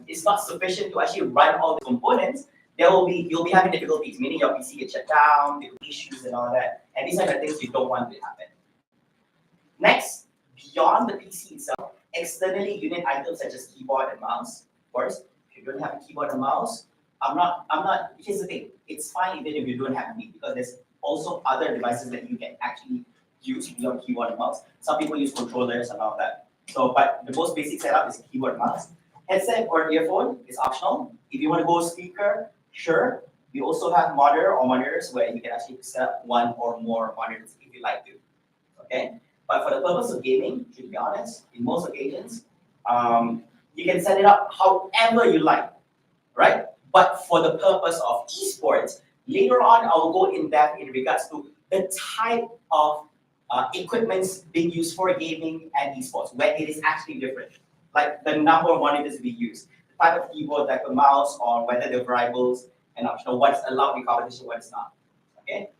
is not sufficient to actually run all the components, you'll be having difficulties, meaning your PC gets shut down, there will be issues and all that, and these are the things you don't want to happen. Next, beyond the PC itself, externally you need items such as keyboard and mouse. Of course, if you don't have a keyboard and mouse, here's the thing, it's fine even if you don't have it, because there's also other devices that you can actually use beyond keyboard and mouse. Some people use controllers and all that. So, but the most basic setup is keyboard and mouse. Headset or earphone is optional. If you want to go speaker, sure. We also have monitor or monitors where you can actually set up one or more monitors if you like to. Okay? But for the purpose of gaming, to be honest, in most occasions, you can set it up however you like, right? But for the purpose of esports, later on I will go in depth in regards to the type of equipments being used for gaming and esports, where it is actually different. Like the number of monitors we use, the type of keyboard, type of mouse, or whether they're variables, and optional, what's allowed in competition, what's not. Okay.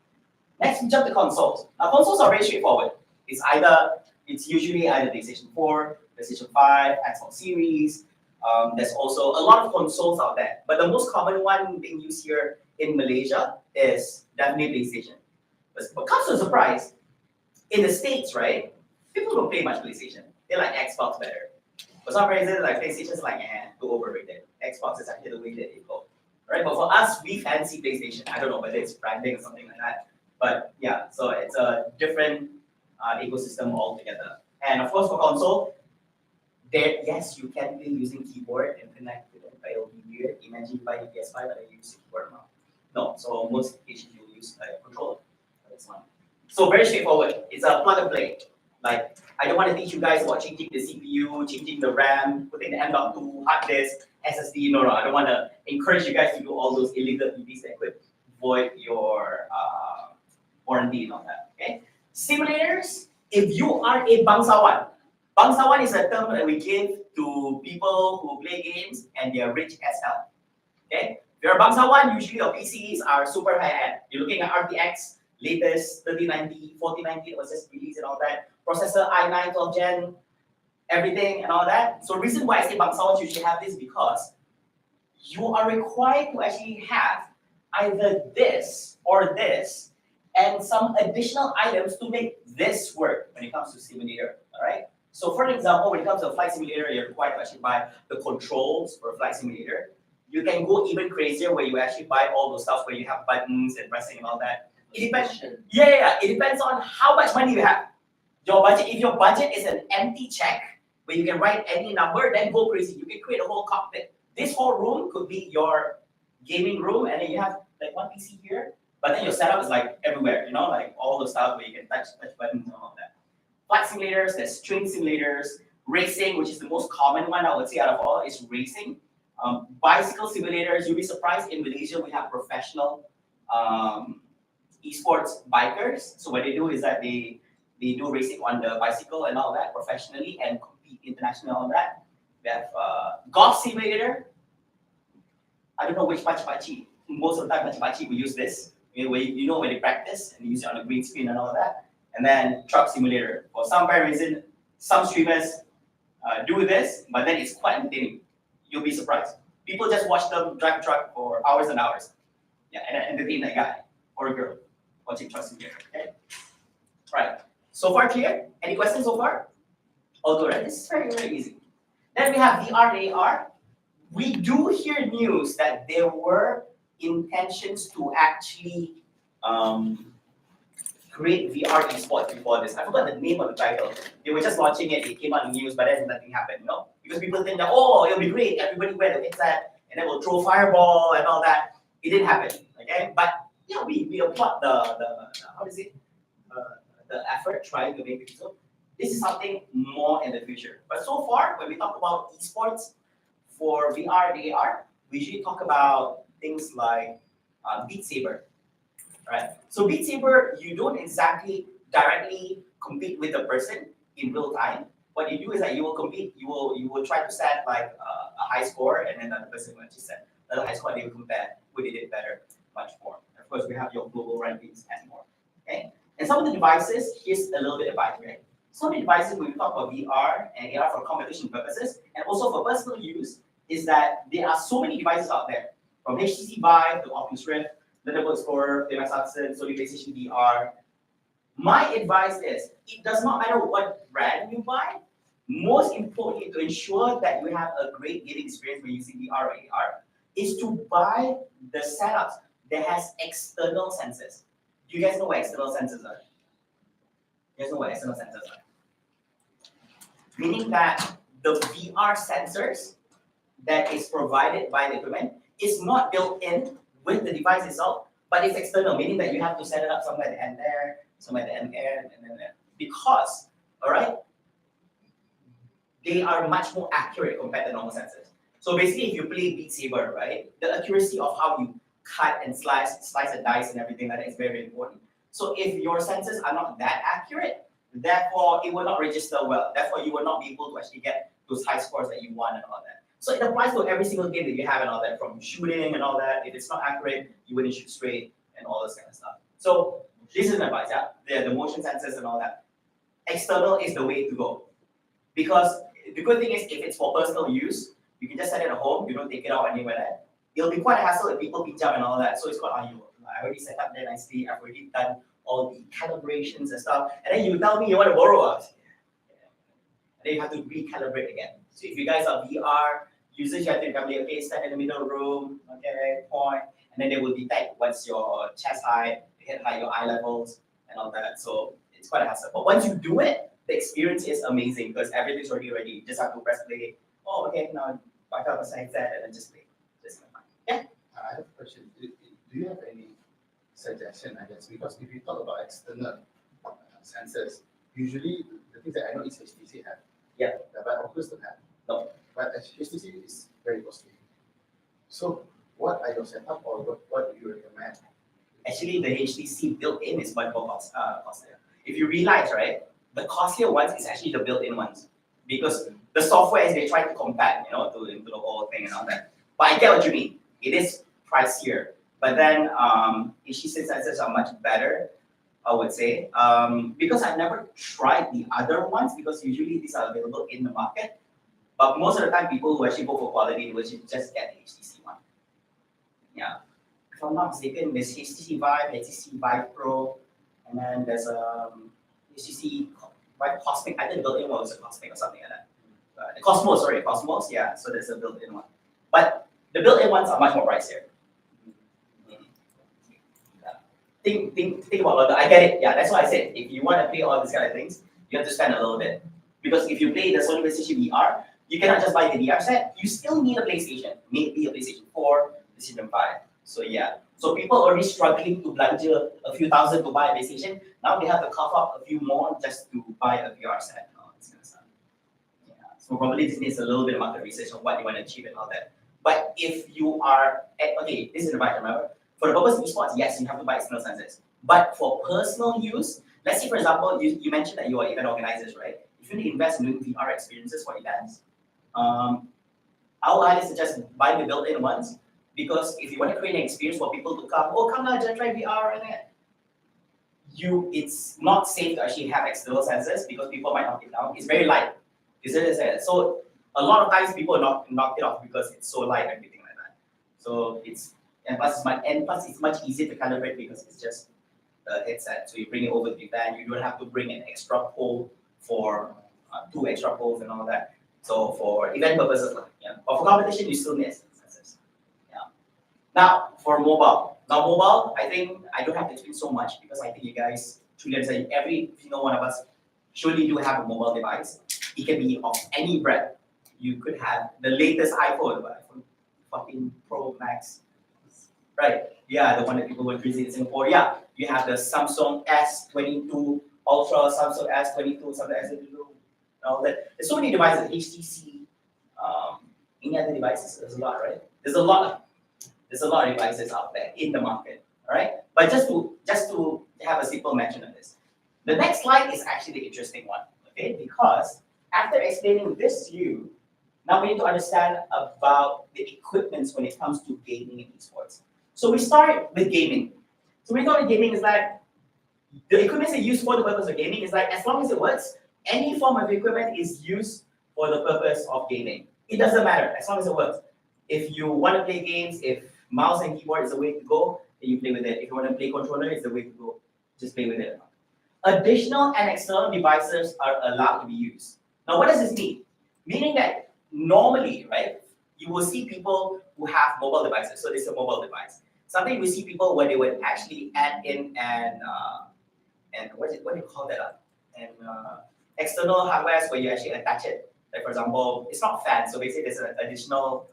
Next, we jump to consoles. Now, consoles are very straightforward. It's usually either PlayStation 4, PlayStation 5, Xbox Series. There's also a lot of consoles out there, but the most common one being used here in Malaysia is definitely PlayStation. But comes to a surprise, in the States, right? People don't play much PlayStation. They like Xbox better. For some reason, like PlayStation's like too overrated. Xbox is actually the way that they go. Right? But for us, we fancy PlayStation. I don't know whether it's branding or something like that. But yeah, so it's a different ecosystem altogether. And of course, for console, yes, you can play using keyboard and connect to it, but it'll be weird. Imagine you buy a PS5 and you use a keyboard now. No, so most occasions you'll use a controller. That's one. So very straightforward. It's a plug and play. Like, I don't want to teach you guys about changing the CPU, changing the RAM, putting the M.2 hard disk, SSD. No, I don't want to encourage you guys to do all those illegal PDs that could void your warranty and all that. Okay. Simulators. If you are a bangsawan is a term that we give to people who play games and they are rich as hell. Okay. If you're a bangsawan, usually your PCs are super high end. You're looking at RTX, latest 3090, 4090 that was just released and all that. Processor i9 12 Gen, everything and all that. So the reason why I say bangsawans usually have this because you are required to actually have either this or this and some additional items to make this work when it comes to simulator. All right. So for example, when it comes to a flight simulator, you're required to actually buy the controls for a flight simulator. You can go even crazier where you actually buy all those stuff where you have buttons and pressing and all that. It depends. Yeah. It depends on how much money you have. Your budget. If your budget is an empty check where you can write any number, then go crazy. You can create a whole cockpit. This whole room could be your gaming room, and then you have like one PC here. But then your setup is like everywhere. You know, like all the stuff where you can touch buttons and all that. Flight simulators. There's train simulators. Racing, which is the most common one I would say out of all, is racing. Bicycle simulators. You'll be surprised in Malaysia we have professional esports bikers. So what they do is that they do racing on the bicycle and all that professionally and compete internationally on that. We have golf simulator. I don't know which pachi. Most of the time pachi we use this. You know when they practice and use it on a green screen and all that. And then truck simulator. For some reason, some streamers do this, but then it's quite entertaining. You'll be surprised. People just watch them drive a truck for hours and hours. Yeah, and entertain that guy or a girl watching truck simulator. Okay. Right. So far clear? Any questions so far? All good, right? This is very, very easy. Then we have VR and AR. We do hear news that there were intentions to actually create VR esports before this. I forgot the name of the title. They were just launching it. It came out in the news, but then nothing happened, you know? Because people think that, oh, it'll be great. Everybody wear the headset, and then we'll throw fireball and all that. It didn't happen, okay? But yeah, we applaud the effort trying to make it so. This is something more in the future. But so far, when we talk about esports for VR and AR, we usually talk about things like Beat Saber, right? So Beat Saber, you don't exactly directly compete with the person in real time. What you do is that you will compete. You will try to set like a high score, and then the person will actually set another high score. And they will compare who did it better, much more. Of course, we have your global rankings and more. Okay. And some of the devices, here's a little bit of advice, right? Some of the devices when we talk about VR and AR for competition purposes and also for personal use, is that there are so many devices out there, from HTC Vive to Oculus Rift, Lenovo Explorer, Famous Hudson, Sony PlayStation VR. My advice is, it does not matter what brand you buy. Most importantly, to ensure that you have a great gaming experience when using VR or AR, is to buy the setups that has external sensors. Do you guys know what external sensors are? You guys know what external sensors are? Meaning that the VR sensors that is provided by the equipment is not built in with the device itself, but it's external, meaning that you have to set it up somewhere at the end there, somewhere at the end there, and then there. Because, all right, they are much more accurate compared to normal sensors. So basically, if you play Beat Saber, right, the accuracy of how you cut and slice and dice and everything like that is very, very important. So if your sensors are not that accurate, therefore it will not register well. Therefore, you will not be able to actually get those high scores that you want and all that. So it applies to every single game that you have and all that, from shooting and all that. If it's not accurate, you wouldn't shoot straight and all this kind of stuff. So this is an advice, yeah. The motion sensors and all that. External is the way to go. Because the good thing is, if it's for personal use, you can just set it at home, you don't take it out anywhere there. It'll be quite a hassle if people pinch up and all that, so it's quite arduous. I already set up there nicely, I've already done all the calibrations and stuff, and then you tell me you want to borrow us. And then you have to recalibrate again. So if you guys are VR users, you have to calculate, okay, stand in the middle of the room, okay, point, and then they will detect what's your chest height, head height, your eye levels, and all that. So it's quite a hassle. But once you do it, the experience is amazing because everything's already ready. You just have to press play. Oh, okay, now back up a headset and then just play. Just fine. Yeah. I have a question. Do you have any suggestion, I guess? Because if you talk about external sensors, usually the things that I know is HTC have. Yeah. But Oculus don't have. No. But HTC is very costly. So what are your setup or what do you recommend? Actually, the HTC built-in is much more costlier. If you realize, right, the costlier ones is actually the built-in ones, because the software is they try to compact, into the whole thing and all that. But I get what you mean. It is pricier, but then HTC sensors are much better, I would say, because I've never tried the other ones, because usually these are available in the market. But most of the time, people who actually go for quality will just get the HTC one. Yeah. If I'm not mistaken, there's HTC Vive, HTC Vive Pro, and then there's HTC Vive Cosmic. I think the built-in one was a Cosmic or something like that. The Cosmos, yeah. So there's a built-in one. But the built-in ones are much more pricier. Yeah. Think about it. I get it. Yeah, that's why I said if you want to play all these kind of things, you have to spend a little bit. Because if you play the Sony PlayStation VR, you cannot just buy the VR set. You still need a PlayStation, maybe a PlayStation 4, PlayStation 5. So yeah. So people already struggling to blanch a few thousand to buy a PlayStation. Now they have to cough up a few more just to buy a VR set and all this kind of stuff. Yeah. So probably this needs a little bit of market research on what you want to achieve and all that. But if you are okay, this is the right, remember? For the purpose of esports, yes, you have to buy external sensors. But for personal use, let's say for example, you mentioned that you are event organizers, right? If you need to invest in doing VR experiences for events, I would highly suggest buying the built-in ones, because if you want to create an experience for people to come, come now, just try VR and that. It's not safe to actually have external sensors because people might knock it down. It's very light. So a lot of times people knock it off because it's so light and everything like that. So plus it's much easier to calibrate because it's just a headset. So you bring it over to the event. You don't have to bring an extra pole for 2 extra poles and all that. So for event purposes, yeah. But for competition, you still need sensors. Yeah. Now for mobile. I think I don't have to explain so much because I think you guys truly understand. Every single one of us surely do have a mobile device. It can be of any brand. You could have the latest iPhone, iPhone 14 Pro Max, right? Yeah, the one that people were using in Singapore. Yeah, you have the Samsung S22 Ultra, Samsung S22, Samsung S22, all that. There's so many devices, HTC, any other devices. There's a lot, right? There's a lot of devices out there in the market. All right, but just to have a simple mention of this, the next slide is actually the interesting one. Okay, because after explaining this to you, now we need to understand about the equipments when it comes to gaming and esports. So we start with gaming. So we thought with gaming is like the equipment they use for the purpose of gaming is like as long as it works, any form of equipment is used for the purpose of gaming. It doesn't matter as long as it works. If you want to play games, if mouse and keyboard is the way to go, then you play with it. If you want to play controller, it's the way to go. Just play with it. Additional and external devices are allowed to be used. Now, what does this mean? Meaning that normally, right, you will see people who have mobile devices. So this is a mobile device. Something we see people where they would actually add in and what do you call that? And external hardware where you actually attach it. Like for example, it's not fan, so basically there's an additional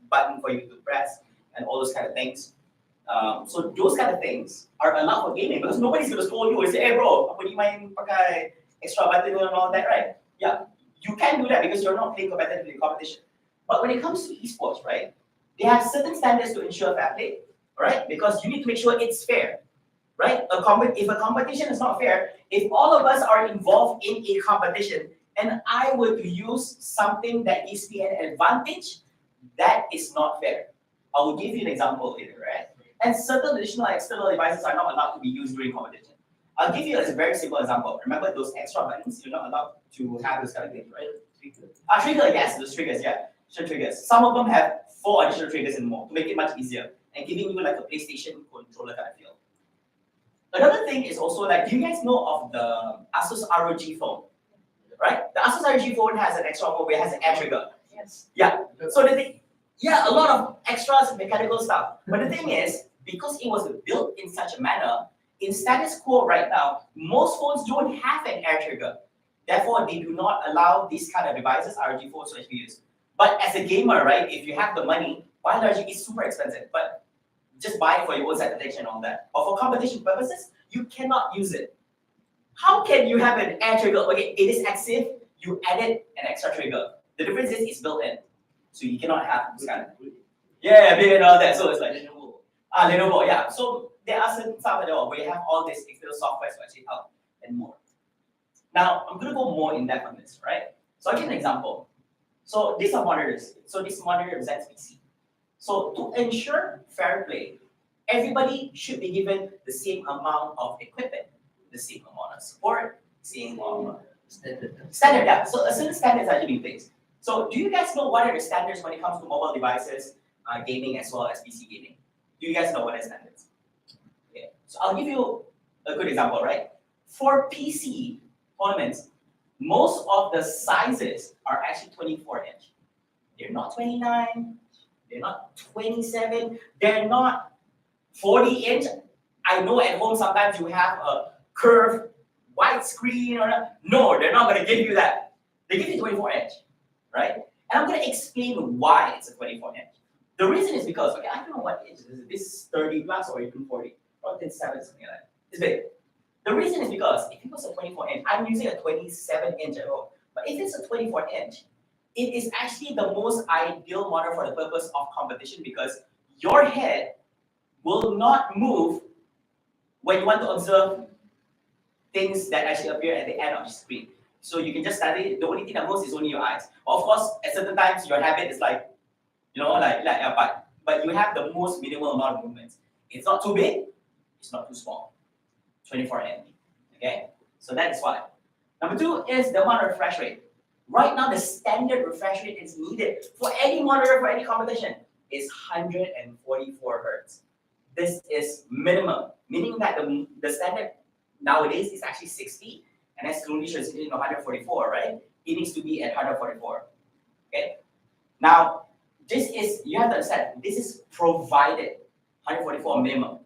button for you to press and all those kind of things. So those kind of things are allowed for gaming because nobody's gonna scold you and say, hey bro, apa ni main pakai extra button and all that, right? Yeah, you can do that because you're not playing competitively in competition. But when it comes to esports, right, they have certain standards to ensure fair play, right? Because you need to make sure it's fair, right? If a competition is not fair, if all of us are involved in a competition and I were to use something that gives me an advantage, that is not fair. I will give you an example later, right? And certain additional external devices are not allowed to be used during competition. I'll give you a very simple example. Remember those extra buttons? You're not allowed to have those kind of things, right? Trigger, yes, those triggers, yeah. Sure, triggers. Some of them have 4 additional triggers and more to make it much easier and giving you like a PlayStation controller kind of feel. Another thing is also like, do you guys know of the Asus ROG phone? Right? The Asus ROG phone has an extra mode where it has an air trigger. Yes. Yeah. So the thing, yeah, a lot of extras, mechanical stuff. But the thing is, because it was built in such a manner, in status quo right now, most phones don't have an air trigger. Therefore, they do not allow these kind of devices, ROG phones, to actually use. But as a gamer, right, if you have the money, while ROG is super expensive, but just buy it for your own satisfaction and all that. But for competition purposes, you cannot use it. How can you have an air trigger? Okay, it is active, you added an extra trigger. The difference is it's built in. So you cannot have this kind of. Yeah, big and all that. So it's like Lenovo, yeah. So there are certain stuff where you have all this external software to actually help and more. Now I'm gonna go more in depth on this, right? So I'll give an example. So these are monitors. So this monitor represents PC. So to ensure fair play, everybody should be given the same amount of equipment, the same amount of support, same standard, yeah. So a certain standards are actually in place. So do you guys know what are the standards when it comes to mobile devices, gaming as well as PC gaming? Do you guys know what are standards? Okay. So I'll give you a good example, right? For PC tournaments, most of the sizes are actually 24-inch. They're not 29, they're not 27, they're not 40-inch. I know at home sometimes you have a curved wide screen or not. No, they're not going to give you that. They give you 24-inch, right? And I'm going to explain why it's a 24-inch. The reason is because, okay, I don't know what inch this is. This is 30 plus or even 40, or 37, something like that. It's big. The reason is because if it was a 24-inch, I'm using a 27-inch at home. But if it's a 24-inch, it is actually the most ideal monitor for the purpose of competition because your head will not move when you want to observe things that actually appear at the end of the screen. So you can just study. The only thing that moves is only your eyes. But of course, at certain times, your habit is like, but you have the most minimal amount of movements. It's not too big, it's not too small. 24-inch. Okay? So that is why. Number 2 is the amount of refresh rate. Right now, the standard refresh rate is needed for any monitor for any competition is 144 hertz. This is minimum, meaning that the standard nowadays is actually 60, and as slowly transitioning to 144, right? It needs to be at 144. Okay? Now, this is, you have to understand, this is provided 144 minimum.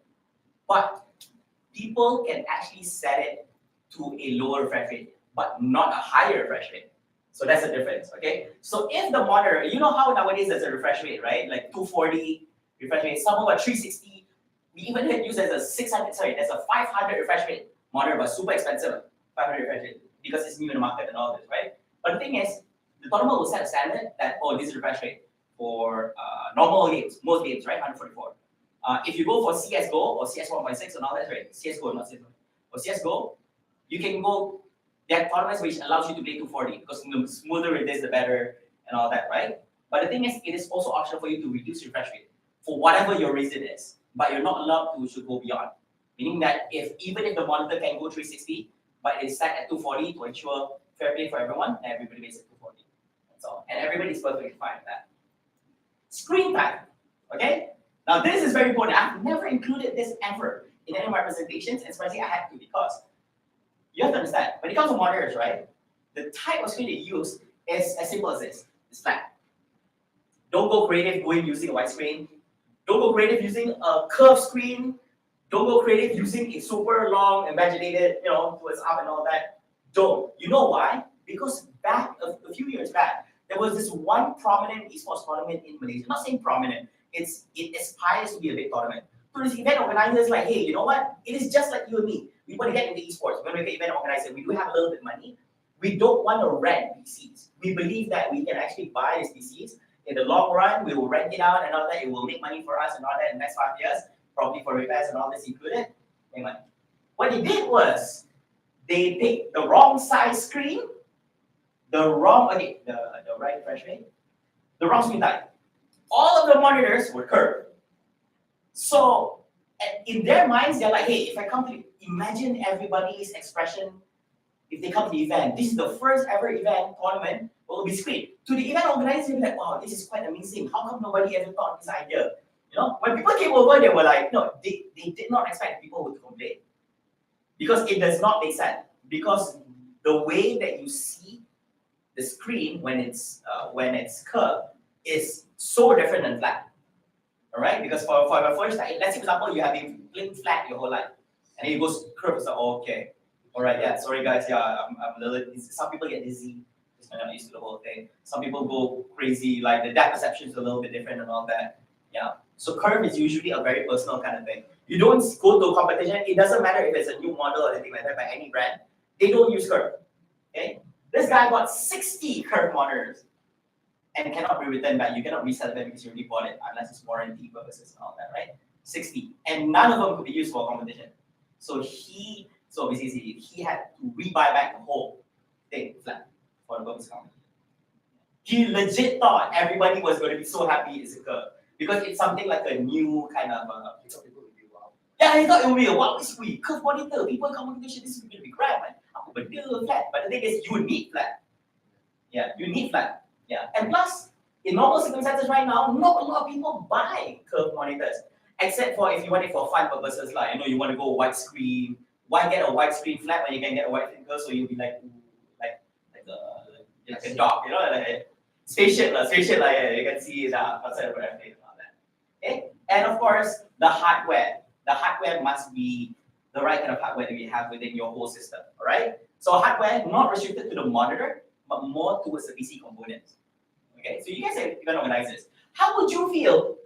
But people can actually set it to a lower refresh rate, but not a higher refresh rate. So that's the difference, okay? So if the monitor, you know how nowadays there's a refresh rate, right? Like 240 refresh rate, some of a 360. We even had used as a 600, sorry, there's a 500 refresh rate monitor, but super expensive, 500 refresh rate, because it's new in the market and all this, right? But the thing is, the tournament will set a standard that, oh, this is refresh rate for normal games, most games, right? 144. If you go for CSGO or CS 1.6 and all that, right? CSGO, not CSGO. For CSGO, you can go, there are tournaments which allows you to play 240 because the smoother it is, the better and all that, right? But the thing is, it is also optional for you to reduce refresh rate for whatever your reason is, but you're not allowed to go beyond. Meaning that even if the monitor can go 360, but it's set at 240 to ensure fair play for everyone, and everybody makes it 240. So, and everybody's perfectly fine with that. Screen time, okay? Now this is very important. I've never included this ever in any of my presentations, and especially I had to because you have to understand, when it comes to monitors, right, the type of screen they use is as simple as this. It's flat. Don't go creative going using a widescreen. Don't go creative using a curved screen. Don't go creative using a super long, imaginated, towards up and all that. Don't. You know why? Because back a few years back, there was this one prominent esports tournament in Malaysia. I'm not saying prominent, it aspires to be a big tournament. So this event organizers like, hey, you know what? It is just like you and me. We want to get into esports. When we get event organizer, we do have a little bit of money. We don't want to rent PCs. We believe that we can actually buy these PCs. In the long run, we will rent it out and all that. It will make money for us and all that in the next 5 years, probably for repairs and all this included. Make money. What they did was they picked the wrong size screen, the wrong screen type. All of the monitors were curved. So in their minds, they're like, hey, if I come to imagine everybody's expression if they come to the event. This is the first ever event tournament will be screened. To the event organizers, they'll be like, wow, this is quite amazing. How come nobody ever thought of this idea? When people came over, they were like, no, they did not expect people would complain. Because it does not make sense. Because the way that you see the screen when it's curved is so different than flat. Alright? Because for the first time, let's say for example, you have been playing flat your whole life. And then it goes curved, it's like, okay. Alright, yeah, sorry guys, yeah, I'm a little, some people get dizzy, because they're not used to the whole thing. Some people go crazy, like the depth perception is a little bit different and all that. Yeah. So curve is usually a very personal kind of thing. You don't go to a competition, it doesn't matter if it's a new model or anything like that by any brand, they don't use curve. Okay? This guy bought 60 curve monitors and cannot be returned back. You cannot resell them because you already bought it unless it's warranty purposes and all that, right? 60. And none of them could be used for a competition. So basically he had to rebuy back the whole thing flat for the purpose competition. He legit thought everybody was going to be so happy it's a curve. Because it's something like a new kind of people would be wow. Yeah, I thought it would be a wow, this will be curve monitor, people in competition, this is going to be crap, man. But still flat. But the thing is, you need flat. Yeah, you need flat. Yeah. And plus, in normal circumstances right now, not a lot of people buy curved monitors. Except for if you want it for fun purposes, like you want to go widescreen. Why get a widescreen flat when you can get a widescreen curve? So you'll be like a dog, like a spaceship, yeah, you can see the outside of everything and all that. Okay, and of course the hardware. The hardware must be the right kind of hardware that we have within your whole system. All right. So hardware not restricted to the monitor, but more towards the PC components. Okay. So you guys are event organizers. How would you feel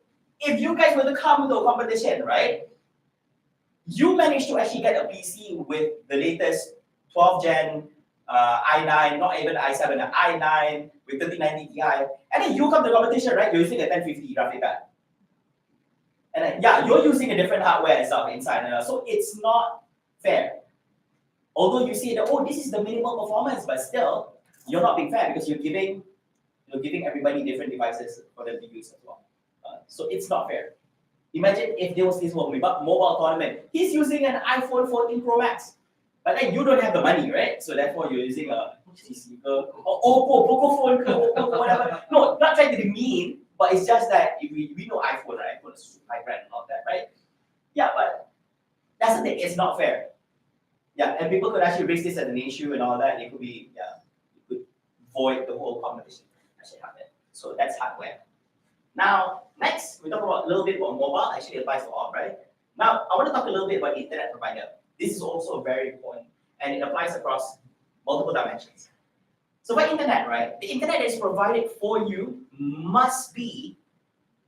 if you guys were to come to a competition, right? You managed to actually get a PC with the latest 12 Gen i9, not even the i7, the i9 with 3090 Ti, and then you come to the competition, right? You're using a 1050 graphic card. And then, yeah, you're using a different hardware and stuff inside. So it's not fair. Although you see that, oh, this is the minimal performance, but still, you're not being fair because you're giving everybody different devices for them to use as well. So it's not fair. Imagine if there was this mobile tournament. He's using an iPhone 14 Pro Max, but then you don't have the money, right? So therefore, you're using a or Oppo, Poco phone, or whatever. No, not trying to be mean, but it's just that if we know iPhone, right? iPhone is super high brand and all that, right? Yeah, but that's the thing. It's not fair. Yeah, and people could actually raise this as an issue and all that. It could be, it could void the whole competition. Actually happen. So that's hardware. Now, next, we talk about a little bit about mobile. Actually, applies to all, right? Now, I want to talk a little bit about internet provider. This is also very important, and it applies across multiple dimensions. So for internet, right? The internet that is provided for you must be,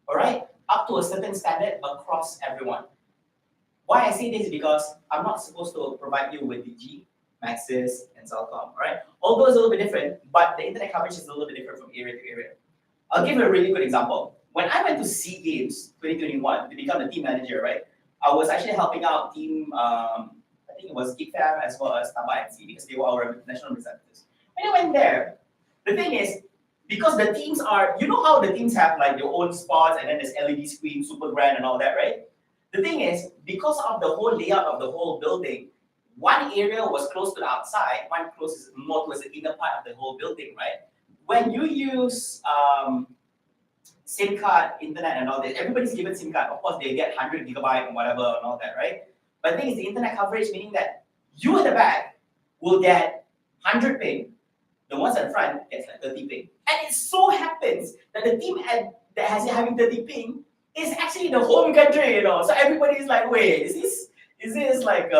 all right, up to a certain standard across everyone. Why I say this is because I'm not supposed to provide you with DG, Maxis, and Cellcom, right? Although it's a little bit different, but the internet coverage is a little bit different from area to area. I'll give you a really good example. When I went to SEA Games 2021 to become the team manager, right? I was actually helping out team, I think it was GeekFam as well as Taba NC because they were our national representatives. When I went there, the thing is, because the teams are, you know how the teams have like their own spots and then there's LED screen, super grand and all that, right? The thing is, because of the whole layout of the whole building, one area was close to the outside, one close is more towards the inner part of the whole building, right? when you use SIM card, internet and all that, everybody's given SIM card. Of course, they get 100 gigabyte and whatever and all that, right? But the thing is, the internet coverage, meaning that you at the back will get 100 ping, the ones at the front gets like 30 ping. And it so happens that the team that has it having 30 ping is actually the home country, you know. So everybody is like, wait, is this like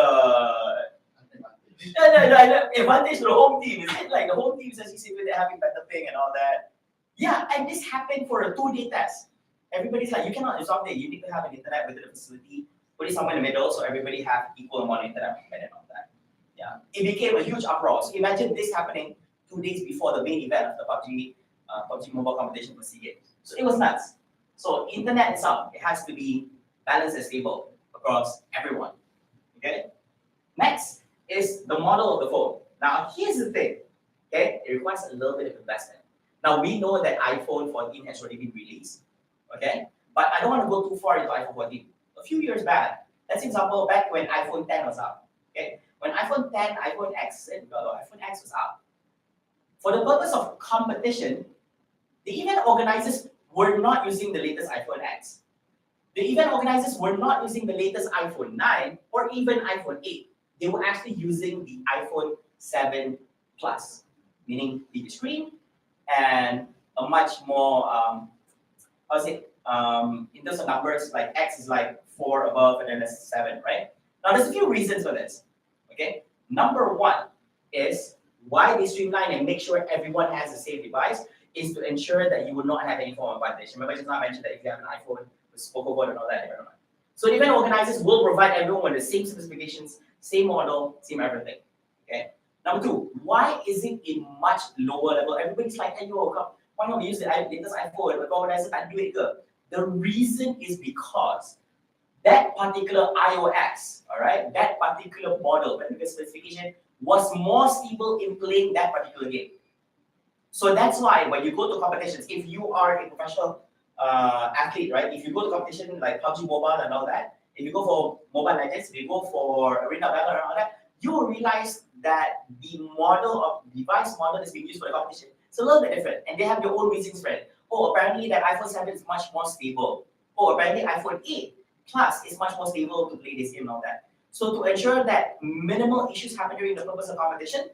advantage to the home team? Is it like the home team is actually sitting there having better ping and all that? Yeah, and this happened for a 2-day test. Everybody's like, you cannot resolve it. You need to have an internet within the facility, put it somewhere in the middle so everybody have equal amount of internet and all that. Yeah, it became a huge uproar. So imagine this happening 2 days before the main event of the PUBG mobile competition for SEA Games. So it was nuts. So internet itself, it has to be balanced and stable across everyone. Okay. Next is the model of the phone. Now here's the thing. Okay, it requires a little bit of investment. Now we know that iPhone 14 has already been released. Okay, but I don't want to go too far into iPhone 14. A few years back, let's example back when iPhone 10 was out. Okay, when iPhone 10, iPhone X was out. For the purpose of competition, the event organizers were not using the latest iPhone X. The event organizers were not using the latest iPhone 9 or even iPhone 8. They were actually using the iPhone 7 Plus, meaning bigger screen and a much more, in terms of numbers, like X is like 4 above and then there's 7, right? Now there's a few reasons for this, okay? Number one is why they streamline and make sure everyone has the same device is to ensure that you will not have any form of violation. Remember, I just now mentioned that if you have an iPhone with spoken word and all that, so the event organizers will provide everyone with the same specifications, same model, same everything. Okay. Number two, why is it in much lower level? Everybody's like, hey, why not use the latest iPhone? The organizer can't do it. The reason is because that particular iOS, all right, that particular model, particular specification was more stable in playing that particular game. So that's why when you go to competitions, if you are a professional athlete, right? If you go to competition like PUBG Mobile and all that, if you go for Mobile Legends, if you go for Arena Battle and all that, you will realize that the model of device model that's being used for the competition is a little bit different, and they have their own reasons for it. Oh, apparently that iPhone 7 is much more stable. Oh, apparently iPhone 8 Plus is much more stable to play this game and all that. So to ensure that minimal issues happen during the purpose of competition,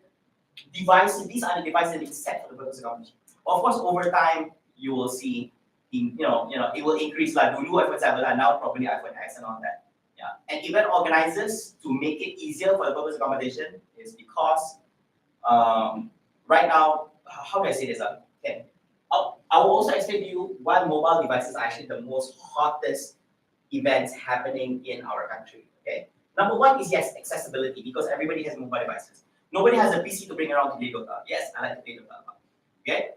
these are the devices that is set for the purpose of competition. Of course, over time, you will see, it will increase like dulu iPhone 7 and now probably iPhone X and all that. Yeah. And event organizers, to make it easier for the purpose of competition, is because right now, how do I say this? Okay. I will also explain to you why mobile devices are actually the most hottest events happening in our country. Okay. Number one is yes, accessibility, because everybody has mobile devices. Nobody has a PC to bring around to play Dota. Yes, I like to play Dota. Okay?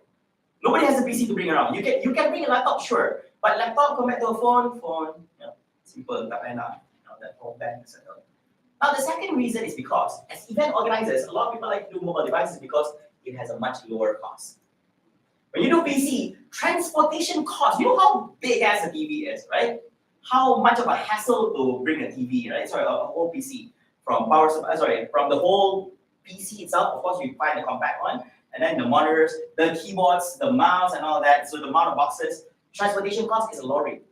Nobody has a PC to bring around. You can bring a laptop, sure. But laptop compared to a phone, simple, tak payah that whole band, etc. Now the second reason is because as event organizers, a lot of people like to do mobile devices because it has a much lower cost. When you do PC, transportation cost, you know how big as a TV is, right? How much of a hassle to bring a TV, right? Sorry, a whole PC from from the whole PC itself. Of course, you find the compact one, and then the monitors, the keyboards, the mouse, and all that. So the amount of boxes, transportation cost is a lorry.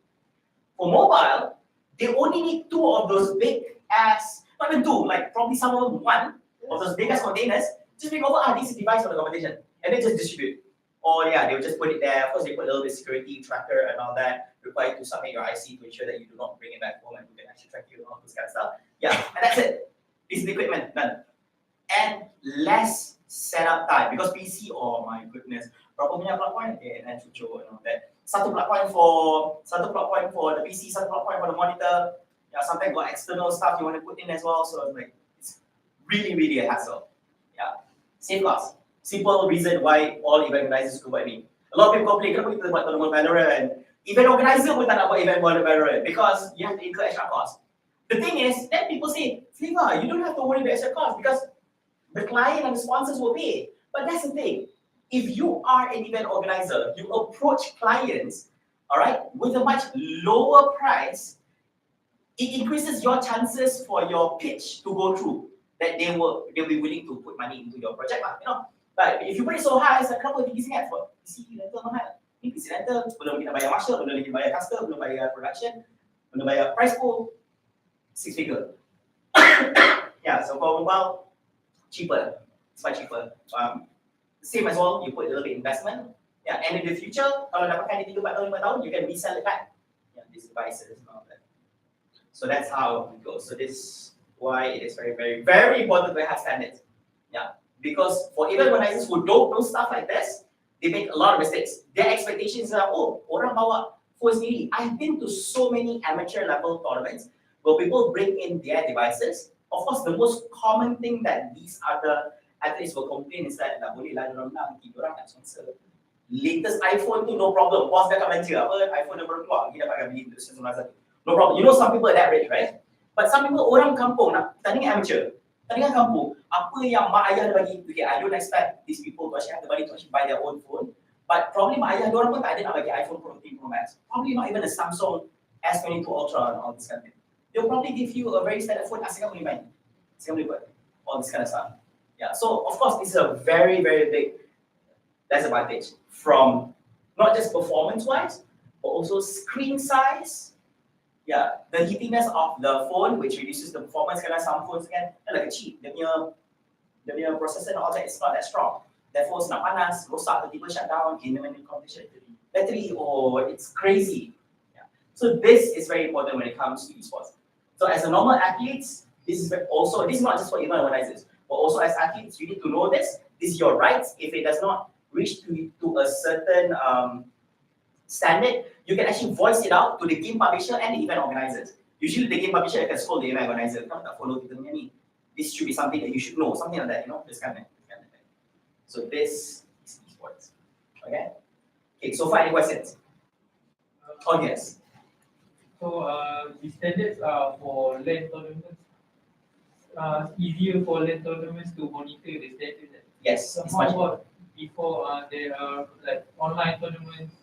For mobile, they only need 2 of those big ass, not even 2, like probably some of them 1 of those big ass containers. Just bring over, this is a device for the competition, and then just distribute. Or yeah, they will just put it there. Of course, they put a little bit of security tracker and all that. Required to submit your IC to ensure that you do not bring it back home and we can actually track you and all those kind of stuff. Yeah, and that's it. This is the equipment, done. And less setup time, because PC, oh my goodness, berapa banyak plug point? And cucuk and all that. Satu plug point for the PC, satu plug point for the monitor. Yeah, sometimes got external stuff you want to put in as well. So it's really, really a hassle. Yeah, same cost. Simple reason why all event organizers go by me. A lot of people complain, kenapa kita buat tournament Valorant? Event organizer pun tak nak buat event Valorant because you have to incur extra cost. The thing is, then people say, Fliva, you don't have to worry about extra cost because the client and the sponsors will pay. But that's the thing. If you are an event organizer, you approach clients, all right, with a much lower price, it increases your chances for your pitch to go through. That they'll be willing to put money into your project, But if you put it so high, it's like, kenapa tinggi sangat? Sebab PC rental mahal. Ni PC rental, belum kita bayar marshal, belum lagi bayar custom, belum bayar production, belum bayar price pool, 6 figure. Yeah, so for mobile, cheaper. It's much cheaper. Same as well, you put a little bit investment. Yeah, and in the future, kalau dah pakai di 3, 4 tahun, 5 tahun, you can resell it back. Yeah, these devices and all that. So that's how it goes. So this is why it is very, very, very important to have standards. Yeah, because for event organizers who don't know stuff like this, they make a lot of mistakes. Their expectations are, oh, orang bawa phone sendiri. I've been to so many amateur level tournaments where people bring in their devices. Of course, the most common thing that these other athletes will complain is that tak boleh lah dorang nanti dorang nak sponsor. Latest iPhone tu no problem. Bos dah akan baca apa iPhone dah baru keluar, kita dapat beli untuk sesuatu masa tu. No problem. You know some people are that rich, right? But some people orang kampung nak tandingan amateur. Tandingan kampung, apa yang mak ayah dah bagi, okay, I don't expect these people to actually have the money to actually buy their own phone. But probably mak ayah diorang pun tak ada nak bagi iPhone Pro 13 Pro Max. Probably not even a Samsung S22 Ultra and all this kind of thing. They'll probably give you a very standard phone, asalkan boleh main. Asalkan boleh buat all this kind of stuff. Yeah, so of course this is a very, very big disadvantage from not just performance-wise, but also screen size. Yeah, the heatiness of the phone, which reduces the performance. Karena some phones kan, like a cheap, dia punya processor and all that is not that strong. Therefore, senang panas, rosak, tiba-tiba shut down in the competition. Battery, oh, it's crazy. Yeah. So this is very important when it comes to esports. So as a normal athletes, this is not just for event organizers, but also as athletes, you need to know this. This is your rights. If it does not reach to a certain standard, you can actually voice it out to the game publisher and the event organizers. Usually the game publisher can scold the event organizer, kamu tak follow kita punya ni. This should be something that you should know, something like that, you know, this kind of thing. So this is esports. Okay? Okay, so far any questions? Oh yes. So the standards are for LAN tournaments. Easier for LAN tournaments to monitor the standards. Yes. So how about before there are like online tournaments?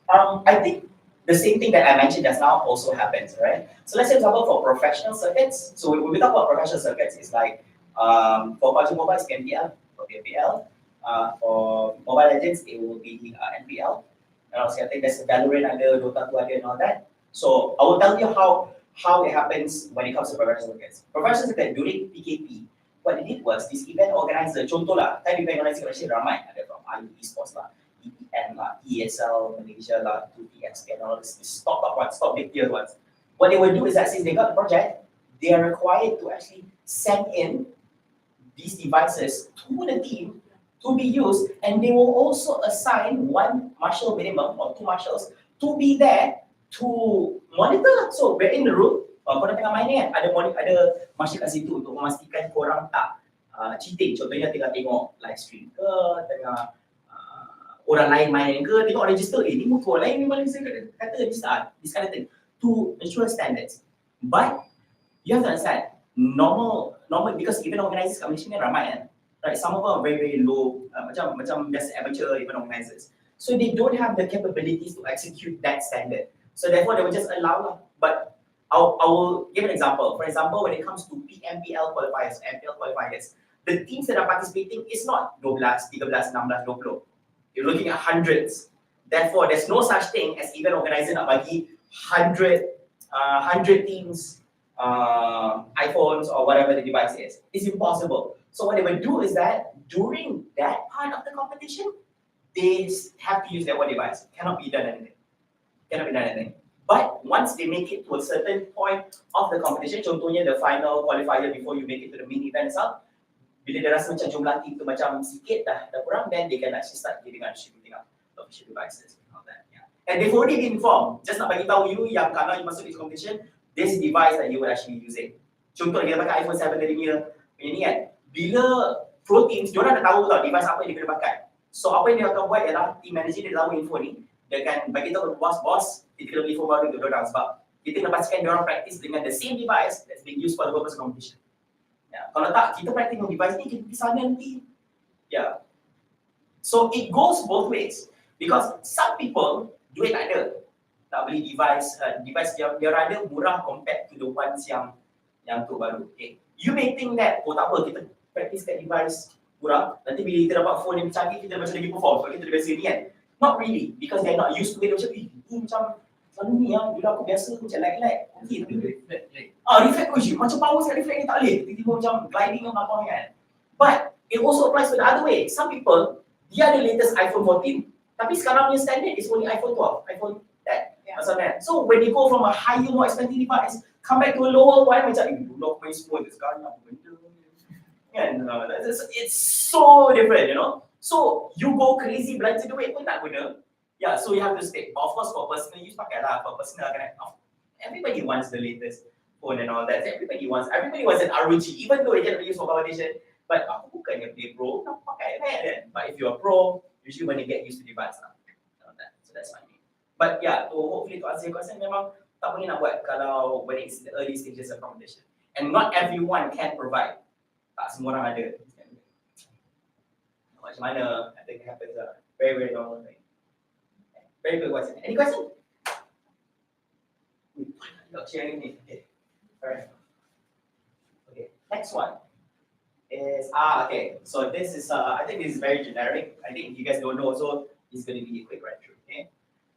I think the same thing that I mentioned just now also happens, right? So let's say, for example, for professional circuits. So when we talk about professional circuits, it's like for PUBG Mobile, it's PNPL, for PNPL. For Mobile Legends, it will be NPL. And also, I think there's Valorant, ada Dota 2, and all that. So I will tell you how it happens when it comes to professional circuits. Professional circuit during PKP, what they did was this event organizer, contoh lah, time event organizer actually ramai, ada from IU Esports lah, EPN lah, ESL Malaysia lah, 2TXP and all this top ones, top big tier ones. What they will do is that since they got the project, they are required to actually send in these devices to the team to be used, and they will also assign one marshal minimum or 2 marshals to be there to monitor. So we're in the room, korang tengah main ni kan, ada marshal kat situ untuk memastikan korang tak cheating. Contohnya tengah tengok live stream ke, tengah orang lain main ke, tengok register, ni muka orang lain memang kata register, this kind of thing, to ensure standards. But you have to understand, normal because event organizers kat Malaysia ni ramai kan, right? Some of them are very, very low, macam just amateur event organizers. So they don't have the capabilities to execute that standard. So therefore, they will just allow. But I will give an example. For example, when it comes to PMPL qualifiers, MPL qualifiers, the teams that are participating is not 12, 13, 16, 20. You're looking at hundreds. Therefore, there's no such thing as event organizer nak bagi 100 teams iPhones or whatever the device is. It's impossible. So what they will do is that during that part of the competition, they have to use their own device. Cannot be done anything. But once they make it to a certain point of the competition, contohnya the final qualifier before you make it to the main event itself, bila dia rasa macam jumlah team tu macam sikit dah kurang, then they can actually start giving out shipping out official devices and all that. Yeah. And they've already been informed. Just nak bagi tahu you yang kalau you masuk this competition, this device that you will actually be using. Contoh kita pakai iPhone 7 dari punya ni kan, bila pro teams, diorang dah tahu tau device apa yang dia kena pakai. So apa yang dia akan buat ialah team manager dia tahu info ni, dia akan bagi tahu kepada bos, kita kena beli info baru untuk diorang sebab kita kena pastikan diorang practice dengan the same device that's being used for the purpose of competition. Yeah. Kalau tak, kita practice dengan device ni, kita pergi sana nanti. Yeah. So it goes both ways because some people duit tak ada, tak beli device yang dia ada murah compared to the ones yang tu baru. Okay. You may think that, oh tak apa, kita practice kat device kurang. Nanti bila kita dapat phone yang canggih, kita macam lagi perform. Sebab kita dah biasa ni kan. Not really, because they're not used to it. Macam, ni macam selalu ni yang dulu aku biasa macam lag-lag. Gitu. Reflect coach, macam power set reflect ni tak boleh. Tiba-tiba macam gliding yang apa kan. But it also applies to the other way. Some people, dia ada latest iPhone 14, tapi sekarang punya standard is only iPhone 12, iPhone 10. Maksudnya. So when you go from a higher, more expensive device, come back to a lower one, macam dulu aku main semua, sekarang apa benda. Kan? It's so different, you know. So you go crazy belanja duit pun tak guna. Yeah, so you have to stick. But of course for personal use pakai lah. For personal kan, everybody wants the latest phone and all that. Everybody wants an ROG, even though it cannot be used for validation. But aku bukannya play pro, nak pakai kan. But if you're a pro, usually when you get used to device lah. So that's fine. But yeah, hopefully to answer your question, memang tak boleh nak buat kalau when it's the early stages of competition. And not everyone can provide. Tak semua orang ada. Macam mana? I think it happens very, very normal thing. Very good question. Any question? Not sharing anything. Okay. Alright. Okay. Next one is okay. So this is I think this is very generic. I think if you guys don't know, so it's going to be a quick run through. Okay.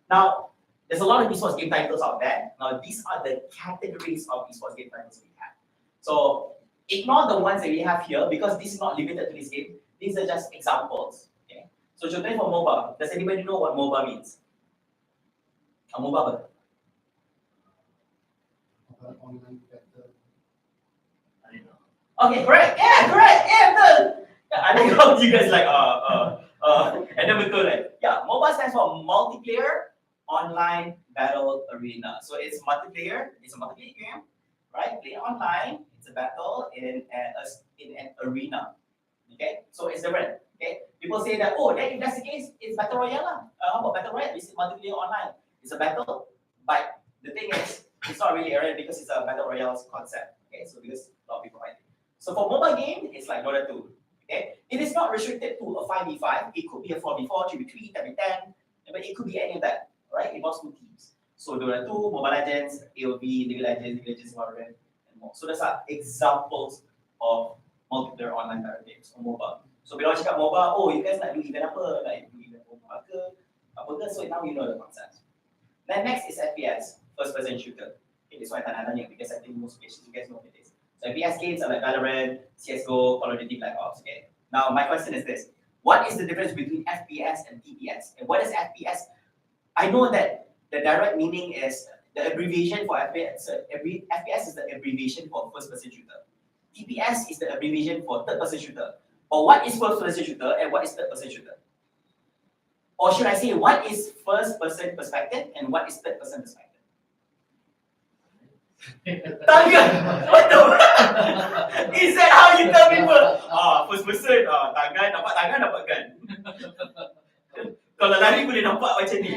Now there's a lot of esports game titles out there. Now these are the categories of esports game titles we have. So ignore the ones that we have here because this is not limited to this game. These are just examples. Okay. So contohnya for MOBA. Does anybody know what MOBA means? MOBA apa? Online battle. I don't know. Okay, correct. Yeah, correct. Yeah, betul. Yeah, I think how you guys like and then betul right? Yeah, MOBA stands for multiplayer online battle arena. So it's multiplayer. It's a multiplayer game, right? Play online. It's a battle in an arena. Okay, so it's different. Okay, people say that then if that's the case, it's battle royale lah. How about battle royale? It's multiplayer online. It's a battle, but the thing is, it's not really arena because it's a battle royale concept. Okay, so because a lot of people fighting. So for mobile game, it's like Dota 2. Okay, it is not restricted to a 5v5. It could be a 4v4, 3v3, 10v10, but it could be any of that. Right? It involves 2 teams. So Dota 2, Mobile Legends, AOV, League of Legends, Valorant, and more. So those are examples of multiplayer online battle games or MOBA. So bila orang cakap MOBA, you guys nak do event apa? Nak do event MOBA ke? Apa ke? So now you know the concept. Then next is FPS, first person shooter. Okay, this one I tak nak tanya because I think most patients you guys know what it is. So FPS games are like Valorant, CSGO, Call of Duty, Black Ops. Okay. Now my question is this: what is the difference between FPS and TPS? And what is FPS? I know that the direct meaning is the abbreviation for FPS. So FPS is the abbreviation for first person shooter. TPS is the abbreviation for third person shooter. Or what is first person shooter and what is third person shooter? Or should I say, what is first person perspective and what is third person perspective? Tangan! What the? Is that how you tell people? First person, tangan dapat gun. Kalau lari boleh nampak macam ni.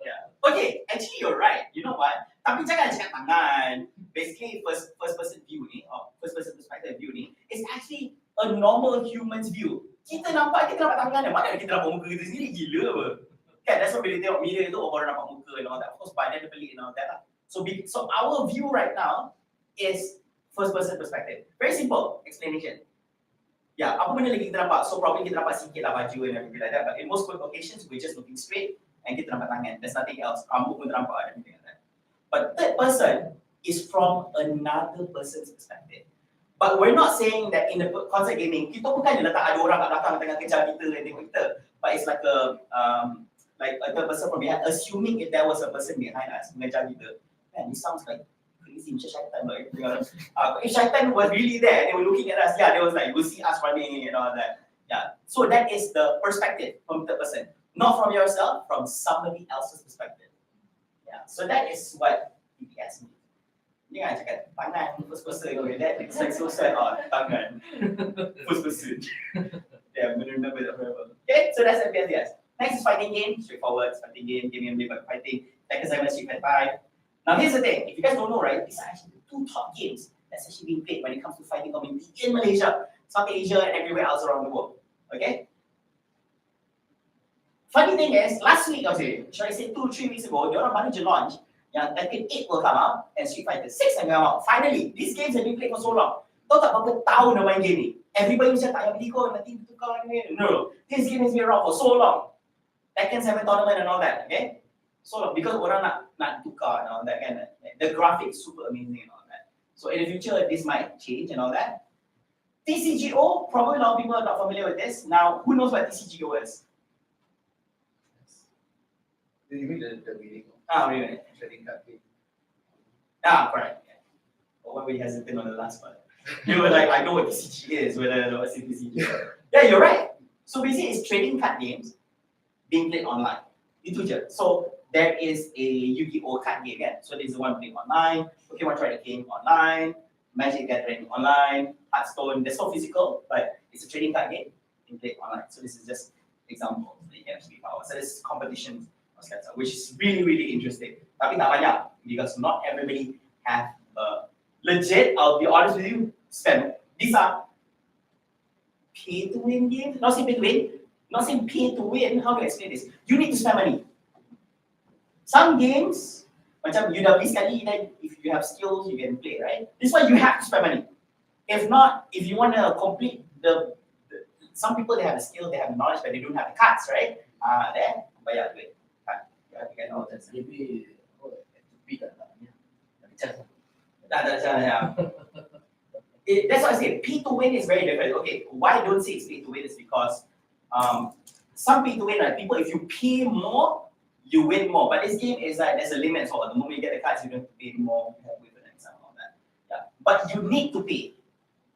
Yeah. Okay, actually you're right. You know what? Tapi jangan cakap tangan. Basically, first person view ni, or first person perspective view ni, is actually a normal human's view. Kita nampak tangan dia. Mana kita nampak muka kita sendiri? Gila apa? Kan, that's why bila tengok mirror tu, baru nampak muka and all that. Of course, badan dia pelik and all that lah. So our view right now is first person perspective. Very simple explanation. Yeah, apa benda lagi kita nampak? So probably kita nampak sikit lah baju and everything like that. But in most occasions, we're just looking straight and kita nampak tangan. There's nothing else. Rambut pun nampak and everything like that. But third person is from another person's perspective. But we're not saying that in the concept gaming, kita bukan letak ada orang kat belakang tengah kejar kita dan tengok kita. But it's like a third person from behind, assuming if there was a person behind us mengejar kita. Man, this sounds like crazy, macam syaitan lah. If syaitan was really there, they were looking at us, they was like, you will see us running and all that. Yeah. So that is the perspective from the third person. Not from yourself, from somebody else's perspective. Yeah. So that is what TPS means. Jangan cakap tangan, first person. Okay, that is like so sad. Tangan, first person. Yeah, I'm going to remember that forever. Okay, so that's FPS. Next is fighting game. Straightforward, fighting game and play by fighting. Tekken 7, Street Fighter 5. Now here's the thing. If you guys don't know, right, these are actually the 2 top games that's actually being played when it comes to fighting community in Malaysia, South Asia, and everywhere else around the world. Okay? Funny thing is, last week, should I say 2-3 weeks ago, they baru je launch yang Tekken 8 will come out and Street Fighter 6 will come out. Finally, these games have been played for so long. Tahu tak berapa tahun dah main game ni? everybody macam tak payah beli kot, nanti tukar ni. No, this game has been around for so long. Tekken 7 tournament and all that, okay? So long, because orang nak tukar and all that kind of, the graphics super amazing and all that. So in the future, this might change and all that. TCGO, probably a lot of people are not familiar with this. Now, who knows what TCGO is? You mean the meaning of Really? trading card game? Correct. Yeah. Or when we hesitant on the last one. You were like, I know what TCG is, whether I know what TCG is. Yeah, you're right. So basically, it's trading card games being played online. Itu je. So there is a Yu-Gi-Oh card game, yeah? So this is the one playing online, Pokemon trading game online, Magic Gathering online, Hearthstone. There's no physical, but it's a trading card game being played online. So this is just examples that you can actually follow. So this is competitions, which is really, really interesting. Tapi tak banyak, because not everybody have legit, I'll be honest with you, spend. These are pay to win games. Not saying pay to win, not saying pay to win. How do I explain this? You need to spend money. Some games, macam you dah beli sekali, then if you have skills, you can play, right? This one you have to spend money. If not, if you want to complete some people they have the skill, they have the knowledge, but they don't have the cards, right? Then bayar duit. You can know that. Maybe FTP tak charge. That's what I say. Pay to win is very different. Okay, why I don't say it's pay to win is because some pay to win, right? People, if you pay more, you win more. But this game is like there's a limit. So the moment you get the cards, you don't have to pay more. You have to wait for the next time and all that. Yeah. But you need to pay.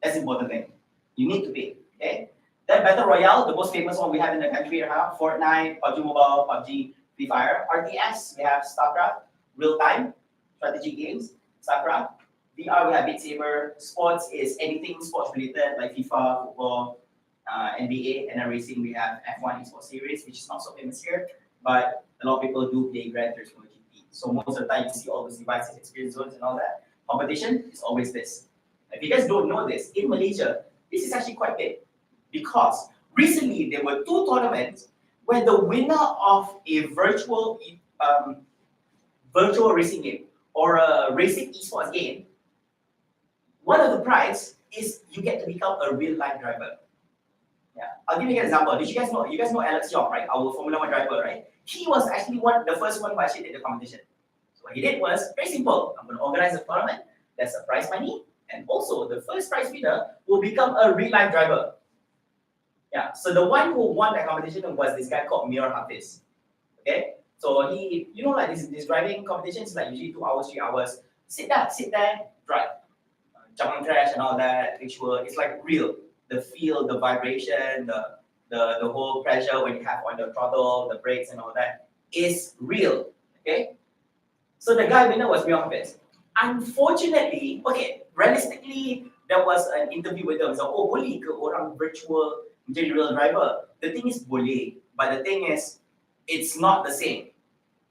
That's the important thing. You need to pay. Okay. Then Battle Royale, the most famous one we have in the country right Fortnite, PUBG Mobile, PUBG, Free Fire. RTS, we have StarCraft, real-time strategy games, StarCraft. VR, we have Beat Saber. Sports is anything sports related like FIFA, football, NBA, and then racing, we have F1 Esports Series, which is not so famous here, but a lot of people do play Gran Turismo GP. So most of the time, you see all those devices, experience zones, and all that. Competition is always this. If you guys don't know this, in Malaysia, this is actually quite big because recently there were 2 tournaments where the winner of a virtual racing game or a racing esports game, one of the prize is you get to become a real life driver. Yeah, I'll give you an example. Did you guys know Alex Yong, right? Our Formula 1 driver, right? He was actually the first one who actually did the competition. So what he did was very simple. I'm going to organize a tournament. There's a prize money, and also the first prize winner will become a real life driver. Yeah. So the one who won that competition was this guy called Mir Hafiz. Okay. So he, like this driving competitions, like usually 2 hours, 3 hours. Sit there, drive. Jump on crash and all that. Ritual. It's like real. The feel, the vibration, the whole pressure when you have on the throttle, the brakes and all that is real. Okay. So the guy winner was Mir Hafiz. Unfortunately, okay, realistically, there was an interview with them. So, boleh ke orang virtual menjadi real driver? The thing is boleh, but the thing is, it's not the same.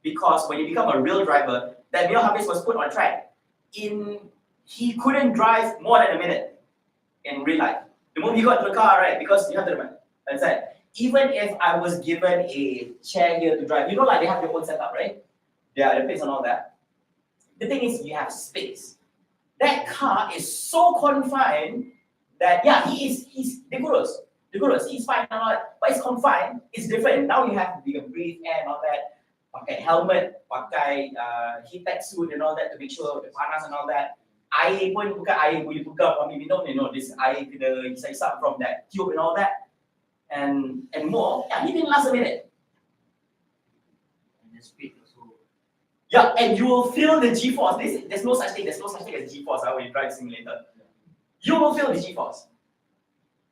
Because when you become a real driver, that Mir Hafiz was put on track. He couldn't drive more than a minute in real life. The moment he got to the car, right, because you have to remember, even if I was given a chair here to drive, like they have their own setup, right? Yeah, the place and all that. The thing is, you have space. That car is so confined that, he's vigorous. He's fine and all that, but it's confined. It's different. Now you have to breathe air and all that. Pakai helmet, pakai heat tech suit and all that to make sure the panas and all that. Air pun bukan air boleh pegang ambil minum, this air kena hisap from that tube and all that, and more. Yeah, he didn't last a minute. And the speed also. Yeah, and you will feel the G-force. There's no such thing as G-force when you drive simulator. You will feel the G-force.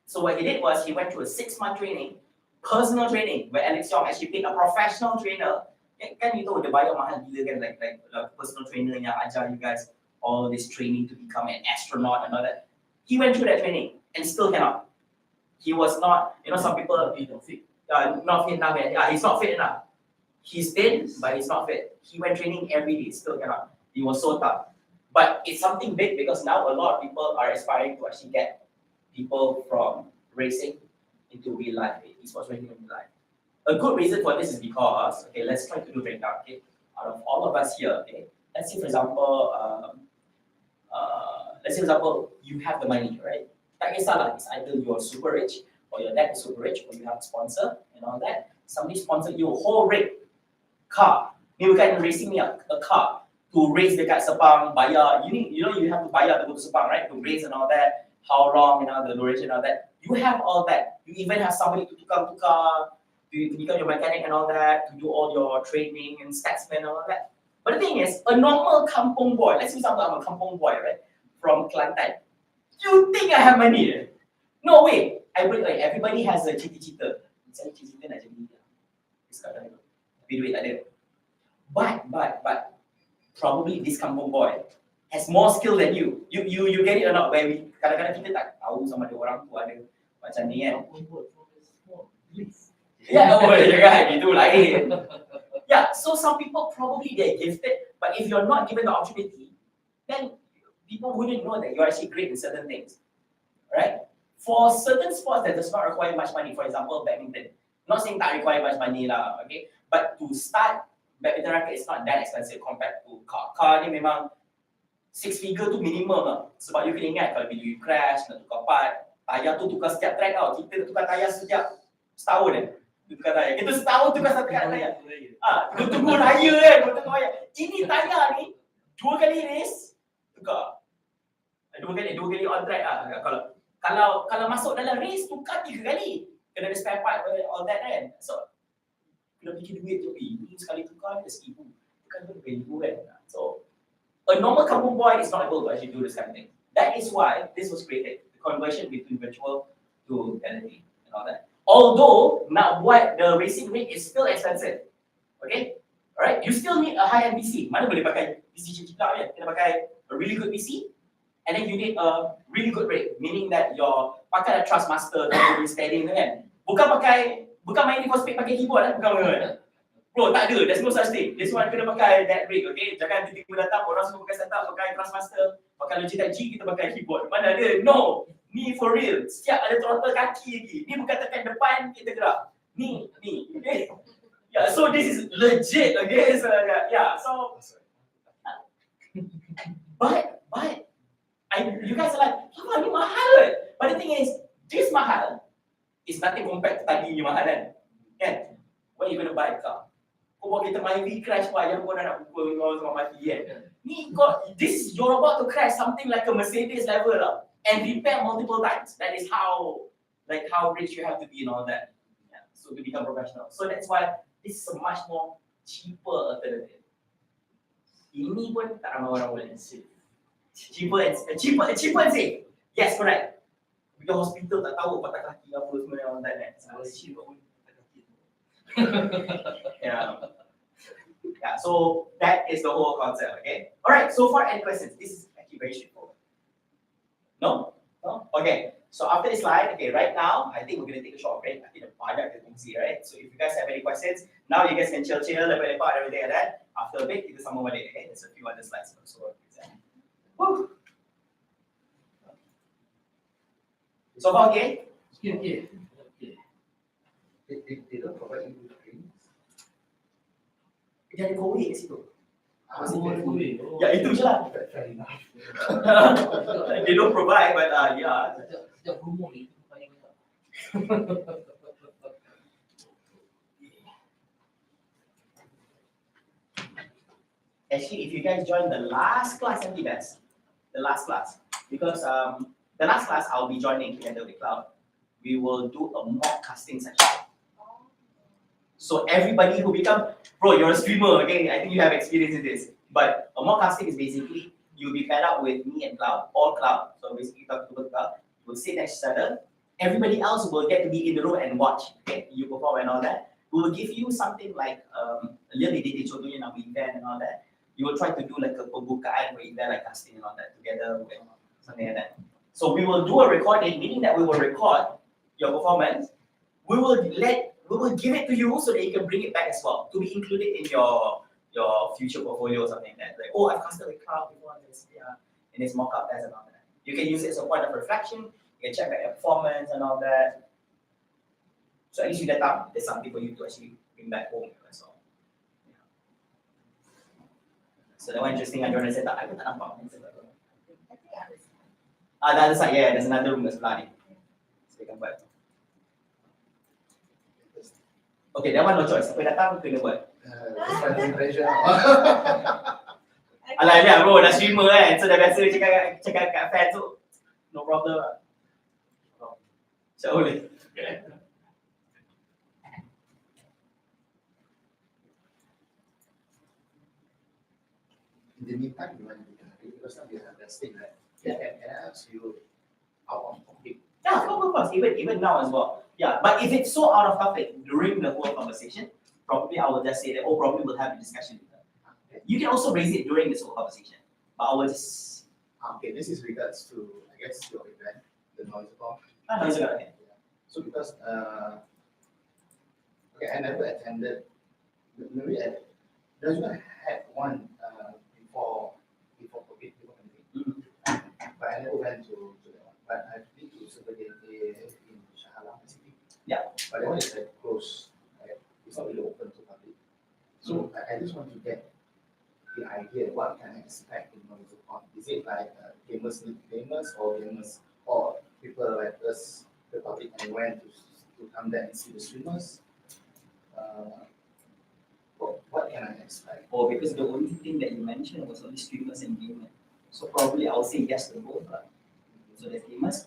So what he did was he went through a 6-month training, personal training, where Alex Yong actually paid a professional trainer. Kan you tahu dia bayar mahal gila kan, like personal trainer yang ajar you guys all this training to become an astronaut and all that. He went through that training and still cannot. He was not, some people not fit enough. Yeah, he's not fit enough. He's thin, but he's not fit. He went training every day, still cannot. He was so tough. But it's something big because now a lot of people are aspiring to actually get people from racing into real life, esports racing in real life. A good reason for this is because, okay, let's try to do breakdown, okay? Out of all of us here, okay, let's say for example, you have the money, right? Tak kisahlah, it's either you're super rich, or your dad is super rich, or you have a sponsor and all that. Somebody sponsored you a whole rig, car. Ni bukan racing ni, a car. To race dekat Sepang, bayar, you have to bayar to go to Sepang, right? To race and all that, how long, the duration and all that. You have all that. You even have somebody to tukar, to become your mechanic and all that, to do all your training and statsman and all that. But the thing is, a normal kampung boy, let's say I'm a kampung boy, right? From Kelantan. You think I have money? No way. Everybody has a cita-cita. Saya cita-cita nak jadi dia. Sekarang itu. Tapi duit tak ada. But probably this kampung boy has more skill than you. You get it or not? Where kadang-kadang kita tak tahu sama ada orang tu ada macam ni kan. Yeah, jangan gitu lain. Yeah, so some people probably they're gifted, but if you're not given the opportunity, then people wouldn't know that you're actually great in certain things, right? For certain sports that does not require much money, for example, badminton. Not saying that require much money lah, okay? But to start, badminton racket is not that expensive compared to car. Car ni memang 6 figure tu minimum lah. Sebab you kena ingat kalau bila you crash, nak tukar part, tayar tu tukar setiap track tau. Kita tukar tayar setiap setahun tukar tayar. Kita setahun tukar satu tayar. Tunggu raya kan, tunggu raya. Ini tayar ni 2 kali race tukar. 2 kali on track Kalau masuk dalam race tukar 3 kali. Kena ada spare part all that kan. So kena fikir duit tu, ini sekali tukar dia RM1,000. Tukar tu RM2,000 kan. So a normal kampung boy is not able to actually do this kind of thing. That is why this was created, the conversion between virtual to reality and all that. Although nak buat the racing rig is still expensive. Okay? Alright? You still need a high-end PC. Mana boleh pakai PC cicip kan? Kena pakai a really good PC. And then you need a really good rig, meaning that your pakai a Trustmaster dan you steady kan. Bukan main Need for Speed pakai keyboard bukan. Bro, tak ada. There's no such thing. This one kena pakai that rig, okay? Jangan tiba-tiba datang orang semua pakai setup, pakai Trustmaster, pakai Logitech G, kita pakai keyboard. Mana ada? No. Ni for real. Setiap ada throttle kaki lagi. Ni bukan tekan depan kita gerak. Ni. Okay? Yeah, so this is legit, okay? So yeah, so but you guys are like, ni mahal. But the thing is, this mahal is nothing compared to tadi ni mahal kan? When you gonna buy a car? Kau buat kita main crash yang kau nak pukul kau sama mati kan? You're about to crash something like a Mercedes level and repair multiple times. That is how rich you have to be and all that. Yeah, so to become professional. So that's why this is a much more cheaper alternative. Ini pun tak ramai orang boleh save. Cheaper and safe. Yes, correct. Because hospital tak tahu patah kaki apa semua yang all that kan. Yeah, so that is the whole concept, okay? Alright, so far any questions? This is actually very straightforward. No? Okay, so after this slide, okay, right now, I think we're going to take a short break. I think the banyak kita kongsi, right? So if you guys have any questions, now you guys can chill, lepak-lepak, everything like that. After a break, kita sambung balik, okay? There's a few other slides also. Woo! So far, okay? Okay. They don't provide you with drinks. Dia ada kowe kat situ. Ya, itu je lah. Fair enough. They don't provide, but yeah. Sejak promo ni, paling banyak. Actually, if you guys join the last class, the last class, because the last class I'll be joining together with Cloud, we will do a mock casting session. So everybody who become, bro, you're a streamer, okay? I think you have experience in this. But a mock casting is basically you'll be paired up with me and Cloud, all Cloud. So basically, talk to Cloud. We'll sit next to each other. Everybody else will get to be in the room and watch. Okay, you perform and all that. We will give you something like a little bit contohnya nama event and all that. You will try to do like a pembukaan for event like casting and all that together with something like that. So we will do a recording, meaning that we will record your performance. We will give it to you so that you can bring it back as well to be included in your future portfolio or something like that. Like, oh, I've casted with Cloud before this, in this mock-up test and all that. You can use it as a point of reflection. You can check out your performance and all that. So at least you get that. There's something for you to actually bring back home as well. Yeah. So that one interesting. I don't understand that. I pun tak nampak. The other side, yeah, there's another room that's planning. So they can buat. Okay, that one no choice. Siapa datang kena buat. Finding treasure. Alah, ya bro, dah streamer kan. So dah biasa cakap kat fans tu. No problem lah. Macam boleh. In the meantime, you want to because now we have that state, right? Can I ask you out on topic? Yeah, of course. Even now as well. Yeah, but if it's so out of topic during the whole conversation, probably I will just say that, probably we'll have a discussion with them. You can also raise it during this whole conversation, but I will just. Okay, this is regards to, I guess, your event, the noise talk. No, it's okay. So because okay, I never attended. Maybe there's one had one before COVID, before anything. But I never went to that one. But I've been to Sebagai in Shah Alam City. Yeah. But that one is like closed. Right? It's not really open to public. So I just want to get the idea what can I expect in Noisecon. Is it like gamers need gamers or people like us, the public, and went to come there and see the streamers? What can I expect? Because the only thing that you mentioned was only streamers and gamers. So probably I'll say yes to both. So there's gamers,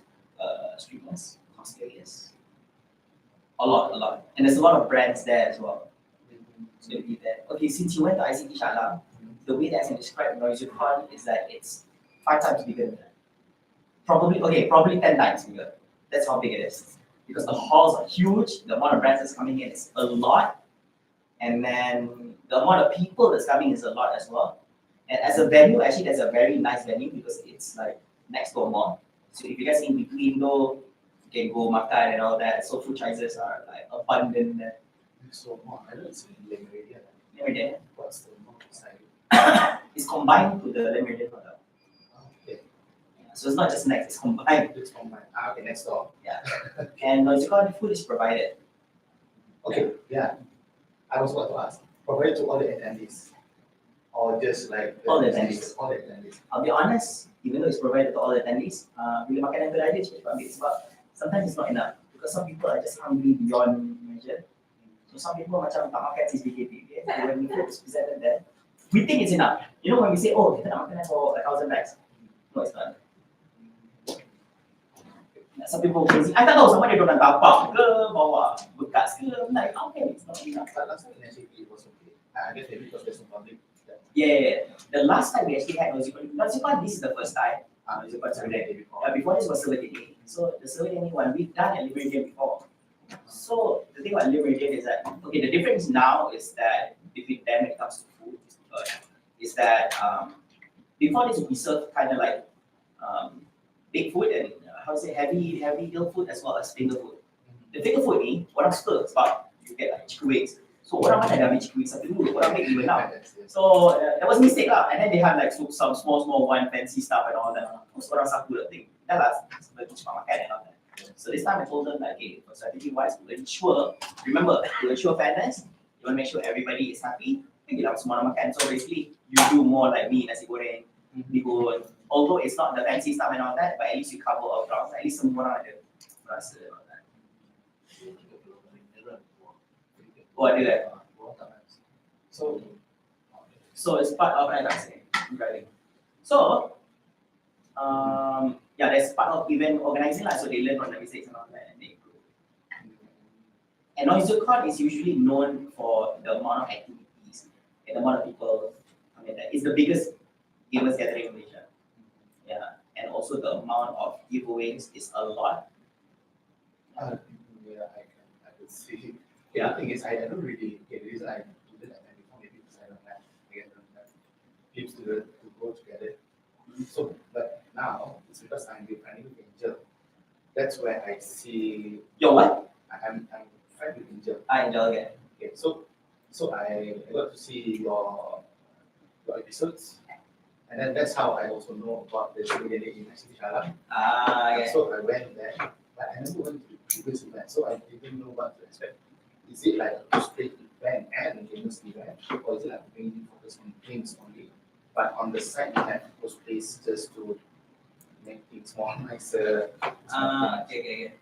streamers, cosplayers. A lot. And there's a lot of brands there as well. It's going to be there. Okay, since you went to ICT Shalam, the way that I can describe Noisecon is that it's 5 times bigger than that. Probably 10 times bigger. That's how big it is. Because the halls are huge, the amount of brands that's coming in is a lot, and then the amount of people that's coming is a lot as well. And as a venue, actually, that's a very nice venue because it's like next to a mall. So if you guys in between though, you can go makan and all that. So food choices are like abundant there. So I don't see Lem Meridian. Meridian. What's the more exciting? It's combined to the Meridian Hotel. Okay. So it's not just next, it's combined. It's combined. Okay, next door. Yeah. And Noisecon food is provided. Okay, yeah. I was about to ask, provided to all the attendees, or just like All the attendees. All the attendees. I'll be honest, even though it's provided to all the attendees, bila makanan tu dah ada, cepat ambil sebab sometimes it's not enough. Because some people are just hungry beyond measure. So some people macam tak makan since BKP. When the food is presented there, we think it's enough. You know when we say, kita nak makan for 1,000 bags. No, it's not. Some people crazy. I tak tahu sama dia orang tapak ke, bawa bekas ke. Like, okay, it's not enough. But last time in SAP it was okay. I guess maybe because there's no public. Yeah. The last time we actually had Noisecon, this is the first time. Noisecon Saturday. Before this was Silver Day. So the Silver Day one, we've done at Liberian before. So the thing about Liberian is that, okay, the difference now is that between them when it comes to food, is that before this we serve kind of like big food and heavy meal food as well as finger food. The finger food ni, orang suka sebab you get like chicken wings. So orang mana dah ambil chicken wings satu dulu, orang make even now. So that was a mistake lah. And then they had like some small one fancy stuff and all that. So orang sapu the thing. Dah lah, sebelum cepat makan and all that. So this time I told them like, okay, for strategy wise, to ensure fairness, you want to make sure everybody is happy. Maybe lah semua orang makan. So basically, you do more like me, nasi goreng, bihun. Although it's not the fancy stuff and all that, but at least you cover all grounds. At least semua orang ada rasa and all that. Oh, ada kan? So it's part of driving. So, yeah, that's part of event organizing lah. So they learn from the mistakes and all that, and they improve. And Noisecon is usually known for the amount of activities and the amount of people. I mean, it's the biggest gamers gathering in Malaysia. Yeah, and also the amount of giveaways is a lot. Yeah, I could see. Yeah. The thing is, I don't really get the reason I didn't attend before, maybe because I don't have teams to go together. So, but now it's because I'm friendly with Angel. That's where I see. Yo, what? I'm friendly with Angel. I enjoy it. Okay, so I got to see your episodes, and then that's how I also know about the Australian in ICT Shalam. Yeah. So I went there, but I never went to the previous event, so I didn't know what to expect. Is it like a cosplay event and a gamers event, or is it like mainly focused on games only? But on the side, you have cosplays just to make things more nicer. Okay.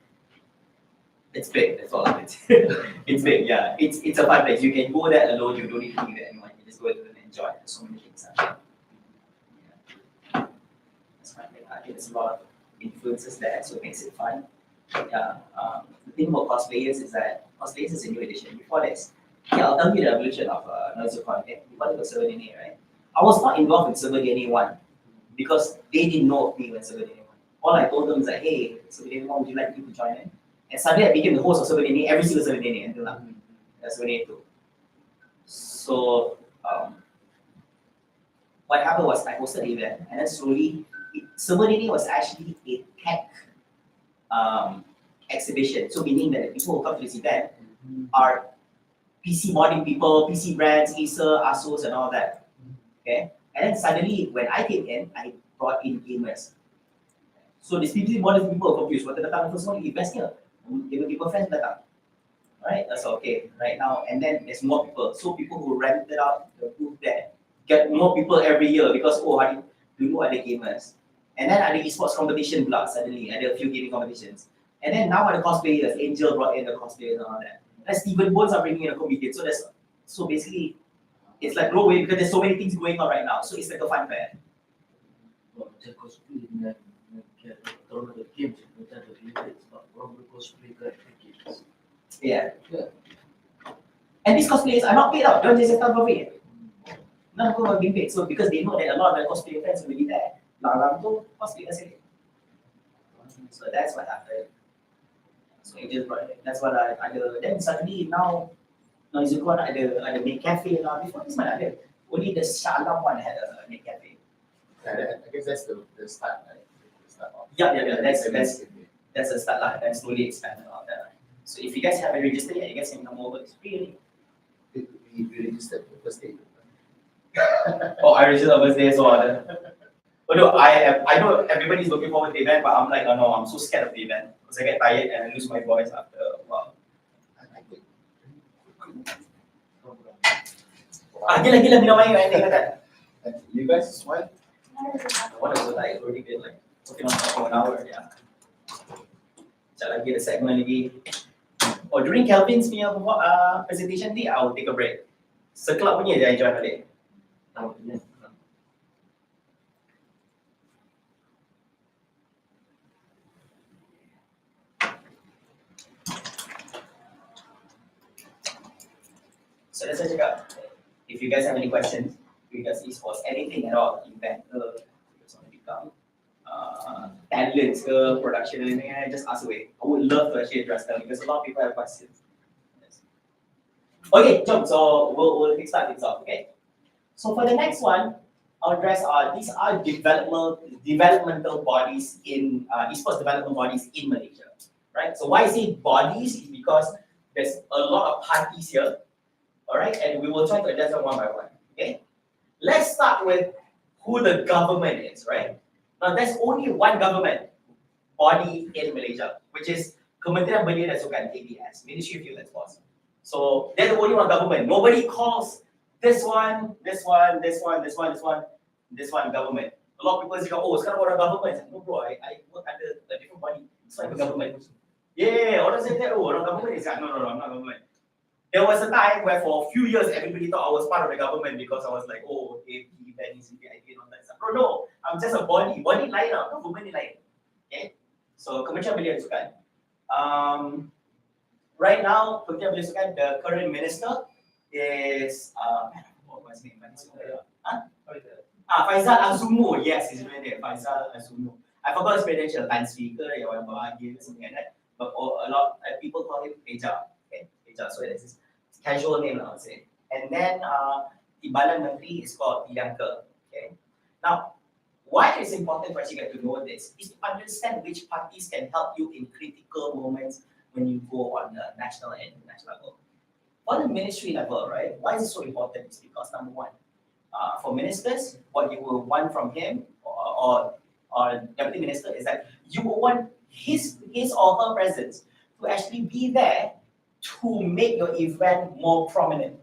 It's big, that's all it is. It's big, yeah. It's a fun place. You can go there alone, you don't need to be with anyone. You just go there and enjoy. There's so many things. Yeah. That's fine. I think there's a lot of influences there, so it makes it fun. Yeah. The thing about cosplayers is that cosplayers is a new edition. Before this, yeah, I'll tell you the evolution of Noisocon. Okay? Before it was Server DNA, right? I was not involved in Server DNA 1 because they didn't know of me when Server DNA 1. All I told them is like, hey, Server DNA 1, would you like me to join in? And suddenly I became the host of Server DNA, every single Server DNA until now. That's Server DNA 2. So, what happened was I hosted the event, and then slowly, Server DNA was actually a tech exhibition. So meaning that the people who come to this event are PC modding people, PC brands, Acer, Asus, and all that. Okay, and then suddenly when I came in, I brought in gamers. So these PC modding people are confused. What datang first one invest here? Gamer people friends datang. Right, that's okay. Right now, and then there's more people. So people who rented out the booth there get more people every year because dulu ada gamers. And then ada esports competition pula suddenly, ada a few gaming competitions. And then now ada cosplayers, Angel brought in the cosplayers and all that. And Stephen Bones are bringing in a comedian. So basically, it's like no way because there's so many things going on right now. So it's like a fun fair. Macam cosplay dengan kalau ada games, macam ada related sebab orang cosplay kat games. Yeah. And these cosplayers are not paid out. Don't just come for free. None of them are being paid. So because they know that a lot of their cosplay friends will be there. Larang tu cosplay sendiri. So that's what happened. So it just brought it. That's what I ada. Then suddenly now Noisocon ada make cafe now. Before this mana ada. Only the Shalam one had a make cafe. Yeah, I guess that's the start, right? The start of Yeah. That's the start lah. Then slowly expanded on that. So if you guys haven't registered yet, you guys can come over. It's free. We registered the first day. Oh, I registered the first day, so although I know everybody's looking forward to the event, but I'm like, oh no, I'm so scared of the event because I get tired and I lose my voice after a while. Gila minum air and things like that. You guys what? One is like already been like working on for 1 hour, yeah. Sekejap lagi ada segmen lagi. Oh, during Kelvin's punya presentation ni, I'll take a break. Sekelap punya je I join balik. So that's what I cakap. If you guys have any questions, regards esports, anything at all, event ke, just want to become talents ke, production or anything, just ask away. I would love to actually address them because a lot of people have questions. Yes. Okay, jump. So we'll start things off. Okay. So for the next one, I'll address these are developmental bodies in esports development bodies in Malaysia, right? So why I say bodies is because there's a lot of parties here. All right, and we will try to address them one by one. Okay, let's start with who the government is. Right now, there's only one government body in Malaysia, which is Kementerian Belia dan Sukan (KBS), Ministry of Youth and Sports. So they're the only one government. Nobody calls this one government. A lot of people say, oh, sekarang orang government. No bro, I work under a different body. It's like a government. Yeah, orang say that, oh, orang government is no, I'm not government. There was a time where for a few years everybody thought I was part of the government because I was like, oh, AP, Benny, CPIP, and all that stuff. Bro, no, I'm just a body lain lah, government lain. Okay, so Kementerian Belia dan Sukan. Right now, Kementerian Belia dan Sukan, the current minister is what's his name? Faizal Azumu. Yes, his name Faizal Azumu. I forgot his credential, Tan Sri ke, yang bahagia, something like that. But a lot of people call him Eja. Okay, Eja. So that's his casual name, I would say. And then Timbalan Menteri is called Yangke. Okay. Now, why it's important for us to get to know this is to understand which parties can help you in critical moments when you go on the national and international level. On the ministry level, right? Why is it so important? It's because number one, for ministers, what you will want from him or deputy minister is that you will want his or her presence to actually be there to make your event more prominent.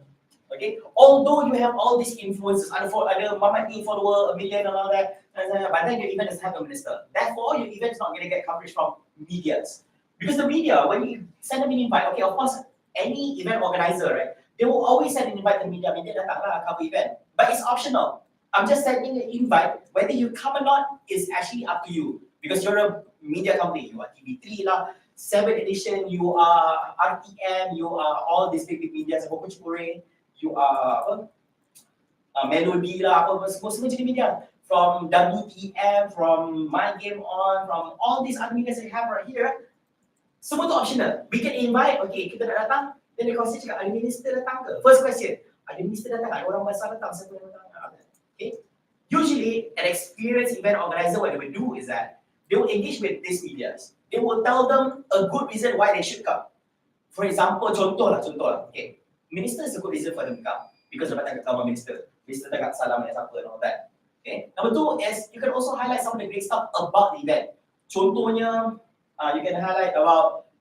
Okay, although you have all these influences, ada Muhammad ni follower 1 million and all that, but then your event doesn't have a minister. Therefore, your event is not going to get coverage from medias. Because the media, when you send them an invite, okay, of course, any event organizer, right, they will always send an invite to media datang lah, cover event. But it's optional. I'm just sending an invite, whether you come or not is actually up to you. Because you're a media company, you are TV3 lah, 7th edition, you are RTM, you are all these big media, you are Melody lah, semua jadi media. From WTM, from My Game On, from all these other media that you have right here, semua tu optional. We can invite, okay, kita nak datang, then the question cakap, ada minister datang ke? First question, ada minister datang, ada orang besar datang, siapa yang datang? Okay. Usually, an experienced event organizer, what they will do is that they will engage with these medias. They will tell them a good reason why they should come. For example, contoh lah, okay. Minister is a good reason for them to come because dapat tak ketawa minister tak salam dan siapa and all that. Okay. Number two is you can also highlight some of the great stuff about the event. Contohnya, you can highlight about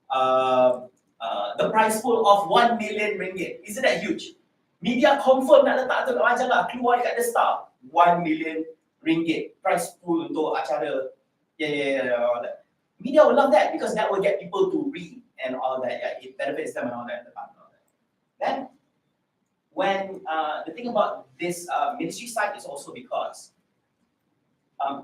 the prize pool of 1 million ringgit. Isn't that huge? Media confirm nak letak tu kat majalah, keluar dekat The Star, 1 million ringgit prize pool untuk acara. All that. Media will love that because that will get people to read and all that. Yeah, it benefits them and all that. Then, when the thing about this ministry side is also because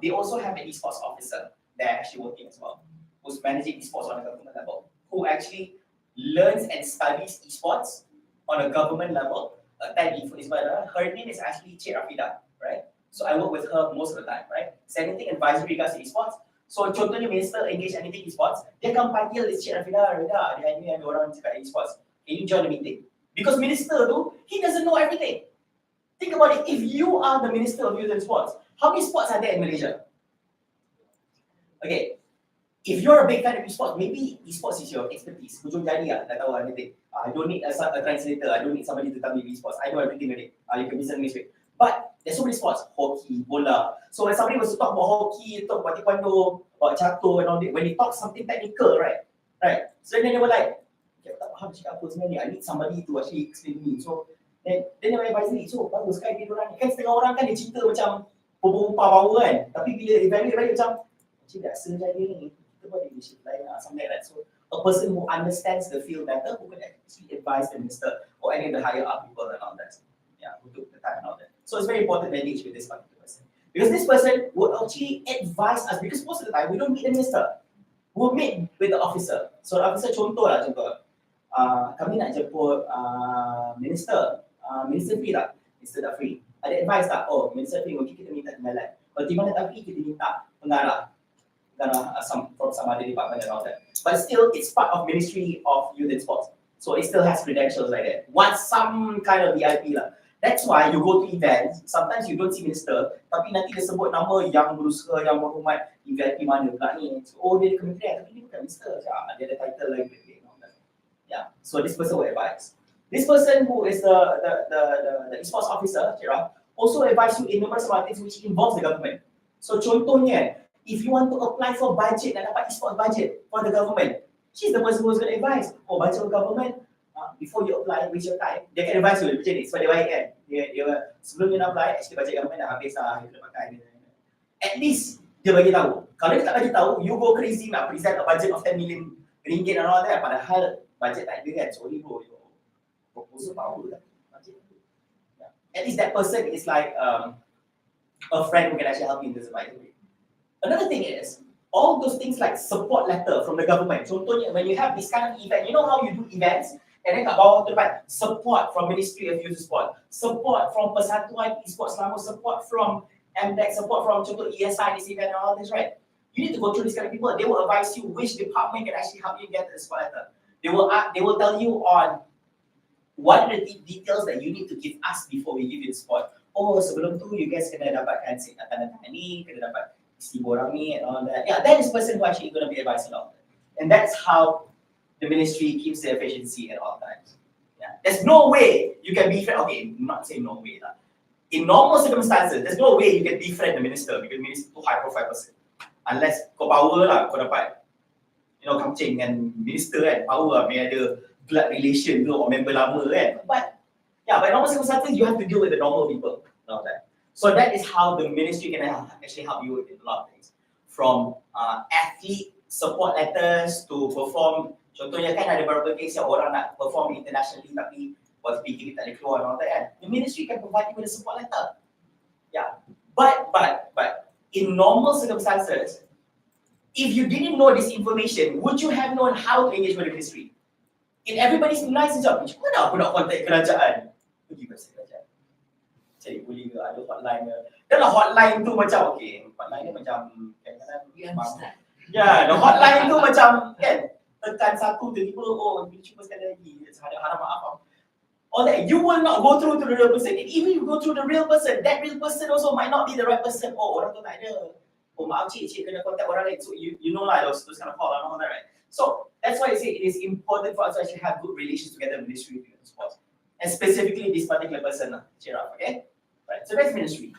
they also have an esports officer they're actually working as well, who's managing esports on a government level, who actually learns and studies esports on a government level. Her name is actually Cik Rafida, right? So I work with her most of the time, right? So anything advisory regards to esports. So contohnya minister engage anything esports, dia akan panggil Cik Rafida, dia ada orang cakap esports, can you join the meeting? Because minister tu, he doesn't know everything. Think about it, if you are the minister of youth and sports, how many sports are there in Malaysia? Okay, if you're a big fan of esports, maybe esports is your expertise. Hujung jari lah, dah tahu anything. I don't need a translator, I don't need somebody to tell me esports. I know everything already. You can listen English. But there's so many sports, hockey, bola. So when somebody was to talk about hockey, talk about taekwondo, about catur and all that, when they talk something technical, right? So then they were like, okay, tak faham cakap apa sebenarnya, I need somebody to actually explain me. So then they were advising, so bagus kan dia orang. Kan setengah orang kan dia cerita macam pompa power kan. Tapi bila evaluate balik macam, macam biasa je dia ni. Kita buat leadership lain lah, something like that. So a person who understands the field better, who can actually advise the minister or any of the higher up people and all that. Yeah, who took the time and all that. So it's very important to engage with this particular person. Because this person would actually advise us, because most of the time we don't meet the minister. We'll meet with the officer. So the officer contoh, kami nak jemput minister free tak? Minister tak free. Ada advice tak? Oh, minister free, mungkin kita minta timbalan. Kalau timbalan tak free, kita minta pengarah from some other department and all that. But still, it's part of Ministry of Youth and Sports. So it still has credentials like that. Want some kind of VIP lah. That's why you go to events, sometimes you don't see minister, tapi nanti dia sebut nama yang berusaha, yang berhormat, VIP mana pula ni. So, oh, dia ada kementerian, tapi dia bukan minister. Dia ada title lagi. Yeah, so this person will advise. This person who is the esports officer, Kira, also advise you in numerous of things which involves the government. So contohnya, if you want to apply for budget, nak dapat esports budget for the government, she's the person who's going to advise. Oh, budget for government, before you apply, waste your time. Dia akan advise you macam ni, sebab dia baik kan. Dia sebelum dia nak apply, actually budget government dah habis lah, dia kena pakai. At least, dia bagi tahu. Kalau dia tak bagi tahu, you go crazy nak present a budget of 10 million ringgit and all that, padahal budget tak ada kan, sorry bro, your proposal power lah. Yeah. At least that person is like a friend who can actually help you in this advisory. Another thing is, all those things like support letter from the government. Contohnya, when you have this kind of event, you know how you do events, and then kat bawah tu dapat support from Ministry of Youth and Sport, support from Persatuan Esports Selangor, support from MDEC, support from contoh ESI, this event and all this, right? You need to go through this kind of people. They will advise you which department can actually help you get the support letter. They will tell you on what are the details that you need to give us before we give you the support. Oh, sebelum tu you guys kena dapatkan tanda-tanda ni, kena dapat isi borang ni and all that. Yeah, that is the person who actually going to be advising all that. And that's how the ministry keeps the efficiency at all times. Yeah, there's no way you can befriend. Okay, not saying no way lah. In normal circumstances, there's no way you can befriend the minister because the minister too high profile person. Unless kau power lah, kau dapat, you know, kamcing dengan minister kan, power lah, may ada blood relation tu or member lama kan. But Yeah, but in normal circumstances, you have to deal with the normal people. Not that. So that is how the ministry can actually help you with a lot of things. From athlete support letters to perform. Contohnya kan ada beberapa case yang orang nak perform internationally tapi buat PKP tak boleh keluar and all that kan. The ministry can provide you with a support letter. Yeah. But in normal circumstances, if you didn't know this information, would you have known how to engage with the ministry? In everybody's nice job, macam mana aku nak contact kerajaan? Pergi website kerajaan. Cari boleh ke, ada hotline ke. Dan hotline tu macam, okay, hotline ni macam, kadang-kadang, We understand. ya, the hotline tu macam, kan, tekan satu, tiba-tiba, oh, boleh cuba sekali lagi, harap maaf. All that, you will not go through to the real person. And even if you go through the real person, that real person also might not be the right person. Oh, orang tu tak ada. Oh, maaf cik kena contact orang lain. So you know lah, those kind of call and all that, right? So that's why I say it is important for us to actually have good relations together with ministry and sports. And specifically this particular person, cheer up, okay? Right, so that's ministry.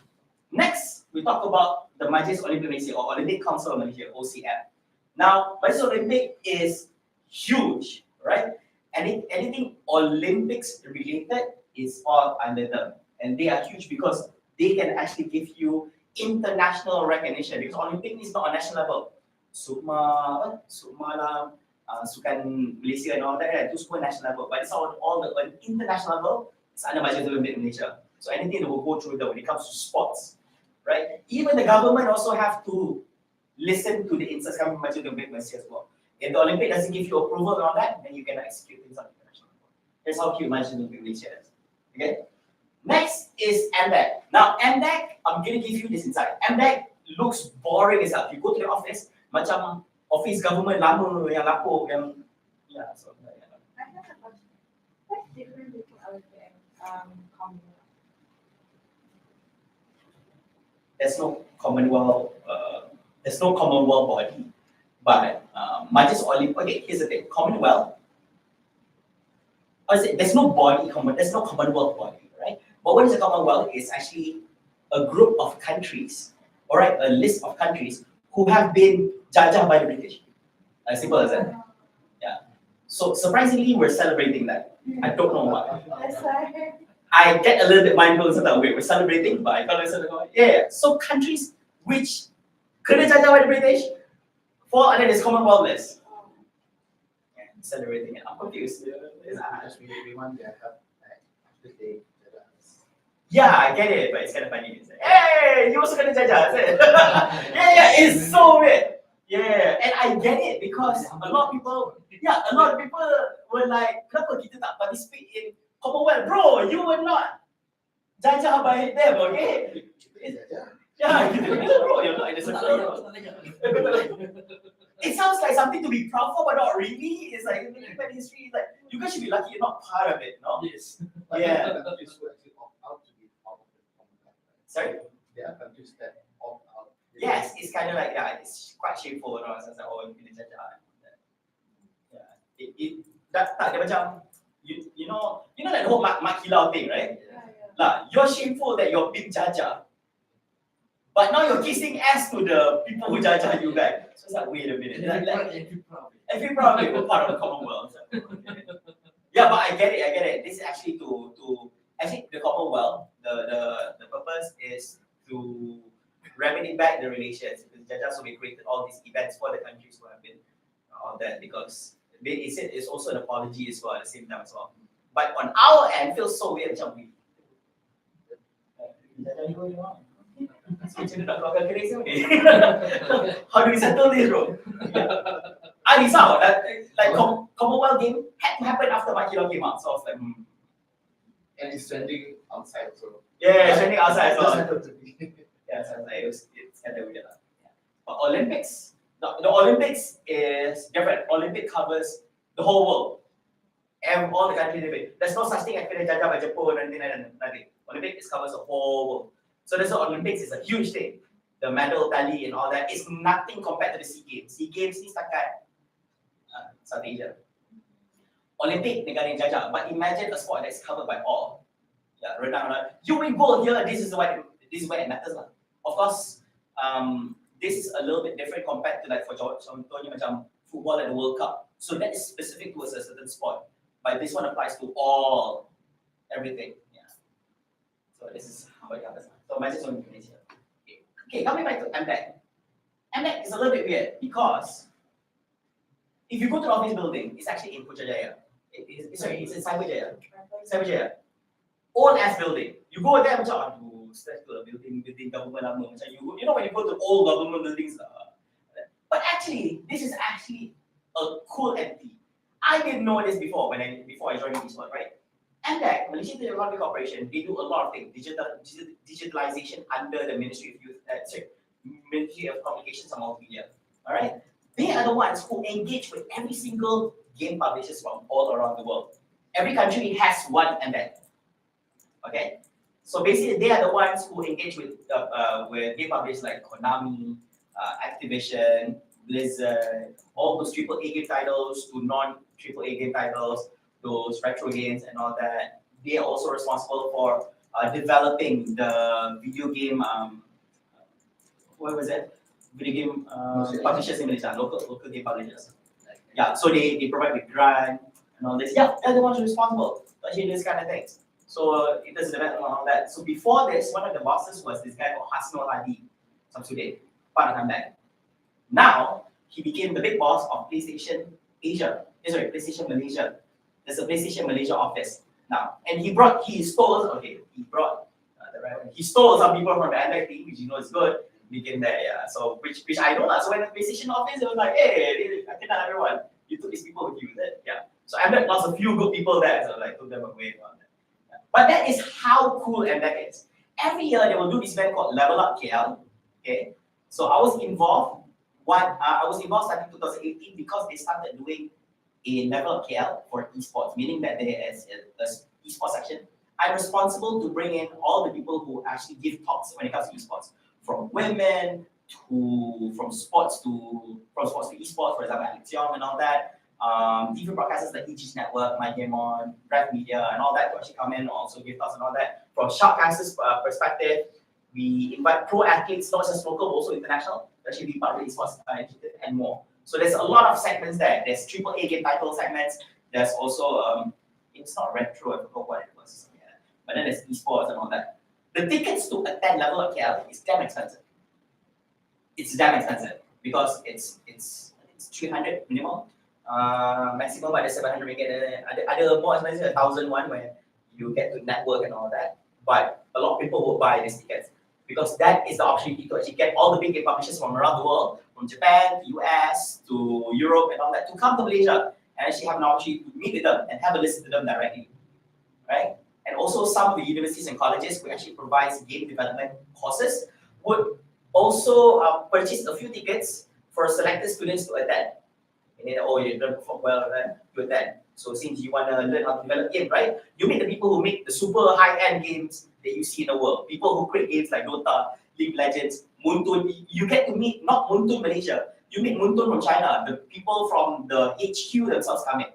Next, we talk about the Majlis Olympic Malaysia or Olympic Council of Malaysia, OCM. Now, Majlis Olympic is huge, right? Anything Olympics related is all under them. And they are huge because they can actually give you international recognition because Olympic is not on national level. Sukma lah, Sukan Malaysia and all that, right? Itu semua national level. But it's all the international level, it's under Majlis Olympic Malaysia. So anything that will go through them when it comes to sports, right? Even the government also have to listen to the insights coming from Majlis Olympic Malaysia as well. If the Olympic doesn't give you approval on that, then you cannot execute things on international level. That's how huge Majlis Olympic Malaysia is. Okay? Next is MDEC. Now MDEC, I'm gonna give you this insight. MDEC looks boring as hell. You go to the office, macam office government lama yang lapuk yang yeah, so I have a question. What's different between Olympic and Commonwealth? there's no Commonwealth body, but Majlis Olympic. Okay, here's the thing: Commonwealth. There's no body. There's no Commonwealth body, right? But what is a Commonwealth? Is actually a group of countries, all right, a list of countries who have been jajah by the British. As simple as that. Yeah. So surprisingly, we're celebrating that. I don't know why. That's why. I get a little bit mindful so that we're celebrating, but I can't celebrate. Yeah. So countries which couldn't judge by the British fall under this Commonwealth list. Yeah, celebrating it. I'm confused. Just we want their help after they Yeah, I get it, but it's kind of funny. It's like, hey, you also gonna judge us? Yeah, it's so weird. Yeah, and I get it because a lot of people were like, kenapa kita tak participate in Commonwealth? Bro, you were not judged by them, okay? Yeah, bro, you're not in the circle. It sounds like something to be proud for, but not really. It's like Olympic history. It's like you guys should be lucky you're not part of it, no? Yes. Yeah. There are countries who actually opt out to be part of the Commonwealth. Sorry? There are countries that opt out. Yes, it's kind of like it's quite shameful, you know. It's like you pilih jajah. Yeah, that dia macam you know like the whole Mak Kilau thing, right? Lah, you're shameful that you're being jajah, but now you're kissing ass to the people who jajah you back. So it's like, wait a minute. If you're probably part of the Commonwealth. Okay. Yeah, but I get it. This is actually to actually the Commonwealth. The purpose is to remedy back the relations. Because Jajah, so we created all these events for the countries who have been on that because it's also an apology as well at the same time as well. But on our end, feels so weird. Macam we. How do we settle this, bro? I risau that like Commonwealth game had to happen after Mak Kilau came out. So I was like, And it's trending outside also. yeah, trending outside as well. Doesn't have to be. Yeah, so like it's kind of weird. Yeah. But Olympics, the Olympics is different. Olympic covers the whole world. And all the countries of it. There's no such thing as kena jajah by Japan and nothing. Olympics covers the whole world. So that's why Olympics is a huge thing. The medal tally and all that is nothing compared to the SEA Games. SEA Games ni setakat South Asia. Olympic negara yang jajah, but imagine a sport that's covered by all. Yeah, renang. You win gold here. This is where it matters lah. Of course, this is a little bit different compared to like for contohnya macam football at the World Cup. So that is specific to a certain sport. But this one applies to all everything. Yeah. So this is how it happens. So my just on Indonesia. Okay, coming back to MDEC. MDEC is a little bit weird because if you go to the office building, it's actually in Putrajaya. It's in Cyberjaya. Cyberjaya. Old ass building. You go there, macam aduh, stress to a building government lama. Macam you know when you go to old government buildings. But actually, this is actually a cool entity. I didn't know this before before I joined eSport, right? MDEC, Malaysian Technology Corporation, they do a lot of things. Digitalization under the Ministry of Youth, Ministry of Communications and Multimedia. All right, they are the ones who engage with every single game publishers from all around the world. Every country has one MDEC. Okay, so basically they are the ones who engage with game publishers like Konami, Activision, Blizzard, all those AAA game titles to non-AAA game titles, those retro games and all that. They are also responsible for developing the video game, what was it? Video game publishers in Malaysia, local game publishers. Yeah, so they provide with grant and all this. Yeah, they're the ones responsible for actually this kind of things. So it does development and all that. So before this, one of the bosses was this guy called Hasnul Hadi Samsudin, part of MDEC. Now he became the big boss of PlayStation Asia. PlayStation Malaysia. There's a PlayStation Malaysia office now, and he stole some people from the MDEC team, which you know is good. Became there, yeah. So which I know lah. So when the PlayStation office, they was like, hey, I can tell everyone, you took these people with you, is it? Yeah. So MDEC lost a few good people there, so like took them away from that. Yeah. But that is how cool MDEC is. Every year they will do this event called Level Up KL. Okay. So I was involved. I was involved starting 2018 because they started doing a Level Up KL for esports, meaning that there is an esports section. I'm responsible to bring in all the people who actually give talks when it comes to esports, from women from sports to esports, for example, Alex Yong and all that. TV broadcasters like EG's Network, My Game On, Brad Media, and all that to actually come in and also give talks and all that. From Shoutcaster's perspective, we invite pro athletes, not just local, but also international, to actually be part of the esports and more. So there's a lot of segments there. There's AAA game title segments. There's also it's not retro, I forgot what it was. Yeah. But then there's esports and all that. The tickets to attend Level Up KL is damn expensive. It's damn expensive because it's 300 minimum. Maximum by the 700 ringgit. Other more expensive 1,001 where you get to network and all that. But a lot of people will buy these tickets because that is the opportunity to actually get all the big game publishers from around the world, from Japan, to US, to Europe and all that, to come to Malaysia and actually have an opportunity to meet with them and have a listen to them directly, right? And also some of the universities and colleges who actually provides game development courses would also purchase a few tickets for selected students to attend. And then, you don't perform well, then you attend. So since you want to learn how to develop game, right? You meet the people who make the super high-end games that you see in the world. People who create games like Dota, League of Legends, Muntun. You get to meet not Muntun Malaysia. You meet Muntun from China. The people from the HQ themselves coming.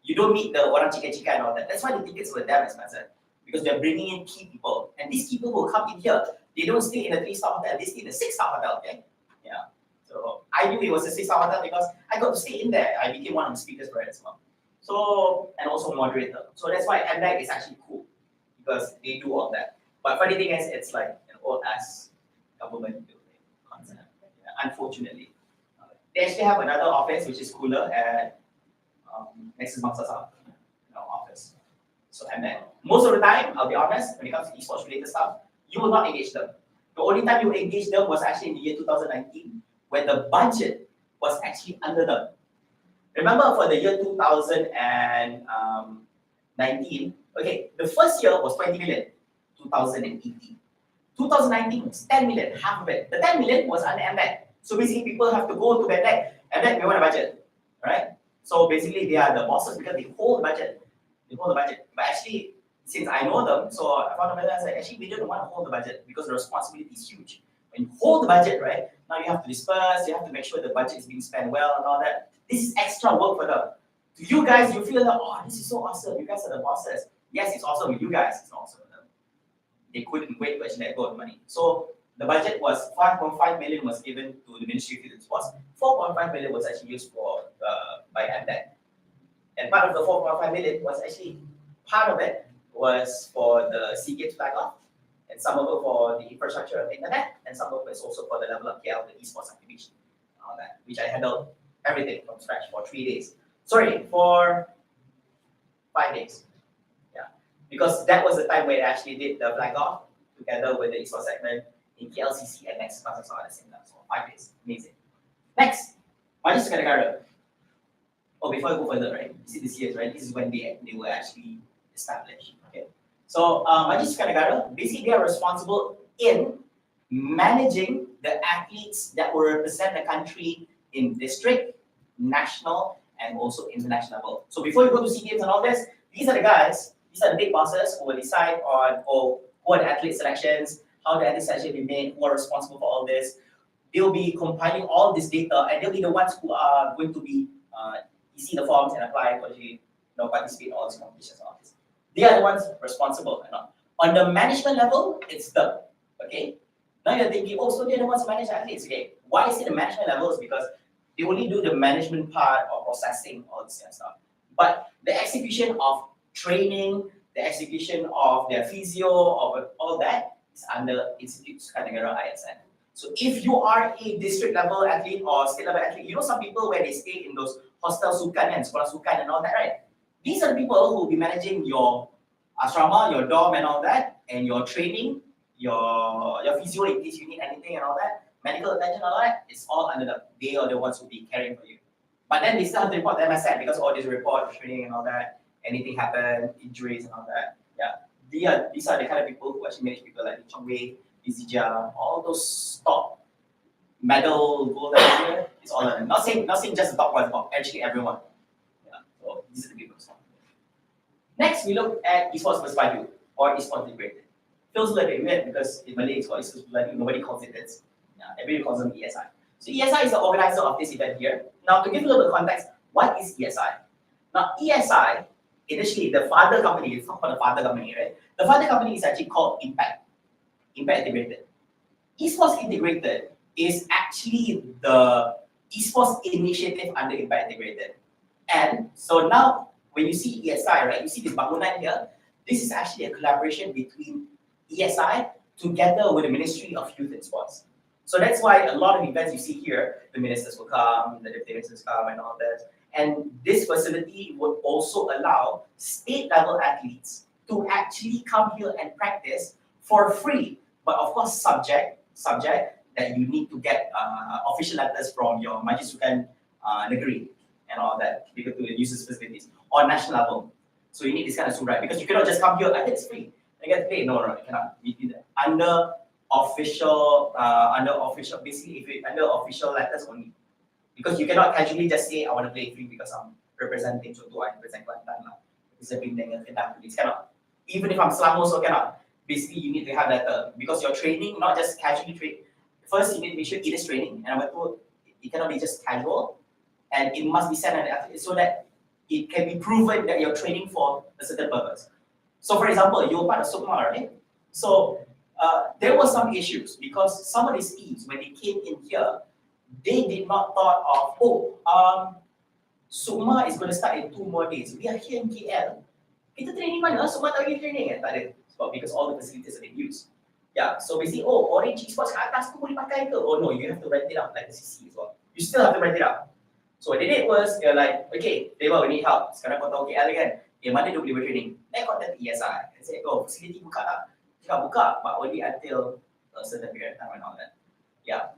You don't meet the orang chica and all that. That's why the tickets were damn expensive. Because they're bringing in key people. And these people will come in here. They don't stay in a 3-star hotel. They stay in a 6-star hotel, okay? Yeah. So I knew it was a 6-star hotel because I got to stay in there. I became one of the speakers for it as well. So, and also moderator. So that's why MDEC is actually cool. Because they do all that. But funny thing is, it's like an old-ass government building concept. Yeah, unfortunately. They actually have another office which is cooler at next to Masterclass, office. So MDEC. Most of the time, I'll be honest, when it comes to esports related stuff, you will not engage them. The only time you engage them was actually in the year 2019, when the budget was actually under them. Remember for the year 2019, okay, the first year was 20 million, 2018. 2019 was 10 million, half of it. The 10 million was under MDEC. So basically people have to go to MDEC, MDEC, we want a budget, right? So basically they are the bosses because they hold the budget. They hold the budget. But actually, since I know them, so I found out that actually we don't want to hold the budget because the responsibility is huge. When you hold the budget, right, now you have to disperse, you have to make sure the budget is being spent well and all that. This is extra work for them. To you guys, you feel that, oh, this is so awesome. You guys are the bosses. Yes, it's awesome with you guys. It's not awesome with them. They couldn't wait to actually let go of money. So the budget was 5.5 million was given to the Ministry of Youth and Sports. 4.5 million was actually used for by MDEC. And part of the 4.5 million was actually part of it was for the SEA Games flag off, and some of it for the infrastructure of the internet, and some of it is also for the level of KL, the esports activation, that, which I handled everything from scratch for 3 days. Sorry, for 5 days. Yeah, because that was the time where I actually did the flag off together with the esports segment in KLCC and next class at the same time. So 5 days, amazing. Next, Majlis Negara. Oh, before I go further, right? You see this year, right? This is when they were actually established. Okay. So Majlis Negara, basically they are responsible in managing the athletes that will represent the country in district, national, and also international level. So before you go to SEA Games and all this, these are the guys, these are the big bosses who will decide on who are the athlete selections, how the athlete selection will be made, who are responsible for all this. They'll be compiling all this data, and they'll be the ones who are going to be you see the forms and apply to actually participate in all these competitions and all this. They are the ones responsible. On the management level, it's them. Okay. Now you're thinking, oh, so they're the ones who manage athletes. Okay. Why is it the management level? Is because they only do the management part or processing all this kind of stuff. But the execution of training, the execution of their physio, of all that is under Institute Negara ISN. So if you are a district level athlete or state level athlete, you know some people where they stay in those hostel sukan and sekolah sukan and all that, right? These are the people who will be managing your asrama, your dorm and all that, and your training, your physio in case you need anything and all that, medical attention and all that, it's all under them. They are the ones who will be caring for you. But then they still have to report to MSN because all this report, training and all that, anything happen, injuries and all that. Yeah. These are the kind of people who actually manage people like Lee Chong Wei, Izija, all those top medal gold medal, it's all of them. Not saying just the top ones, but actually everyone. Yeah. So these are the people. Next, we look at esports versus Baju or esports integrated. Feels a little bit weird because in Malay it's called esports Baju. Nobody calls it this. Yeah, everybody calls them ESI. So ESI is the organizer of this event here. Now to give you a little bit of context, what is ESI? Now ESI, initially the father company, it's not called the father company, right? The father company is actually called Impact Integrated. Esports Integrated is actually the esports initiative under Impact Integrated. And so now, when you see ESI, right, you see this bangunan here, this is actually a collaboration between ESI together with the Ministry of Youth and Sports. So that's why a lot of events you see here, the ministers will come, the deputy ministers come and all that. And this facility would also allow state level athletes to actually come here and practice for free. But of course, subject that you need to get official letters from your Majlis Sukan Negeri and all that because to use these facilities on national level. So you need this kind of surat because you cannot just come here. I think it's free. I get to pay. No, you cannot. You need that under official, basically if it under official letters only. Because you cannot casually just say I want to play free because I'm representing Contoh, I represent Kelantan lah. Representing dengan Kedah Police cannot. Even if I'm Selangor also cannot. Basically you need to have letter because you're training not just casually train. First you need to make sure it is training, and number two, it cannot be just casual. And it must be sent an athlete so that it can be proven that you're training for a certain purpose. So for example, you're part of SUKMA, right? So there were some issues because some of these teams, when they came in here, they did not thought of, SUKMA is going to start in 2 more days. We are here in KL. Kita training mana? SUKMA tak boleh training tak ada. Sebab because all the facilities are being used. Yeah, so basically, orange esports kat atas tu boleh pakai ke? Oh no, you have to rent it out like the CC as well. You still have to rent it out. So what they did was, they're like, okay, Dewa, we need help. Sekarang kau tahu KL kan? Mana dia boleh buat training? They contact ESI and say, facility buka tak? Cakap buka, but only until a certain period of time and all that. Yeah.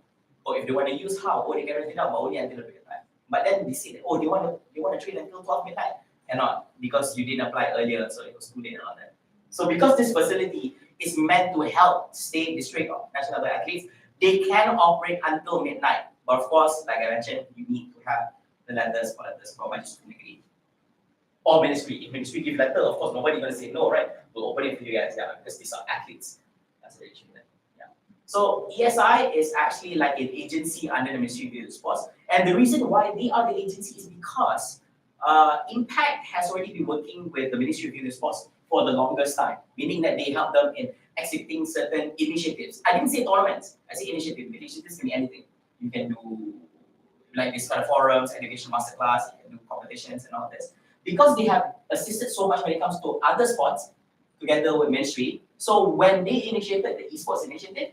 Or if they want to use how? They can rent it out, but only until a period of time. But then they say that, they want to train until 12 midnight. Cannot, because you didn't apply earlier, so it was too late and all that. So because this facility is meant to help state, district, or national level athletes, they can operate until midnight. But of course, like I mentioned, you need to have the letters from Majlis Negeri or ministry. If ministry give letter, of course, nobody's going to say no, right? We'll open it for you guys, yeah, because these are athletes. That's the issue there. Yeah. So ESI is actually like an agency under the Ministry of Youth and Sports, and the reason why they are the agency is because Impact has already been working with the Ministry of Youth and Sports for the longest time, meaning that they help them in executing certain initiatives. I didn't say tournaments, I say initiatives. Initiatives can be anything. You can do like this kind of forums, education masterclass, you can do competitions and all this. Because they have assisted so much when it comes to other sports, together with ministry. So when they initiated the esports initiative,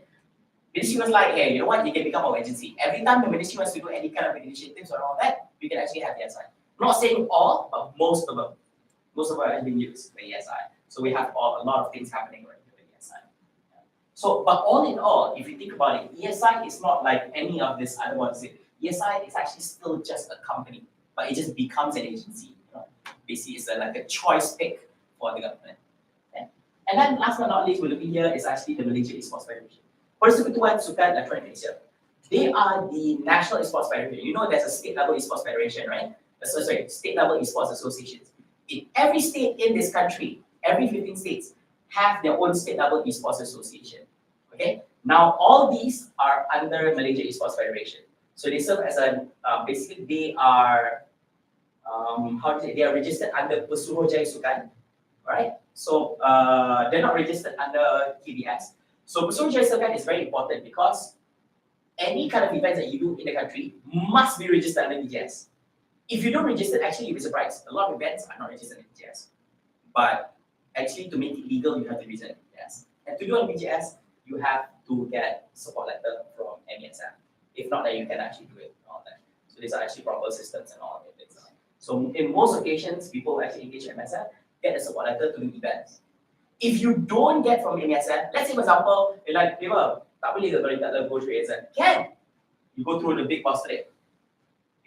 ministry was like, hey, you know what, you can become our agency. Every time the ministry wants to do any kind of initiatives or all that, we can actually have the ESI. I'm not saying all, but most of them. Most of them are being used by ESI. So we have a lot of things happening right here with ESI. So, but all in all, if you think about it, ESI is not like any of this other ones. ESI is actually still just a company, but it just becomes an agency. Basically, it's like a choice pick for the government. Okay? And then last but not least, we're looking here is actually the Malaysia Esports Federation. Persekutuan Sukan Elektronik Malaysia. They are the national esports federation. You know there's a state level esports federation, right? Sorry, state level esports associations. In every state in this country, every 15 states have their own state level esports association. Okay? Now all these are under Malaysia Esports Federation. So they serve as a basically they are they are registered under Pesuruhjaya Sukan, right? So they're not registered under KBS. So Pesuruhjaya Sukan is very important because any kind of events that you do in the country must be registered under BGS. If you don't register, actually you'll be surprised. A lot of events are not registered in BGS. But actually to make it legal, you have to register in BGS. And to do on BGS, you have to get support letter from MESF. If not, then you can actually do it all that. So these are actually proper systems and all that. So in most occasions, people actually engage MSF, get a support letter to do events. If you don't get from MSF, let's say for example, you're like, tak boleh ke kalau you tak go through ASF? Can. You go through the big boss straight.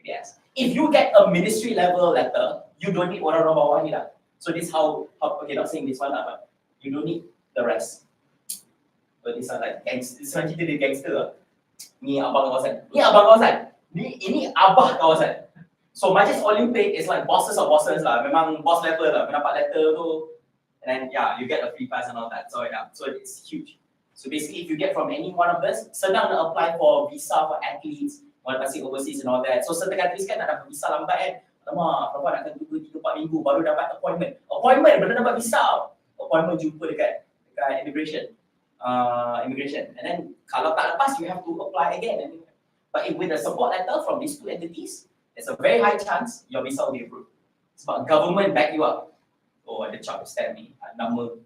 Yes. If you get a ministry level letter, you don't need orang-orang bawah ni lah. So this how okay, not saying this one lah, but you don't need the rest. So these are like gangster, this one cerita dia gangster. Ni abang kawasan. Ni abang kawasan. Ini abah kawasan. So Majlis Olympic is like bosses of bosses lah. Memang boss level lah. Mendapat letter tu, and then yeah, you get a free pass and all that. So yeah, so it's huge. So basically, if you get from any one of this, senang nak apply for visa for athletes, want to overseas and all that. So certain countries kan nak dapat visa lambat kan. Alamak, berapa nak tunggu 3-4 minggu baru dapat appointment. Appointment belum dapat visa. Appointment jumpa dekat immigration. And then kalau tak lepas, you have to apply again. But with the support letter from these two entities, there's a very high chance your visa will be approved. Sebab government back you up. Oh, ada cap stamp ni. Nama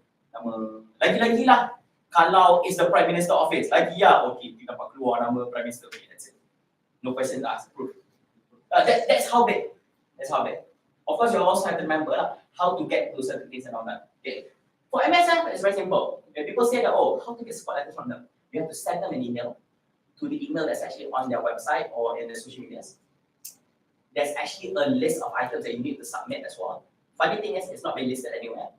lagi-lagi lah. Kalau it's the Prime Minister office, lagi ya, okay, you dapat keluar nama Prime Minister. Okay, that's it. No questions asked, approved. That's how big. That's how big. Of course, you also have to remember how to get to certain things and all that. Okay. For MSF, it's very simple. When people say that, oh, how to get support letters from them? You have to send them an email to the email that's actually on their website or in the social medias. There's actually a list of items that you need to submit as well. Funny thing is, it's not been listed anywhere.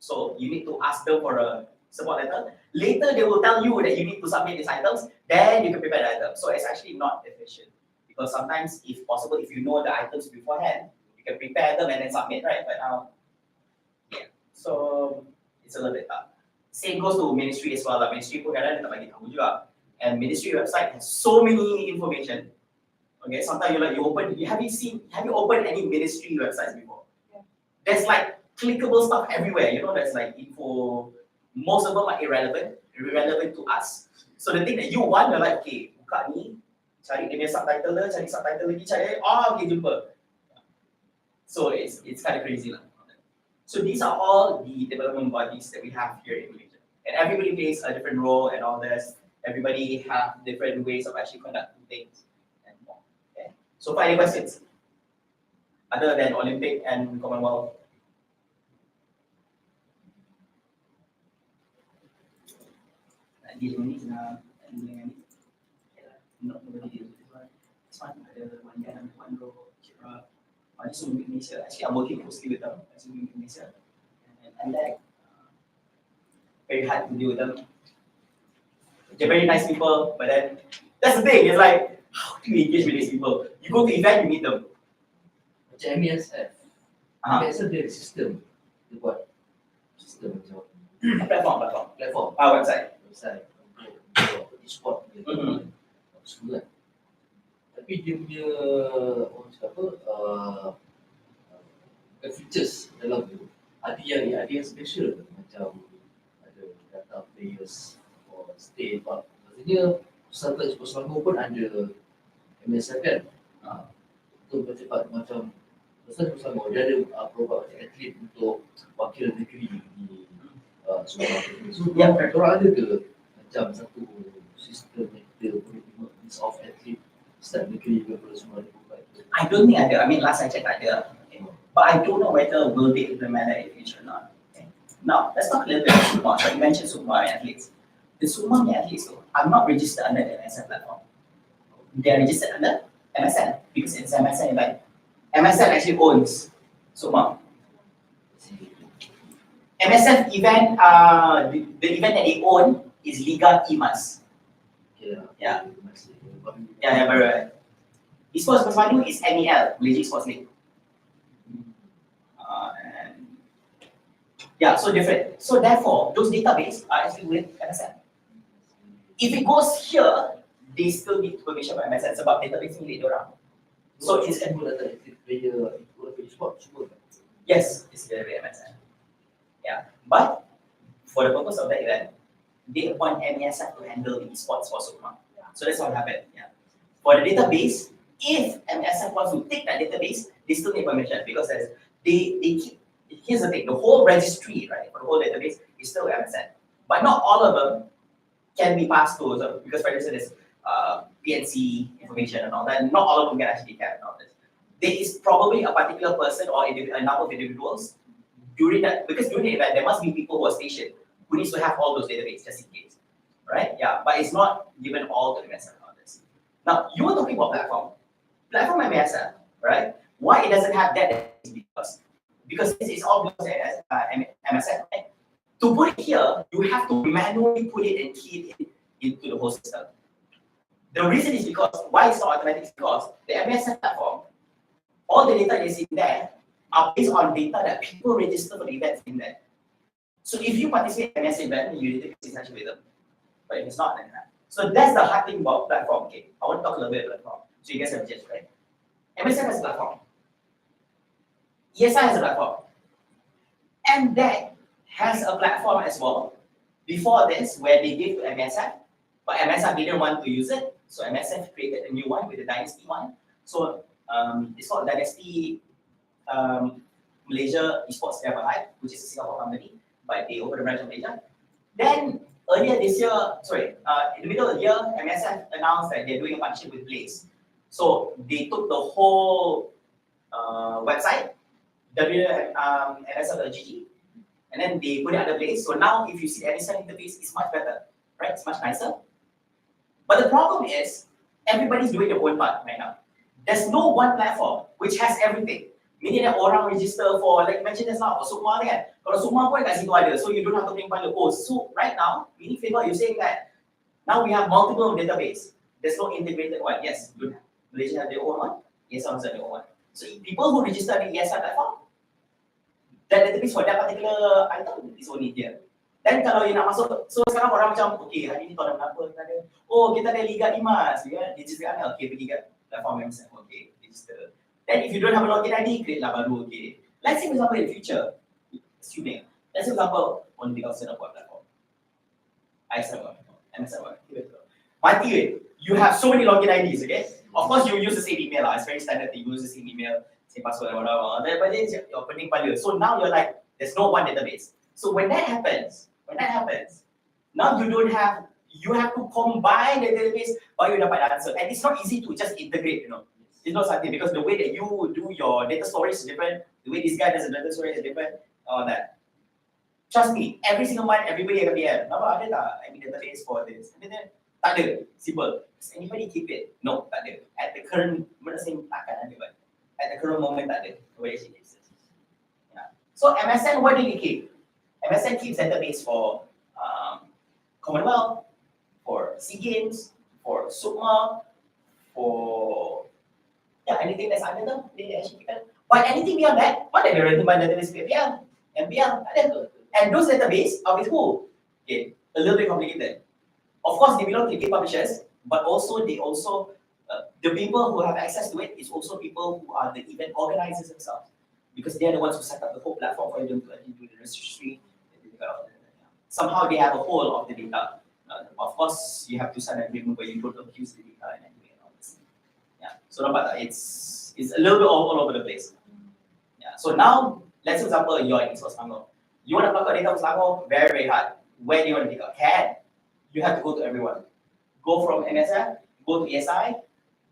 So you need to ask them for a support letter. Later, they will tell you that you need to submit these items. Then you can prepare the item. So it's actually not efficient. Because sometimes, if possible, if you know the items beforehand, you can prepare them and then submit, right? But now, yeah. So it's a little bit tough. Same goes to ministry as well. Ministry pun kadang-kadang tak bagi tahu juga. And ministry website has so many information. Okay, sometimes have you opened any ministry websites before? Yeah. There's like clickable stuff everywhere. There's like info. Most of them are irrelevant to us. So the thing that you want, you're like, okay, buka ni, cari dia punya subtitle dia, cari subtitle lagi, okay, jumpa. So it's kind of crazy lah. So these are all the development bodies that we have here in Malaysia. And everybody plays a different role and all this. Everybody have different ways of actually conducting things. So, any questions other than Olympic and Commonwealth? Nobody deals with this one. This one, one guy, one girl, Chitra. I just moved to Malaysia. Actually, I'm working closely with them. I just moved to Malaysia, and like very hard to deal with them. They're very nice people, but then that's the thing. It's like, how do you engage with these people? You go to event, you meet them. Macam MESF. MESF dia ada sistem. Dia buat sistem macam Platform. Website. Untuk e-sport dia. Semua kan. Tapi dia punya orang cakap apa, features dalam tu ada yang special macam ada data players or state, maksudnya Pusat Esports Selangor pun ada MSF kan. Itu macam Pusat Esports Selangor dia ada program macam atlet untuk wakil negeri di semua. So, Yeah, korang ada ke macam satu sistem yang kita boleh tengok list of athlete start negeri ke apa semua ada buat? I don't think ada. I mean, last I checked, ada. Okay. But I don't know whether will they implement that in the future or not. Okay. Now, let's talk a little bit about Sukma. So you mentioned Sukma athletes. The Sukma athletes, though, are not registered under the MSN platform. They are registered under MSN because it's MSN event. MSN actually owns Sukma. MSN event, the event that they own is Liga Imas. Okay, Yeah. masih Yeah, very right. Esports Persmadu is MEL, Malaysia Sports League. And yeah, so different. So therefore, those database are actually with MSN. If it goes here, they still need permission by MSN sebab database ni milik diorang. So it's semua data athlete player ikut sport semua kan? yes, it's very MSN. Yeah, but for the purpose of that event, they want MESF to handle the esports for Sukma. So that's what happened. Yeah. For the database, if MESF wants to take that database, they still need permission because they keep. Here's the thing: the whole registry, right, for the whole database is still MSN, but not all of them can be passed to. So because for instance, PNC information and all that, not all of them can actually carry all this. There is probably a particular person or a number of individuals during that, because during the event there must be people who are stationed who needs to have all those databases just in case, right? Yeah, but it's not given all to the MSF on this. Now you were talking about platform MSF, right? Why it doesn't have that is because this is all because MSF. Right? To put it here, you have to manually put it and key it into the whole system. The reason is because why it's not automatic is because the MSF platform, all the data is in there are based on data that people register for the events in there. So if you participate in an event, you need to be in with them. But if it's not, then not. So that's the hard thing about platform. Okay, I want to talk a little bit about platform. So you guys have just right. MSF has a platform. ESI has a platform. And that has a platform as well. Before this, where they gave to MSF, but MSF didn't want to use it, so MSF created a new one with the Dynasty one. So it's called Dynasty Malaysia Esports Level High, which is a Singapore company, but they opened a branch in Malaysia. Then earlier this year, in the middle of the year, MSF announced that they're doing a partnership with Blaze. So they took the whole website, wmsf.gg, and then they put it under Blaze. So now if you see the MSF interface, it's much better, right? It's much nicer. But the problem is, everybody's doing their own part right now. There's no one platform which has everything. Meaning that orang register for, like you mentioned just now, for Sukma kan. Kalau Sukma pun kat situ ada, so you don't have to bring bundle. Oh, so right now, meaning Favor, you're saying that now we have multiple database. There's no integrated one. Yes, you have. Malaysia have their own one. Yes, also have their own one. So people who register in the ESI platform, that database for that particular item is only here. Dan kalau you nak masuk, so sekarang orang macam, okay, hari ni tahun apa kita ada? Oh, kita ada Liga Imas, ya, register kan? Okay, pergi kat platform MSF, okay, register. Then if you don't have a login ID, create lah baru, okay. Let's say for example in the future, assuming, let's say for example, on the outside of our platform, ISM, MSF, mati weh, you have so many login IDs, okay? Of course you use the same email, it's very standard to use the same email, same password, whatever, but then you're opening file. So now you're like, there's no one database. So when that happens, now you have to combine the database baru you dapat the answer. And it's not easy to just integrate, you know. It's not something because the way that you do your data storage is different, the way this guy does the data storage is different, all that. Trust me, every single month, everybody akan PM. Nampak ada tak? I mean database for this. Tak ada, simple. Does anybody keep it? No, tak ada. At the current, takkan ada, but at the current moment tak ada. Nobody actually keeps it. Yeah. So MSN, what do you keep? MSN keeps database for Commonwealth, for SEA Games, for Sukma, for anything that's under them, they actually keep it. But anything beyond that, what are they written by database PPL, MPL, and those database are with who? Okay, a little bit complicated. Of course, they belong to the publishers, but also the people who have access to it is also people who are the event organizers themselves, because they are the ones who set up the whole platform for them to do the registry. Somehow they have a whole of the data. Of course, you have to sign an agreement where you don't abuse the data and everything and all this. Yeah. So it's a little bit all over the place. Yeah. So now, let's example you're in Source Mango. You want to pluck out data from Selangor? Very, very hard. Where do you want to pick up? Can. You have to go to everyone. Go from MSF, go to ESI,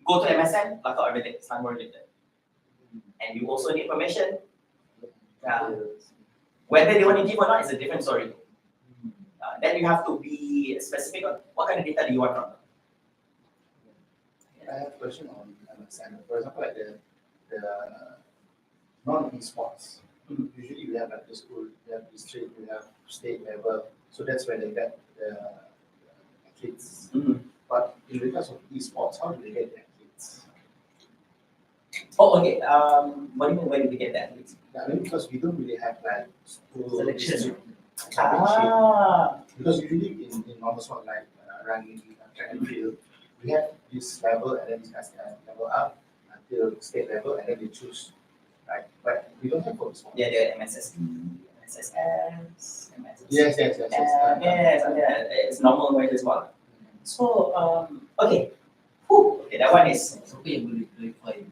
go to MSN, pluck out everything. Selangor related. And you also need permission. Whether they want to give or not is a different story. Then you have to be specific on what kind of data do you want from them. I have a question on MSN. For example, like the non-esports. Usually we have like the school, we have district, we have state level. So that's where they get the athletes. But in regards of esports, how do they get the athletes? Oh, okay. What do you mean, where do they get the athletes? I mean, because we don't really have like school Selection. district championship. Because usually in normal sport like running, track and field, we have this level and then this guys can level up until state level and then they choose, right? But we don't have for sport. Yeah, the MSSP, MSSS, MSS. Yes. Yes, it's normal way to spot. So, okay. Whew. Okay, that one is. Siapa yang boleh clarify?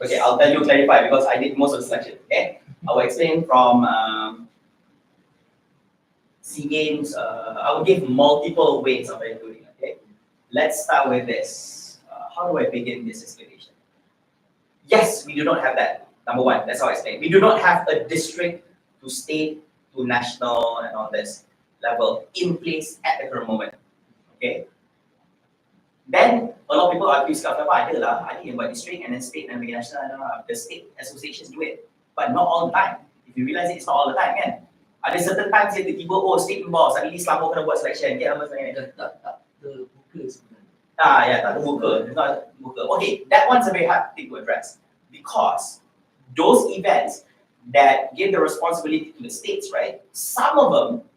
Okay, I'll tell you clarify because I did most of the selection. Okay, I will explain from SEA Games. I will give multiple ways of including. Okay, let's start with this. How do I begin this explanation? Yes, we do not have that. Number one, that's how I explain. We do not have a district to state to national and all this level in place at the current moment. Okay. Then a lot of people argue sekarang ada lah, ada yang buat district and then state and then national. The state associations do it, but not all the time. If you realize it's not all the time, kan? Ada certain times dia tiba-tiba state boss, suddenly Selangor kena buat selection, get apa sebenarnya? Tak terbuka sebenarnya. Ya, tak terbuka. It's not terbuka. Okay, that one's a very hard thing to address because those events that give the responsibility to the states, right? Some of them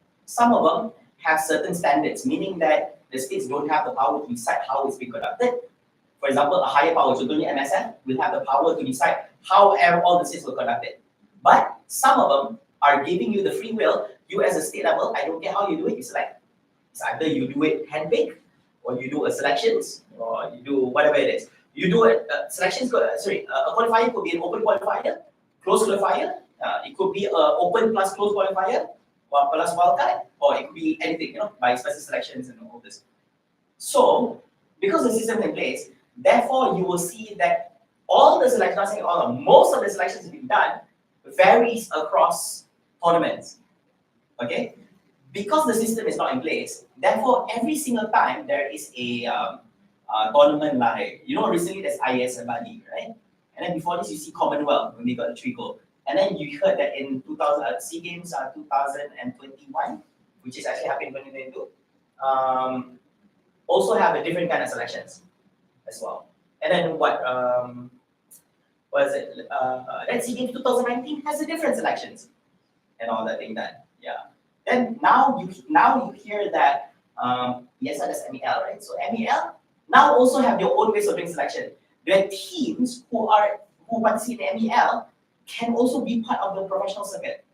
have certain standards, meaning that the states don't have the power to decide how it's being conducted. For example, a higher power, contohnya MSN, will have the power to decide how all the states will conduct it. But some of them are giving you the free will. You as a state level, I don't care how you do it, you select. It's either you do it hand-picked, or you do a selections, or you do whatever it is. You do it, selections, a qualifier could be an open qualifier, closed qualifier. It could be an open plus closed qualifier, or plus wildcard, or it could be anything, by special selections and all this. So, because the system is in place, therefore you will see that all the selections, not saying all of them, most of the selections being done varies across tournaments. Okay? Because the system is not in place, therefore every single time there is a tournament like, recently there's IS and Bali, right? And then before this you see Commonwealth when they got the 3 gold. And then you heard that in SEA Games 2021, which is actually happening in 2022, also have a different kind of selections as well. And then what is it? Then SEA Games 2019 has a different selections and all that thing that, yeah. Then now you hear that yes, that's MEL, right? So MEL now also have their own ways of doing selection. There are teams who participate in MEL can also be part of the professional circuit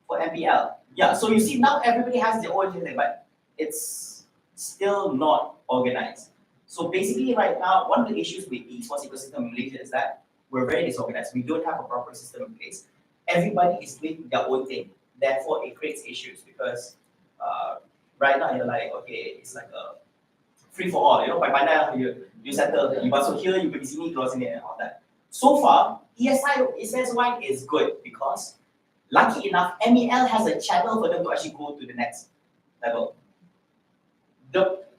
for MPL. Yeah, so you see now everybody has their own thing, but it's still not organized. So basically right now, one of the issues with the esports ecosystem in Malaysia is that we're very disorganized. We don't have a proper system in place. Everybody is doing their own thing. Therefore, it creates issues because right now you're like, okay, it's like a free for all. By pandai you settle, you masuk here, you pergi sini, keluar sini, and all that. So far, ESI is good because, lucky enough, MEL has a channel for them to actually go to the next level.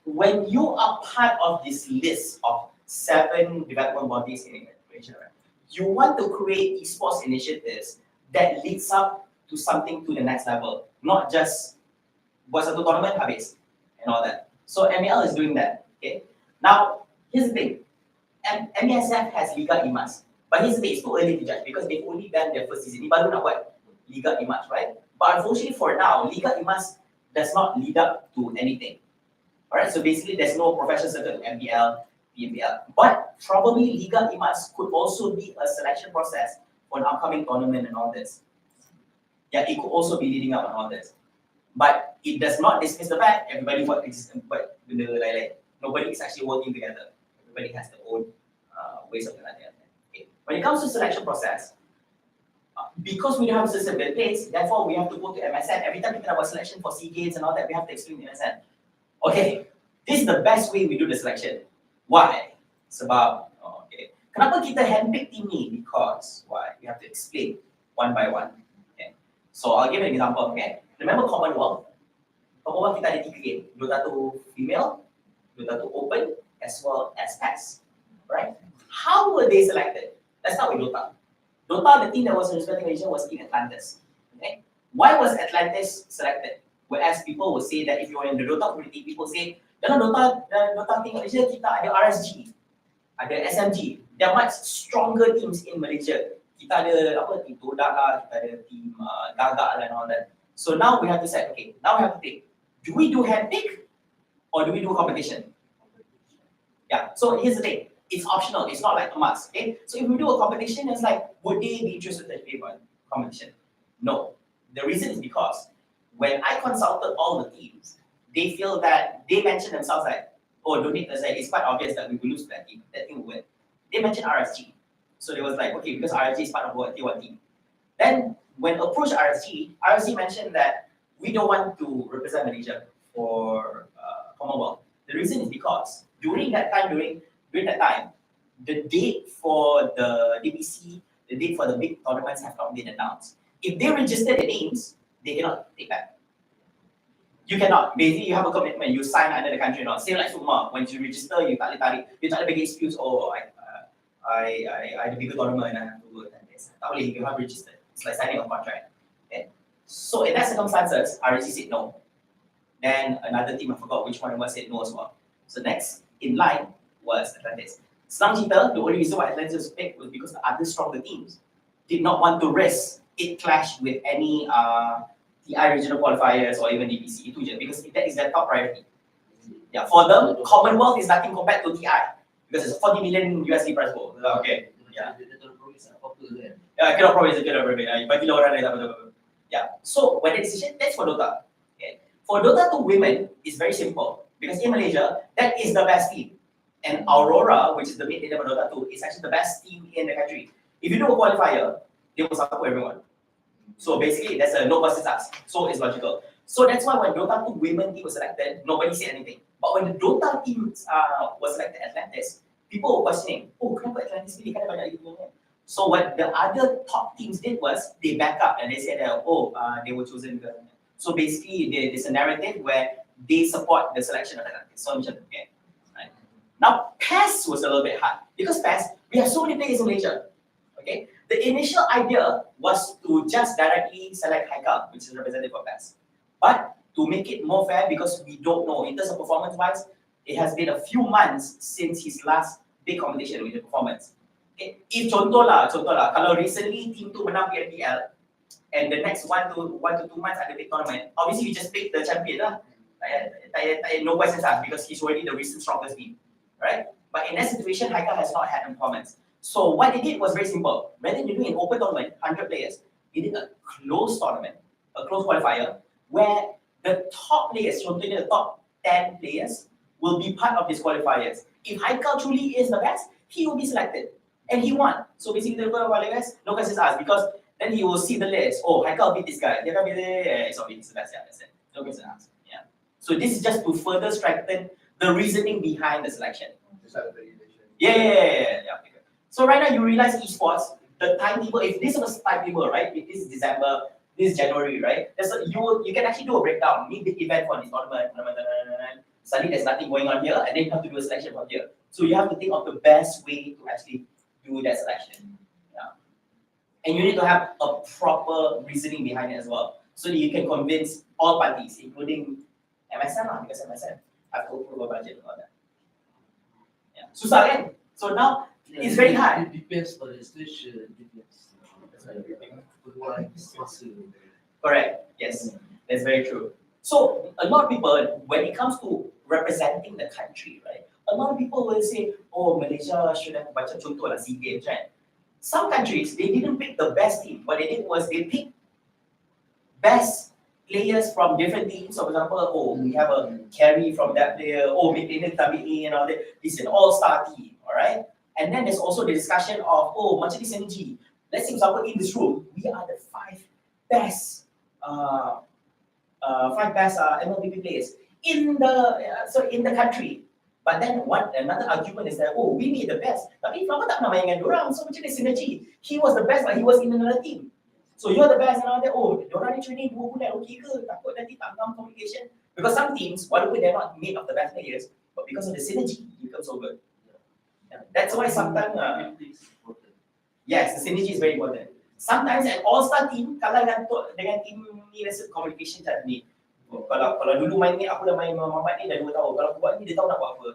When you are part of this list of 7 development bodies in Malaysia, right, you want to create esports initiatives that leads up to something to the next level, not just buat satu tournament habis and all that. So MEL is doing that. Okay. Now here's the thing. MESF has Liga Imas, but here's the thing. It's too early to judge because they've only done their first season. Ni baru nak buat Liga Imas, right? But unfortunately for now, Liga Imas does not lead up to anything. Alright, so basically there's no professional circuit of MPL, PMPL. But probably Liga Imas could also be a selection process for an upcoming tournament and all this. Yeah, it could also be leading up on all this. But it does not dismiss the fact everybody buat benda lain-lain. Nobody is actually working together. Everybody has their own ways of conducting it. Okay. When it comes to selection process, because we don't have a system in place, therefore we have to go to MSN. Every time we have a selection for SEA Games and all that, we have to explain to MSN. Okay, this is the best way we do the selection. Why? Sebab, okay. Kenapa kita handpick team ni? Because, why? We have to explain one by one. Okay. So I'll give an example, okay. Remember Commonwealth? Commonwealth kita ada 3 game. Dota 2 female, Dota 2 open, as well as PES. Right? How were they selected? Let's start with Dota. Dota, the team that was representing Malaysia was Team Atlantis. Okay? Why was Atlantis selected? Whereas people will say that if you're in the Dota community, people say, dalam Dota team Malaysia, kita ada RSG, ada SMG. There are much stronger teams in Malaysia. Kita ada apa, team Todak lah, kita ada team Gagak lah and all that. So now we have to say, okay, now we have to think, do we do handpick or do we do competition? Yeah, so here's the thing. It's optional. It's not like a must. Okay, so if we do a competition, it's like, would they be interested in a competition? No. The reason is because when I consulted all the teams, they feel that they mention themselves like, oh, don't need to say. It's quite obvious that we will lose that team. That team will win. They mentioned RSG, so they was like, okay, because RSG is part of our Tier 1 team. Then when approached RSG mentioned that we don't want to represent Malaysia for Commonwealth. The reason is because during that time, the date for the DBC, the date for the big tournaments have not been announced. If they register the names, they cannot take back. You cannot. Basically, you have a commitment. You sign under the country or not. Same like Sukma. Once you register, you tak boleh bagi excuse. Oh, I had a bigger tournament and I have to attend this. Tak boleh. You have registered. It's like signing a contract. Okay. So in that circumstances, RSG said no. Then another team, I forgot which one of us said no as well. So next in line was Atlantis. Senang cerita, the only reason why Atlantis was picked was because the other stronger teams did not want to risk it clash with any TI regional qualifiers or even DPC, itu je, because that is their top priority. Yeah, for them, Commonwealth is nothing compared to TI because it's a 40 million USD prize pool. Okay. Yeah. Yeah, cannot promise, cannot promise. Bagi orang lain tak betul. Yeah. So when the decision, that's for Dota. Okay. For Dota 2 women, it's very simple because in Malaysia, that is the best team. And Aurora, which is the mid leader for Dota 2, is actually the best team in the country. If you do a qualifier, they will support everyone. So basically, there's a no versus us. So it's logical. So that's why when Dota 2 women team was selected, nobody said anything. But when the Dota team was selected Atlantis, people were questioning, oh, kenapa Atlantis pilih, kan banyak lagi punya. So what the other top teams did was, they back up and they said, they were chosen because. So basically, there's a narrative where they support the selection of Atlantis. So okay. Right. Now, PES was a little bit hard. Because PES, we have so many players in Malaysia. Okay. The initial idea was to just directly select Haikal, which is representative of PES. But to make it more fair, because we don't know, in terms of performance-wise, it has been a few months since his last big competition with the performance. Okay. If contoh lah, kalau recently team tu menang PNPL, and the next 1 to 2 months ada big tournament, obviously you just pick the champion lah. No questions asked because he's already the recent strongest team, right? But in that situation, Haikal has not had performance. So what they did was very simple. Rather than doing an open tournament, 100 players, they did a closed tournament, a closed qualifier, where the top players, contohnya the top 10 players, will be part of these qualifiers. If Haikal truly is the best, he will be selected. And he won. So basically, the qualifiers, no questions asked, because then he will see the list. Oh, Haikal beat this guy. Dia kan beat it's not beat, it's the best, yeah, that's it. No questions asked. Yeah. So this is just to further strengthen the reasoning behind the selection. Yeah. So right now you realize esports, the timetable, if this was timetable, right? If this is December, this is January, right? You can actually do a breakdown, need big event for this tournament, suddenly there's nothing going on here, and then you have to do a selection from here. So you have to think of the best way to actually do that selection. Yeah. And you need to have a proper reasoning behind it as well. So that you can convince all parties, including MSN because MSN have to approve a budget and all that. Yeah. Susah kan? So now, it's very hard. It depends on the situation. Correct. Yes, that's very true. So a lot of people, when it comes to representing the country, right? A lot of people will say, "Oh, Malaysia should have macam contoh lah SEA Games, right?" Some countries they didn't pick the best team. What they did was they picked best players from different teams. So for example, oh, we have a carry from that player. Oh, mid laner Tabii and all that. This is an all-star team, all right? And then there's also the discussion of, oh, macam ni synergy. let's say for example in this room, we are the best, five best MLBB players in the in the country. But then another argument is that we need the best. Tapi kenapa tak pernah main dengan diorang? So macam ni synergy. He was the best, but he was in another team. So you're the best and all that. Diorang ni training 2 bulan, okay ke? Takut nanti tak ngam communication. Because some teams, walaupun they're not made of the best players, but because of the synergy, it becomes so good. Yeah. That's why sometimes, yes, the synergy is very important. Sometimes an all-star team, kalau dengan team ni rasa communication tak ni. Kalau dulu main ni, aku dah main dengan Muhammad ni dah 2 tahun. Kalau aku buat ni, dia tahu nak buat apa.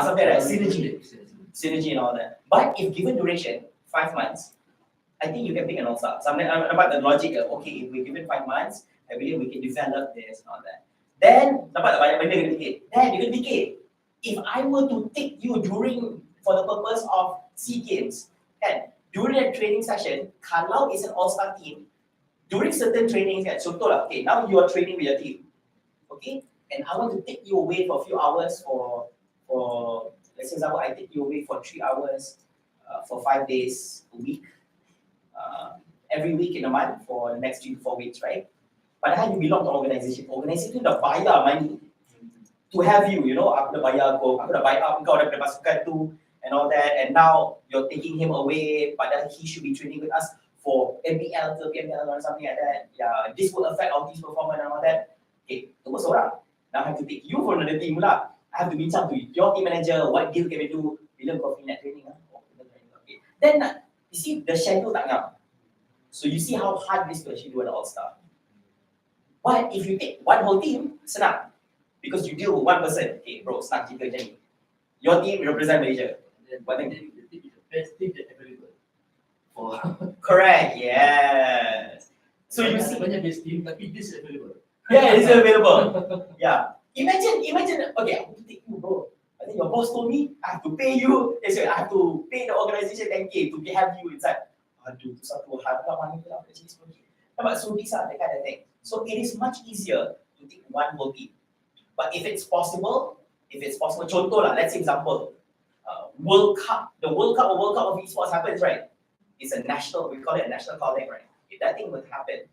Something like that. Synergy and all that. But if given duration, 5 months, I think you can pick an all-star. Something about the logic of, okay, if we're given 5 months, I believe we can develop this and all that. Then, dapat tak banyak benda kena fikir? Then, you can fikir, if I were to take you for the purpose of SEA Games, kan, during that training session, kalau it's an all-star team, during certain trainings, kan, contoh lah, okay, now you are training with your team, okay, and I want to take you away for a few hours for let's say example, I take you away for 3 hours for 5 days a week, every week in a month for the next 3 to 4 weeks, right? Padahal you belong to organisation. Organisation tu dah bayar money to have you, aku dah bayar aku dah bayar kau daripada pasukan tu and all that, and now you're taking him away, padahal he should be training with us for MPL ke PML or something like that. Yeah, this will affect our team's performance and all that. Okay, tu pun seorang. Now I have to take you for another team pula. I have to bincang to your team manager, what deal can we do? Bila kau finish training? Okay. Then, you see the schedule tak ngam. So you see how hard it is to actually do an all-star. But if you take one whole team, senang. Because you deal with one person. Okay, bro, senang cerita macam ni. Your team represent Malaysia. But then the team is the best team that available. Correct, yes. So you see, banyak best team tapi this is available. yeah, it's available. Yeah. Imagine, okay, I have to take you, bro. I think your boss told me I have to pay you. I have to pay the organization 10K to have you inside. Aduh, tu satu hal lah money lah actually sebenarnya. So these are the kind of thing. So it is much easier to take one whole team. But if it's possible, contoh lah, let's say example, World Cup of esports happens, right? It's a national, we call it a national calling, right? If that thing would happen,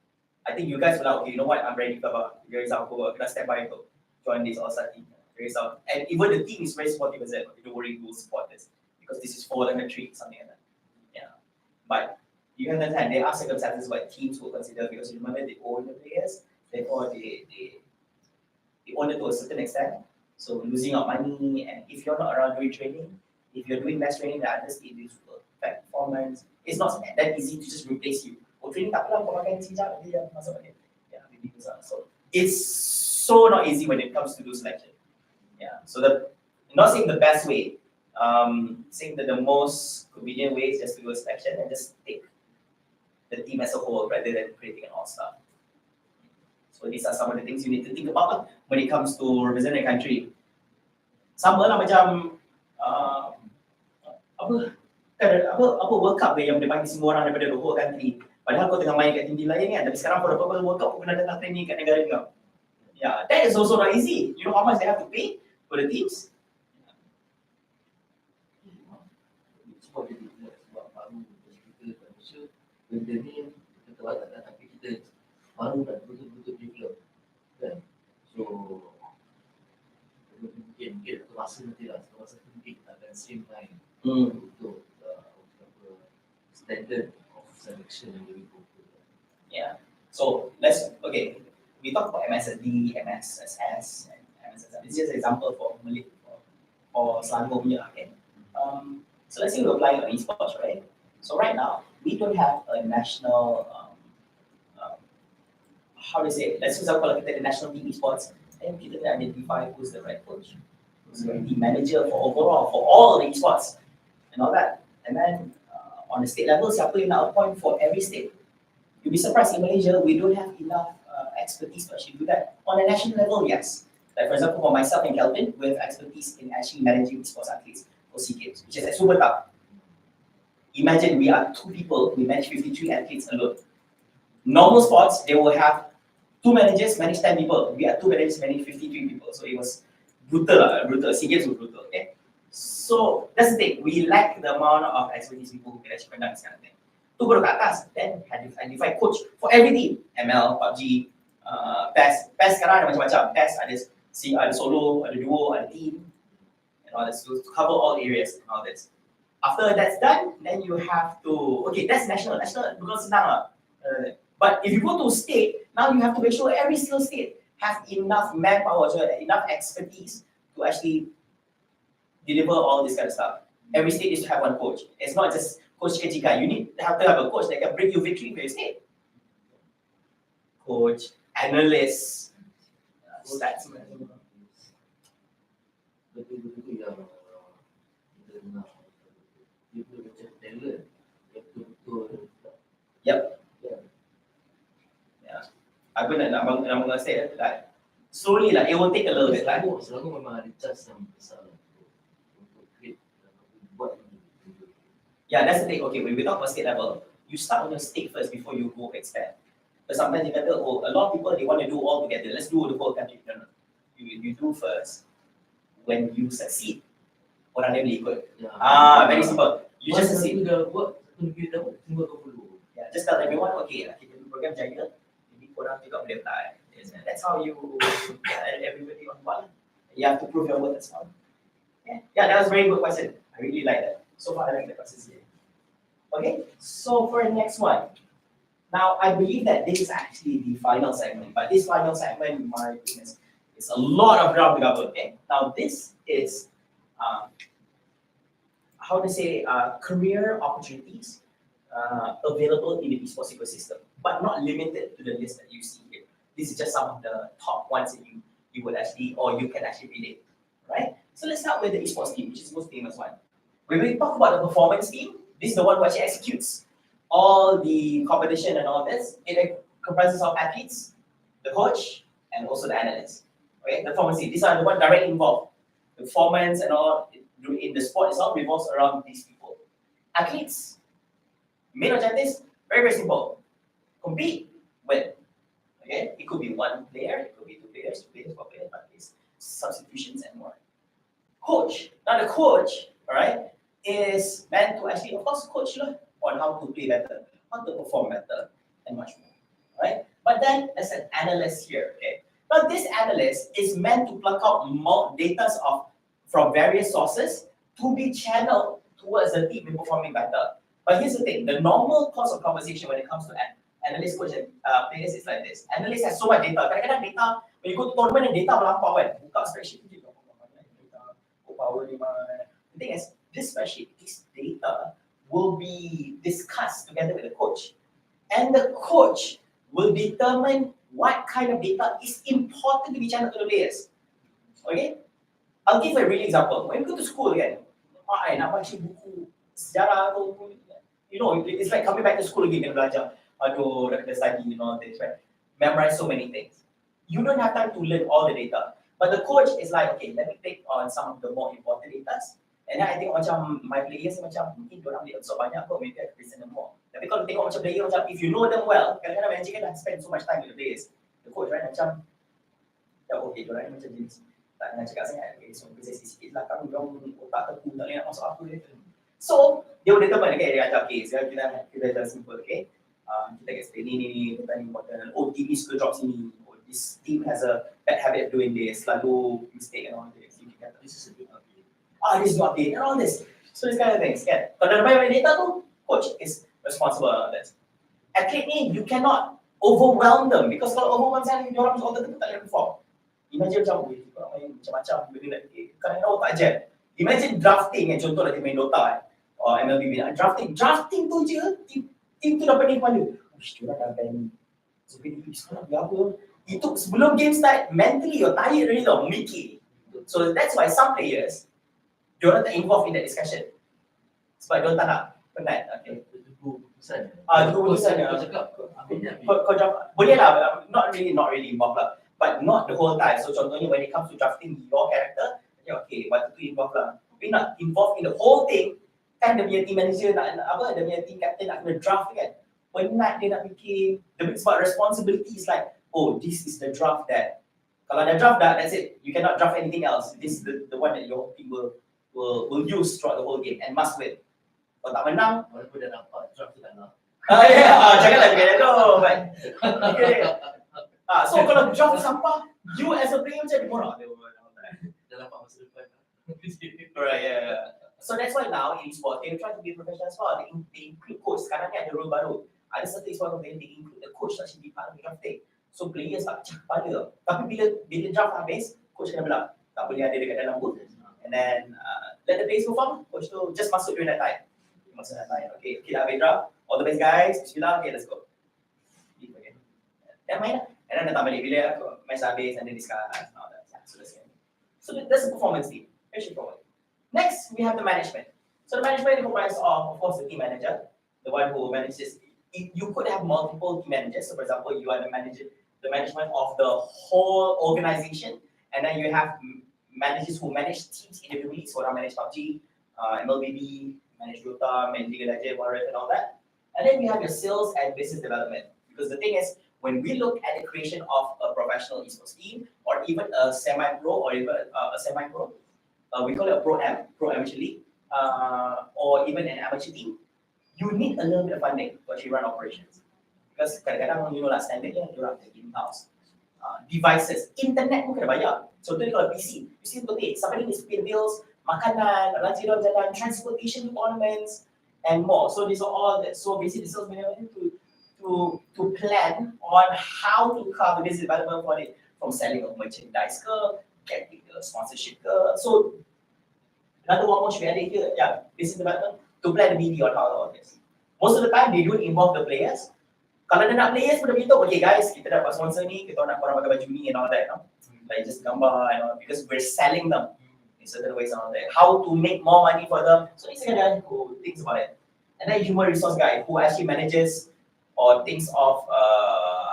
I think you guys will like, okay, you know what, I'm ready for your example, let's step by to join this all-star team. And even the team is very supportive as well, don't worry, we'll support this, because this is for the country, something like that. Yeah. But you can understand, there are circumstances where teams will consider, because you remember they own the players, therefore they own it to a certain extent, so losing out money, and if you're not around doing training, if you're doing less training, the others team will affect performance. It's not that easy to just replace you. Training tak apa lah, kau pakai sekejap, dia masuk balik. Yeah, maybe so it's so not easy when it comes to do selection. Yeah, so not saying the best way, saying that the most convenient way is just to do a selection and just take the team as a whole rather than creating an all-star. So these are some of the things you need to think about when it comes to representing a country. Sama lah macam apa World Cup yang dia panggil semua orang daripada 20 country. Padahal kau tengah main kat tim lain kan, tapi sekarang for the purpose World Cup kau kena datang training kat negara kau. Yeah, that is also not easy. You know how much they have to pay for the teams? Sebab baru kita kat Malaysia, benda ni kita tahu tak, tapi kita baru dah betul-betul develop, kan? So mungkin aku rasa nanti lah, mungkin akan same time untuk standard of selection yang lebih popular. Yeah. So we talk about MSSD, MSSS, and MSSF. This is just an example for Selangor punya, okay? So let's say we apply on esports, right? So right now, we don't have a national, how to say it? Let's say kalau kita ada national team esports, then kita can identify who's the right coach, who's the right team manager for all the esports, and all that. And then on the state level, siapa yang nak appoint for every state? You'll be surprised in Malaysia, we don't have enough expertise to actually do that. On a national level, yes. Like for example, for myself and Kelvin, we have expertise in actually managing sports athletes for SEA Games, which is super tough. Imagine we are 2 people, we manage 53 athletes alone. Normal sports, they will have 2 managers manage 10 people. We are 2 managers manage 53 people. So it was brutal. SEA Games was brutal. Okay. So that's the thing. We lack the amount of expertise people who can actually conduct this kind of thing. Tu baru kat atas, then identify coach for every team. ML, PUBG, PES. PES sekarang ada macam-macam. PES ada solo, ada duo, ada team, and all this to cover all areas and all this. After that's done, then you have to, okay, that's national. National because senang lah. But if you go to state, now you have to make sure every single state have enough manpower, so enough expertise to actually deliver all this kind of stuff. Every state needs to have one coach. It's not just coach Kejika. You need to have a coach that can bring you victory for your state. Coach, analyst, statsman. Betul-betul yang kita nak dia punya macam talent yang betul-betul. Yep. Yeah. Aku nak mengasih like slowly lah. It will take a little bit lah. Selalu memang ada chance yang besar untuk create buat ini. Yeah, that's the thing. Okay, when we talk about state level, you start on your state first before you go expand. But sometimes you kata, oh, a lot of people they want to do all together. Let's do the whole country. No. You do first. When you succeed, orang lain boleh ikut. Very simple. You just succeed. Dah buat satu negeri dah buat, semua kau perlu. Yeah, just tell everyone, okay, kita do program jaya, jadi korang juga boleh apply. That's how you get everybody on board. You have to prove your worth as well. Yeah, that was a very good question. I really like that. So far, I like the questions here. Okay, so for the next one. Now, I believe that this is actually the final segment, but this final segment, my goodness, it's a lot of ground to cover. Okay, now this is how to say career opportunities available in the esports ecosystem, but not limited to the list that you see here. This is just some of the top ones that you would actually or you can actually relate, right? So let's start with the esports team, which is the most famous one. When we talk about the performance team, this is the one who actually executes all the competition and all this. It comprises of athletes, the coach, and also the analyst. Okay, the performance team. These are the one directly involved. The performance and all in the sport itself revolves around these people. Athletes, main objectives, very simple. Compete, win. Okay, it could be one player, it could be two players, 4 players, 5 players, substitutions and more. Coach, now the coach, all right, is meant to actually, of course, coach on how to play better, how to perform better, and much more. Right? But then there's an analyst here. Okay. Now this analyst is meant to pluck out more data from various sources to be channeled towards the team in performing better. But here's the thing: the normal course of conversation when it comes to analyst, coach, and players is like this. Analyst has so much data. Kadang-kadang data when you go to tournament, data melampau kan. Buka spreadsheet tu data. Power ni mana. The thing is, this spreadsheet, this data will be discussed together with the coach. And the coach will determine what kind of data is important to be channeled to the players. Okay? I'll give a real example. When you go to school again, nak baca buku sejarah tu, you know, it's like coming back to school again, kena belajar. Aduh, dah kena study and all this, right? Memorize so many things. You don't have time to learn all the data. But the coach is like, okay, let me pick on some of the more important data. And then I think macam my players macam mungkin diorang boleh absorb banyak kot, maybe I can present them more. Tapi kalau tengok macam player macam if you know them well, kadang-kadang manager kan dah spend so much time with the players. The coach right macam dah okay, diorang macam jenis tak nak cakap sangat, okay, so present sikit lah, kamu diorang otak tepu, tak boleh nak masuk apa dia. So, dia boleh determine, okay, dia kata, okay, sekarang kita just simple, okay. Kita explain ni, tentang important. Oh, team is skill drop sini. Oh, this team has a bad habit of doing this, selalu mistake and all this. You can kata, this is a big update. This is not update, and all this. So, this kind of things, kan. Kalau dah banyak data tu, coach is responsible on this. Athlete ni, you cannot overwhelm them, because kalau overwhelm sangat, dia orang mesti tak boleh perform. Imagine macam, orang main macam-macam, benda nak fikir. Kadang-kadang otak jam. Imagine drafting, contoh lah dia main Dota, or MLB, drafting tu je, team tu dah pening kepala. Uish, diorang dah ban. So, PDP sekarang dia apa? Itu sebelum game start, mentally you're tired already tau, mikir. So, that's why some players, diorang tak involved in that discussion. Sebab diorang tak nak penat. Okay. Tunggu keputusan. Kau cakap, kau jawab. Boleh lah, not really involved lah. But not the whole time. So, contohnya when it comes to drafting your character, okay, waktu tu involved lah. Tapi not involved in the whole thing, kan dia punya team manager nak apa, dia punya team captain nak kena draft kan. Penat dia nak fikir, sebab responsibility is like, oh, this is the draft that, kalau ada draft dah, that's it. You cannot draft anything else. This is the one that your team will will use throughout the whole game and must win. Kalau tak menang, Walaupun dah nampak draft tu tak nak. janganlah cakap itu. Okay. So kalau draft sampah, you as a player macam mana? Dah nampak masa depan. Right, yeah. So that's why now in sport they try to be professional as well. They include coach. Sekarang ni ada rule baru. Ada certain sport yang they include the coach actually be part of the drafting. So players tak pecah kepala. Tapi bila draft habis, coach kena bilang tak boleh ada dekat dalam booth. And then let the players perform. Coach tu just masuk during that time. Masuk that time. Okay, dah habis draft. All the best guys. Bismillah. Okay, let's go. Dan main lah. And then datang balik bila match habis and then discuss and all that. Yeah, so that's it. So that's a performance team. Very straightforward. Next, we have the management. So the management comprises of course, the team manager, the one who manages. You could have multiple team managers. So, for example, you are the management of the whole organization, and then you have managers who manage teams individually. So, I manage PUBG, MLBB, manage Dota, manage League of Legends, Warriors, and all that. And then you have your sales and business development. Because the thing is, when we look at the creation of a professional esports team, or even a semi-pro, or even a semi-pro, we call it a pro amateur league, or even an amateur team, you need a little bit of funding to actually run operations. Because kadang-kadang, you know lah, standardnya dia orang in-house. Devices, internet pun kena bayar. Contohnya kalau PC, you see betul somebody needs to pay bills, makanan, rantai dalam jalan, transportation ornaments, and more. So these are all that. So basically, the sales manager to plan on how to cover this development for it, from selling of merchandise, getting the sponsorship. So another one more should be added here. Yeah, business development to plan the BD on how all this. Most of the time, they don't involve the players. Kalau dia nak players, pun dia beritahu, okay guys, kita dapat sponsor ni, kita nak korang pakai baju ni and all that, no? Like just gambar and all, because we're selling them in certain ways and all that. How to make more money for them. So this guy who thinks about it. And then human resource guy who actually manages or thinks of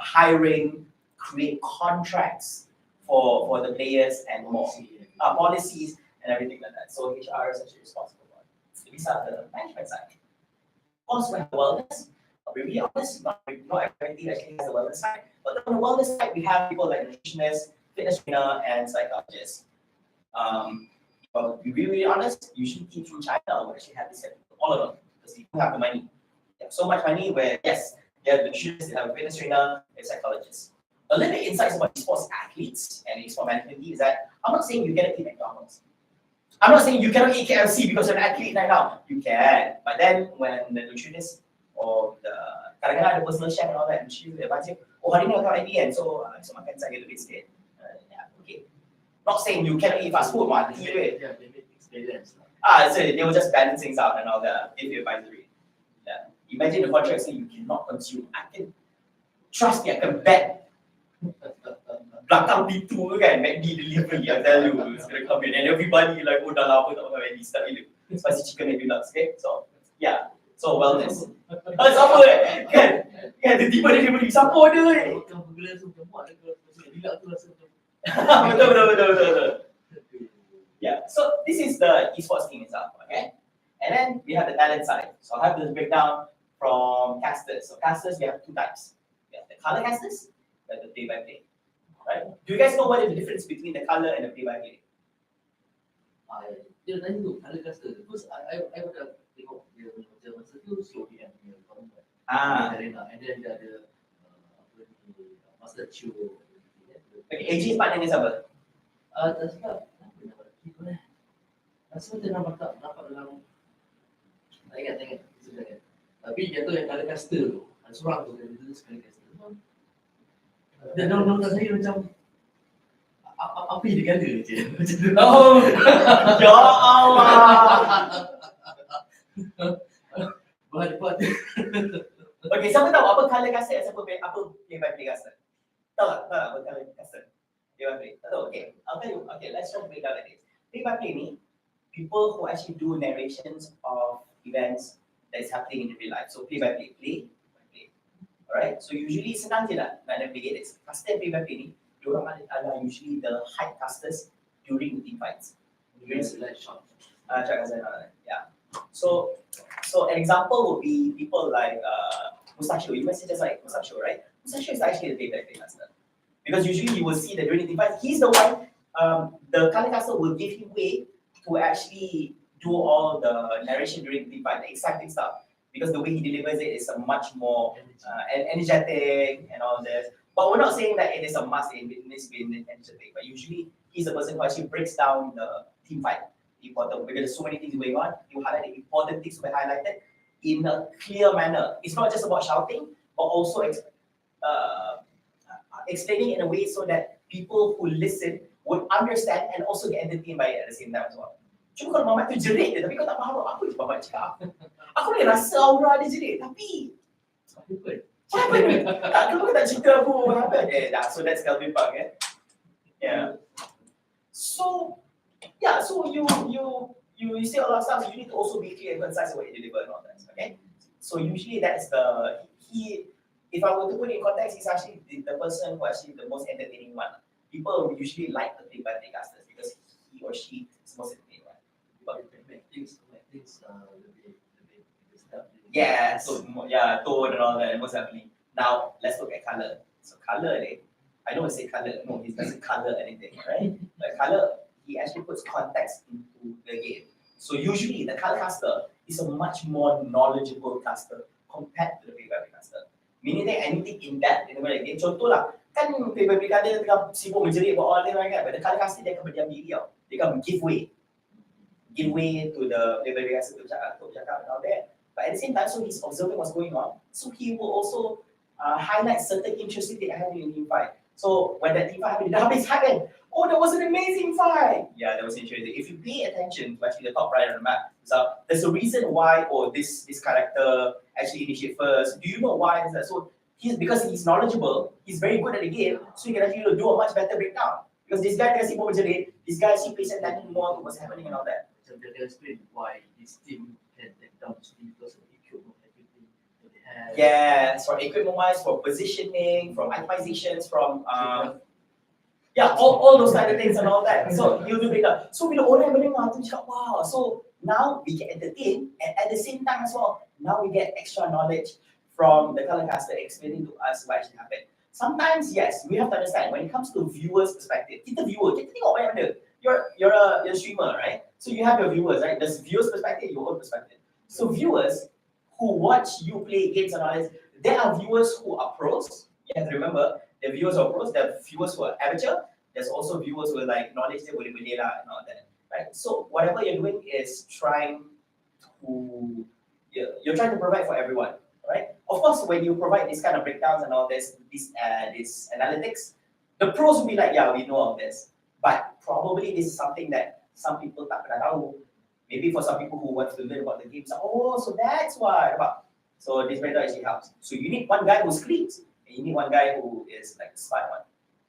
hiring, create contracts for the players and more. Policies and everything like that. So HR is actually responsible for it. So these are the management side. Of course, we have wellness. I'll be really honest, not everybody actually has a wellness side. But on the wellness side, we have people like nutritionists, fitness trainer, and psychologists. But to be really honest, usually teams from China would actually have this, all of them, because they don't have the money. They have so much money where, yes, they have nutritionists, they have a fitness trainer, and psychologists. A little bit insights about esports athletes and esports management team is that I'm not saying you cannot eat McDonald's. I'm not saying you cannot eat KFC because you're an athlete right now. You can. But then when the nutritionist or the kadang-kadang ada personal chef and all that, nutritionist dia baca, oh hari ni aku IBN, so makan saya lebih sikit. Yeah, okay. Not saying you cannot eat fast food, mati duit. Yeah, they make experience. So they will just balance things out and all that, give you advisory. Yeah. Imagine the contract saying you cannot consume. I can trust me, I can bet. Belakang pintu kan, McD delivery, I tell you, it's gonna come in and everybody like, oh dah lama tak makan McD, start dulu. Spicy chicken and deluxe, okay? So, yeah. So, wellness. Siapa kan? Kan, tiba-tiba dia delivery, siapa dia Makan burger tu macam buat dekat deluxe tu rasa macam betul. Yeah, so this is the esports team itself, okay? And then we have the talent side. So I'll have this breakdown from casters. So casters, we have two types. We have the color casters and the play-by-play. Right? Do you guys know what is the difference between the color and the play-by-play? dia tanya tu, color caster. Terus I dah tengok dia macam masa tu slow PM punya performance. Arena. And then dia ada apa ni, master show. Okay, AG partner ni siapa? Tak sebab apa nama dia ni? Rasa macam nampak dalam tak ingat sebenarnya. Tapi dia tu yang color caster tu, ada seorang tu dia tulis color caster. Dan dalam saya macam apa yang digala je macam tu. Oh, ya Allah. Buat. Okay, siapa tahu apa color caster dan apa play-by-play caster? Tahu tak apa color caster? Play-by-play. Tak tahu. Okay, I'll tell you. Okay, let's try to break down like this. Play-by-play ni, people who actually do narrations of events that is happening in real life. So play-by-play. Alright, so usually senang je lah nak navigate this. Caster play-by-play ni, diorang adalah usually the hype casters during the team fights. During select shot. Yeah. So an example would be people like Mustachio. You might say just like Mustachio, right? Mustachio is actually the play-by-play caster. Because usually you will see that during the team fights, he's the one, the color caster will give him way to actually do all the narration during the fight, the exciting stuff, because the way he delivers it is a much more energetic and all this. But we're not saying that it is a must in this being energetic, but usually he's the person who actually breaks down the team fight. Important, because there's so many things going on, you highlight the important things to be highlighted in a clear manner. It's not just about shouting, but also explaining in a way so that people who listen would understand and also get entertained by it at the same time as well. Cuma kalau Mamat tu jerit je, tapi kau tak faham apa je Mamat cakap. Aku boleh rasa aura dia jerit, tapi what happened? Kenapa tak cerita aku what happened? So that's Calvin Park, yeah. So you say a lot of stuff, so you need to also be clear and concise what you deliver and all that, okay? So usually that's if I were to put it in context, he's actually the person who actually the most entertaining one. People usually like the play-by-play casters because he or she is the most entertaining one. But things lebih sedap. yeah, so tone and all that, most definitely. Now let's look at color. So color, I don't want to say color. No, he doesn't color anything, right? But color, he actually puts context into the game. So usually the color caster is a much more knowledgeable caster compared to the play-by-play caster. Meaning that anything in depth in the game. Contoh lah, kan play-by-play caster tengah sibuk menjerit buat all that kan, but the color caster dia akan berdiam diri tau. Dia akan give way to the play-by-play caster to cakap and all that. But at the same time, so he's observing what's going on. So he will also highlight certain interesting things happening in the team fight. So when that team fight happened, the habis happened. Oh, that was an amazing fight. Yeah, that was interesting. If you pay attention to actually the top right on the map, so there's a reason why, this character actually initiate first. Do you know why? So because he's knowledgeable, he's very good at the game, so he can actually do a much better breakdown. Because this guy tengah sibuk berjerit, this guy actually pays attention more to what's happening and all that. So they'll explain why this team can take down this team because of the equipment, everything that they have. Yeah, for equipment wise, for positioning, from itemizations, from all those kind of things and all that. So he'll do breakdown. So bila orang mendengar tu cakap, wow, so now we get entertained, and at the same time as well, now we get extra knowledge from the color caster explaining to us what actually happened. Sometimes, yes, we have to understand when it comes to viewers' perspective. Kita tengok banyak benda. You're a streamer, right? So you have your viewers, right? There's viewers' perspective, your own perspective. So viewers who watch you play games and all this, there are viewers who are pros. You have to remember, there are viewers who are pros, there are viewers who are amateur. There's also viewers who are like knowledge they boleh lah and all that, right? So whatever you're doing is you're trying to provide for everyone, right? Of course, when you provide this kind of breakdowns and all this analytics, the pros will be like, yeah, we know all this, but probably this is something that some people tak pernah tahu. Maybe for some people who want to learn about the game, so that's why. So this breakdown actually helps. So you need one guy who screams, and you need one guy who is like the smart one.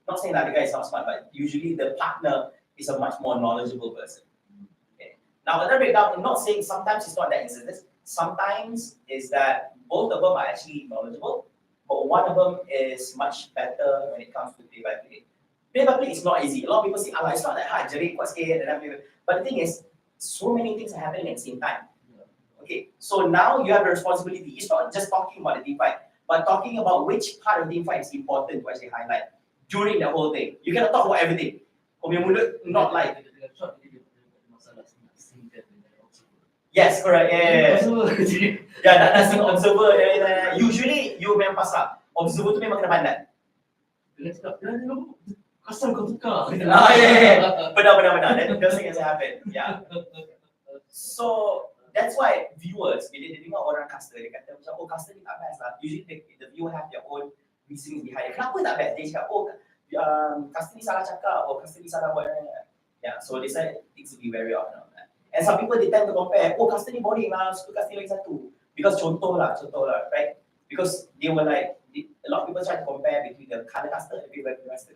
Not saying that the guy is not smart, but usually the partner is a much more knowledgeable person. Okay. Now, another breakdown, I'm not saying sometimes it's not that instance. Sometimes is that both of them are actually knowledgeable, but one of them is much better when it comes to play-by-play. Play-by-play is not easy. A lot of people say, it's not that hard, jerit, kuat sikit, but the thing is, so many things are happening at the same time. Okay, so now you have the responsibility. It's not just talking about the team fight, but talking about which part of the team fight is important to actually highlight during the whole thing. You cannot talk about everything. Kau punya mulut not like. Yes, correct. Yeah. Nak sing observer. Usually you memang pasal. Observer tu memang kena pandai. Kasar kau tukar. Benar. That doesn't happen. Yeah. So that's why viewers, bila dia dengar orang caster, dia kata macam, caster ni tak best lah. Usually the viewer have their own reasons behind it. Kenapa tak best? Dia cakap, caster ni salah cakap, caster ni salah buat. Yeah, so they say things to be very often on that. And some people they tend to compare, caster ni boring lah, suka caster lagi satu. Because contoh lah, right? Because they were like, a lot of people try to compare between the color caster and the play-by-play caster.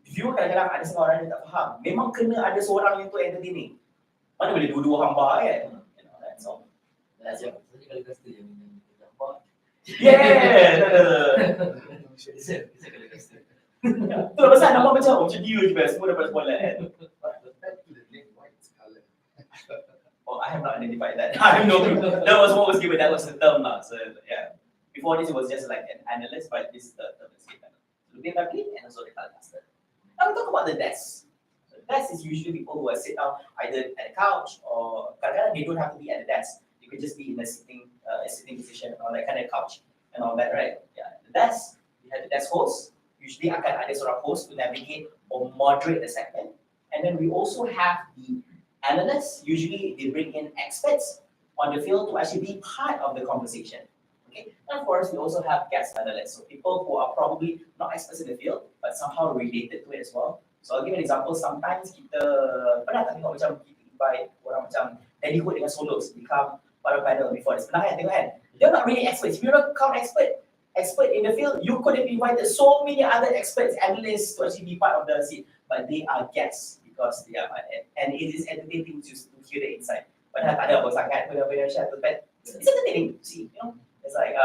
Viewer kadang-kadang ada setengah orang yang tak faham. Memang kena ada seorang yang tu entertaining. Mana boleh dua-dua hamba kan? So, that's it. Kalau caster yang hamba. Bisa kalau caster. Tu lah pasal nampak macam dia je best. Semua dapat spotlight kan. Back to the lane white color. I have not identified that. I have no clue. That was what was given. That was the term now. So yeah. Before this, it was just like an analyst, but this is the term that's given. So the play-by-play and also the color caster. Now we talk about the deaths. So desk is usually people who are sit down either at a couch or kadang-kadang they don't have to be at the desk. They could just be in a sitting position or like kind of couch and all that, right? Yeah. The desk, you have the desk host. Usually akan ada seorang host to navigate or moderate the segment. And then we also have the analysts. Usually they bring in experts on the field to actually be part of the conversation. Okay, and of course we also have guest analysts, so people who are probably not experts in the field but somehow related to it as well. So I'll give an example. Sometimes kita pernah tak tengok macam kita invite orang macam Danny Hood dengan Solos become part of panel before this. Pernah kan tengok kan? They're not really experts. If you're not count expert in the field, you could have invited so many other experts, analysts to actually be part of the scene, but they are guests because they are and it is entertaining to hear the insight. Padahal tak ada apa sangat benda-benda share tu, but it's entertaining to see, you know. It's like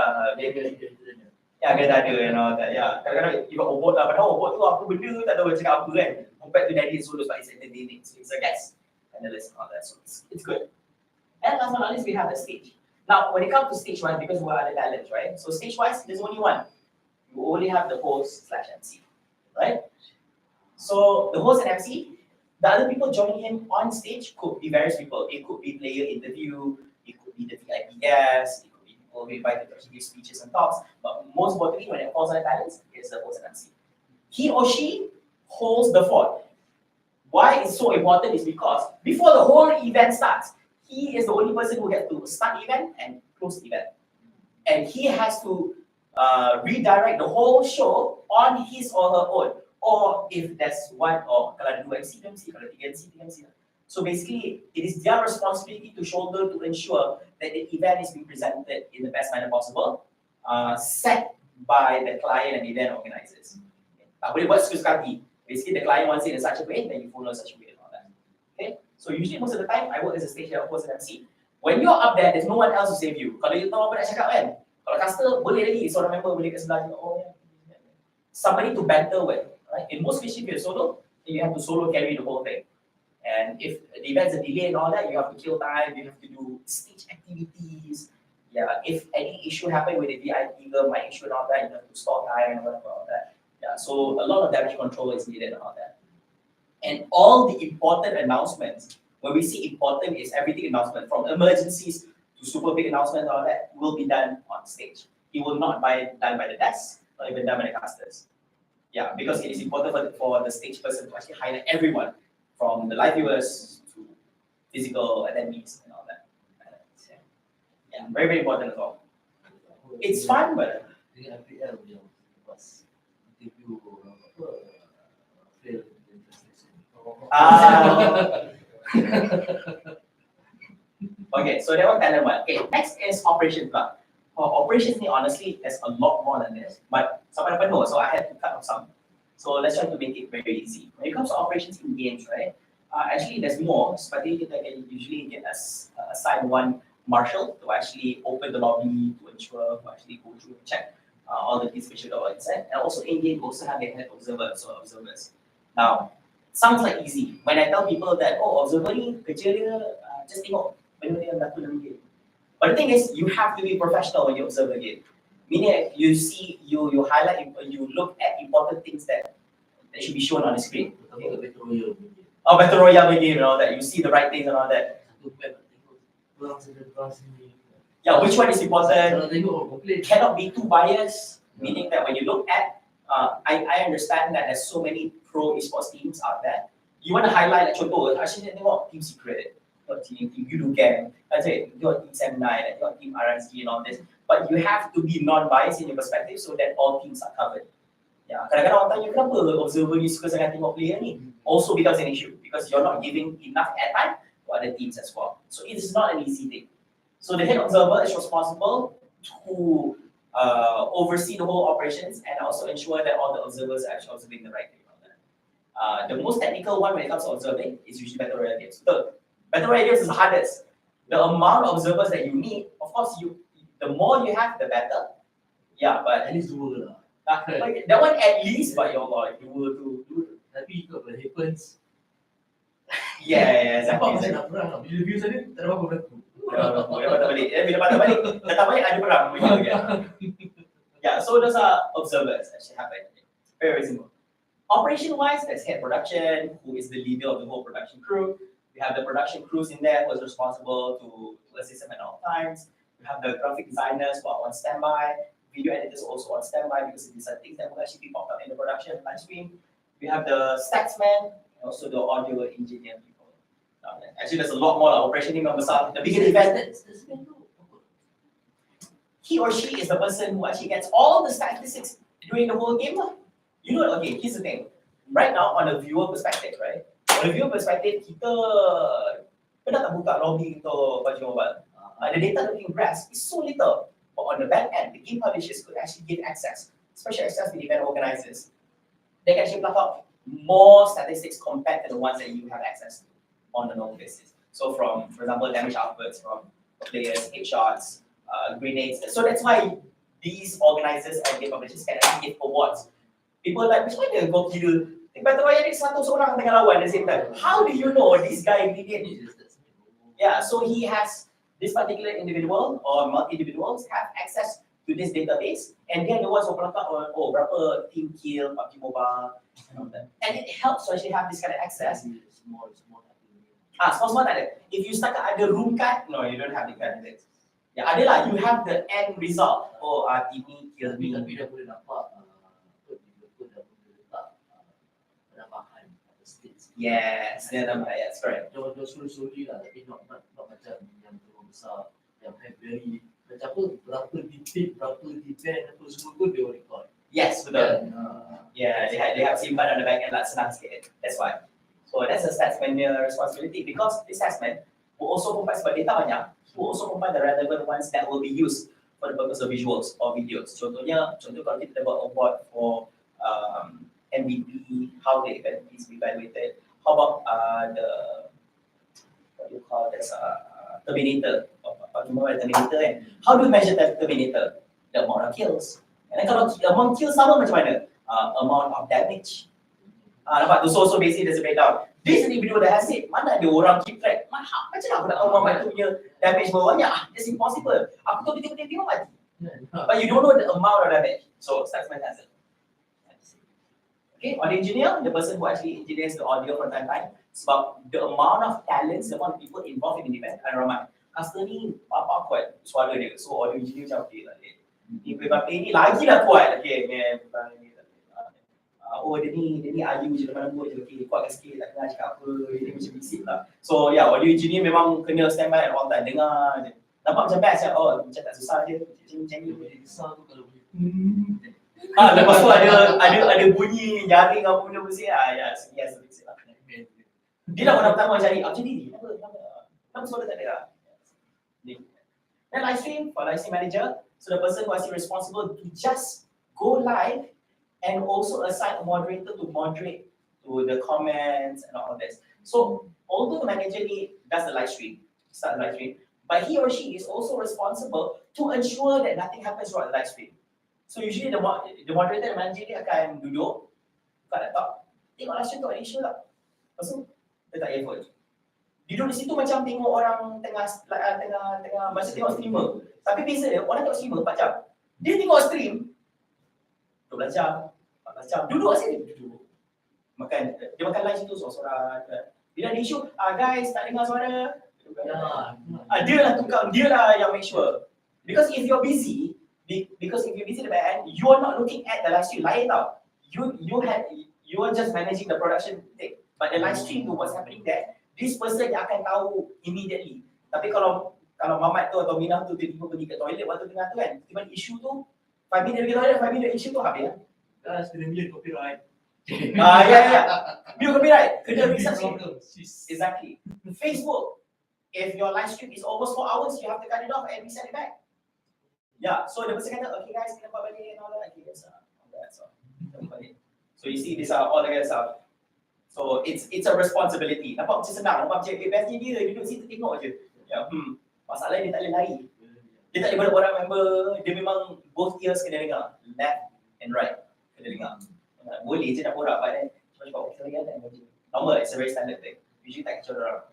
ya kita ada you know that ya kadang-kadang even obot lah, padahal obot tu apa benda tak tahu cakap apa kan, compared to Daddy Solos, but it's entertaining. So it's a guest analyst and all that, so it's good. And last but not least, we have the stage. Now, when it comes to stage wise, because we're the talents, right? So stage wise, there's only one. You only have the host/MC, right? So the host and MC, the other people joining him on stage could be various people. It could be player interview, it could be the VIP guest, it could be people who invited to give speeches and talks. But most importantly, when it falls on the talents, it's the host and MC. He or she holds the fort. Why it's so important is because before the whole event starts, he is the only person who gets to start the event and close the event. And he has to redirect the whole show on his or her own. Or if there's one, or kalau ada dua MC, kalau tiga MC. So basically, it is their responsibility to shoulder to ensure that the event is being presented in the best manner possible, set by the client and event organizers. Tak boleh buat suka-suka hati. Basically, the client wants it in such a way, then you follow such a way and all that. Okay? So usually most of the time, I work as a stage host and MC. When you're up there, there's no one else to save you. Kalau you tahu apa nak cakap kan, kalau caster boleh lagi, seorang member boleh kat sebelah, somebody to banter with. Right? In most cases, if you're solo, you have to solo carry the whole thing. And if the event's a delay and all that, you have to kill time, you have to do stage activities. Yeah, if any issue happened with the VIP girl, my issue and all that, you have to stop time and whatever all that. Yeah, so a lot of damage control is needed and all that. And all the important announcements, when we see important, is everything announcement, from emergencies to super big announcements, all that will be done on stage. It will not be done by the desk, or even done by the casters. Yeah, because it is important for the stage person to actually highlight everyone, from the live viewers to physical attendees and all that. Yeah, very, very important as well. It's fun, but interview fail in translation. Okay, so that one talent one. Okay, next is operations plan. Operations, honestly, there's a lot more than this, but some people know, so I had to cut off some. So let's try to make it very easy. When it comes to operations in games, right? Actually, there's more, but you can usually get assign one marshal to actually open the lobby, to ensure, to actually go through and check all the things special that are inside. And also in-game also have their head observers or observers. Now, sounds like easy. When I tell people that, oh, observer ni kerja dia just tengok benda yang berlaku dalam game. But the thing is, you have to be professional when you observe a game. Meaning, you see, you highlight, you look at important things that should be shown on the screen. Okay? Oh, Battle Royale game and all that. You see the right things and all that. Yeah, which one is important? Cannot be too biased. Meaning that when you look at, I understand that there's so many pro esports teams out there. You want to highlight like contoh, actually tengok Team Secret, team Yuducam, let's say your Team 79, your Team RSG and all this. But you have to be non-biased in your perspective so that all teams are covered. Yeah, kadang-kadang orang tanya kenapa observer ni suka sangat tengok player ni. Also becomes an issue because you're not giving enough airtime to other teams as well. So it is not an easy thing. So the head observer is responsible to oversee the whole operations and also ensure that all the observers are actually observing the right thing. The most technical one when it comes to observing is usually Battle Royale games. The Battle Royale games is the hardest. The amount of observers that you need, of course, the more you have, the better. Yeah, but At least dua lah. that one at least, but your Lord, you will do. Tapi ikut pada happens. Yeah, Nampak exactly. saya nak perang. Bila view saya tak ada apa-apa berlaku. Bila patah balik, datang balik ada perang. Yeah, so those are observers actually happen. Very simple. Operation-wise, there's head production, who is the leader of the whole production crew. We have the production crews in there who is responsible to assist them at all times. We have the graphic designers who are on standby. Video editors also on standby because these are things that will actually be popped up in the production live stream. We have the stacksman and also the audio engineer people. Actually, there's a lot more operation team members. The bigger event, he or she is the person who actually gets all the statistics during the whole game. You know, okay, here's the thing. Right now, on a viewer perspective, right? On a viewer perspective, kita pernah tak buka lobby untuk PUBG Mobile? The data that we can grasp is so little. But on the back end, the game publishers could actually give access, special access to the event organizers. They can actually plug up more statistics compared to the ones that you have access to on a normal basis. So from, for example, damage outputs from players, headshots, grenades. So that's why these organizers and game publishers can actually give awards. People like, macam mana kau kira? Battle Royale ni 100 orang tengah lawan at the same time. How do you know this guy really did? Yeah, so he has this particular individual or multi-individuals have access to this database, and they're the ones who plug up on, berapa team kill, PUBG Mobile, and all that. And it helps to actually have this kind of access. Small tak ada. If you setakat ada room card, no, you don't have the kind of things. Ya, ada lah, you have the end result. Oh, team ni kill me. Tapi dah boleh nampak Yes, yes, correct. Dia slowly lah, tapi not macam yang terlalu besar, yang have very macam apa, berapa defeat, berapa defend, apa semua tu dia record. Yes, betul. Yeah, they have simpan on the back end lah, senang sikit. That's why. So that's a statsman responsibility because this statsman will also compile sebab data banyak, will also compile the relevant ones that will be used for the purpose of visuals or videos. Contoh kalau kita buat award for MVP, how the event is evaluated. How about what do you call this, Terminator, Terminator kan? How do you measure the Terminator? The amount of kills. And then kalau amount kills sama macam mana? Amount of damage. Nampak tu, so basically there's a breakdown. This individual that has it, mana ada orang keep track? Macam aku nak tahu Muhammad tu punya damage berapa banyak? It's impossible. Aku tahu dia tengok mati. But you don't know the amount of damage. So, statsman has it. Okay, audio engineer, the person who actually engineers the audio from time to time. Sebab the amount of talents, the amount of people involved in the event, ada ramai. Customer ni apa kuat suara dia. So audio engineer macam okay lah. Ni play ni lagi lah kuat. Okay, oh dia ni ayu je depan lembut je. Okay, kuatkan sikit, tak dengar cakap apa. Dia macam bisik lah. So yeah, audio engineer memang kena standby at all time. Dengar je. Nampak macam best kan? Oh, macam tak susah je. Macam ni. Besar tu kalau boleh. Lepas tu ada bunyi jaring apa benda bersih lah. Yes, bersih lah. Dia dah orang pertama cari, macam ni, kenapa suara tak ada lah. Then live stream, for live stream manager, so the person who is responsible to just go live and also assign a moderator to moderate to the comments and all this. So, although the manager does the live stream, start the live stream, but he or she is also responsible to ensure that nothing happens throughout the live stream. So usually the moderator and manager dia akan duduk, buka laptop, tengok live stream tu ada isu tak. Lepas tu, letak earphone. Duduk di situ macam tengok orang tengah macam tengok streamer. Tapi beza dia, orang tengok streamer 4 jam. Dia tengok stream 12 jam, 14 jam. Duduk kat sini. Dia makan lunch tu sorang-sorang. Bila ada isu, guys tak dengar suara. Dia lah tukang, dia lah yang make sure. Because if you're busy the back end, you are not looking at the live stream. Lain tau. You are just managing the production thing. But the live stream tu, what's happening there, this person yang akan tahu immediately. Tapi kalau Mamat tu atau Minah tu tiba-tiba pergi ke toilet waktu tengah tu kan, tiba isu tu, 5 minit pergi toilet, 5 minit isu tu habis lah. Guys, kena mute copyright. Mute copyright. Kena research. Exactly. Facebook, if your live stream is almost 4 hours, you have to cut it off and reset it back. Yeah, so the person kata, okay guys, kita buat balik and all that. Okay, that's all. So you see, these are all the stuff. So it's a responsibility. Nampak macam senang, nampak macam best dia duduk situ tengok je. Ya, masalahnya dia tak boleh lari. Dia tak boleh borak member, dia memang both ears kena dengar. Left and right kena dengar. Boleh je nak borak, but then cepat-cepat okay lagi kan. Normal, it's a very standard thing. Usually tak kacau orang.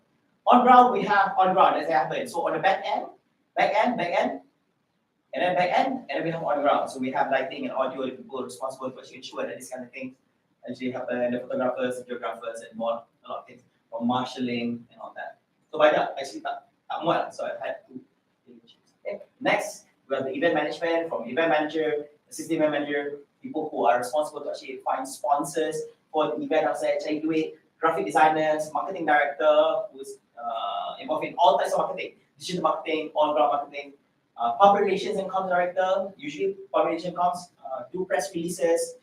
On ground, we have on ground, as it happens. So on the back end, and then back end, and then we have on ground. So we have lighting and audio, the people responsible for ensure that this kind of thing actually happen, the photographers, videographers, and more, a lot of things, from marshalling and all that. So banyak actually tak muat, so I had to change. Okay. Next, we have the event management, from event manager, assistant event manager, people who are responsible to actually find sponsors for the event outside, cari duit, graphic designers, marketing director, who's involved in all types of marketing, digital marketing, on-ground marketing, public relations and comms director, usually public relations comms, do press releases,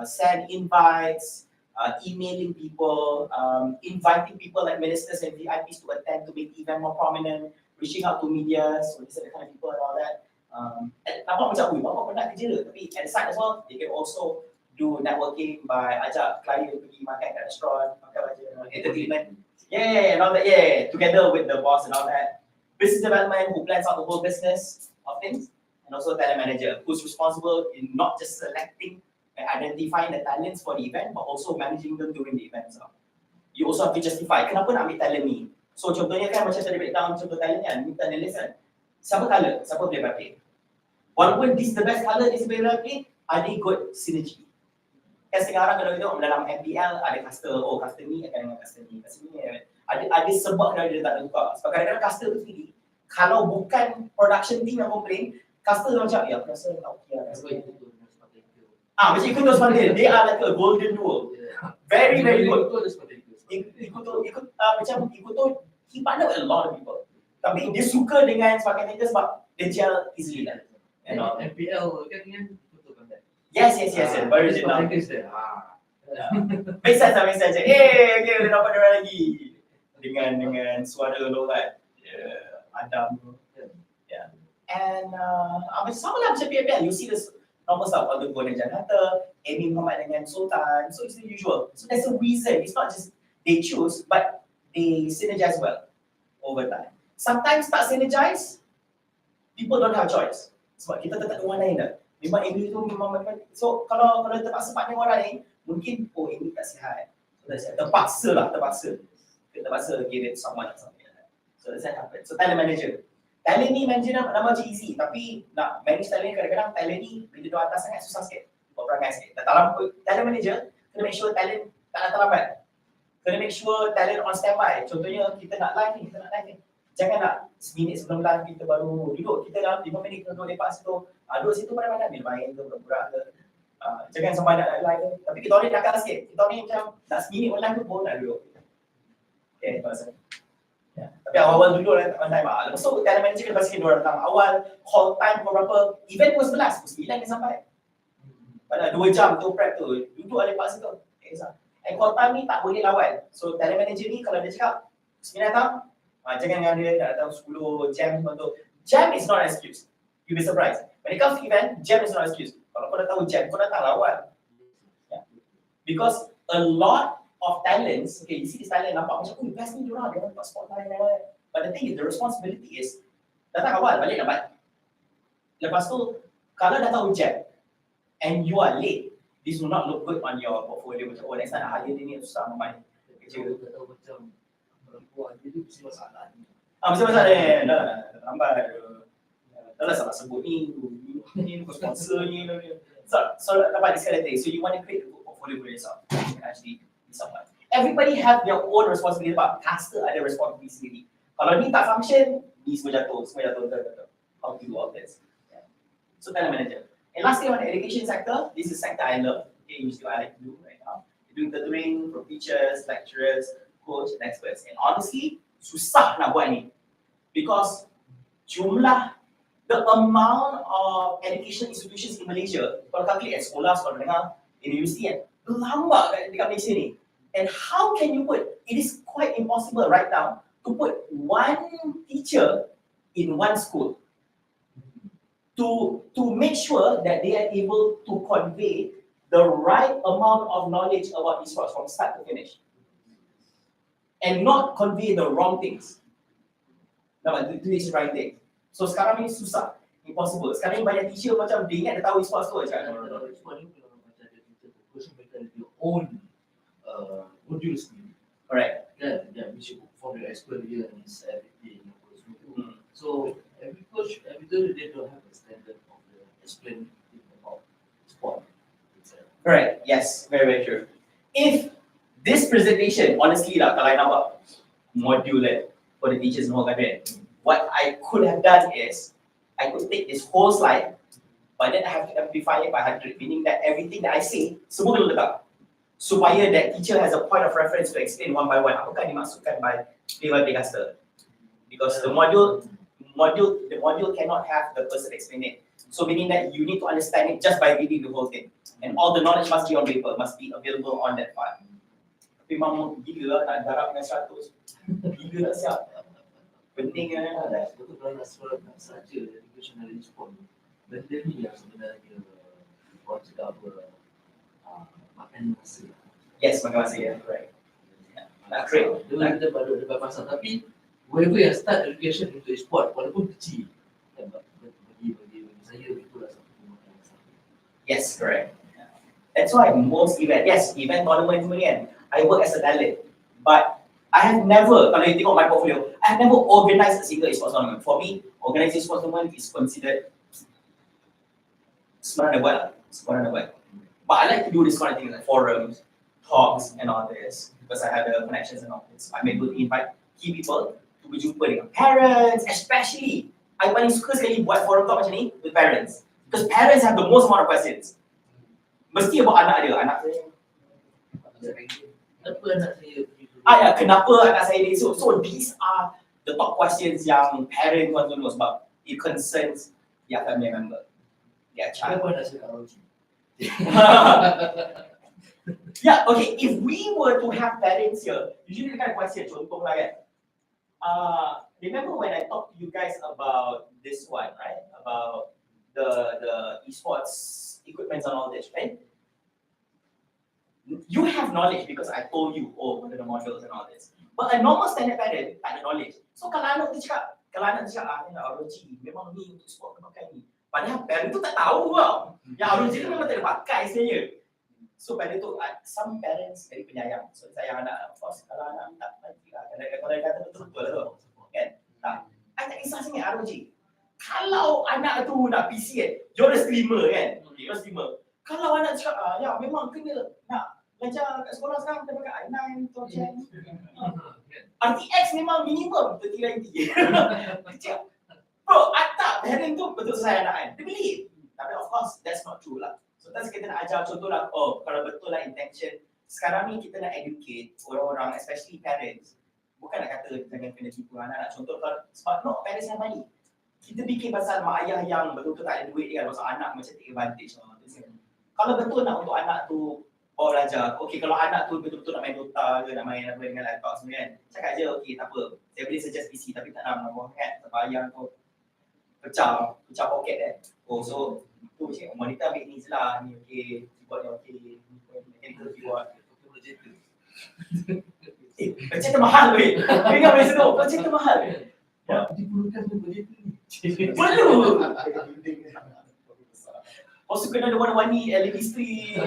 send invites, emailing people, inviting people like ministers and VIPs to attend to make the event more prominent, reaching out to media, so these are the kind of people and all that. Nampak macam, bapak penat kerja le, tapi at the side as well, they can also do networking by ajak klien pergi makan kat restoran, makan macam entertainment. Yeah, and all that, yeah, together with the boss and all that. Business development, who plans out the whole business of things, and also talent manager, who's responsible in not just selecting and identifying the talents for the event, but also managing them during the event. So, you also have to justify, kenapa nak ambil talent ni? So contohnya kan macam tadi breakdown contoh talent kan, ni talent list kan. Siapa colour? Siapa boleh pakai? Walaupun this the best colour, this boleh pakai, ada ikut synergy. Kan sekarang kalau kita dalam MPL ada caster, oh caster ni akan dengan caster ni, ada sebab kenapa dia tak ada tukar. Sebab kadang-kadang caster tu sendiri, kalau bukan production team yang complain, caster macam, ya aku rasa tak okey lah. Macam ikut terus panggil, they are like a golden duo. Very good. Ikut macam ikut tu, he partner with a lot of people. Tapi dia suka dengan sebagainya sebab dia gel easily lah. You know? MPL kan betul kan? Yes. Original. Make sense. Okay, boleh dapat dia lagi. Dengan suara logat. Adam. Yeah. And macam sama lah macam PPL. You see this normal stuff. Aldo Gordon Janata, Amy Muhammad dengan Sultan. So it's the usual. So there's a reason. It's not just they choose, but they synergize well over time. Sometimes tak synergize, people don't have choice. Sebab kita tetap orang lain dah. Memang Amy tu memang so kalau terpaksa partner orang lain, mungkin Amy tak sihat. So terpaksa give it someone or something like that. So that's what happens. So talent manager. Talent ni manager nama macam easy, tapi nak manage talent ni kadang-kadang talent ni bila duduk atas sangat susah sikit. Buat perangai sikit. Talent manager kena make sure talent tak nak terlambat. Kena make sure talent on standby. Contohnya kita nak live ni. Jangan nak seminit sebelum live kita baru duduk. Kita dalam 5 minit duduk lepak situ. Duduk situ pada bila main ke, pura-pura ke. Jangan sampai nak live ke. Tapi kita orang ni nakal sikit. Kita orang ni macam nak seminit online tu pun nak duduk. Okay, terima kasih. Ya. Tapi awal-awal duduk on time lah. Lepas tu talent manager kena pastikan diorang datang awal. Call time pukul berapa. Event pukul 11, pukul 9 dia sampai. Pada 2 jam tu prep tu. Duduk lepak situ. Okay, so. And call time ni tak boleh lawan. So talent manager ni kalau dia cakap 9 datang, jangan dengan dia datang 10 jam tu. Jam is not an excuse. You'll be surprised. When it comes to event, jam is not an excuse. Kalau kau dah tahu jam, kau datang lawan. Yeah. Because a lot of talents, okay, you see this talent nampak macam, best ni diorang dapat spotlight. But the thing is, the responsibility is, datang awal, balik lambat. Lepas tu, kalau dah tahu jam, and you are late, this will not look good on your portfolio. Macam, next time nak hire dia ni susah memang kerja. Tahu macam perempuan dia tu mesti masalah ni. Mesti masalah ni, dah lambat. Dah salah sebut ni sponsor ni. So dapat this kind of thing. So you want to create a good portfolio for yourself. You can actually be someone. Everybody have their own responsibility. But caster ada responsibility sendiri. Kalau ni tak function, ni semua jatuh. How to do all this. Yeah. So talent manager. And lastly on the education sector, this is sector I love. Okay, usually I like to do right now. Doing tutoring for teachers, lecturers, coach, and experts. And honestly, susah nak buat ni. Because the amount of education institutions in Malaysia, kalau calculate at sekolah dengar, universiti kan, lama dekat Malaysia ni. And how can you put, it is quite impossible right now to put one teacher in one school to make sure that they are able to convey the right amount of knowledge about esports from start to finish. And not convey the wrong things. Nampak, do this right thing. So sekarang ni susah, impossible. Sekarang ni banyak teacher macam dia ingat dia tahu esports tu macam mereka ada their own module sendiri. Correct. Kan, yang mesti form their experience, everything. So every coach, every day they don't have a standard of the explain about sport. Correct. Yes, very true. if this presentation, honestly lah, kalau I nak buat module for the teachers and all that, what I could have done is, I could take this whole slide, but then I have to amplify it by 100, meaning that everything that I say, semua kena letak. Supaya that teacher has a point of reference to explain one by one, apakah dimaksudkan by play caster. Because the module cannot have the person explain it. So meaning that you need to understand it just by reading the whole thing. And all the knowledge must be on paper, must be available on that file. Tapi memang gila lah nak darab dengan 100. Gila nak siap. Penting kan. Betul kalau nak saja educational response. Benda ni yang sebenarnya orang cakap apa, makan masa. Yes, makan masa ya, correct. Nak create. Kita baru debat pasal, tapi whoever yang start education untuk e-sport walaupun kecil, bagi saya itulah satu makan masa. Yes, correct. That's why most event tournament semua ni kan, I work as a talent. But I have never, kalau you tengok my portfolio, I have never organized a single esports tournament. For me, organizing esports tournament is considered semua nak buat. But I like to do this kind of things like forums, talks and all this because I have the connections and all this. I'm able to invite key people to berjumpa dengan parents, especially I paling suka sekali buat forum talk macam ni with parents because parents have the most amount of questions. Mesti about anak dia, anak saya. Kenapa anak saya begitu? Kenapa anak saya ni? So these are the top questions yang parents want to know sebab it concerns their family member, their child. Kenapa anak saya karaoke? Yeah, okay. If we were to have parents here, usually the kind of question, contoh lah kan. Remember when I talked to you guys about this one, right? About the esports equipments and all this, right? You have knowledge because I told you, what are the models and all this. But a normal standard parent tak ada knowledge. So kalau anak tu cakap, ni nak ROG, memang ni untuk sport kena pakai ni. Padahal parent tu tak tahu tau. Yang ROG tu memang tak ada pakai sebenarnya. So pada tu, some parents very penyayang. So sayang anak, of course, kalau anak tak nanti lah. Kalau dia kata betul-betul lah tu. Kan? Tak. I tak kisah sangat ROG. Kalau anak tu nak PC kan, you're a streamer kan? Okay, you're a streamer. Kalau anak cakap, ya memang kena nak belajar kat sekolah sekarang, kita pakai i9, Torchen. RTX memang minimum 3090. Kecil. Bro, tak, parent tu betul sayang anak kan? Dia beli. Tapi of course, that's not true lah. So, that's kita nak ajar contoh lah, kalau betul lah intention. Sekarang ni kita nak educate orang-orang, especially parents. Bukan nak kata jangan kena tipu anak. Contoh kalau, sebab no, parents yang money. Kita fikir pasal mak ayah yang betul-betul tak ada duit kan, pasal anak macam take advantage. Kalau betul nak untuk anak tu bawa belajar, okay kalau anak tu betul-betul nak main Dota ke, nak main apa dengan laptop semua kan, cakap je, okay tak apa, saya boleh suggest PC tapi tak nak buang kan, terbayang tu pecah poket kan. So tu macam monitor ambil ni je lah, ni okay, keyboard ni okay, mechanical keyboard. Macam tu mahal weh, ingat boleh sedut, macam tu mahal. Diperlukan tu projector ni. Perlu. Suka ada warna-warni LED screen.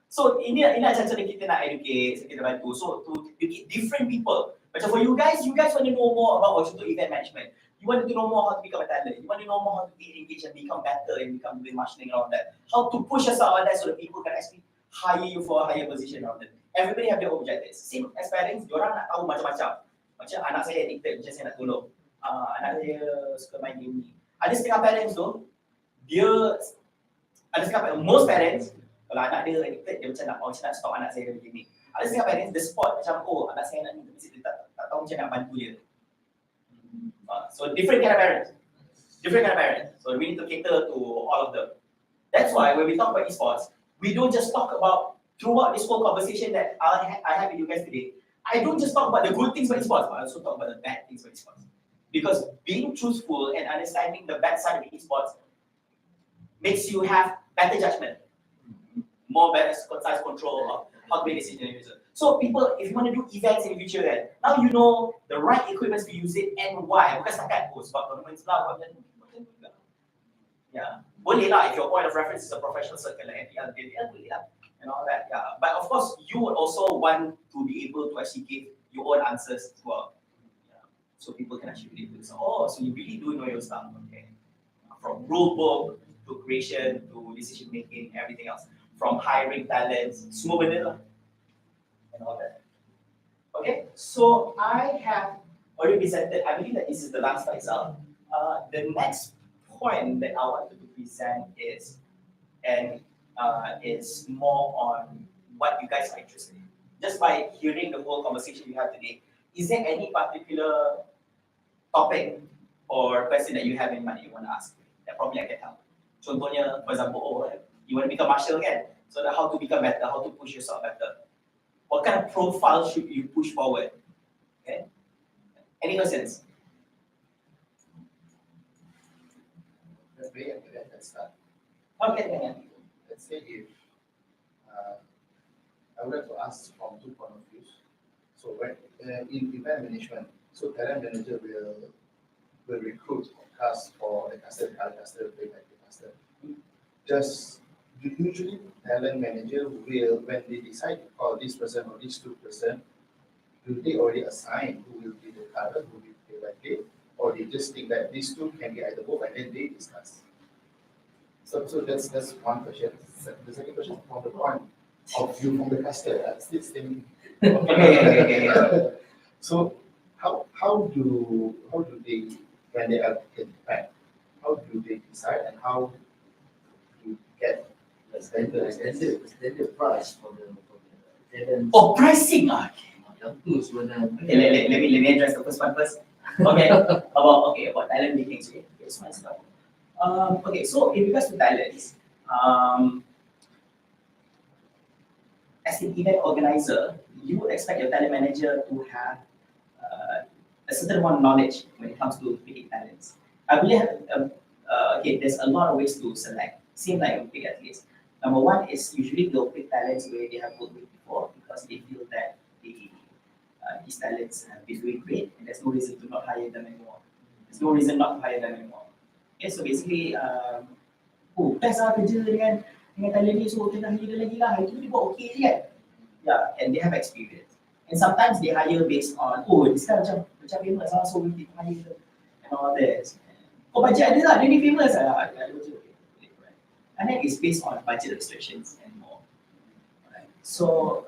So ini adalah cara kita nak educate, kita bantu. So to educate different people. Macam for you guys want to know more about contoh event management. You want to know more how to become a talent. You want to know more how to be engaged and become better and become doing marshalling and all that. How to push yourself on that so that people can actually hire you for a higher position and all that. Everybody have their objectives. Same as parents, diorang nak tahu macam-macam. Macam anak saya addicted, macam saya nak tolong. Anak saya suka main game ni. Ada setengah parents tu, most parents, kalau anak dia addicted, dia macam nak stop anak saya dari game ni. Ada setengah parents, the sport macam, anak saya nak ni, tapi dia tak tahu macam nak bantu dia. So different kind of parents. So we need to cater to all of them. That's why when we talk about esports, we don't just talk about, throughout this whole conversation that I have with you guys today, I don't just talk about the good things about esports, but I also talk about the bad things about esports. Because being truthful and understanding the bad side of esports makes you have better judgment, more better concise control of how to make decisions. So people, if you want to do events in the future, then now you know the right equipment to use it and why. Bukan setakat sebab tournament lah, yeah, boleh lah if your point of reference is a professional circle like FPL, boleh lah, and all that. Yeah, but of course you would also want to be able to actually give your own answers as well. Yeah. So people can actually relate to it. So you really do know your stuff, okay? From rule book to creation to decision making, everything else. from hiring talents, semua benda lah, and all that. Okay, so I have already presented, I believe that this is the last slide, Sal. The next point that I wanted to present is, and is more on what you guys are interested in. Just by hearing the whole conversation we have today, is there any particular topic or question that you have in mind you want to ask that probably I can help? Contohnya, for example, you want to become marshal again, so that how to become better, how to push yourself better. What kind of profile should you push forward? Okay. Any questions? Maybe I can start. Okay, yeah. Let's say if I would like to ask from two point of views. So when in event management, so talent manager will recruit or cast for the caster, play by the caster. Just usually talent manager will, when they decide to call this person or these two person, do they already assign who will be the color, who will be play by play, or they just think that these two can be either both and then they discuss. So that's one question. The second question from the point of view from the caster, still staying. Okay. So how do they, when they are getting back, how do they decide and how to get The standard price for the talent. Oh, pricing. Yang tu sebenarnya. Okay, let me address the first one first. Okay, about talent meetings. Okay, so let's start. Okay, so in regards to talents, as an event organizer, you would expect your talent manager to have a certain amount of knowledge when it comes to picking talents. I believe, okay, there's a lot of ways to select. Same like we pick athletes. Number one is usually they'll pick talents where they have worked with before because they feel that these talents have been doing great and there's no reason to not hire them anymore. There's no reason not to hire them anymore. Okay, so basically, best lah kerja dengan talent ni, so kita hire dia lagi lah, itu dia buat okay je kan. Yeah, and they have experience. And sometimes they hire based on, this guy macam famous lah, so we need to hire them and all this. Budget ada lah, dia ni famous lah. And then it's based on budget restrictions and more. Right? So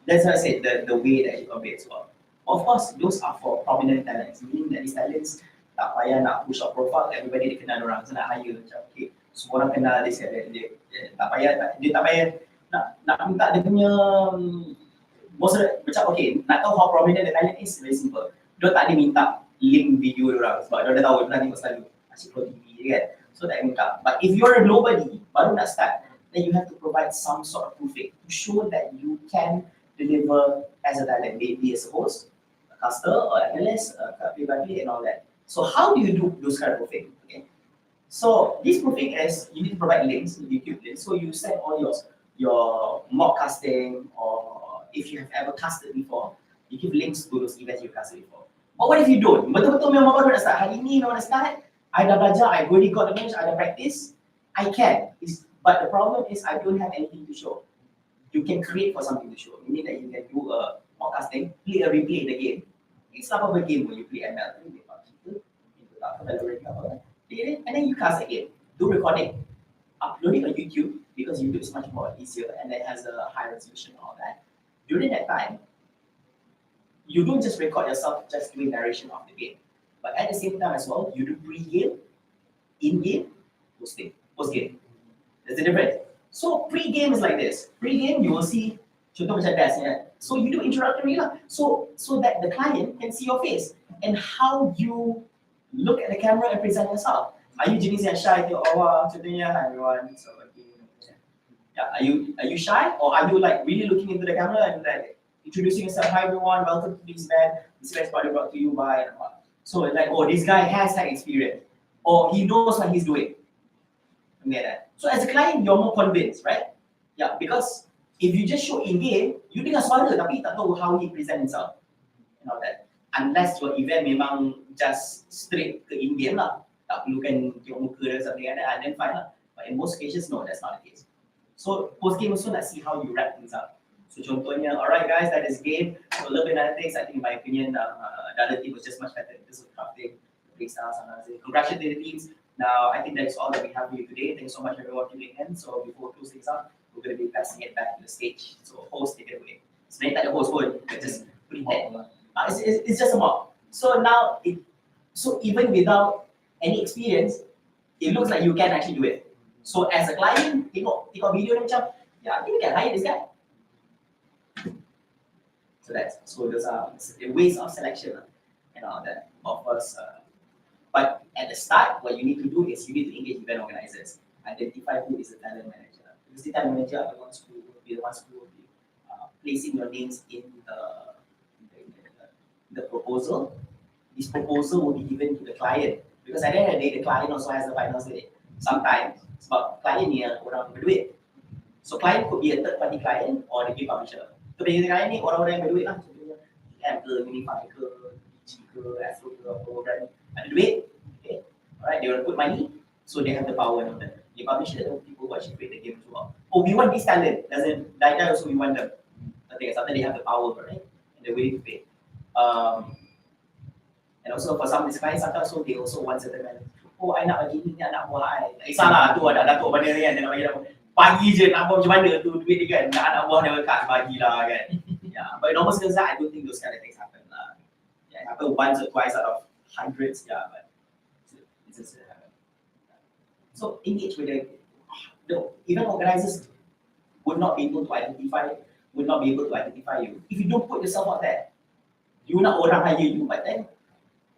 that's why I said the way that you compare as well. Of course, those are for prominent talents, meaning that these talents tak payah nak push up profile, everybody dia kenal orang, so nak hire macam okay, semua orang kenal dia tak payah nak minta dia punya macam okay, nak tahu how prominent the talent is, very simple. Dia tak ada minta link video dia orang sebab dia dah tahu dia pernah tengok selalu asyik keluar TV je kan, so tak minta. But if you're a nobody, baru nak start, then you have to provide some sort of proofing to show that you can deliver as a talent, maybe as a host, a caster, or analyst, play-by-play and all that. So how do you do those kind of proofing? Okay. So this proofing is you need to provide links, YouTube links. So you send all your mock casting, or if you have ever casted before, you give links to those events you casted before. But what if you don't? Betul-betul memang baru nak start. Hari ni memang nak start. I dah belajar, I already got the knowledge, I dah practice. I can. But the problem is I don't have anything to show. You can create for something to show. Meaning that you can do a mock casting, play a replay in the game. It's not a game where you play ML. And then you cast again, do recording, upload it on YouTube because YouTube is much more easier and it has a high resolution and all that. During that time, you don't just record yourself just doing narration of the game, but at the same time as well, you do pre-game, in-game, post-game. There's a difference. So pre-game is like this. Pre-game, you will see, contoh macam test, yeah? So you do introductory lah, so that the client can see your face and how you look at the camera and present yourself. Are you jenis yang shy to contohnya, hi everyone, so yeah, are you shy or are you like really looking into the camera and like introducing yourself, hi everyone, welcome to this event. This event is probably brought to you by, so like, this guy has that experience or he knows what he's doing. That. So as a client, you're more convinced, right? Yeah, because if you just show in game, you dengar suara tapi tak tahu how he present himself and all that. Unless your event memang just straight ke in game lah, tak perlukan tengok muka dan something like that, then fine lah. But in most cases, no, that's not the case. So post game also nak see how you wrap things up. So contohnya, alright guys, that is game. So a little bit analytics, I think in my opinion, the other team was just much better in terms of crafting, the play styles and everything. Congratulations to the teams. Now, I think that's all that we have for you today. Thanks so much everyone for tuning in. So before we close things up, we're going to be passing it back to the stage. So host, take it away. Sebenarnya tak ada host pun, but just put it there. It's just a mock. So now, so even without any experience, it looks like you can actually do it. So as a client, tengok video ni macam, yeah, I think we can hire this guy. So those are the ways of selection, that offers. But at the start, what you need to do is you need to engage event organizers, identify who is the talent manager. Because the talent manager are the ones who will be placing your names in the proposal. This proposal will be given to the client because at the end of the day, the client also has the final say. Sometimes sebab client ni orang berduit. So client could be a third party client or the game publisher. So bagi client ni orang-orang yang berduit lah. Contohnya M ke, Unify ke, BG ke, Astro ke, apa brand ada duit. Okay. Alright, they will put money, so they have the power of that. The publisher, people who actually create the game as well. Oh, we want this talent. Doesn't die also we want them. I think sometimes they have the power, right? And they're willing to pay. And also for some of these clients, sometimes so they also want certain talent. Oh, I nak bagi ni, anak buah I. Tak kisahlah, tu ada datuk mana ni kan, dia nak bagi apa. Pagi je nak buat macam mana tu duit dia kan. Nak anak buah dia kat bagilah kan. Yeah, but in normal circumstances, I don't think those kind of things happen lah. Yeah, it happen once or twice out of hundreds, yeah, but it just happen. So engage with the event organizers would not be able to identify you if you don't put yourself out there. You nak orang hire you, but then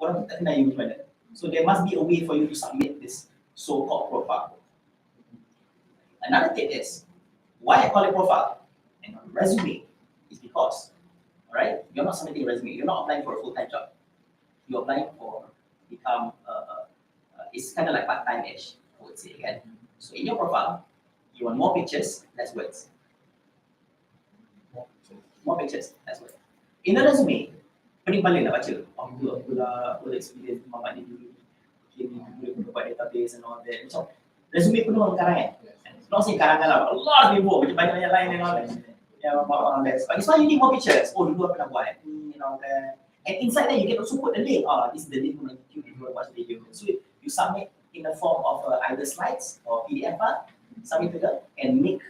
orang tak kenal you macam mana. So there must be a way for you to submit this so-called profile. Another tip is why I call it profile and not resume is because, alright, you're not submitting a resume, you're not applying for a full-time job. You're applying for become it's kind of like part-time-ish, I would say again. So in your profile, you want more pictures, less words. More pictures, less words. In the resume, paling nak baca. Apa experience mamak ni dulu. Okay, ni dulu buat database and all that. So resume penuh dengan karangan. Not saying karangan lah, but a lot of people, macam banyak lain and all that. Yeah, about that. But it's why you need more pictures. Oh, dulu apa nak buat? And inside there, you can also put the link. This is the link on YouTube if you want to watch the video. So you submit in the form of either slides or PDF file, submit to them, and make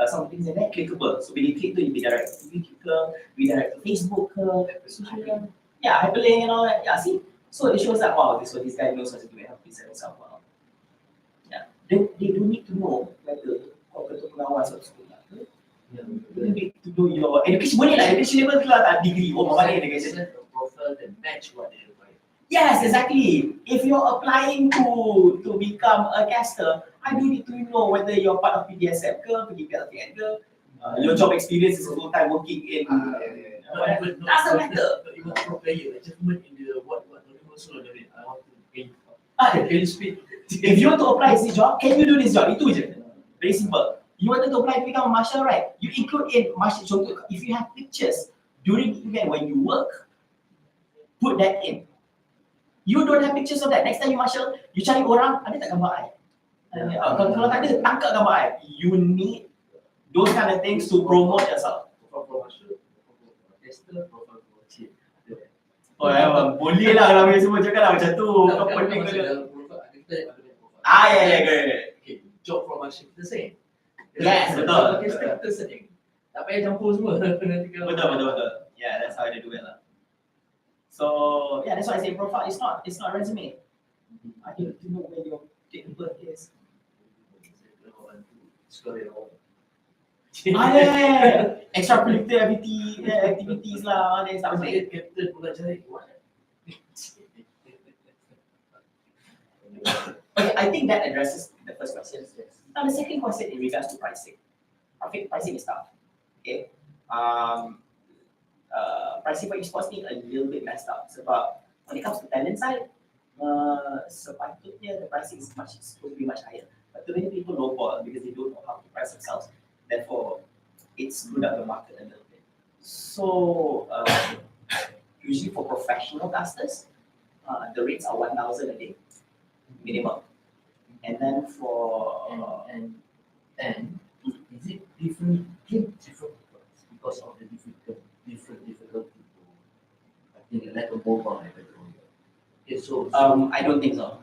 some things in there clickable. So when you click to, you be direct to YouTube, be direct to Facebook, yeah, hyperlink and all that. Yeah, see? So it shows that, wow, this guy knows how to do it, how to present himself well. Yeah, they do need to know whether kau betul pengawas atau sekolah. You need to do your education. Boleh lah, education level tu lah, degree. Oh, mana education? Profile that match what they require. Yes, exactly. If you're applying to become a caster, I do need to know whether you're part of PDSM ke, pergi PLTN ke, your job experience is full time working in. Doesn't matter. But even pro player, achievement in the what also I want to gain. Can you speak? If you want to apply this job, can you do this job? Itu je. Very simple. You wanted to apply to become a marshal, right? You include in marshal. So if you have pictures during the event when you work, put that in. You don't have pictures of that. Next time you marshal, you cari orang, ada tak gambar I? Kalau tak ada, tangkap gambar I. You need those kind of things to promote yourself. Oh, boleh lah kalau semua cakap lah macam tu. Kau penting ke? Yeah, Okay, job from marshal the same. Yes, betul. Tak payah campur semua. Betul. Yeah, that's how they do it lah. So yeah, that's why I say profile. It's not resume. I need to know where your date of birth is. Yeah. Extracurricular activities lah, all that stuff. Captain pula cari. Okay, I think that addresses the first question. Now the second question in regards to pricing. Okay, pricing is tough. Okay. Pricing for esports ni a little bit messed up. Sebab when it comes to talent side, sepatutnya the pricing is supposed to be much higher. But too many people lowball because they don't know how to price themselves. Therefore, it screwed up the market a little bit. So usually for professional casters, the rates are 1,000 a day minimum. And then for and is it different because of the different difficulty? I think like a mobile. Okay, so I don't think so.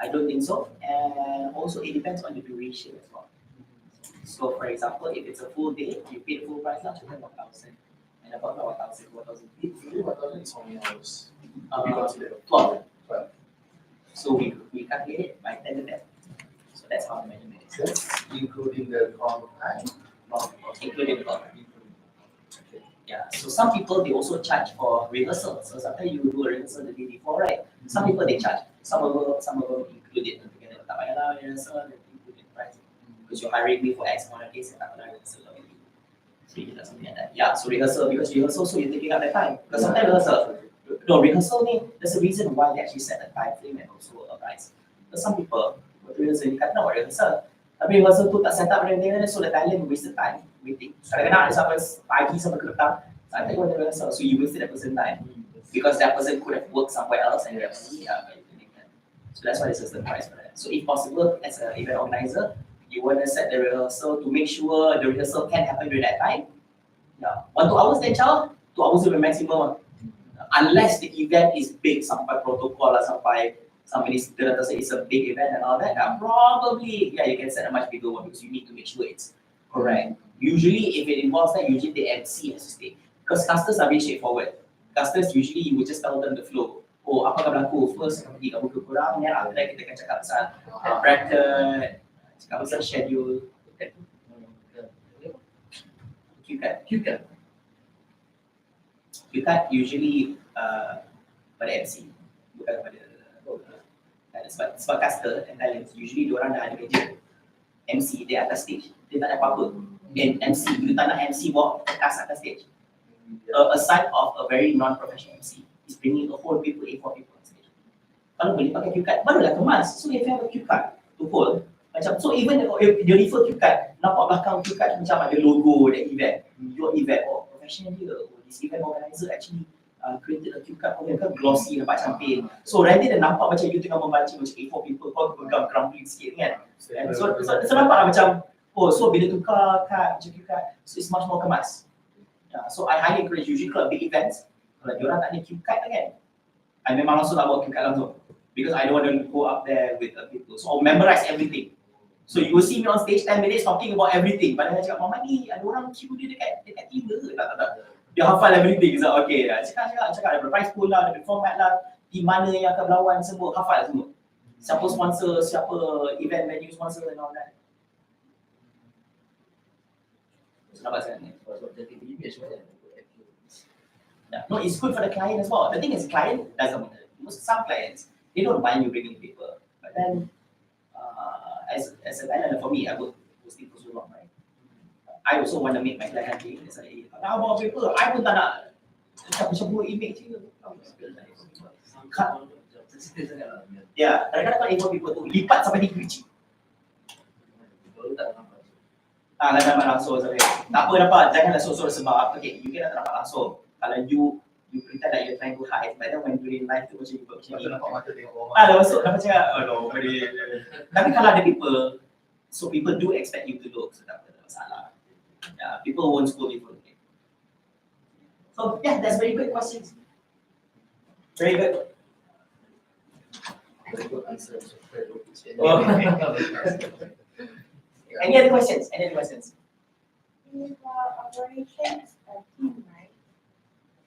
I don't think so. And also it depends on the duration as well. So for example, if it's a full day, you pay the full price now, 1,000. And about 1,000, 1,000 Usually 1,000 is how many hours? To be Uh, considered. 12. 12. So we calculate it by 10 to 10. So that's how the measurement is. That's including the call time, not Including the call time. including. Okay. Yeah. So some people they also charge for rehearsal. So sometimes you do a rehearsal the day before, right? Some people they charge. Some of them include it together. Tak payahlah rehearsal, they include the price. Because you're hiring me for X amount of days, tak payah rehearsal lagi. So you do something like that. Yeah. So rehearsal, because rehearsal, so you're taking up the time. Because sometimes rehearsal ni, there's a reason why they actually set a time frame and also a price. Because some people, rehearsal ni kata nak buat rehearsal. Tapi rehearsal tu tak set up everything, so the talent wasted time waiting. Kadang-kadang ada sampai pagi sampai ke petang, sampai you want to rehearsal, so you wasted that person time. Because that person could have worked somewhere else and they have money, so that's why there's a certain price for that. So if possible, as an event organizer, you want to set the rehearsal to make sure the rehearsal can happen during that time. Yeah, 1-2 hours then child, 2 hours will be maximum. Unless the event is big, sampai protocol lah, sampai somebody ternyata say it's a big event and all that, probably you can set a much bigger one because you need to make sure it's correct. Usually, if it involves that, usually the MC has to stay because casters are very straightforward. Casters usually you will just tell them the flow. Oh, apa akan berlaku? First akan pergi kat muka korang, then after that kita akan cakap pasal bracket, cakap pasal schedule. Q-card usually pada MC, bukan pada sebab caster and talents. Usually diorang dah ada meja MC dia atas stage, dia tak ada apa-apa. And MC, you tak nak MC bawa cast atas stage. A sign of a very non-professional MC is bringing a whole people, A4 people on stage. Kalau boleh pakai Q-card, barulah kemas. So if you have a Q-card to hold, macam, so even if dia refer Q-card, nampak belakang Q-card macam ada logo that event, your event, professional dia, this event organizer actually created a Q-card for them, kan glossy, nampak cantik. So rather than nampak macam you tengah membaca macam A4 people, kau pegang crumbling sikit kan. And so nampak macam, so bila tukar card, macam Q-card, so it's much more kemas. Yeah, so I highly encourage, usually kalau big events, kalau diorang tak ada Q-card kan, I memang langsung nak bawa Q-card langsung. Because I don't want to go up there with people. So I'll memorize everything. So you will see me on stage 10 minutes talking about everything. Padahal saya cakap, Mama ni ada orang queue dia dekat tiba ke? Tak. Dia hafal everything. So okay, cakap ada prize pool lah, ada format lah, di mana yang akan berlawan semua, hafal semua. Siapa sponsor, siapa event venue sponsor and all that. So nampak sangat ni. Yeah. No, it's good for the client as well. The thing is, client doesn't want it. Some clients, they don't mind you bringing people. But then, as a talent, for me, I work hosting for so long, right? I also want to make my client happy. It's like, nak bawa paper, I pun tak nak campur image je. Ya, kadang-kadang kalau import people tu lipat sampai 3 biji. Nak dapat langsung saja. Tak apa dapat, janganlah sosok sebab okay, you can dapat langsung. Kalau you pretend that you're trying to hide, but then when you're in life tu macam you buat macam ni. Nampak mata tengok orang. Dah masuk, dah macam tapi kalau ada people, so people do expect you to look, so tak ada masalah. Yeah, people won't scold you for it. So yeah, that's very good questions. Very good. Very good answer. Very good. Oh. Any other questions? Any other questions? In operations team, right?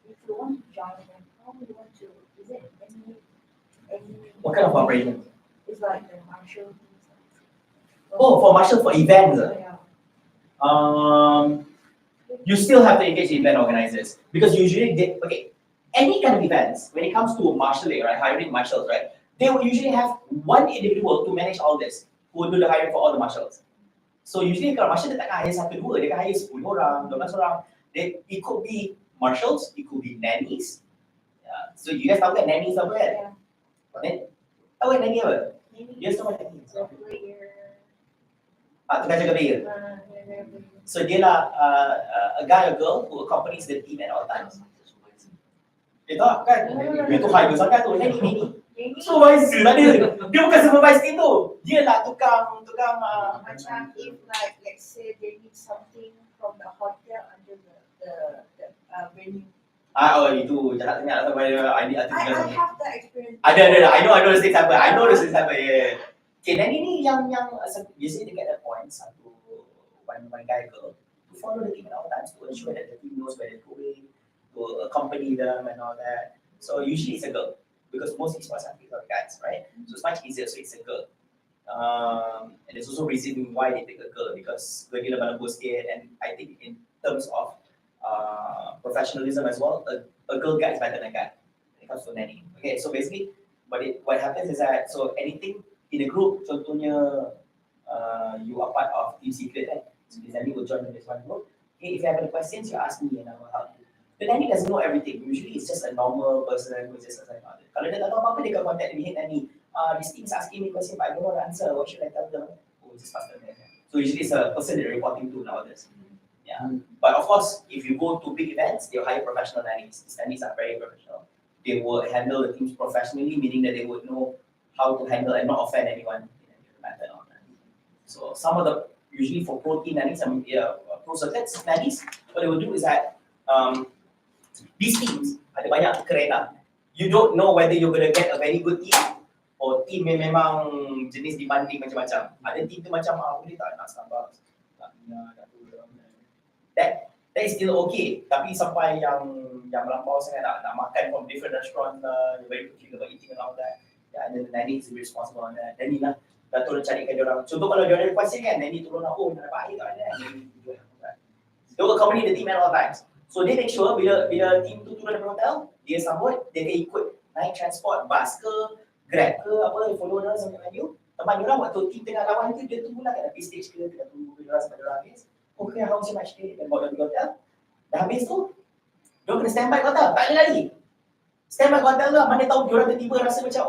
If you want to join them, how do you want to? Is it any? What kind of operation? It's like the marshal. Oh, for marshal for events. Yeah. You still have to engage the event organizers because usually any kind of events when it comes to marshalling, right, hiring marshals, right, they will usually have one individual to manage all this who will do the hiring for all the marshals. So usually kalau marshal dia takkan hire 1-2, dia akan hire 10 orang, 12 orang. It could be marshals, it could be nannies. Yeah. So you guys tahu kan nannies apa kan? Yeah. Tahu kan nanny apa? Dia tahu kan nanny? Tukang jaga player. So dia lah a guy or girl who accompanies the team at all times. Dia tahu kan? Itu high sangat tu, nanny. Supervisor lah dia. Dia bukan supervisor tu. Dia lah tukang Macam if like let's say they need something from the hotel under the venue. Itu jangan tanya lah sampai adik I artikel. have that experience. Ada. I know the things happen. I know the things happen. Yeah. Okay, dan ini yang biasanya they get that point one guy girl to follow the team at all times to ensure that the team knows where they're going, to accompany them and all that. So usually it's a girl because most esports athletes are guys, right? So it's much easier. So it's a girl. And there's also reason why they pick a girl because girl dia lebih bagus sikit, and I think in terms of professionalism as well, a girl guy is better than a guy when it comes to nanny. Okay, so basically what happens is that so anything in a group, contohnya you are part of team secret, right? So the nanny will join in this one group. Okay, if you have any questions, you ask me and I will help you. The nanny doesn't know everything. Usually it's just a normal person who just assign order. Kalau dia tak tahu apa-apa, dia akan contact the head nanny. This team is asking me question, but I don't know the answer. What should I tell them? Oh, just pass them there. So usually it's a person they're reporting to nowadays. Yeah. But of course, if you go to big events, they'll hire professional nannies. These nannies are very professional. They will handle the teams professionally, meaning that they would know how to handle and not offend anyone in any method. So some of the usually for pro team nannies, pro circuits nannies, what they will do is that these teams ada banyak kereta. You don't know whether you're gonna get a very good team or team yang memang jenis dibanding macam-macam. Ada team tu macam boleh tak nak Starbucks, tak minyak, tak tu. That is still okay. Tapi sampai yang melampau sangat nak makan from different restaurants lah, you're very particular about eating and all that. Yeah, and then the nanny is responsible on that. Nanny lah, dah turun carikan dia orang. Contoh kalau dia ada request kan, nanny turun nak nak dapat air tak ada. They will accompany the team at all times. So they make sure bila team tu turun dari hotel, dia sambut, dia akan ikut naik transport, bus ke, grab ke, apa, follow dia sampai venue. Teman dia orang waktu team tengah lawan tu, dia tunggulah kat tepi stage ke, dia tunggu dia orang sampai dia orang habis. Okay, how's your match day? Dan bawa dia pergi hotel. Dah habis tu, dia kena standby kat hotel, tak ada lari. Standby kat hotel lah, mana tahu dia orang tiba-tiba rasa macam,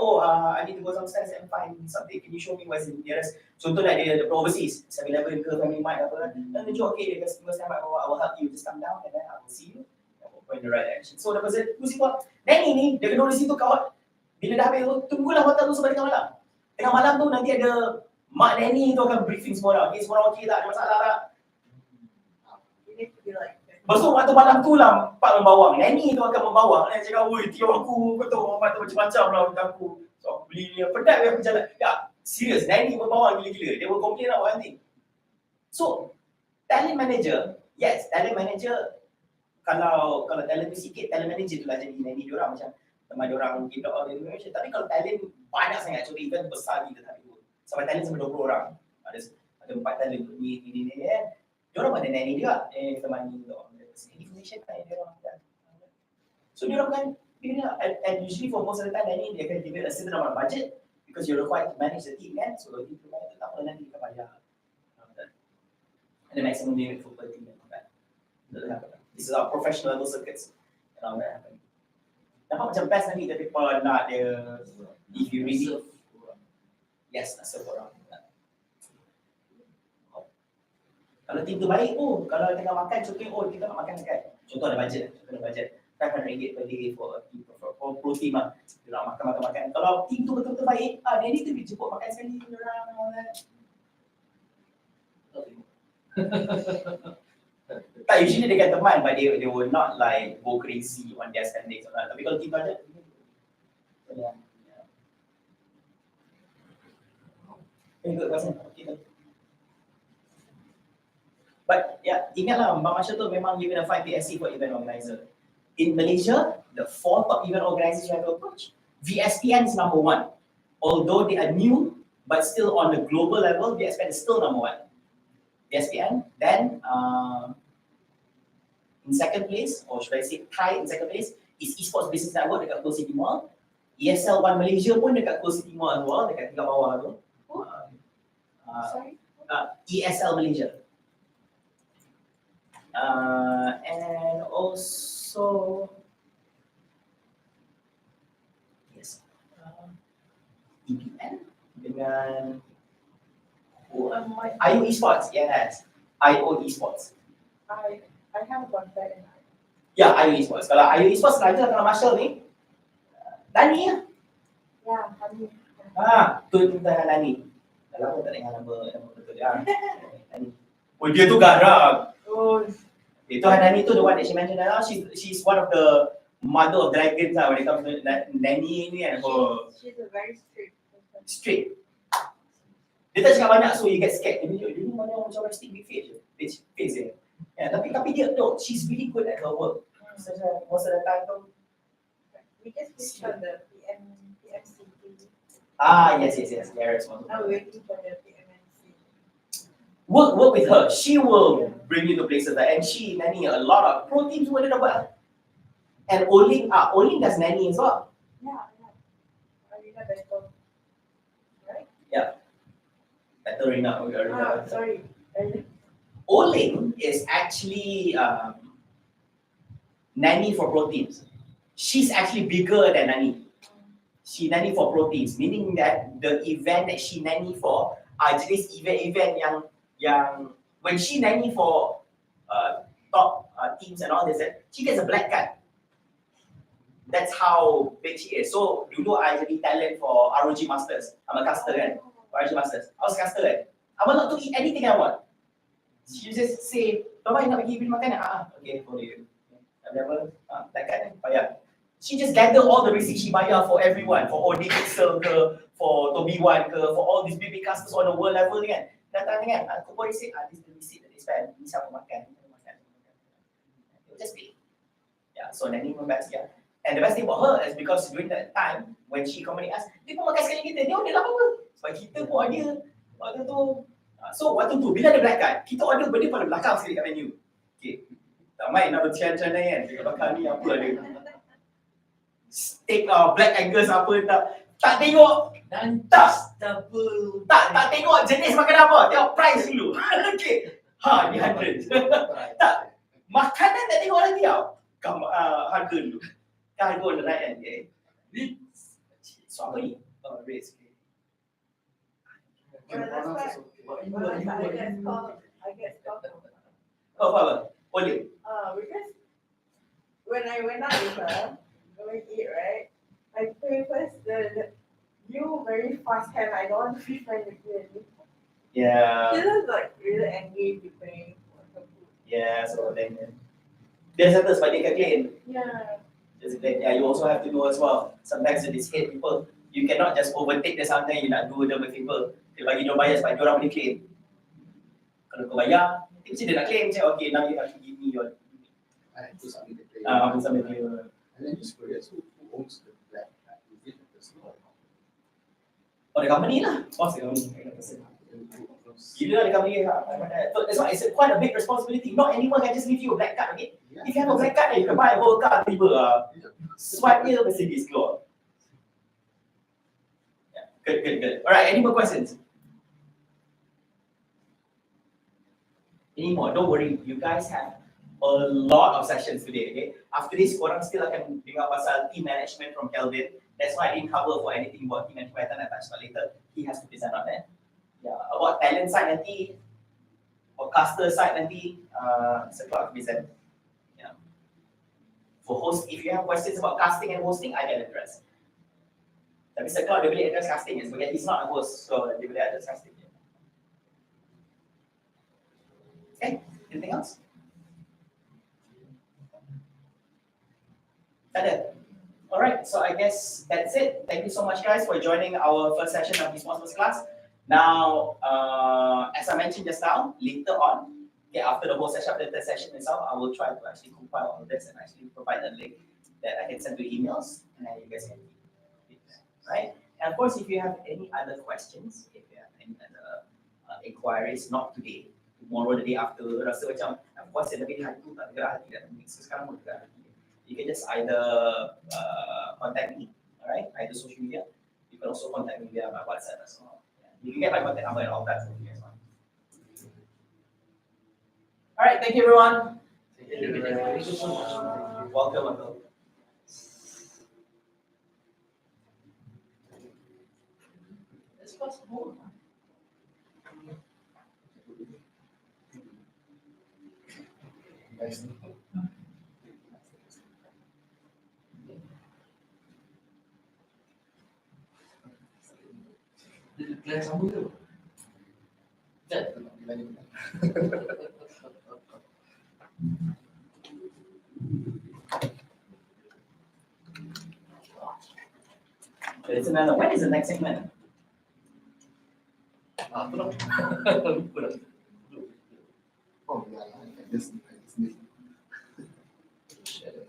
I need to go downstairs and find something. Can you show me where's the nearest? Contoh lah dia overseas, 7-Eleven ke, Family Mart apa. Dan dia cakap, okay, dia kata standby, I will help you, just come down and then I will see you. In the right direction. So the person, nanny ni, dia kena di situ kawat. Bila dah habis tu, tunggulah hotel tu sampai tengah malam. Tengah malam tu nanti ada mak nanny tu akan briefing semua orang. Okay, semua orang okay tak? Ada masalah tak? Lepas tu waktu malam tu lah Pak membawang. Nanny tu akan membawang. Dia cakap, woi, tiap aku, kau tahu orang tu macam-macam lah untuk aku. So aku beli ni, pedap aku jalan. Ya, serius, nanny membawang gila-gila. Dia will complain about one thing. So, talent manager, yes, talent manager, kalau talent tu sikit, talent manager tu lah jadi nanny diorang macam teman diorang mungkin tak ada information. Tapi kalau talent banyak sangat, contoh event besar kita tak ada. Sampai talent sampai 20 orang. Ada 4 talent ni kan. Diorang ada nanny juga, teman ni untuk information lah yang diorang ada. So diorang kan, and usually for most of the time nanny, dia akan give it a certain amount of budget because you're required to manage the team kan. So if you manage tu tak apa nanti dia bayar. And the maximum limit for per team kan. This is our professional level circuits and all that happen. Nampak macam best nanti tapi kalau nak dia, if you really, yes, nak serve orang. Kalau team tu baik, kalau tengah makan, contoh, kita nak makan dekat, contoh ada budget, RM500 per day for pro team lah. Dia nak makan. Kalau team tu betul-betul baik, dia ni tu jemput makan sekali, orang all that. Tak, usually they get teman, but they will not like go crazy on their spending. Tapi kalau team budget, very good question. But yeah, ingatlah Mbak Masya tu memang you gonna find PSC for event organizer. In Malaysia, the 4 top event organizers you have to approach, VSPN is number 1. Although they are new, but still on the global level, VSPN is still number 1. VSPN, then in second place, or should I say tied in second place, is Esports Business Network dekat Cool City Mall. ESL One Malaysia pun dekat Cool City Mall as well, dekat tingkat bawah tu. Sorry? ESL Malaysia. And also, yes, EPN dengan IO Esports, yes, IO Esports. I have got that in mind. Ya, IO Esports. Kalau IO Esports raja kalau Marshall ni, Dani lah. Ya, kami. Tu dengan Dani. Kalau aku tak dengar nama betul dia. Dani. Oh, dia tu garang. Oh, Okay, Tuhan Nani tu the one that she mentioned now. She's one of the mother of dragons when it comes to Nani ni kan. She's a very strict person. Straight. Dia tak cakap banyak so you get scared. Dia ni mana orang macam stick big face je. Big face je. Yeah, tapi dia no, she's really good at her work. So, most of the time tu. We just switched on the PMCT. Yes. Yeah, responsible. Now we're waiting for the PMNC. Work with her. She will bring you to places and she Nani a lot of pro teams semua dia dah buat. And Oling does Nani as well. Yeah. Arena Battle. Right? Better Rina. Sorry. Oling is actually Nani for pro teams. She's actually bigger than Nani. She Nani for pro teams, meaning that the event that she Nani for are just event yang when she Nani for top teams and all this, she gets a black card. That's how big she is. So dulu I jadi talent for ROG Masters. I'm a caster kan. ROG Masters. I was caster kan. I'm allowed to eat anything I want. She just say, Bapa nak pergi beli makanan? Okay, for you. Apa? Black card bayar. She just gather all the receipts she bayar for everyone, for all Pixel ke, for Toby One ke, for all these big customers on the world level ni kan. Datang ni kan, aku boleh say, this is the receipt that they spend. Ni siapa makan. Just pay. Yeah, so Nani membahas dia. And the best thing about her is because during that time, when she accommodate us, dia pun makan sekali kita, dia order apa-apa. Sebab kita pun ada waktu tu. So waktu tu, bila ada black card, kita order benda pada belakang sekali kat menu. Okay. Tak main nak bercanda kan, dekat belakang ni apa ada. Steak Black Angus apa tak tengok Dan tak double. tak tengok jenis makanan apa, tengok price dulu. Okay. Ni 100. Tak. Makanan tak tengok lagi tau. Harga dulu. Harga on the right hand. Okay. So apa ni? Rates. Well, that's why I get stopped. Apa? Boleh. Because when I went out with her, going to eat, right? I pay first you very fast hand. I don't want to be friends with you anymore. Yeah. She was like really angry to pay for her food. Yeah, so then dia settle sebab dia kan claim. Yeah. Just claim. Yeah, you also have to know as well. Sometimes when they hate people, you cannot just overtake the something you nak do them with people. Dia bagi dia bayar sebab dia orang boleh claim. Kalau kau bayar, mesti dia nak claim. Macam okay, now you have to give me your. I have to submit the claim. Apa sampai dia. And then just curious, who owns the black card? Is it the person or the company? The company lah. Of course, the company. You know the company. So that's why it's quite a big responsibility. Not anyone can just give you a black card, okay? Yeah. If you have a black card, you can buy a whole car, tiba swipe dia, Mercedes keluar. Yeah, good. Alright, any more questions? Any more? Don't worry, you guys have a lot of sessions today, okay? After this, korang still akan dengar pasal team management from Kelvin. That's why I didn't cover for anything about team management. I touch on later. He has to present on that. Yeah, about talent side nanti, or caster side nanti, Sekelah akan present. Yeah. For host, if you have questions about casting and hosting, I can address. Tapi Sekelah dia boleh address casting, sebab he's not a host, so dia boleh address casting. Okay, anything else? Alright, so I guess that's it. Thank you so much guys for joining our first session of this Masterclass. Now, as I mentioned just now, later on, okay, after the whole session, after the session itself, I will try to actually compile all of this and actually provide a link that I can send to emails and then you guys can read it, right? And of course, if you have any other questions, if you have any other inquiries, not today, tomorrow, the day after, rasa macam, what's in the hari tu tak gerak hati dan sekarang pun gerak hati. You can just either contact me, alright, either social media. You can also contact me via my WhatsApp as well. You can get my contact number and all that from you as well. Alright, thank you everyone. Thank you very much. Welcome. Let's pass the ball. Nice. Dia plan sama ke? Tak. Lagi. It's another. When is the next segment? Apa lah? Lupa lah. Oh, yeah, I just need. Share that.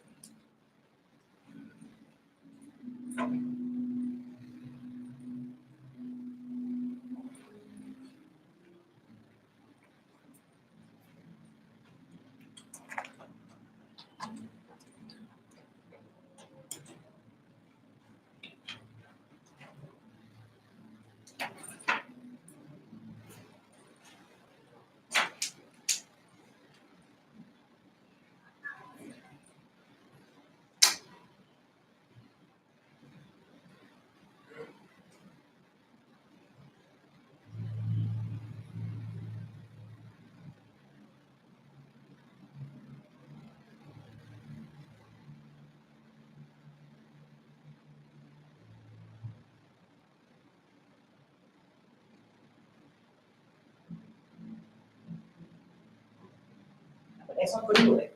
Next one could do it.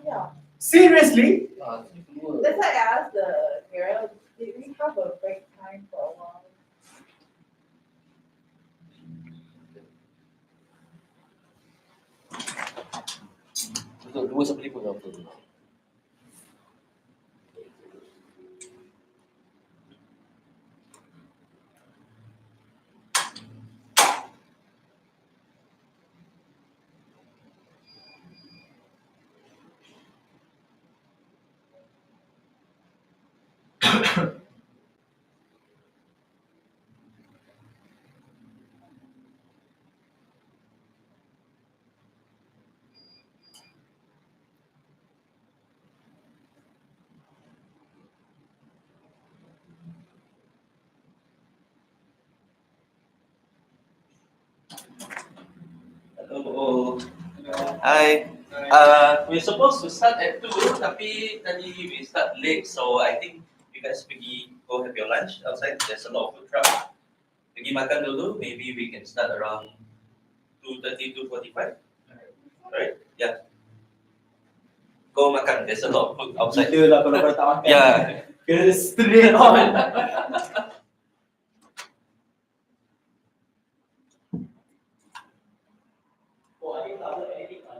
Yeah. Seriously? Semua. That's why I asked the girl, did we have a break time for a while? Betul, 2 sampai 5 berapa? Hello. Hi. We're supposed to start at 2, tapi tadi we start late, so I think you guys pergi go have your lunch outside. There's a lot of food truck. Pergi makan dulu. Maybe we can start around 2:30, 2:45. Right? Yeah. Go makan. There's a lot of food outside. Gila lah kalau kau tak makan. Yeah. Kena straight on. Oh, I think tak boleh edit on.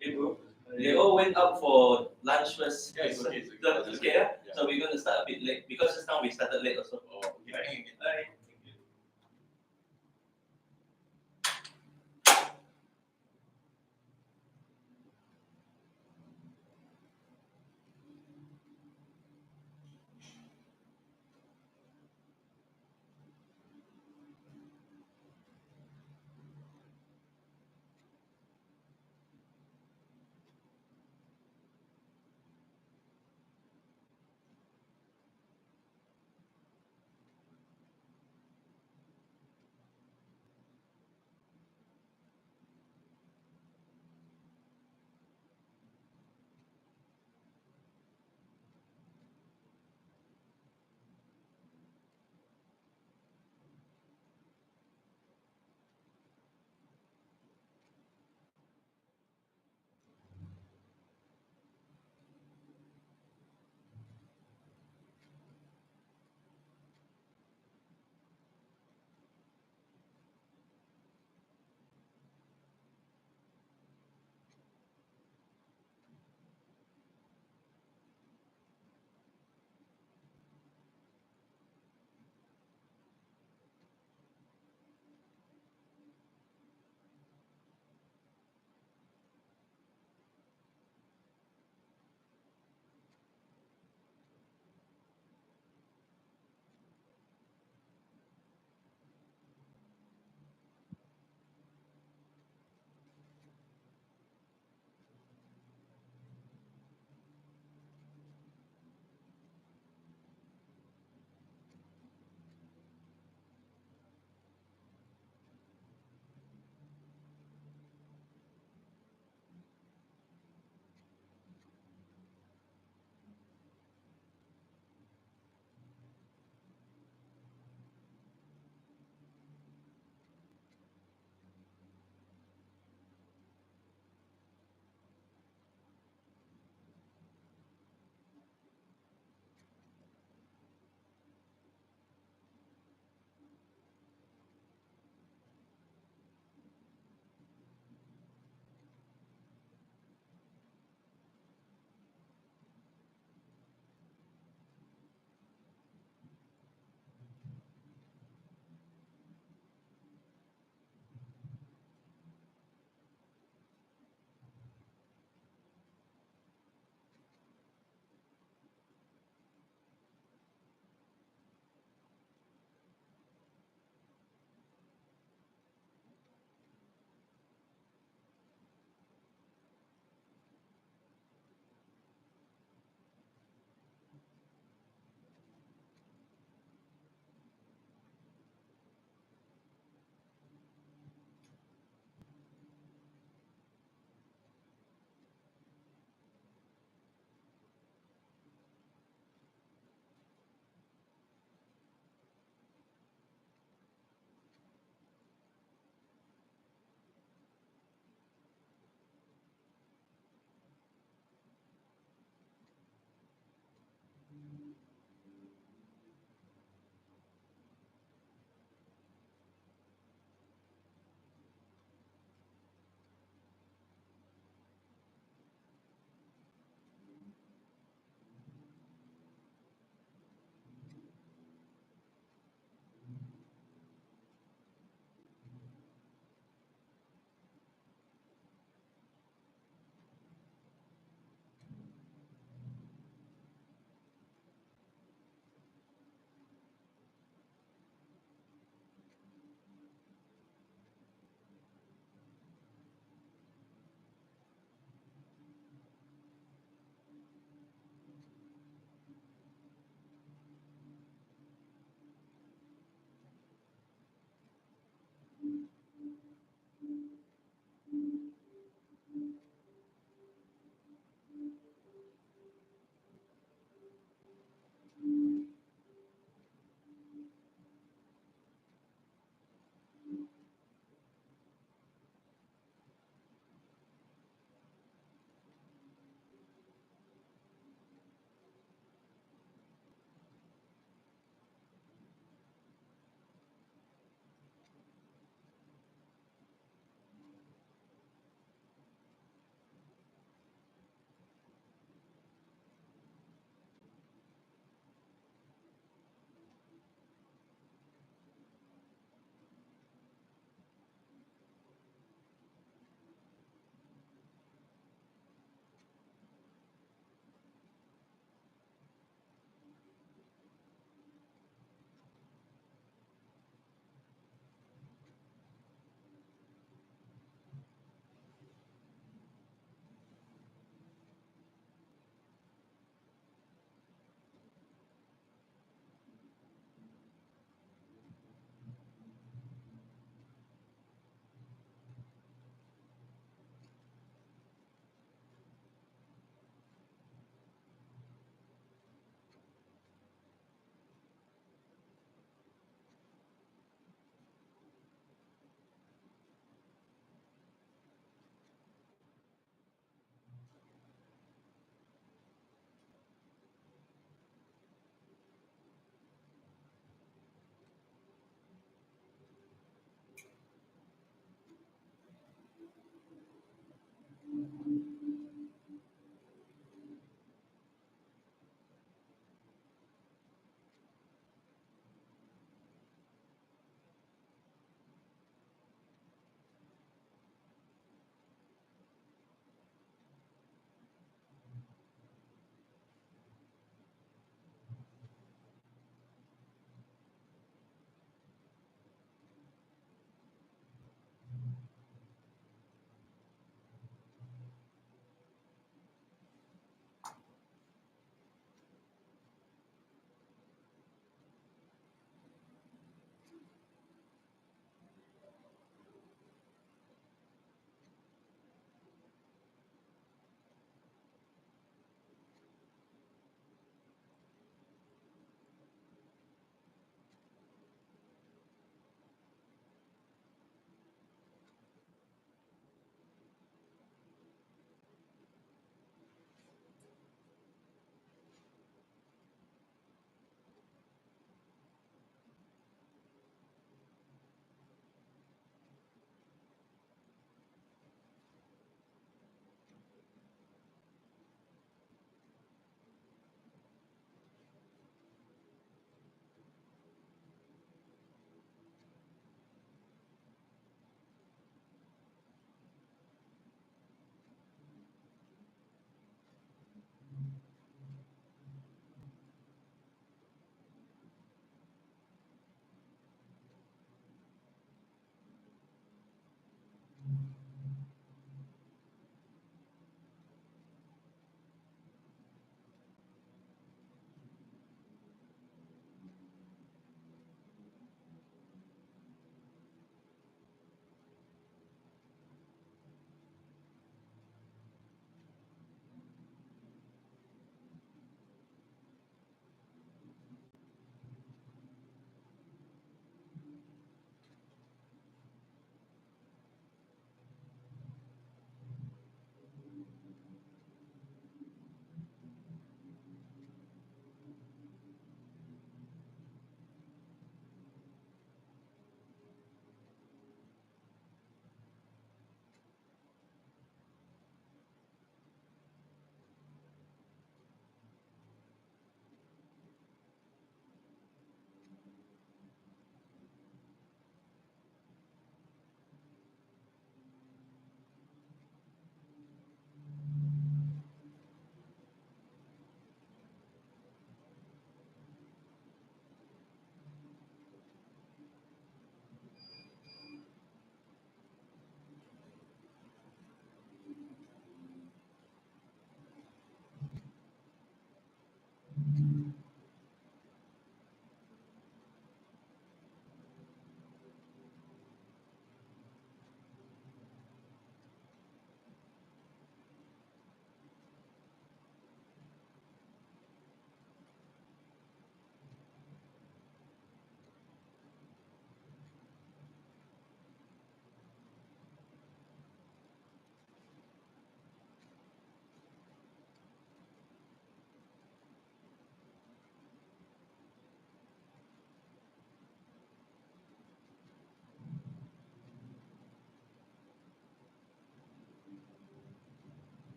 Hey bro, they all went out for lunch first. Yeah, it's okay. It's okay. That's okay, yeah? So we're gonna start a bit late because just now we started late also. Oh, okay. Thank you. Bye. Thank you.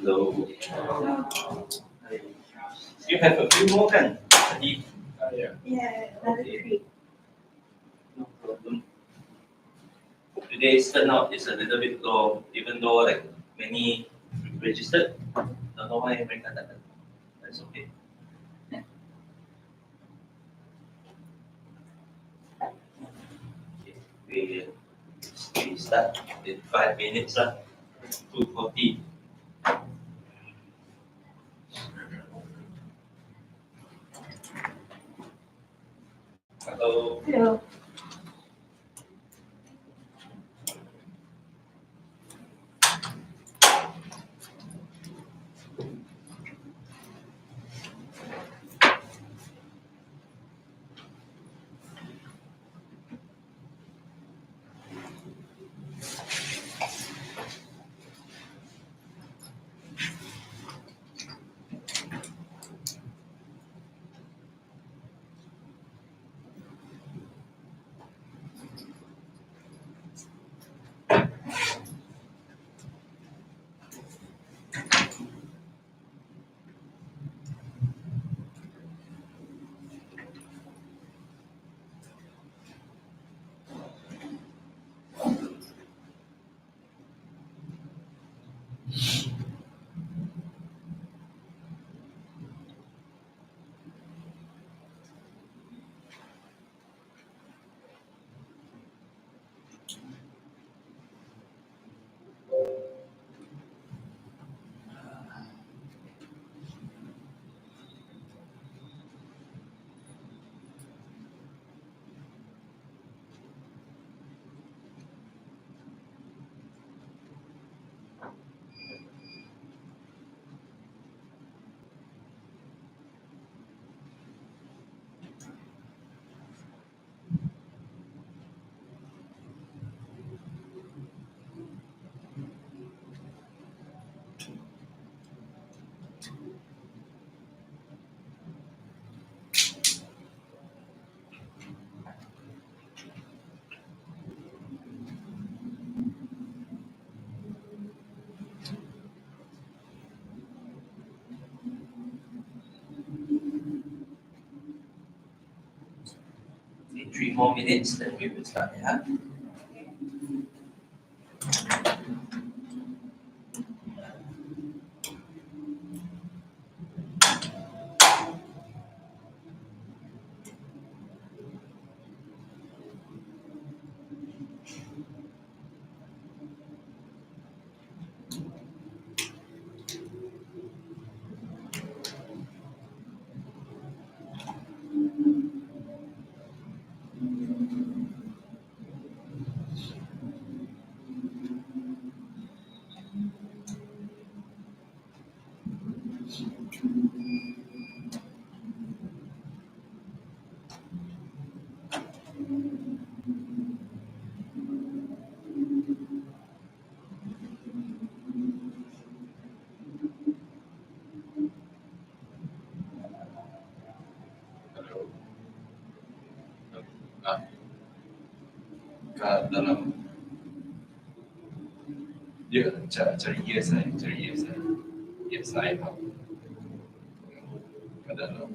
Hello. You have a few more kan? Tadi. Yeah. Yeah, another Okay. three. No problem. Today's turnout is a little bit low, even though like many registered. Don't know why mereka tak datang. That's okay. Okay, we start in 5 minutes lah. 2:40. Hello. Hello. Okay, 3 more minutes, then we will start. Yeah. Hello. Ah, kat dalam dia cari yes saya, yes saya tahu kat dalam.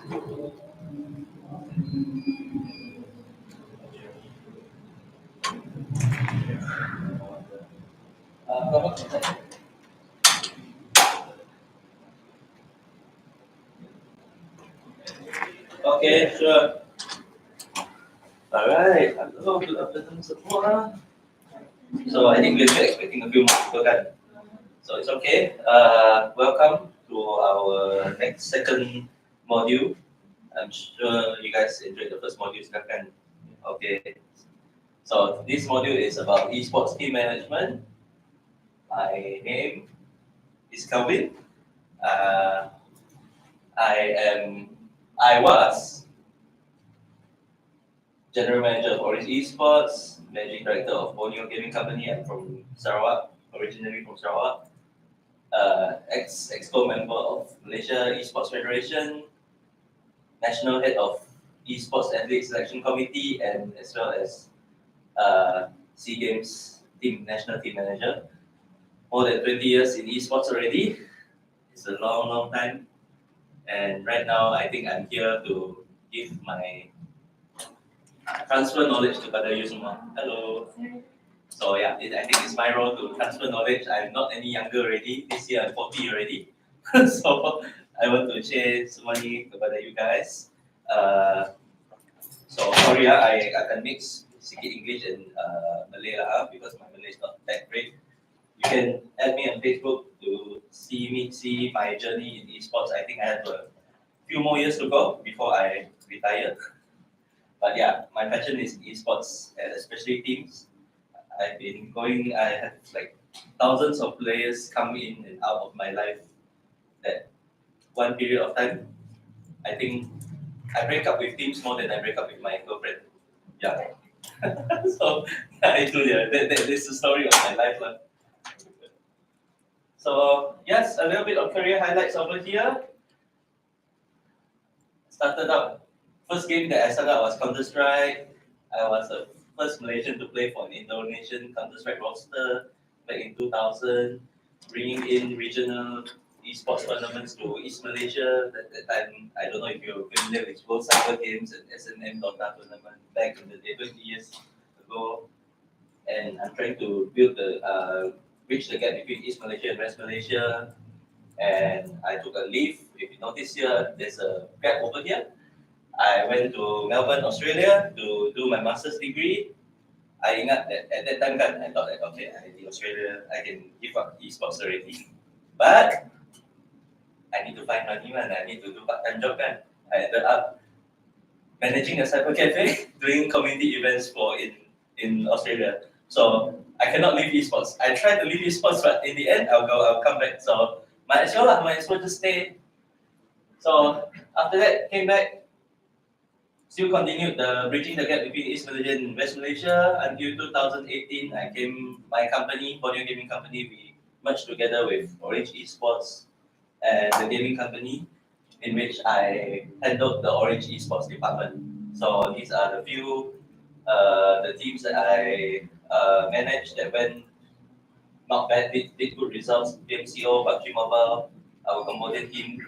Okay, sure. Alright, hello, good afternoon semua. So I think we're still expecting a few more people kan. So it's okay. Welcome to our next second module. I'm sure you guys enjoyed the first module kan. Okay. So this module is about esports team management. My name is Calvin. Uh, I was General Manager of Orange Esports, Managing Director of Borneo Gaming Company. I'm from Sarawak, originally from Sarawak. Ex-EXCO member of Malaysia Esports Federation, National Head of Esports Athlete Selection Committee, and as well as SEA Games National Team Manager. More than 20 years in esports already. It's a long, long time. And right now, I think I'm here to give my transfer knowledge kepada you semua. Hello. So yeah, I think it's my role to transfer knowledge. I'm not any younger already. This year I'm 40 already. So I want to share semua ni kepada you guys. So sorry I akan mix sikit English and Malay lah because my Malay is not that great. You can add me on Facebook to see my journey in esports. I think I have a few more years to go before I retire. But yeah, my passion is esports, and especially teams. I have like thousands of players come in and out of my life that one period of time. I think I break up with teams more than I break up with my girlfriend. Yeah. So I do yeah, that is the story of my life. Lah. So yes, a little bit of career highlights over here. Started out, first game that I started out was Counter Strike. I was the first Malaysian to play for an Indonesian Counter Strike roster back in 2000, bringing in regional esports tournaments to East Malaysia. At that time, I don't know if you're familiar with World Cyber Games and SNM Dota tournament back in the day, 20 years ago. And I'm trying to bridge the gap between East Malaysia and West Malaysia. And I took a leave. If you notice here, there's a gap over here. I went to Melbourne, Australia to do my master's degree. I ingat that at that time I thought that okay, in Australia I can give up esports already. But I need to find money man, I need to do part-time job kan. I ended up managing a cyber cafe, doing community events in Australia. So I cannot leave esports. I tried to leave esports, but in the end I'll come back. So might as well just stay. So after that came back, still continued the bridging the gap between East Malaysia and West Malaysia until 2018. My company, Borneo Gaming Company, we merged together with Orange Esports and the gaming company, in which I handled the Orange Esports department. So these are the few the teams that I managed that went not bad, did good results. PMCO, PUBG Mobile, our Cambodian team,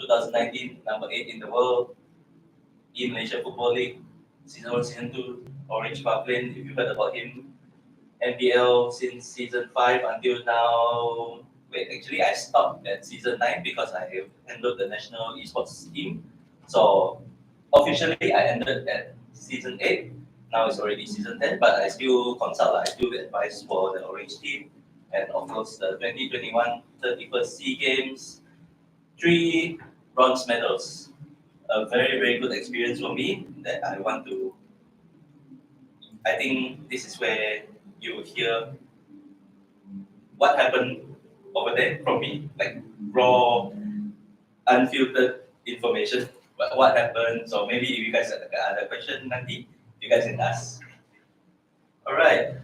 2019, number 8 in the world. In Malaysia Football League, Season 1, Season 2, Orange Parkland, if you heard about him. NPL since Season 5 until now. Wait, actually I stopped at Season 9 because I handled the national esports team. So officially I ended at Season 8. Now it's already Season 10, but I still consult, I still advise for the Orange team. And of course the 2021 31st SEA Games, 3 bronze medals. A very, very good experience for me that I think this is where you will hear what happened over there from me, like raw, unfiltered information. What happened? So maybe if you guys have other question, nanti you guys can ask. All right.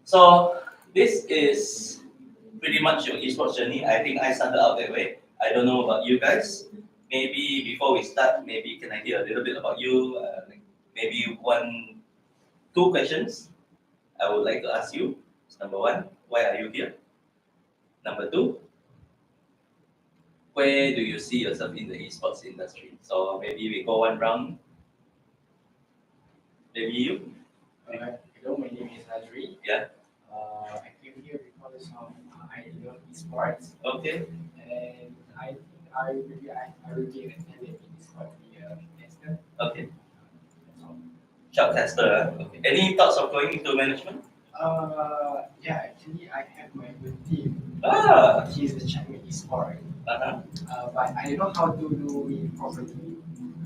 So this is pretty much your esports journey. I think I started out that way. I don't know about you guys. Maybe before we start, maybe can I hear a little bit about you? Maybe 2 questions I would like to ask you. Number 1, why are you here? Number 2, where do you see yourself in the esports industry? So maybe we go one round. Maybe you? Hello, my name is Hazri. Yeah. I came here because I love esports, Okay. and I think I will be an talent in esports, be a tester. Okay. That's all. Sharp tester. Okay. Any thoughts of going into management? Yeah, actually, I have my own team. Ah. He's a Chinese esport, Uh-huh. but I don't know how to do it properly.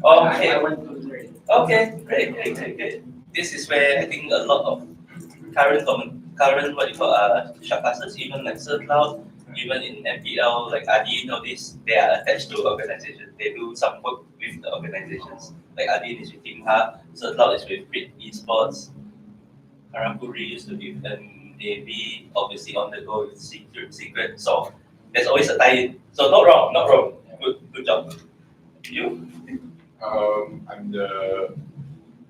Okay. I want to learn. Okay. Great. This is where I think a lot of current what you call sharp classes, even like Sir Cloud, even in MPL, like Adin, all this, they are attached to organizations. They do some work with the organizations. Like Adin is with Team Ha, Sir Cloud is with Brit Esports, Karapuri used to be with MAB, obviously on the go with Secret. So there's always a tie-in. So not wrong. Good job. You?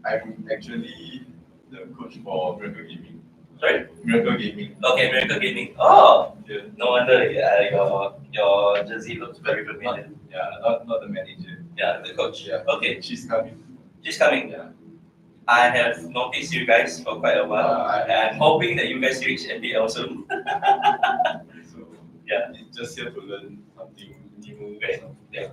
I'm actually the coach for Miracle Gaming. Sorry? Miracle Gaming. Okay, Miracle Gaming. Oh, Yeah. no wonder your jersey looks very familiar. Not the manager. Yeah, the coach. Yeah. Okay, She's coming. she's coming. Yeah. I have noticed you guys for quite a while. I- I'm hoping that you guys reach NPL soon. So Yeah. it's just here to learn something new. Great. So, Yeah.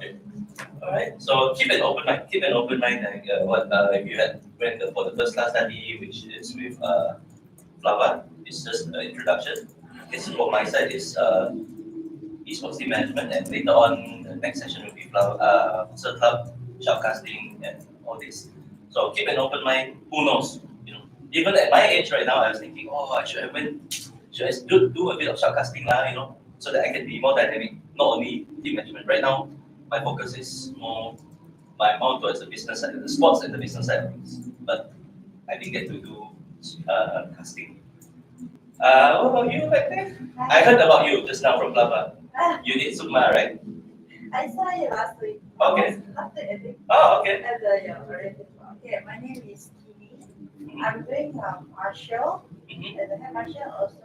Alright, so keep an open mind. Like what you had went for the first class study, which is with Flava. It's just an introduction. This for my side is esports team management, and later on the next session will be Sir Club, shoutcasting, and all this. So keep an open mind. Who knows? Even at my age right now, I was thinking, oh, should I do a bit of shoutcasting now, so that I can be more dynamic. Not only team management. Right now, my focus is more towards the business side, the sports and the business side of things. But I didn't get to do casting. What about you back there? I heard about you just now from Lava. You did Sukma, right? I saw you last week. Okay. After editing. Oh, okay. At the oriented one. Okay, my name is Kini. I'm doing martial. Mhm. As a head martial, also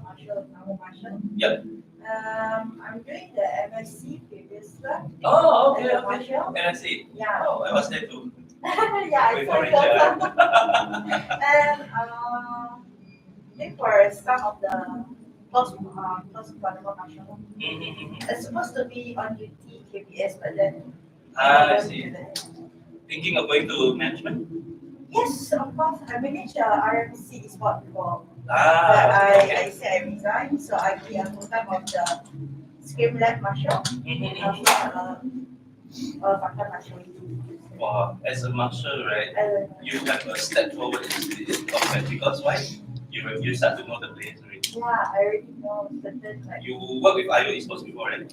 martial, normal martial. Yep. I'm doing the MSc previous one. Oh, As okay, a okay. martial. And I see. Yeah. Oh, I was there too. Yeah, I With saw orange, you also. yeah. And look for some of the close vulnerable martial. Mhm. It's supposed to be on UT KBS, but then I see. Thinking of going to management? yes, of course. I manage RMC sport before. But Ah, I okay. say I resigned, so I be a full time of the Scream Lab martial and Mhm. also Fakta martial. Wow, as a marshal, right? You have a step forward in combat because why? You start to know the players already. Yeah, I already know certain like You work with IO Esports before, right?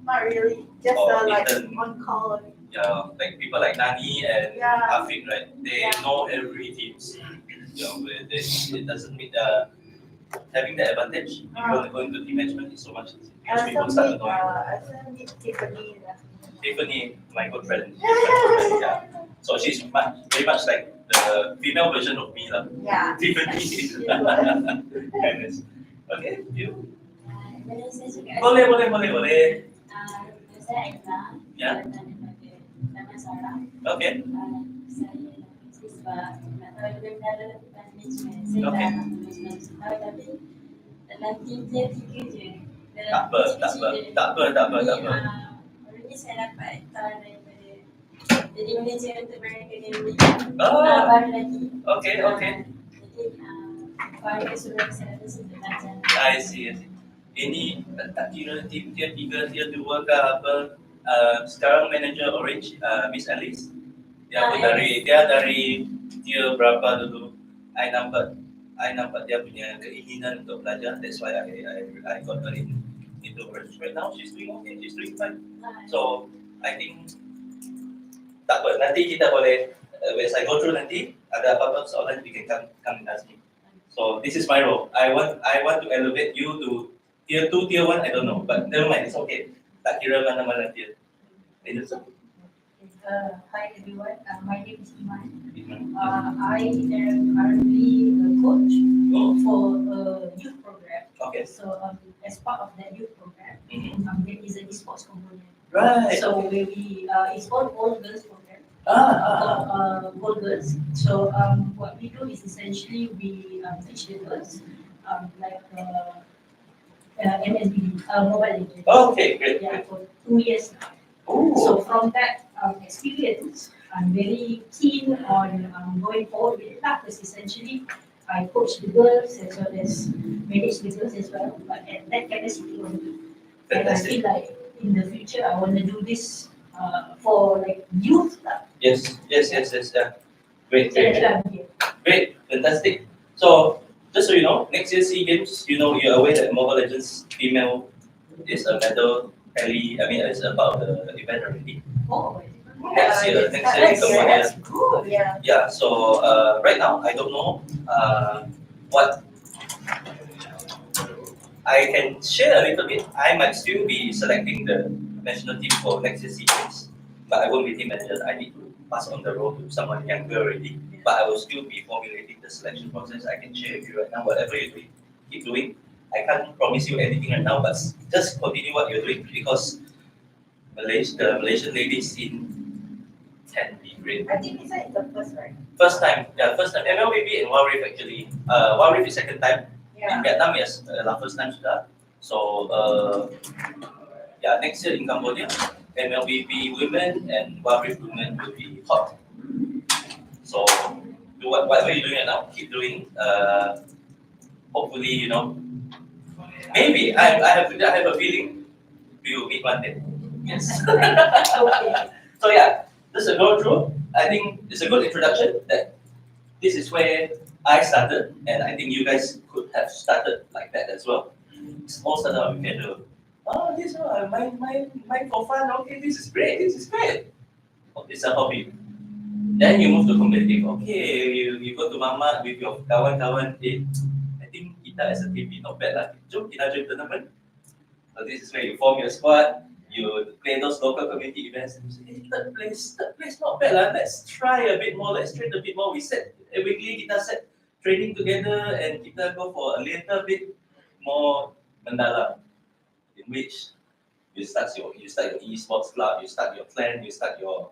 not really. Just Oh, like intern. on call. Yeah, like people like Nani and Yeah. Afiq, right? They Yeah. know every teams. Where it doesn't mean having the advantage. If you want to go into team management, it's so much easier because people start to know you. I also meet Tiffany. Tiffany, my good friend. Yeah. So she's very much like the female version of me, lah. Yeah. Tiffany. She was. Goodness. Okay, you. Boleh saya juga. Boleh. Saya Aina. Ya. Nama Sarah. Okay. Saya siswa negara management. Saya Okay. dah lulus 6 tahun tapi dalam team dia 3 je. Tak apa. Already saya dapat tawaran daripada jadi manager untuk mereka akademik. Oh. Baru lagi. Okay. Jadi keluarga suruh saya datang situ belajar. I see. Ini tak kira tim tier 3, tier 2 ke apa. Sekarang manager Orange, Miss Alice. Dia dari tier berapa dulu. I nampak dia punya keinginan untuk belajar. That's why I got her into Orange. Right now she's doing okay. She's doing fine. So I think tak apa. Nanti kita boleh as I go through nanti ada apa-apa soalan you can come and ask me. So this is my role. I want to elevate you to tier 2, tier 1, I don't know, but never mind, it's okay. Tak kira mana-mana tier. Hi everyone, my name is Iman. Iman. I am currently a coach Oh. for a youth program. Okay. So as part of that youth program, There is an esports component. Right. So where we, it's called all girls program. All girls. So what we do is essentially we teach the girls like MLB, Mobile Legends. Okay, great. Yeah, for 2 years now. Ooh. So from that experience, I'm very keen on going forward with it because essentially I coach the girls as well as manage the girls as well, but at that capacity only. And I feel like in the future I want to do this for like youth. Yes, yeah. Great, So great, that's great. why I'm here. Great, fantastic. So, just so you know, next year SEA Games, you're aware that Mobile Legends female is a medal tally. I mean, it's about the event already. Oh, Next year in Cambodia. that's good. Yeah. Yeah. So right now, I don't know what I can share a little bit. I might still be selecting the national team for next year's SEA Games, but I won't be team manager. I need to pass on the role to someone younger already. But I will still be formulating the selection process. I can share with you right now. Whatever you're doing, keep doing. I can't promise you anything right now, but just continue what you're doing because the Malaysian ladies scene can be great. I think this one is the first, right? First time, yeah, first time. MLBB and Wild Rift actually. Wild Rift is second time. In Yeah. Vietnam, yes, first time sudah. So, yeah, next year in Cambodia, MLBB women and Wild Rift women will be hot. So, do whatever you're doing right now, keep doing. Hopefully, maybe I have a feeling we will meet one day. Yes. Okay. So yeah, this is a go through. I think it's a good introduction that this is where I started, and I think you guys could have started like that as well. It's all started out with casual. Oh, this one, mine for fun. Okay, this is great. This is great. Oh, it's a hobby. Then you move to competitive. Okay, you go to mama with your kawan-kawan. I think kita as a team not bad lah. Jom kita join tournament. So this is where you form your squad. You play those local community events. And you say, hey, third place not bad lah. Let's try a bit more. Let's train a bit more. We set weekly kita set training together and kita go for a little bit more mendalam. In which you start your esports club, you start your clan, you start your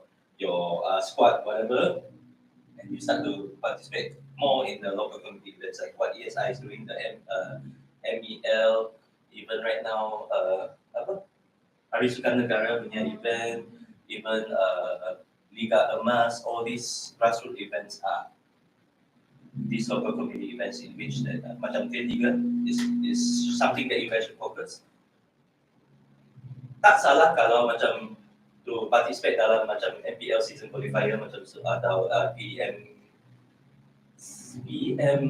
squad, whatever, and you start to participate more in the local community events like what ESI is doing, the MEL, even right now, Hari Sukan Negara punya event, even Liga Emas, all these grassroots events are these local community events in which that macam T3 is something that you guys should focus. Tak salah kalau macam to participate dalam macam MPL season qualifier macam atau PM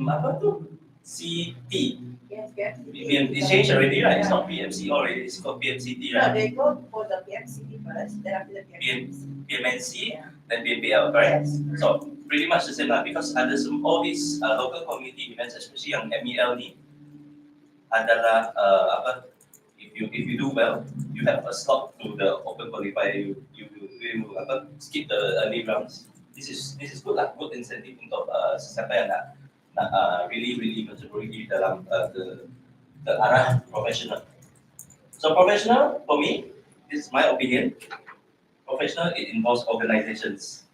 apa tu? CT. Yes, yes. It's changed already, right? It's not PMC already. It's called PMCT, No, right? they go for the PMCD first, then after the PMCD. PMNC, then PMPL, correct? Yes. So pretty much the same lah because ada all these local community events, especially yang MEL ni adalah if you do well, you have a slot to the open qualifier. You skip the early rounds. This is good lah, good incentive untuk sesiapa yang nak really macam pergi dalam ke arah professional. So professional for me, this is my opinion. Professional it involves organizations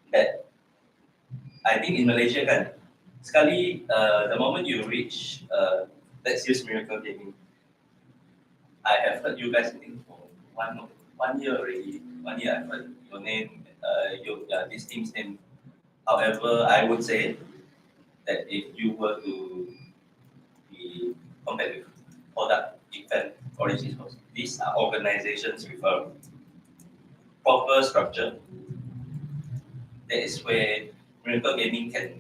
that I think in Malaysia kan sekali the moment you reach let's use Miracle Gaming. I have heard you guys think for one year already. 1 year I've heard your name, this team's name. However, I would say that if you were to be compared with product, event, orange esports, these are organizations with a proper structure. That is where Miracle Gaming can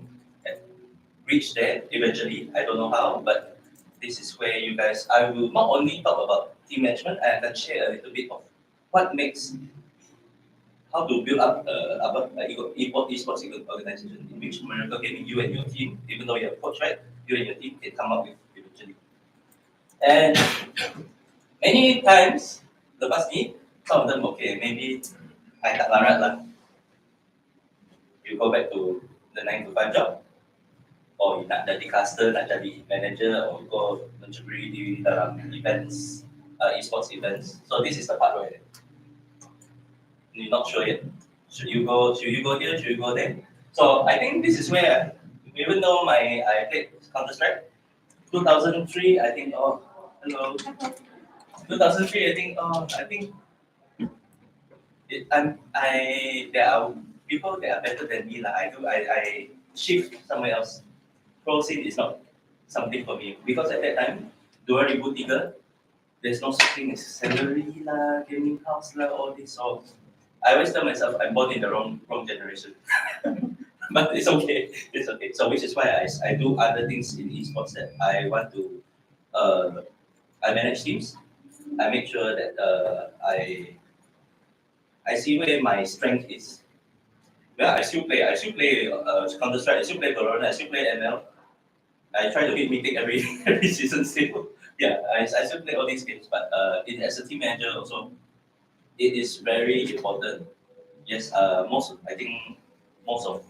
reach there eventually. I don't know how, but this is where you guys. I will not only talk about team management. I can share a little bit of what makes how to build up esports organization in which Miracle Gaming, you and your team, even though you're a coach, right? You and your team can come up with eventually. And many times, lepas ni, some of them okay, maybe I tak larat lah. You go back to the 9 to 5 job, or nak jadi caster, nak jadi manager, or go mencuri di dalam events esports events. So this is the part where you're not sure yet. Should you go? Should you go here? Should you go there? So I think this is where, even though I played Counter Strike, 2003. I think hello. 2003. I think there are people that are better than me lah. I shift somewhere else. Pro scene is not something for me because at that time 2003 there's no such thing as salary lah, gaming house lah, all this. So I always tell myself I'm born in the wrong generation. But it's okay. It's okay. So which is why I do other things in esports that I want to. I manage teams. I make sure that I see where my strength is. Yeah, I still play. I still play Counter Strike. I still play Corona. I still play ML. I try to hit Mythic every season still. Yeah, I still play all these games. But as a team manager also, it is very important. Yes, I think most of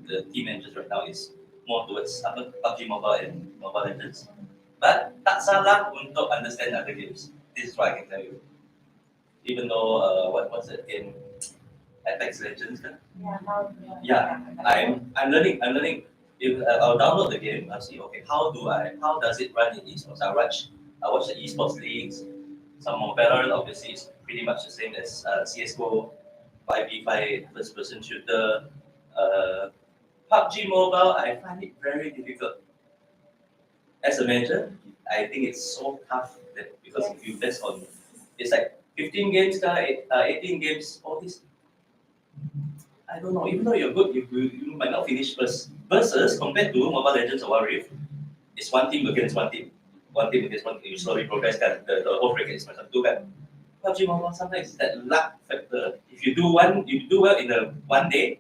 the team managers right now is more towards PUBG Mobile and Mobile Legends. But tak salah untuk understand other games. This is what I can tell you. Even though what's that game? Apex Legends kan? Yeah, I'm learning. If I'll download the game, I'll see how does it run in esports? I watch the esports leagues. Some of Valorant obviously is pretty much the same as CS:GO, 5v5 first person shooter. PUBG Mobile, I find it very difficult. As a manager, I think it's so tough because if you best on, it's like 15 games, 18 games, all this. I don't know. Even though you're good, you might not finish first. Versus compared to Mobile Legends or Wild Rift, it's one team against one team. One team against one team. You slowly progress. The whole bracket is macam tu kan. PUBG Mobile sometimes that luck factor. If you do well in one day,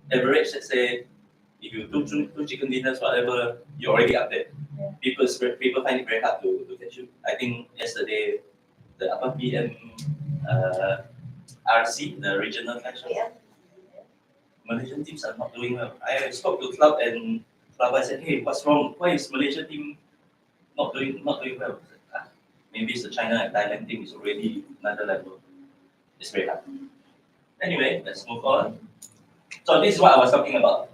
average, let's say, if you do two chicken dinners, whatever, you're already up there. People find it very hard to catch you. I think yesterday the PM RC, the regional clash, Malaysian teams are not doing well. I spoke to club and I said, hey, what's wrong? Why is Malaysian team not doing well? Said, maybe it's the China and Thailand team is already another level. It's very hard. Anyway, let's move on. So this is what I was talking about.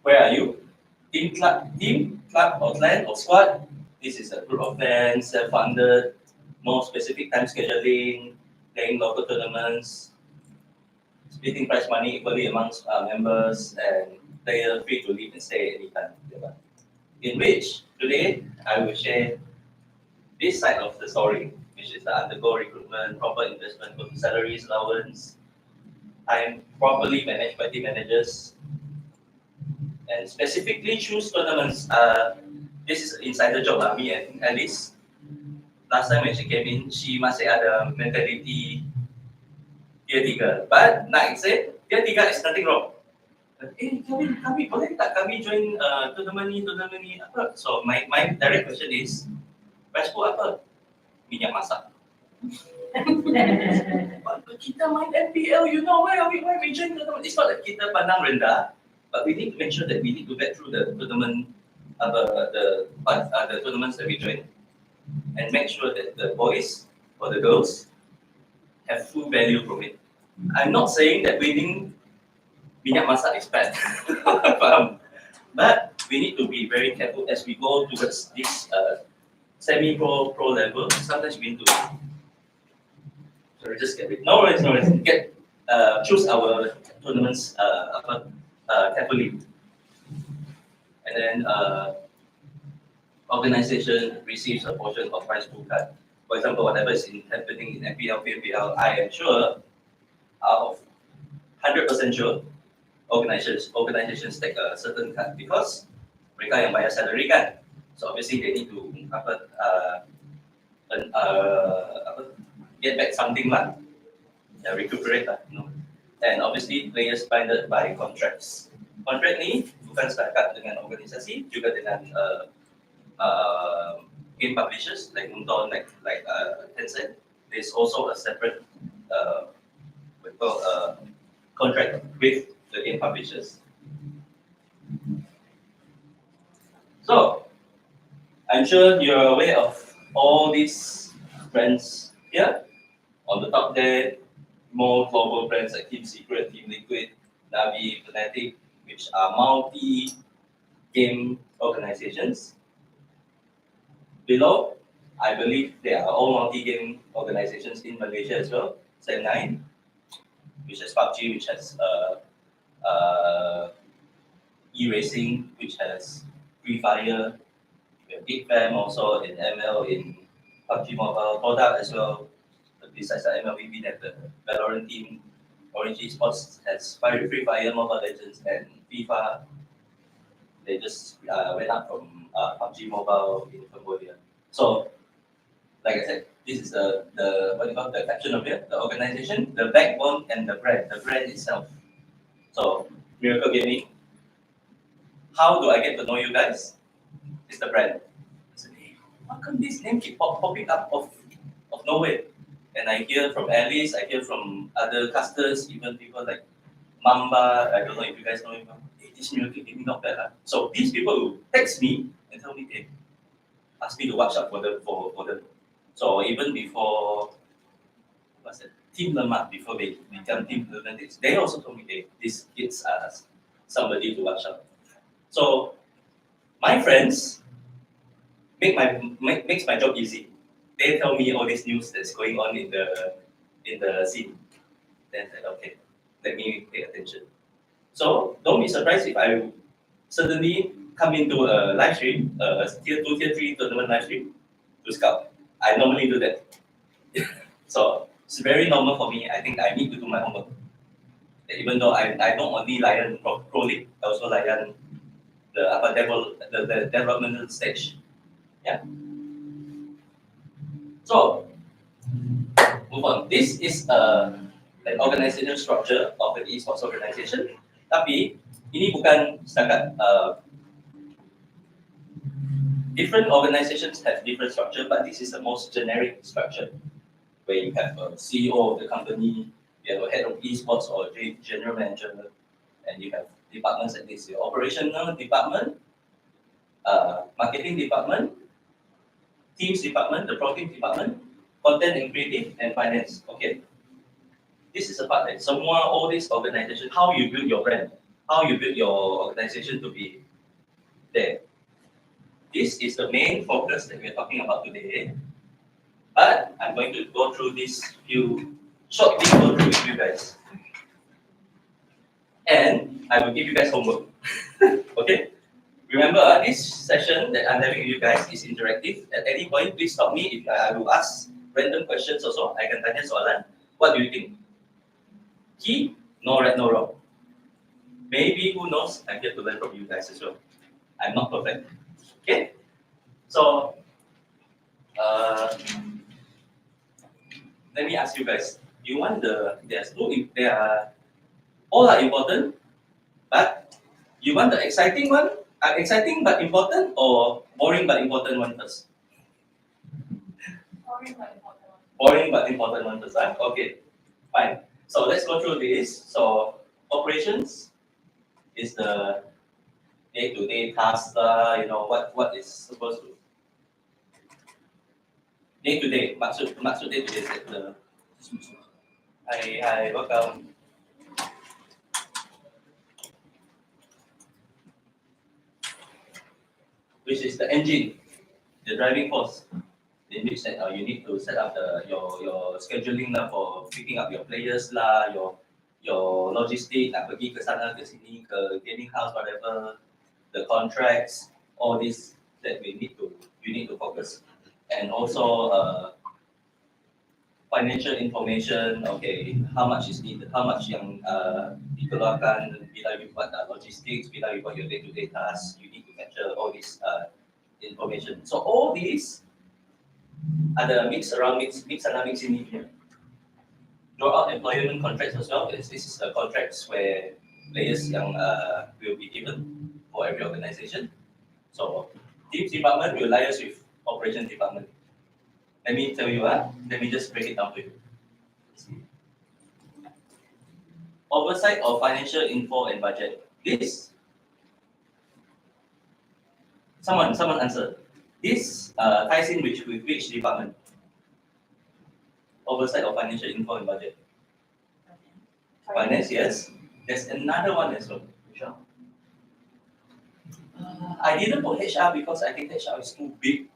Where are you? Team, club, or clan, or squad? This is a group of fans, self-funded, more specific time scheduling, playing local tournaments, splitting prize money equally amongst members, and player free to leave and stay anytime. In which, today, I will share this side of the story, which is the undergo recruitment, proper investment, salaries, allowance, time properly managed by team managers, and specifically choose tournaments. This is insider job lah, me and Alice. Last time when she came in, she masih ada mentality tier 3. But nak say, tier 3 is nothing wrong. Kami boleh tak kami join tournament ni apa? So my direct question is, prize pool apa? Minyak masak. But kita main NPL, you know why we join tournament? It's not that kita pandang rendah, but we need to make sure that we need to get through the tournament, the tournaments that we join, and make sure that the boys or the girls have full value from it. I'm not saying that winning minyak masak is bad, but we need to be very careful as we go towards this semi-pro level. Sometimes we need to just get it. No worries. Choose our tournaments carefully, and then organization receives a portion of prize pool card. For example, whatever is happening in MPL, PMPL, I am sure, out of 100% sure, organizations take a certain cut because mereka yang bayar salary kan. So obviously they need to get back something lah, recuperate lah, you know. And obviously players binded by contracts. Contract ni bukan setakat dengan organisasi, juga dengan game publishers like Unton, like Tencent. There's also a separate contract with the game publishers. So I'm sure you're aware of all these brands here. On the top there, more global brands like Team Secret, Team Liquid, Navi, Fnatic, which are multi-game organizations. Below, I believe they are all multi-game organizations in Malaysia as well. Sen9, which has PUBG, which has e-racing, which has Free Fire, we have Big Fam also in ML, in PUBG Mobile, product as well. Besides the MLBB, that the Valorant team, Orange Esports has Free Fire, Mobile Legends, and FIFA. They just went up from PUBG Mobile in Cambodia. So, like I said, this is the what you call the caption of it, the organization, the backbone, and the brand itself. So, Miracle Gaming. How do I get to know you guys? It's the brand. I said, hey, how come this name keep popping up of nowhere? And I hear from Alice, I hear from other casters, even people like Mamba. I don't know if you guys know him. Hey, this Miracle Gaming not bad. So these people will text me and tell me, hey, ask me to watch out for them. So even before what's that? Team Lemak, before they become Team Lunatics, they also told me, hey, these kids are somebody to watch out. So my friends makes my job easy. They tell me all this news that's going on in the scene. Then I said, okay, let me pay attention. So don't be surprised if I suddenly come into a live stream, a tier 2, tier 3 tournament live stream to scout. I normally do that. So it's very normal for me. I think I need to do my homework. Even though I don't only lion pro league, I also lion the developmental stage. Yeah. So move on. This is an organizational structure of an esports organization. Tapi ini bukan setakat different organizations have different structure, but this is the most generic structure where you have a CEO of the company, you have a head of esports or a general manager, and you have departments like this: your operational department, marketing department, teams department, the pro team department, content and creative, and finance. Okay. This is a part that all these organizations, how you build your brand, how you build your organization to be there. This is the main focus that we're talking about today. But I'm going to go through these few short things with you guys. And I will give you guys homework. Okay? Remember, this session that I'm having with you guys is interactive. At any point, please stop me if I will ask random questions also. I can tanya soalan. What do you think? Key, no right, no wrong. Maybe, who knows, I'm here to learn from you guys as well. I'm not perfect. Okay? So, let me ask you guys. You want all are important, but you want the exciting one, exciting but important, or boring but important one first? Boring but important. Boring but important one first, huh? Okay, fine. So let's go through this. So operations is the day-to-day task, what is supposed to day-to-day, maksud day-to-day is the hi, welcome. Which is the engine, the driving force, in which that you need to set up your scheduling lah for picking up your players lah, your logistic nak pergi ke sana ke sini ke gaming house whatever, the contracts, all this that you need to focus, and also financial information. Okay, how much is needed, how much yang dikeluarkan bila you buat logistics, bila you buat your day-to-day tasks, you need to capture all this information. So all these ada mix ini punya. Draw out employment contracts as well. This is the contracts where players yang will be given for every organization. So teams department will liaise with operations department. Let me tell you, let me just break it down for you. Oversight of financial info and budget. This, someone answer. This ties in with which department? Oversight of financial info and budget. Finance, yes. There's another one as well. HR. I didn't put HR because I think HR is too big.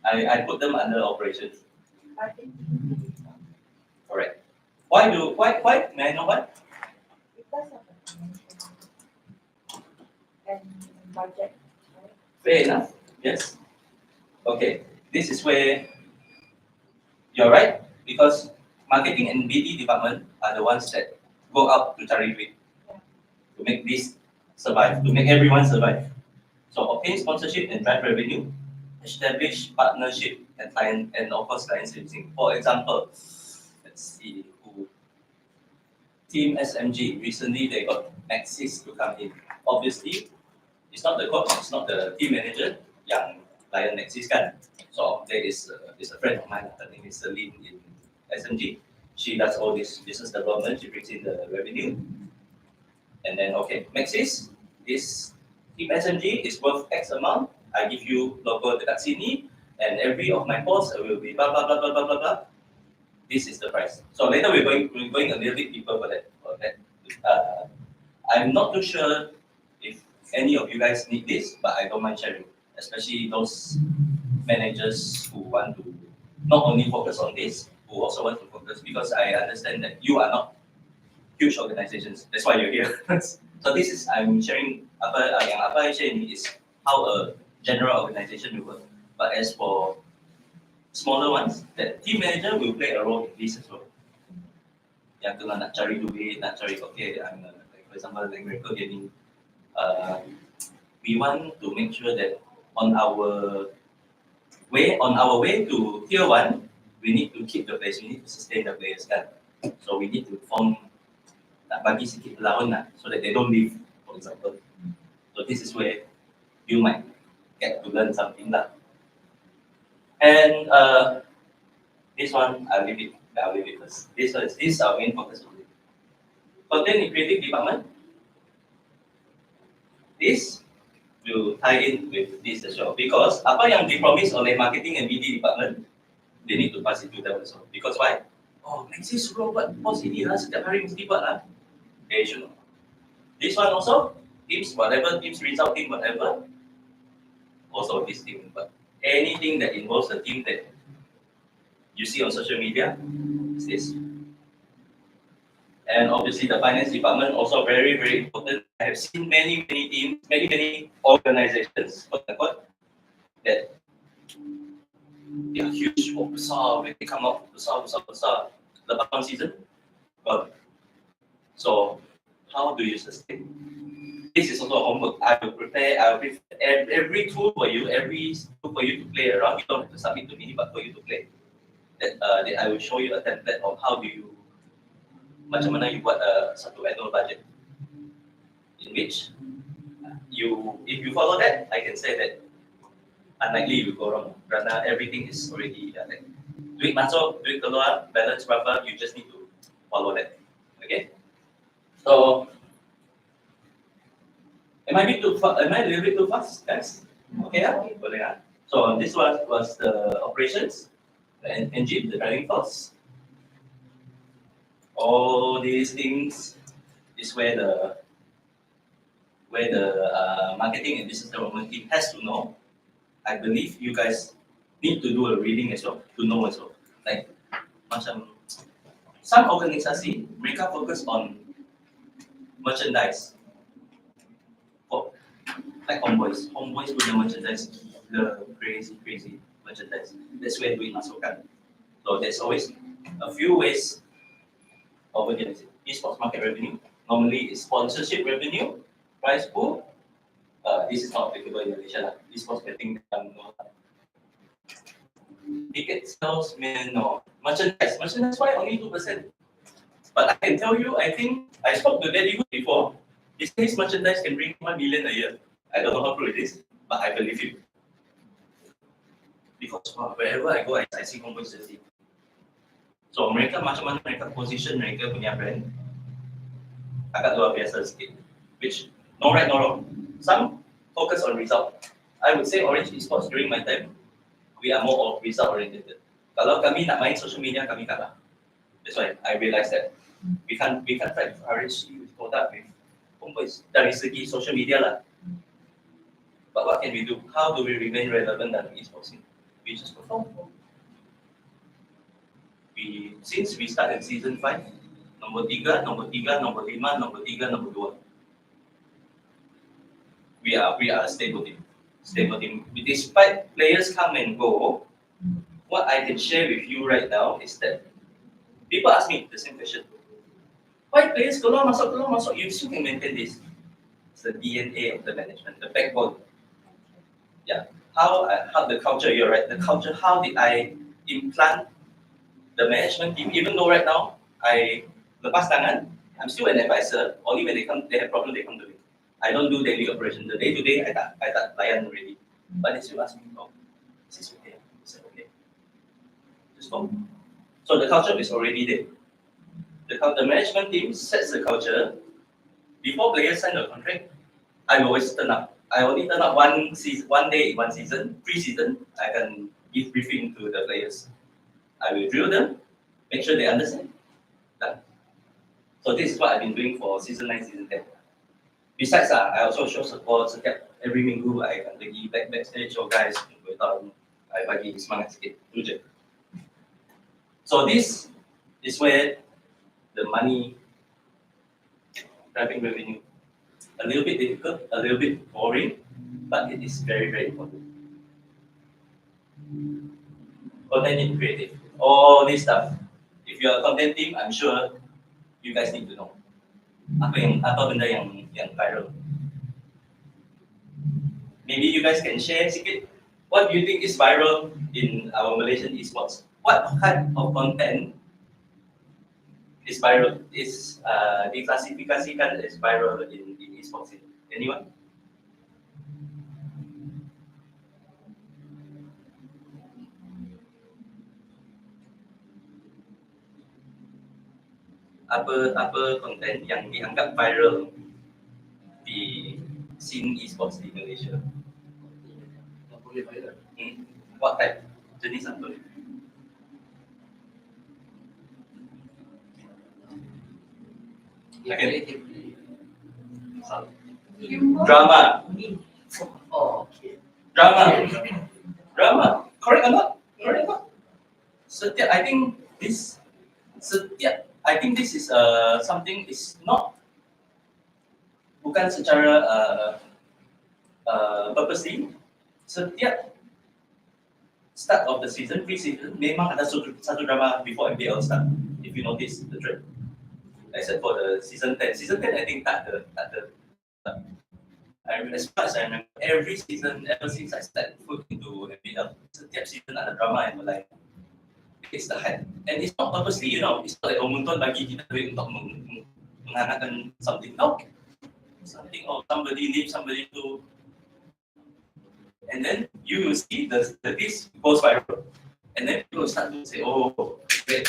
I put them under operations. I think Correct. Why? May I know why? because of the financial and budget, right? Fair enough. Yes. Okay. This is where you're right, because marketing and BD department are the ones that go out to cari duit to make this survive, to make everyone survive. So obtain sponsorship and drive revenue, establish partnership and client, and of course client servicing. For example, let's see who. Team SMG, recently they got Maxis to come in. Obviously, it's not the coach, it's not the team manager, yang Lion Maxis kan. So there is a friend of mine, her name is Celine in SMG. She does all this business development, she brings in the revenue. And then, okay, Maxis, this team SMG is worth X amount. I give you logo dekat sini, and every of my posts will be blah blah blah blah blah blah blah. This is the price. So later we're going a little bit deeper for that. I'm not too sure if any of you guys need this, but I don't mind sharing, especially those managers who want to not only focus on this, who also want to focus, because I understand that you are not huge organizations. That's why you're here. So this is, I'm sharing yang apa I share ini is how a general organization will work. But as for smaller ones, the team manager will play a role in this as well. Yang tengah nak cari duit, nak cari, okay, like for example, like mereka gini, we want to make sure that on our way to tier 1, we need to keep the place, we need to sustain the players kan. So we need to form, nak bagi sikit allowance lah, so that they don't leave, for example. So this is where you might get to learn something lah. And this one, I'll leave it first. This is our main focus only. Content in creative department. This will tie in with this as well, because apa yang dipromise oleh marketing and BD department, they need to pass it to them as well. Because why? Oh, Maxis suruh buat post ini lah, setiap hari mesti buat lah. They should know. This one also, teams whatever, teams result team whatever, also this team. But anything that involves a team that you see on social media is this. And obviously the finance department also very, very important. I have seen many teams, many organizations that they are huge, besar, when they come out besar. Lepas one season, but so how do you sustain? This is also a homework. I will prepare every tool for you, every tool for you to play around. You don't have to submit to me, but for you to play. That I will show you a template of how do you, macam mana you buat satu annual budget, in which if you follow that, I can say that unlikely you will go wrong. Kerana everything is already like duit masuk, duit keluar, balance berapa, you just need to follow that. Okay? So am I a little bit too fast, guys? Okay, boleh ah. So this was the operations, the engine, the driving force. All these things is where the marketing and business development team has to know. I believe you guys need to do a reading as well to know as well. Like macam some organisasi mereka focus on merchandise. Like Homeboys punya merchandise, the crazy merchandise. That's where duit masukkan. So there's always a few ways of organizing. Esports market revenue normally is sponsorship revenue, prize pool. This is not applicable in Malaysia. Esports betting, no. Ticket sales, no. Merchandise, why only 2%? But I can tell you, I think I spoke to Daddy Good before. He says merchandise can bring 1 million a year. I don't know how true it is, but I believe you. Because wherever I go, I see Homeboys jersey. So mereka macam mana mereka position mereka punya brand agak luar biasa sikit. Which no right no wrong. Some focus on result, I would say Orange Esports during my time, we are more result oriented. Kalau kami nak main social media, kami kalah. That's why I realized that we can't try to encourage you with product with dari segi social media lah. But what can we do? How do we remain relevant dalam esports? We just perform. Since we started season 5, nombor 3, nombor 5, nombor 3, nombor 2. We are a stable team. Stable team. Despite players come and go, what I can share with you right now is that people ask me the same question. Why players keluar masuk, you still can maintain this? It's the DNA of the management, the backbone. Yeah. How the culture, you're right, the culture, how did I implant the management team, even though right now, I lepas tangan, I'm still an advisor, only when they have problem, they come to me. I don't do daily operation. The day-to-day, I tak layan already. But they still ask me, oh, is this okay? Is it okay? Just go. So the culture is already there. The management team sets the culture. Before players sign the contract, I always turn up. I only turn up one day in one season, pre-season. I can give briefing to the players. I will drill them, make sure they understand. Done. So this is what I've been doing for season 9, season 10. Besides, I also show support. Setiap every minggu I akan pergi backstage, show guys, I bagi semangat sikit. Itu je. So this is where the money driving revenue. A little bit difficult, a little bit boring, but it is very, very important. Content and creative. All this stuff. If you are a content team, I'm sure you guys need to know. Apa benda yang viral. Maybe you guys can share sikit. What do you think is viral in our Malaysian esports? What kind of content is viral? Is diklasifikasikan as viral in esports? Anyone? Apa konten yang dianggap viral di scene esports di Malaysia? Tak boleh viral. What type? Jenis apa? Creatively. Drama. Oh, okay. Drama. Correct or not? Correct or not? I think this is something is not bukan secara purposely. Setiap start of the season, pre-season, memang ada satu drama before MPL start. If you notice the trend, except for the season 10. Season 10, I think tak ada. As far as I remember, every season ever since I started foot into MPL, setiap season ada drama yang lain. It's the hype, and it's not purposely, it's not like Munton bagi kita duit untuk menghangatkan something. No, something or somebody leave somebody to, and then you will see this goes viral, and then people start to say, oh, great.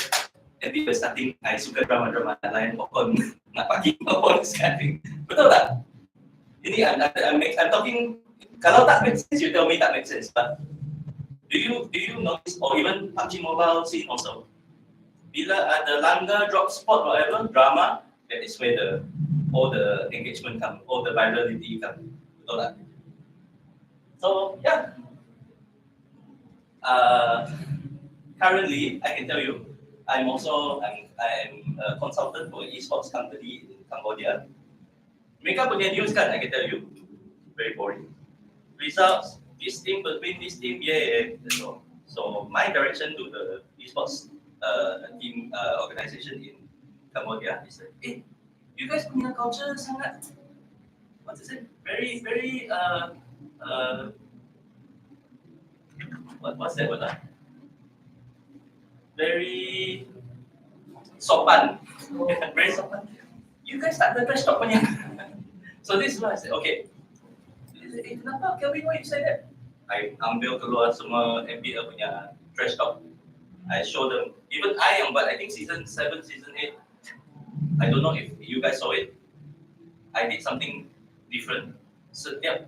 And people starting, I suka drama lain, pokon nak bagi all this kind of thing. Betul tak? Ini I'm talking. Kalau tak make sense, you tell me tak make sense, but. Do you notice, or even PUBG Mobile scene also? Bila ada langgar, drop spot, whatever, drama, that is where all the engagement come, all the virality come. Betul tak? So, yeah. Currently, I can tell you, I am a consultant for an esports company in Cambodia. Mereka punya news kan, I can tell you, very boring. Results, this team between this team, yeah. So my direction to the esports team organization in Cambodia is that, hey, you guys punya culture sangat, what is it? Very, very what's that word? Very sopan. Very sopan. You guys tak ada trash talk punya. So this is why I said, okay. Kenapa Kelvin, why you say that? I ambil keluar semua MPL punya trash talk. I show them, even I am, but I think season 7, season 8, I don't know if you guys saw it. I did something different. Setiap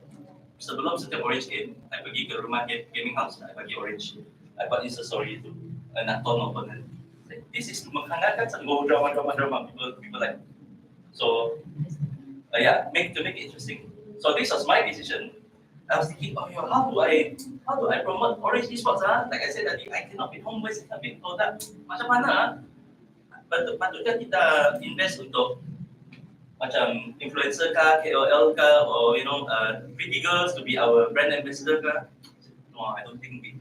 sebelum setiap orange game, I pergi ke rumah gaming house, I bagi orange. I buat Insta story tu, nak tolong opponent. This is menghangatkan satu drama, people like. So, yeah, to make it interesting. So this was my decision. I was thinking, oh, how do I promote orange esports? Like I said tadi, I cannot be home based, tapi produk macam mana? Patutnya kita invest untuk macam influencer kah, KOL kah, or pretty girls to be our brand ambassador kah? No, I don't think we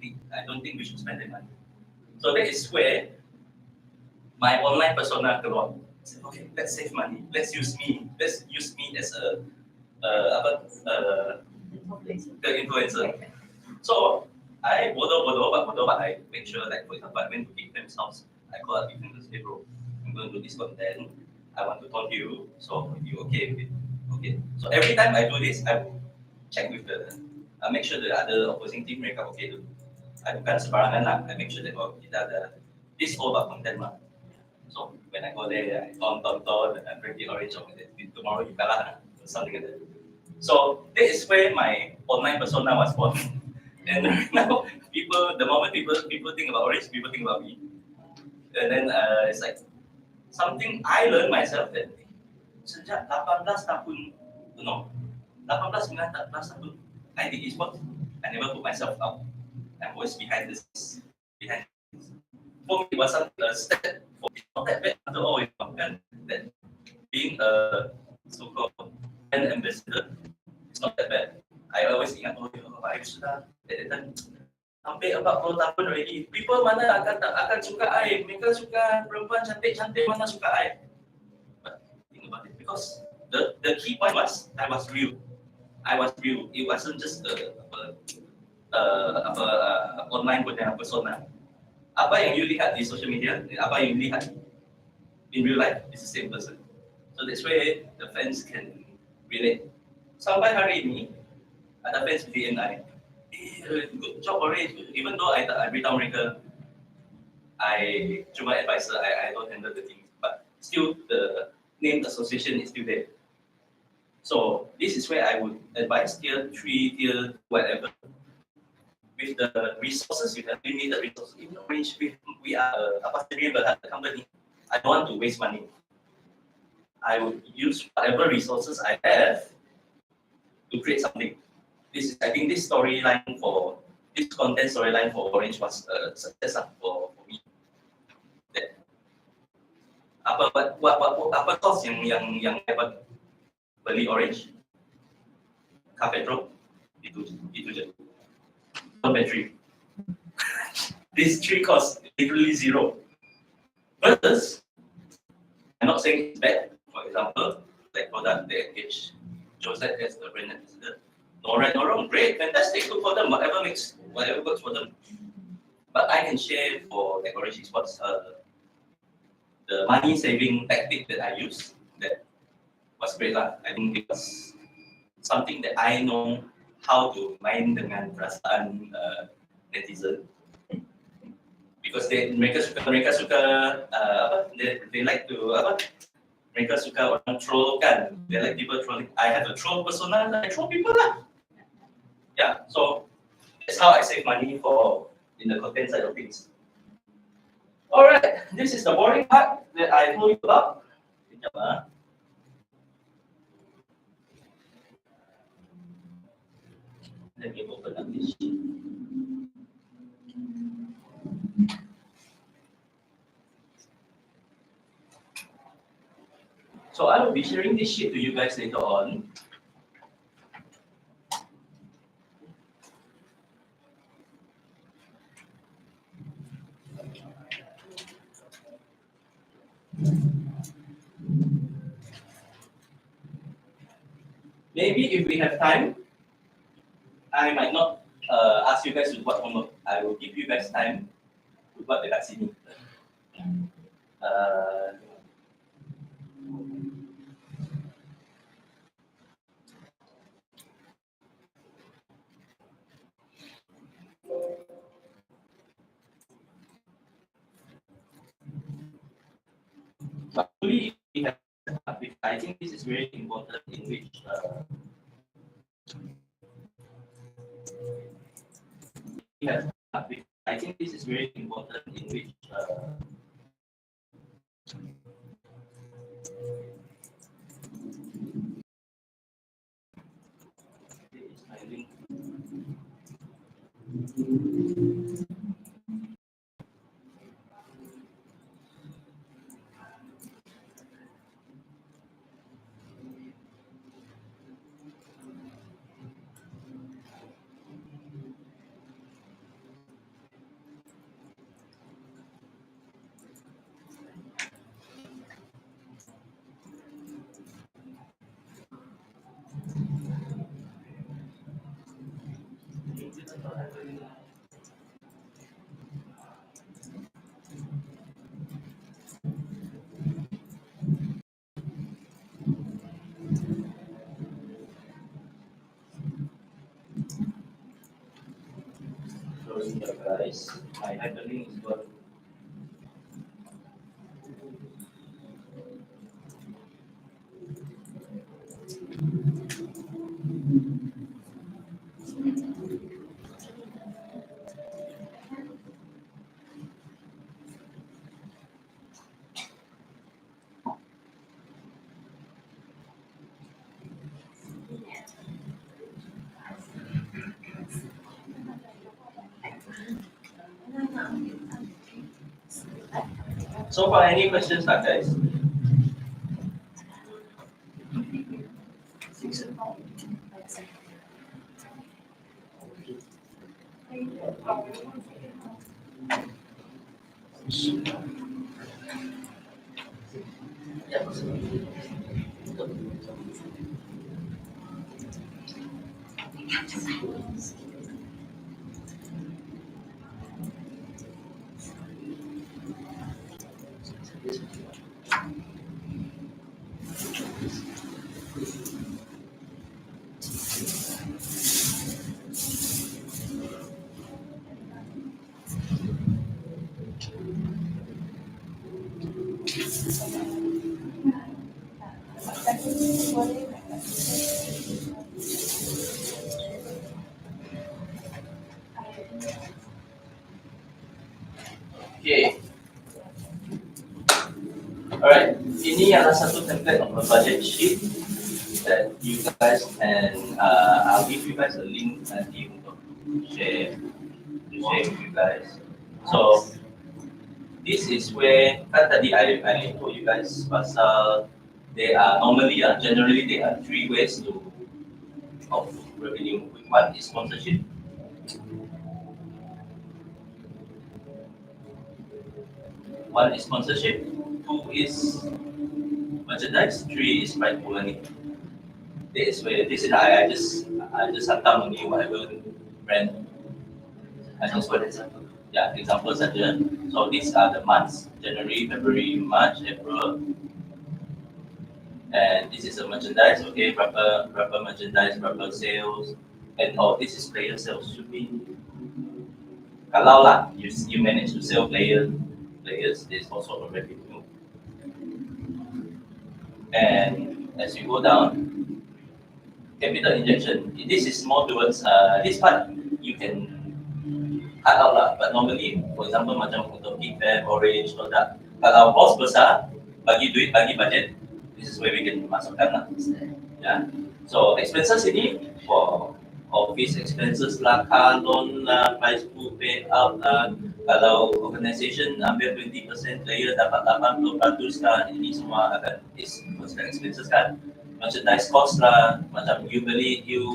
should spend that money. So that is where my online persona keluar. I said, okay, let's save money. Let's use me. Let's use me as the influencer. So I bodoh, but I make sure, like for example, I went to Big Fam's house. I called up Big Fam and said, bro, I'm going to do this content. I want to talk to you. So you okay with it? Okay. So every time I do this, I will check with I make sure the other opposing team mereka okay dulu. I bukan sembarangan lah. I make sure that kita ada this all about content lah. So when I go there, I ton, and I bring the orange over there. Tomorrow you kalah, something like that. So this is where my online persona was born. And now the moment people think about orange, people think about me. And then it's like something I learned myself that sejak 18 tahun, 18 tahun I did esports, I never put myself out. I'm always behind this. For me, it was something a step. It's not that bad after all, and that being a so-called brand ambassador, it's not that bad. I always ingat, I sudah hampir 40 tahun already. People mana akan suka I? Mereka suka perempuan cantik, mana suka I? But think about it, because the key point was I was real. It wasn't just online punya persona. Apa yang you lihat di social media, apa yang you lihat in real life is the same person. So that's where the fans can relate. Sampai hari ini, ada fans DM I, good job Orange. Even though I beritahu mereka, I cuma advisor, I don't handle the team, but still the name association is still there. So this is where I would advise tier 3, tier whatever. With the resources, with the limited resources, even Orange, we are a sustainable company. I don't want to waste money. I would use whatever resources I have to create something. I think this content storyline for Orange was a success for me. That apa cost yang dapat beli Orange? Car petrol itu je. No battery. These three costs literally zero. Versus, I'm not saying it's bad. For example, like product they engage Joseph as the brand ambassador. No right, no wrong. Great, fantastic, good for them. Whatever works for them. But I can share for like Orange Esports the money saving tactic that I use. That was great lah. I think it was something that I know how to main dengan perasaan netizen. Because mereka suka they like to mereka suka orang troll kan. They like people trolling. I have a troll persona, I troll people lah. Yeah, so that's how I save money in the content side of things. Alright, this is the boring part that I told you about. Let me open up this sheet. So I will be sharing this sheet to you guys later on. Maybe if we have time, I might not ask you guys to buat homework. I will give you guys time to buat dekat sini. But actually, I think this is very important in which Yes, I think this is very important in which I think showing you guys my handling is good. So far, any questions, guys? Okay. Alright, ini adalah satu template of a budget sheet that you guys can, I'll give you guys a link nanti untuk share, with you guys. So, this is where, kan tadi I told you guys pasal, there are normally, generally there are three ways of revenue. One is sponsorship. One is sponsorship, two is merchandise, three is prize money. This is where I just hantar only whatever brand. I just for example. Yeah, example saja. So these are the months: January, February, March, April. And this is a merchandise. Okay, berapa merchandise, berapa sales, and this is player sales should be. Kalau lah you manage to sell players, there's also a revenue. And as you go down, capital injection. This is more towards this part you can cut out lah. But normally, for example, macam untuk Kitfam, Orange, atau tak. Kalau bos besar bagi duit, bagi budget, this is where we can masukkan lah. Yeah. So expenses ini for office expenses lah, car loan lah, price pool payout lah. Kalau organisation ambil 20%, player dapat 80% lah, ini semua akan is considered expenses kan. Merchandise cost lah, macam you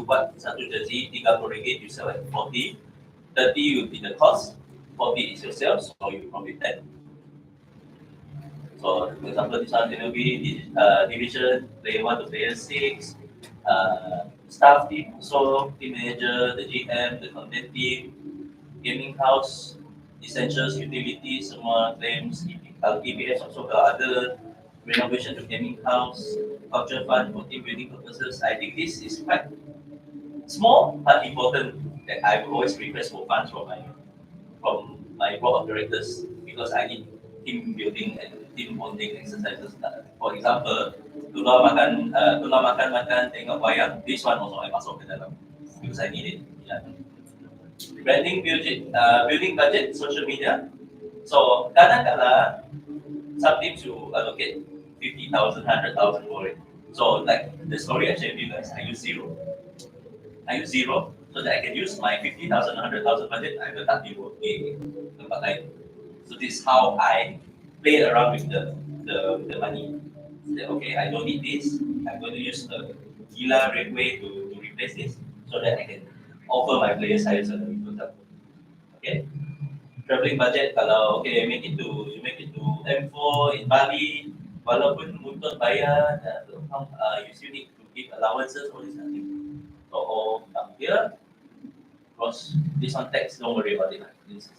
buat satu jersey RM30, you sell at 40, 30 will be the cost, 40 is your sales, so you profit 10. So, for example, this one will be division, player 1 to player 6, staff team, so team manager, the GM, the content team, gaming house, essentials, utilities, semua claims, kalau EPS also kalau ada renovation to gaming house, culture fund for team building purposes. I think this is quite small but important that I will always request for funds from my board of directors because I need team building and team bonding exercises. For example, keluar makan tengok wayang, this one also I masuk ke dalam because I need it. Yeah. Branding budget, building budget, social media. So kadang-kala, some teams you allocate 50,000, 100,000 for it. So like the story I shared with you guys, I use zero. I use zero so that I can use my 50,000, 100,000 budget. I letak di tempat lain. So this is how I play around with the money. Say, okay, I don't need this. I'm going to use a gila rate way to replace this so that I can offer my players higher salary. For example. Okay. Traveling budget kalau okay you make it to M4 in Bali walaupun untuk bayar you still need to give allowances all this kind of thing. So come here, because this one tax don't worry about it. This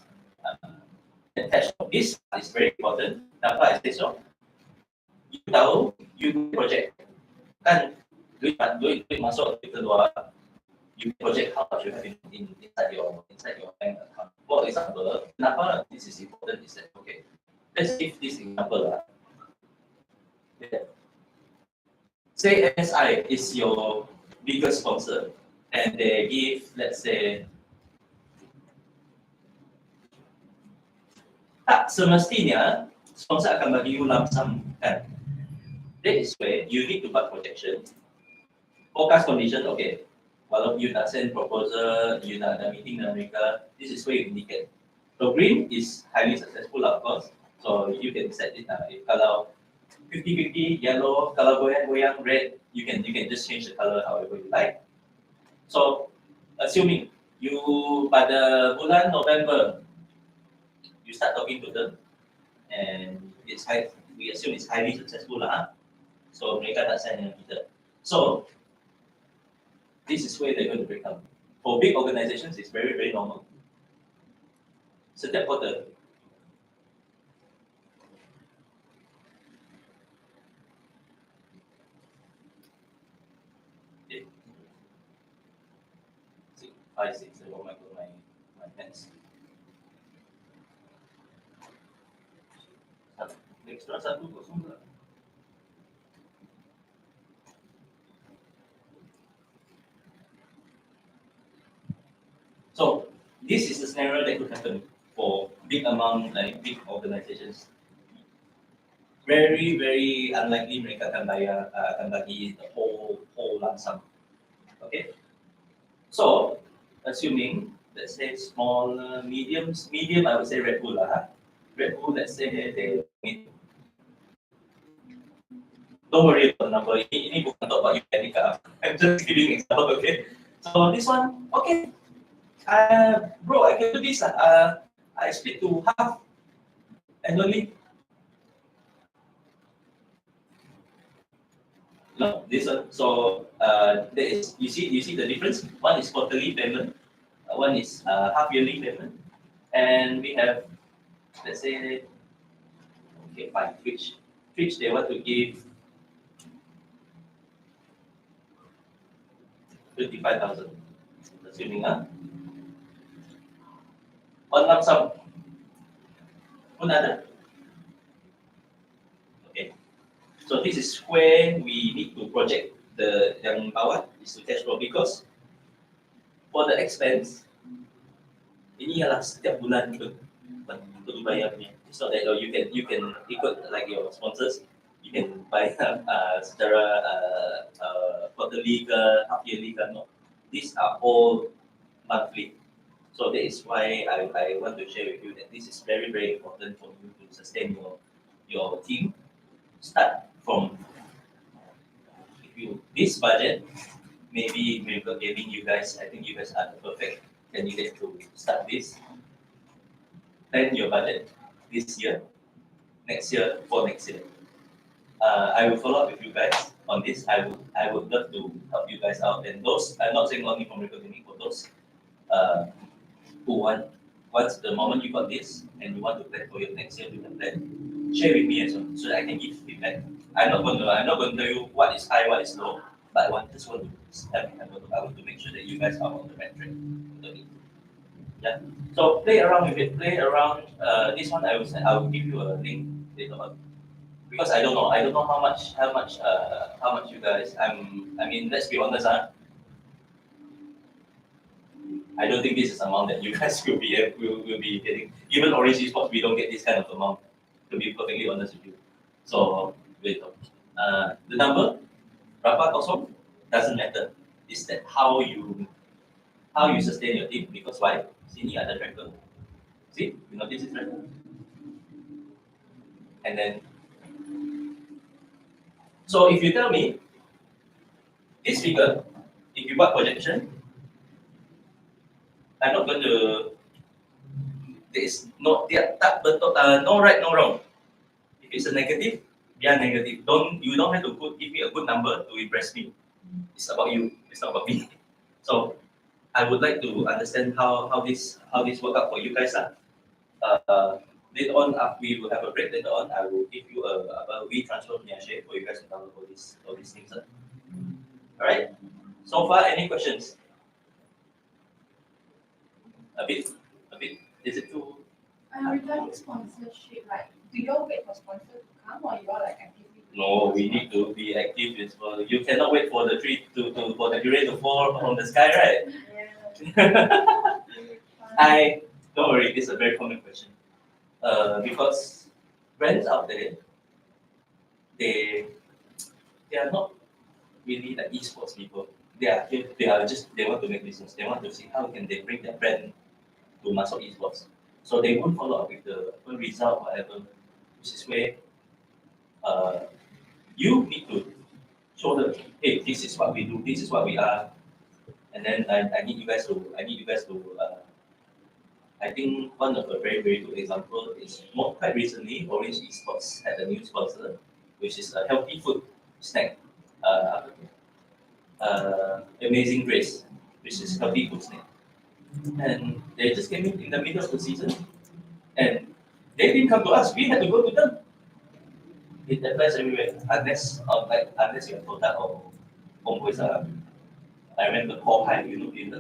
cash flow. This is very important. Kenapa I say so? You tahu you project kan duit masuk duit keluar. You project how much you have inside your bank account. For example, kenapa this is important is that okay, let's give this example lah. Say SI is your biggest sponsor, and they give let's say tak semestinya sponsor akan bagi you lump sum kan. That is where you need to buat projection. Forecast condition okay. Walau you nak send proposal, you nak ada meeting dengan mereka, this is where you indicate. So green is highly successful of course. So you can set it. If kalau 50-50 yellow, kalau goyang red, you can just change the color however you like. So assuming you pada bulan November, you start talking to them, and we assume it's highly successful lah. So mereka tak sign dengan kita. So this is where they're going to break down. For big organizations, it's very, very normal. Setiap quarter. Okay. 5, 6, oh my god, my pens. Extra satu kosong pula. So this is the scenario that could happen for big amount, like big organizations. Very, very unlikely mereka akan bagi the whole lump sum. Okay. So assuming let's say small, medium I would say Red Bull lah. Red Bull let's say they don't worry about the number. Ini bukan talk about you, Erika. I'm just giving example. Okay. So this one okay. Bro, I can do this. I split to half annually. No, this one. So there is you see the difference. One is quarterly payment, one is half yearly payment, and we have let's say okay fine which they want to give 25,000. Assuming on lump sum pun ada. Okay, so this is where we need to project the yang bawah is to cash flow because for the expense ini ialah setiap bulan perlu bayar punya. It's not that you can ikut like your sponsors, you can buy secara quarterly ke half yearly ke no. These are all monthly. So that is why I want to share with you that this is very, very important for you to sustain your team. Start from this budget, maybe Miracle Gaming, you guys, I think you guys are the perfect candidate to start this. Plan your budget this year, next year, for next year. I will follow up with you guys on this. I would love to help you guys out. And those, I'm not saying only from Miracle Gaming, for those who once the moment you got this and you want to plan for your next year to plan, share with me as well so that I can give feedback. I'm not going to tell you what is high, what is low, but I want to make sure that you guys are on the right track. Yeah. So play around with it. Play around. This one I will give you a link later on because I don't know how much you guys. I mean, let's be honest, I don't think this is amount that you guys will be getting. Even Orange Esports, we don't get this kind of amount, to be perfectly honest with you. So, wait, the number, berapa kosong, doesn't matter. It's that how you sustain your team. Because why? Sini ada tracker. See, you notice it, right? And then, so if you tell me, this figure, if you buat projection, I'm not going to, there is no, tak betul, no right, no wrong. If it's a negative, biar negative. You don't have to give me a good number to impress me. It's about you, it's not about me. So I would like to understand how this work out for you guys. Later on, after we will have a break later on, I will give you a WeTransfer share for you guys to download all these things. Alright? So far, any questions? A bit. Is it too? Regarding sponsorship, like, do you all wait for sponsors to come or you all like actively? No, we need to be active. You cannot wait for the tree for the rain to fall from the sky, right? Yeah. Don't worry. This is a very common question. Because brands out there, they are not really like esports people. They want to make business. They want to see how can they bring their brand to masuk esports. So they won't follow up with the result, whatever. Which is where you need to show them, hey, this is what we do, this is what we are, and then I need you guys to. I think one of the very very good example is quite recently, Orange Esports had a new sponsor, which is a healthy food snack. Uh, Amazing Grace, which is healthy food snack. And they just came in the middle of the season, and they didn't come to us. We had to go to them. It applies everywhere, unless you're product or always. I remember Kohai, in the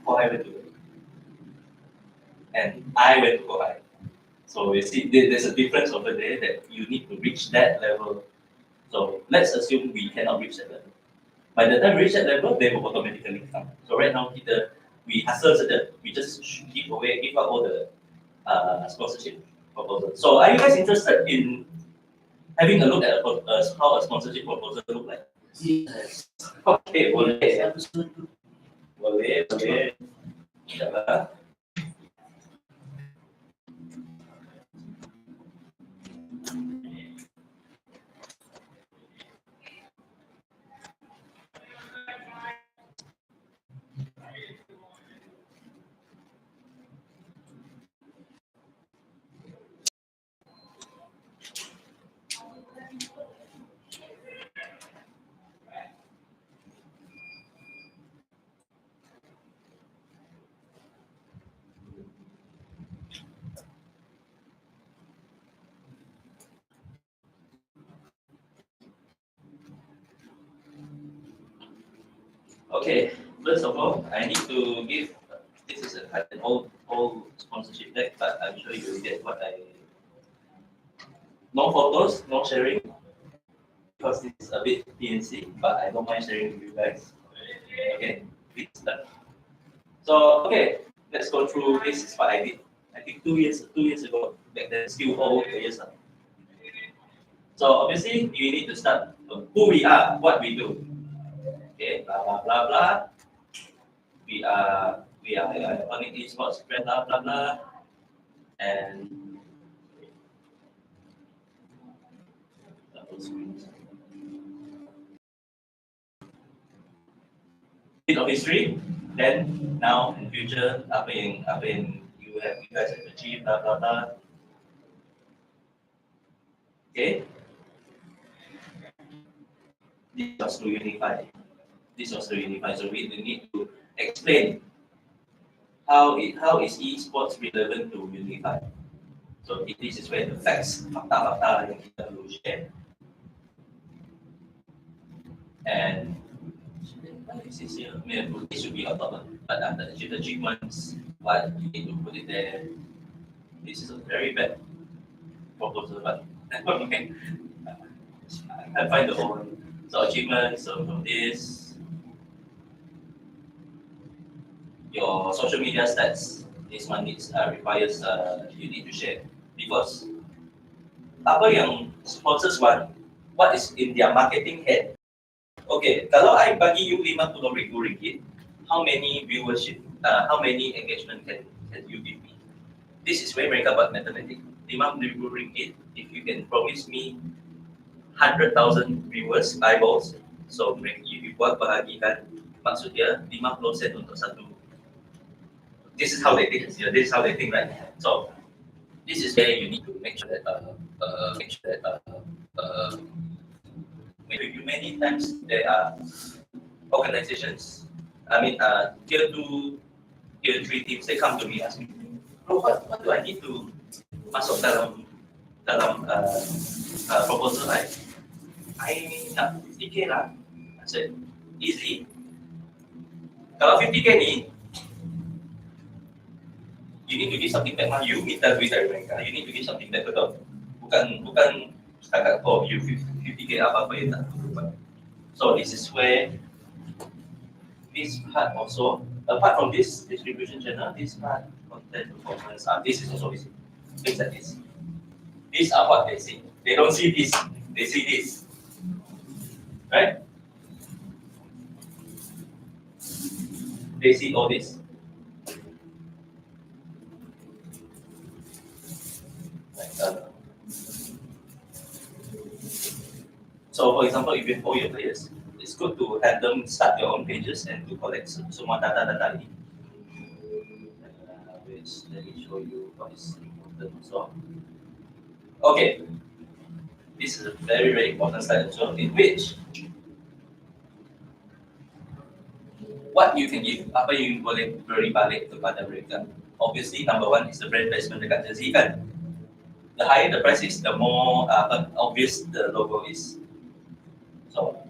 Kohai went to, and I went to Kohai. So you see, there's a difference over there that you need to reach that level. So let's assume we cannot reach that level. By the time we reach that level, they will automatically come. So right now, we hustle saja. We just give out all the sponsorship proposals. So are you guys interested in having a look at how a sponsorship proposal look like? Yes. Okay, boleh. Absolutely. Boleh. Sekejap lah. Okay, first of all, I need to give, this is an old sponsorship deck, but I'm sure you will get what no photos, no sharing, because this is a bit PNC, but I don't mind sharing with you guys. Okay, it's done. So, okay, let's go through, this is what I did. I think 2 years ago, back then, still old years. So obviously, you need to start who we are, what we do. Okay, blah blah blah blah. We are iconic esports brand, blah blah blah, and bit of history. Then now in future, apa yang you guys have achieved, blah blah blah. Okay. This was to unify. So we need to explain how is esports relevant to unify. So this is where the facts, fakta yang kita perlu share. And this is here, this should be on top, but after the achievements, but you need to put it there. This is a very bad proposal, but okay. I find the whole one. So achievements, so from this. your social media stats. This one requires you need to share because apa yang sponsors want, what is in their marketing head. Okay, kalau I bagi you RM50,000, how many viewership, how many engagement can you give me? This is where mereka buat mathematics. RM50,000, if you can promise me 100,000 viewers, eyeballs, so you buat bahagikan, maksud dia 50 sen untuk satu. This is how they think. Yeah, this is how they think, right? So this is where you need to make sure that maybe many times there are organizations. I mean, tier 2, tier 3 teams. They come to me ask me, bro, what do I need to masuk dalam proposal like? I nak 50K lah. I said, easy. Kalau 50K ni, you need to give something back. You minta duit dari mereka, you need to give something back, betul? Bukan setakat you 50K apa-apa yang tak berubah. So this is where this part also, apart from this distribution channel, this part content performance, this is also visible. Things like this. These are what they see. They don't see this, they see this. Right? They see all this. So for example, if you have all your players, it's good to have them start your own pages and to collect semua data-data ini. Which let me show you what is important also. Okay, this is a very important slide also, in which what you can give, apa you boleh beri balik kepada mereka. Obviously, number one is the brand placement dekat jersey kan. The higher the price is, the more obvious the logo is. So,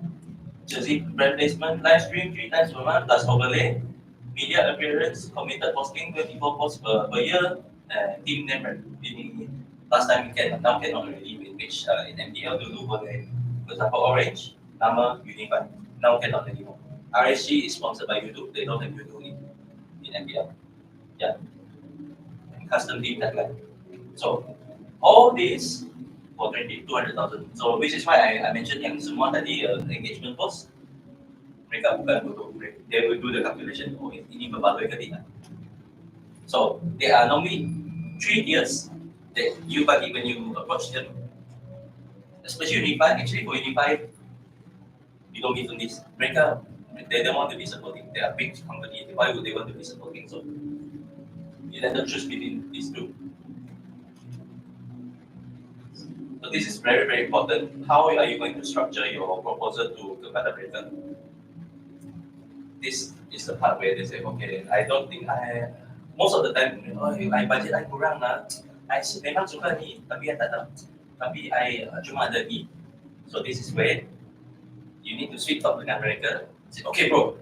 jersey brand placement, live stream 3 times per month, plus overlay, media appearance, committed posting 24 posts per year, team name. Last time we can, now cannot already, in which in MDL dulu boleh, for example, Orange, nama Unified, now cannot anymore. RSG is sponsored by YouTube, they don't have YouTube in MDL. Yeah. Custom team that line. So, all this for 200,000. So, which is why I mentioned yang semua tadi engagement post, mereka bukan untuk they will do the calculation, oh ini berbaloi ke tidak. So, there are normally 3 tiers that you bagi when you approach them. Especially Unified, actually for Unified, you don't give them this. Mereka, they don't want to be supporting. They are big company. Why would they want to be supporting? So, you let them choose between these two. So this is very, very important. How are you going to structure your proposal to kepada mereka? This is the part where they say, okay, I don't think most of the time, I budget I kurang lah. I memang suka ni, tapi I tak tahu. Tapi I cuma ada ni. So this is where you need to sweet talk dengan mereka. Say, okay bro,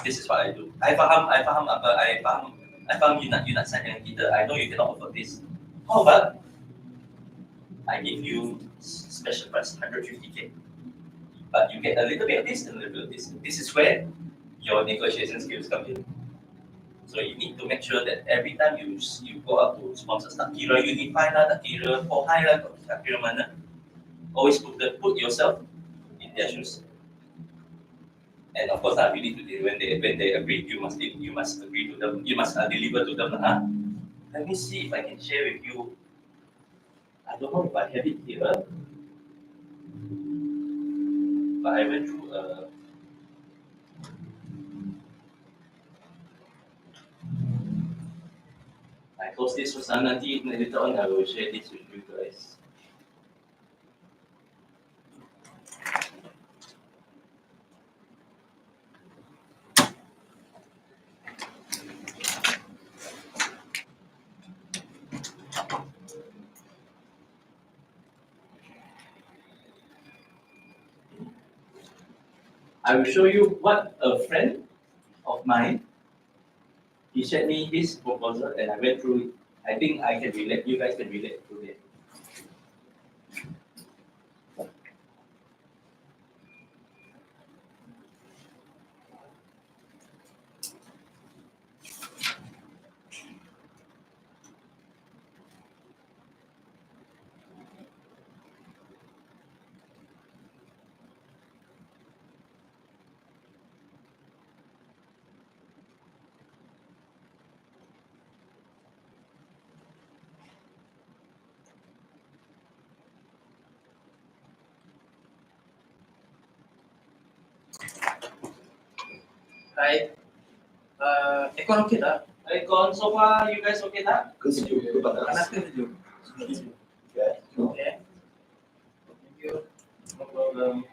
this is what I do. I faham you nak sign dengan kita. I know you cannot afford this. How about I give you special price 150K, but you get a little bit of this and a little bit of this. This is where your negotiation skills come in. So you need to make sure that every time you go out to sponsor, tak kira Unify lah, tak kira Pohai lah, tak kira mana, always put yourself in their shoes. And of course, we need to when they agree, you must agree to them. You must deliver to them. Let me see if I can share with you. I don't know if I have it here, but I went through I post this for nanti later on. I will share this with you guys. I will show you what a friend of mine, he shared me his proposal and I went through it. I think I can relate, you guys can relate to it. Right. Aircon okay tak? Aircon so far you guys okay tak? Sejuk ke panas? Panas ke sejuk? Yeah. Okay. Thank you. No problem.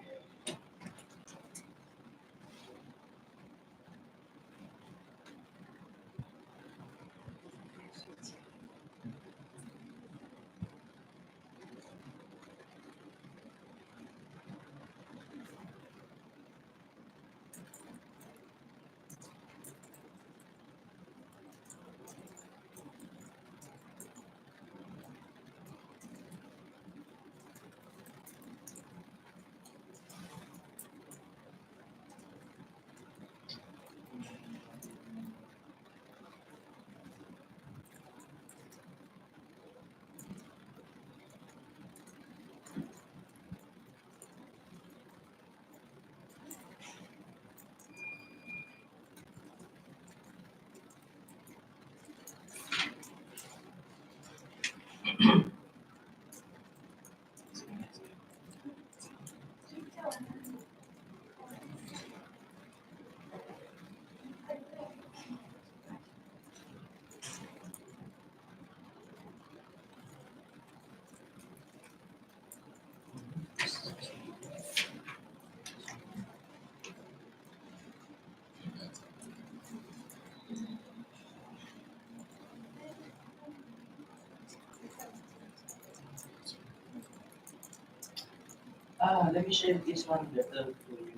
Let me share this one better for you.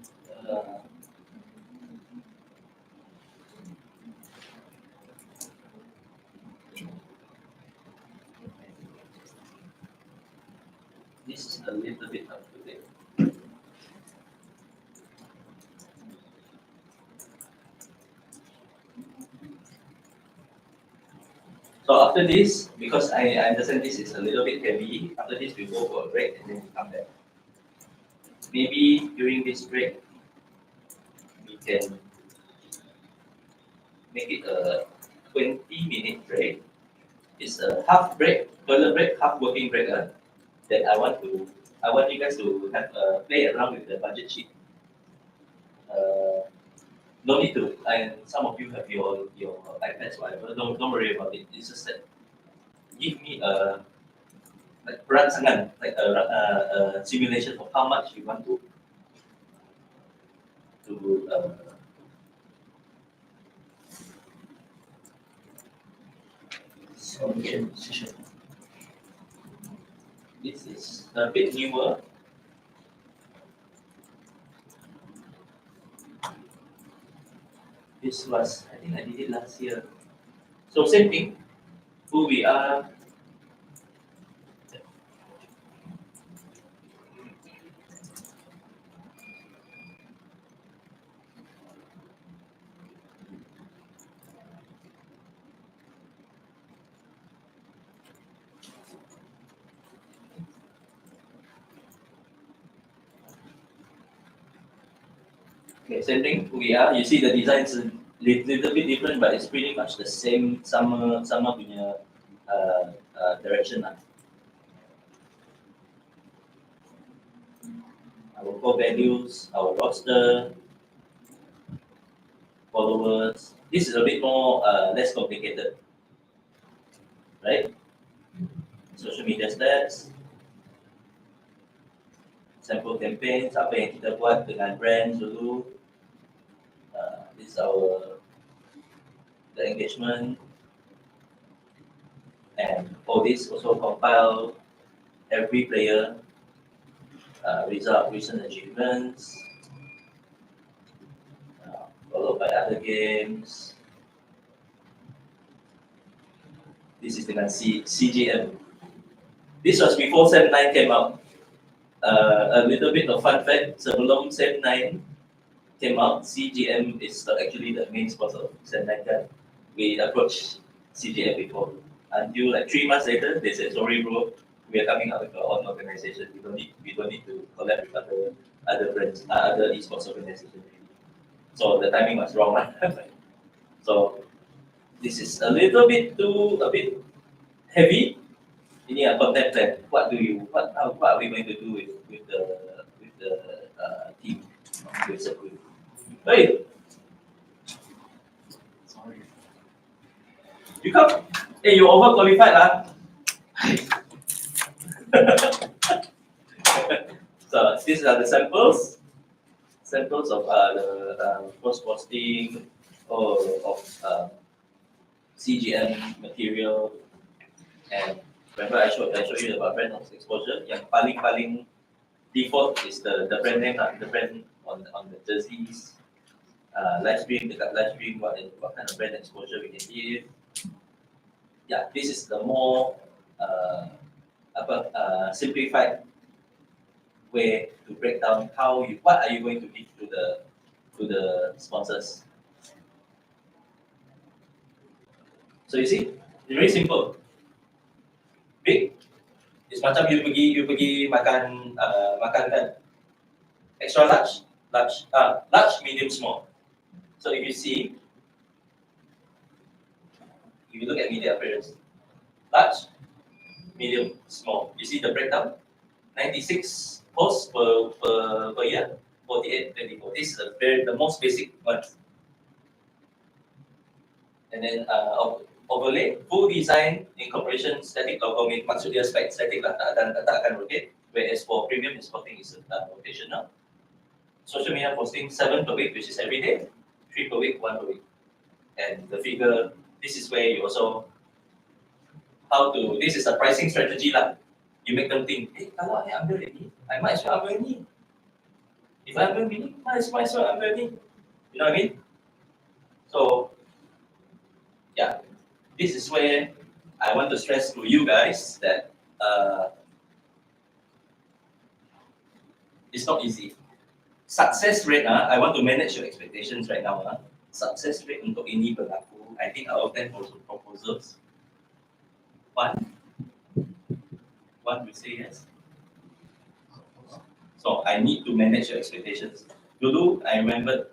This is a little bit up to date. So after this, because I understand this is a little bit heavy, after this we go for a break and then we come back. Maybe during this break, we can make it a 20-minute break. It's a half break, toilet break, half working break. That I want you guys to have play around with the budget sheet. Uh, no need to, and some of you have your iPads, whatever. Don't worry about it. It's just that give me a like perancangan, like a simulation of how much you want to session. This is a bit newer. This was, I think I did it last year. So same thing, who we are. Okay, same thing, who we are. You see the design is a little bit different, but it's pretty much the same sama punya direction lah. Our core values, our roster, followers. This is a bit more less complicated, right? Social media stats, sample campaigns, apa yang kita buat dengan brands dulu. This is the engagement, and for this also compile every player recent achievements, followed by other games. This is dengan CGM. This was before SEM 9 came out. A little bit of fun fact, sebelum SEM 9 came out, CGM is actually the main sponsor of SEM 9 kan. We approached CGM before. Until like 3 months later, they said, sorry bro, we are coming out with our own organization. We don't need to collab with other brands, other esports organizations. So the timing was wrong. So this is a bit heavy. Ini content plan. What are we going to do with the team? With the group? Baik. You come, hey, you overqualified lah. So these are the samples of the post posting or of CGM material. And remember I showed you about brand exposure. Yang paling default is the brand name, the brand on the jerseys. Live stream, dekat live stream, what kind of brand exposure we can give. Yeah, this is the more simplified way to break down what are you going to give to the sponsors. So you see, it's very simple. Big, it's macam you pergi makan kan. Extra large, large, medium, small. So if you look at media appearance, large, medium, small. You see the breakdown? 96 posts per year, 48, 24. This is the most basic one. And then overlay, full design, incorporation, static logo, maksud dia static lah, tak akan rotate. Whereas for premium spotting is rotational. Social media posting 7 per week, which is every day, 3 per week, 1 per week. And the figure, this is where you also this is a pricing strategy lah. You make them think, hey, kalau I ambil ini, I might as well ambil ini. If I ambil ini, might as well ambil ini. You know what I mean? So, yeah, this is where I want to stress to you guys that it's not easy. Success rate, I want to manage your expectations right now. Success rate untuk ini berlaku, I think out of 10 proposals, one will say yes. So I need to manage your expectations. Dulu, I remember,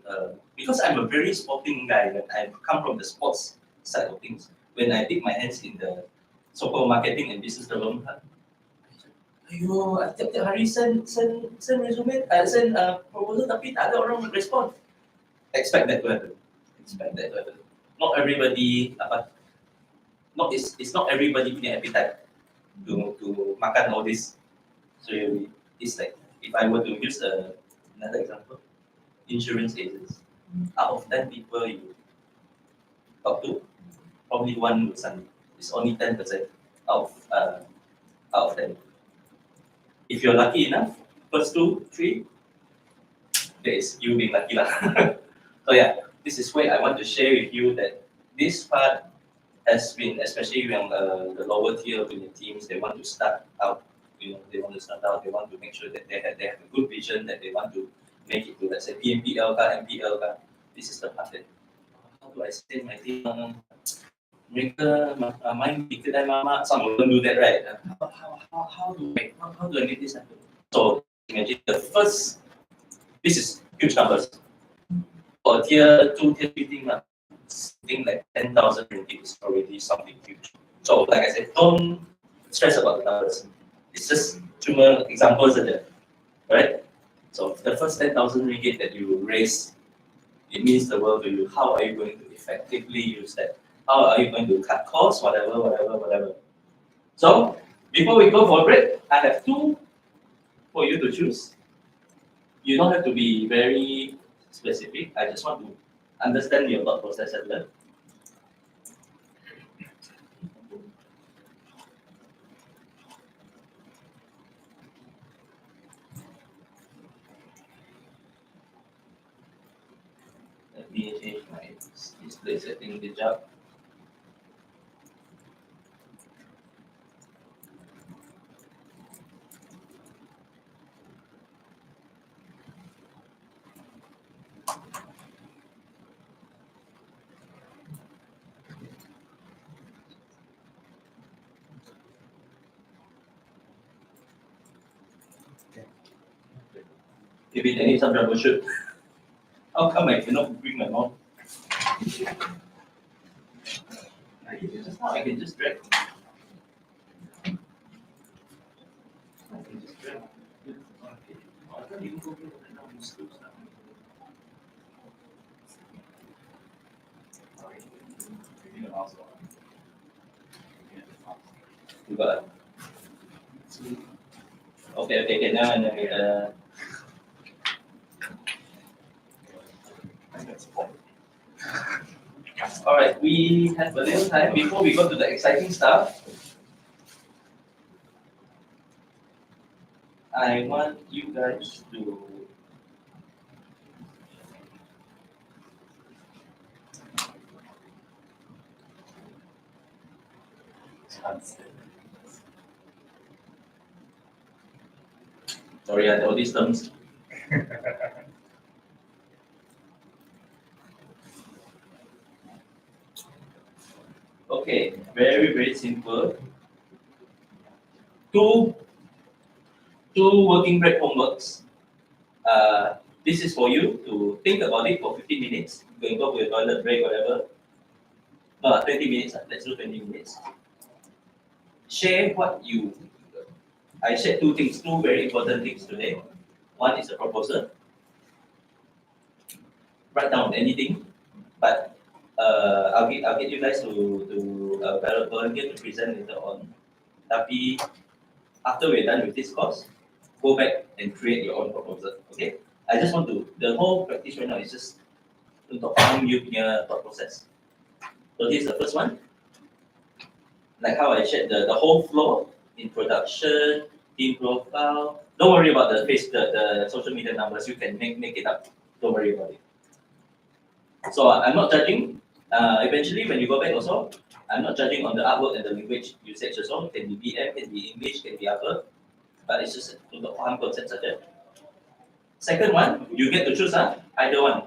because I'm a very sporting guy, I come from the sports side of things. When I dip my hands in the so-called marketing and business development, ayo, tiap-tiap hari send resume, send proposal, tapi tak ada orang respond. Expect that to happen. Not everybody, it's not everybody punya appetite to makan all this. So it's like, if I were to use another example, insurance agents. Out of 10 people you talk to, probably one will sign. It's only 10% out of 10. If you're lucky enough, first 2, 3, that is you being lucky lah. So yeah, this is where I want to share with you that this part has been, especially when the lower tier of the teams, they want to start out. They want to make sure that they have a good vision, that they want to make it to, let's say, PMPL, MPL. This is the part that, how do I say my team? Mereka main di kedai mamak, some of them do that, right? How do I make this happen? So imagine this is huge numbers. For tier 2, tier 3 team, something like 10,000 ringgit is already something huge. So like I said, don't stress about the numbers. It's just cuma examples saja, right? So the first 10,000 ringgit that you raise, it means the world to you. How are you going to effectively use that? How are you going to cut costs, whatever. So before we go for a break, I have 2 for you to choose. You don't have to be very specific. I just want to understand your thought process as well. Let me change my display setting kejap. If it needs some troubleshoot, how come I cannot bring my mouth? I can just drag. I can't even go bring it down in schools now. Maybe the mouse one. You got. Okay. Now all right. We have a little time before we go to the exciting stuff. I want you guys to sorry, all these terms. Okay, very simple. Two working break homeworks. This is for you to think about it for 15 minutes. You can go to a toilet break, whatever. No, 20 minutes. Let's do 20 minutes. Share what you. I shared two things, two very important things today. One is a proposal. Write down anything, but I'll get you guys to volunteer to present later on. Tapi after we're done with this course, go back and create your own proposal. Okay? I just want to. The whole practice right now is just untuk faham you punya thought process. So this is the first one. Like how I shared the whole flow, introduction, team profile. Don't worry about the social media numbers. You can make it up. Don't worry about it. So I'm not judging. Eventually, when you go back also, I'm not judging on the artwork and the language usage also. Can be BM, can be English, can be other. But it's just untuk faham konsep saja. Second one, you get to choose either one.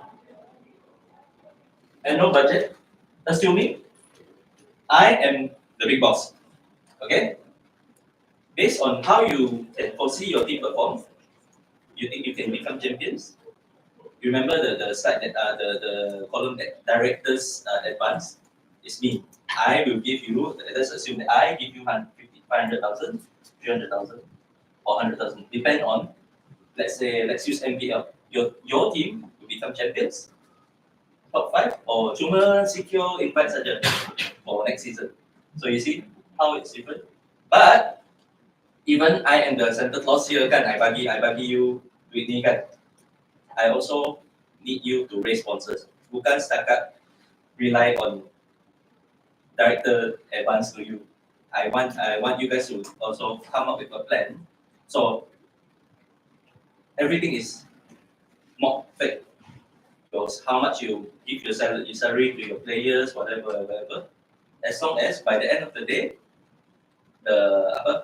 And no budget. Assuming I am the big boss. Okay? Based on how you can foresee your team perform, you think you can become champions? You remember the slide that the column that directors advance is me. I will give you, let's assume that I give you 500,000, 300,000, or 100,000, depend on, let's use MPL. Your team will become champions, top 5, or cuma secure invite saja for next season. So you see how it's different. But even I am the Santa Claus here kan, I bagi you duit ni kan. I also need you to raise sponsors. Bukan setakat rely on director advance to you. I want you guys to also come up with a plan. So everything is more fake. Because how much you give your salary to your players, whatever. As long as by the end of the day, the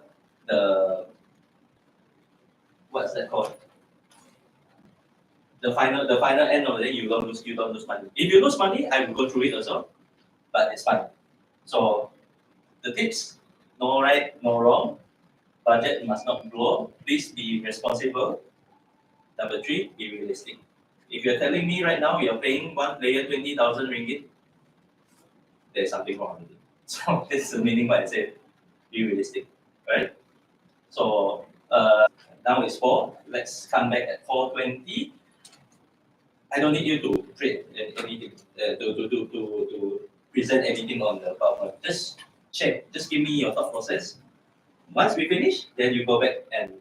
what's that called? The final end of the day, you don't lose money. If you lose money, I will go through it also, but it's fine. So the tips: no right, no wrong. Budget must not blow. Please be responsible. Number 3, be realistic. If you're telling me right now you're paying one player 20,000 ringgit, there's something wrong with it. So this is the meaning why I said be realistic, right? So now it's 4. Let's come back at 4:20. I don't need you to create anything, to present anything on the PowerPoint. Just check, just give me your thought process. Once we finish, then you go back and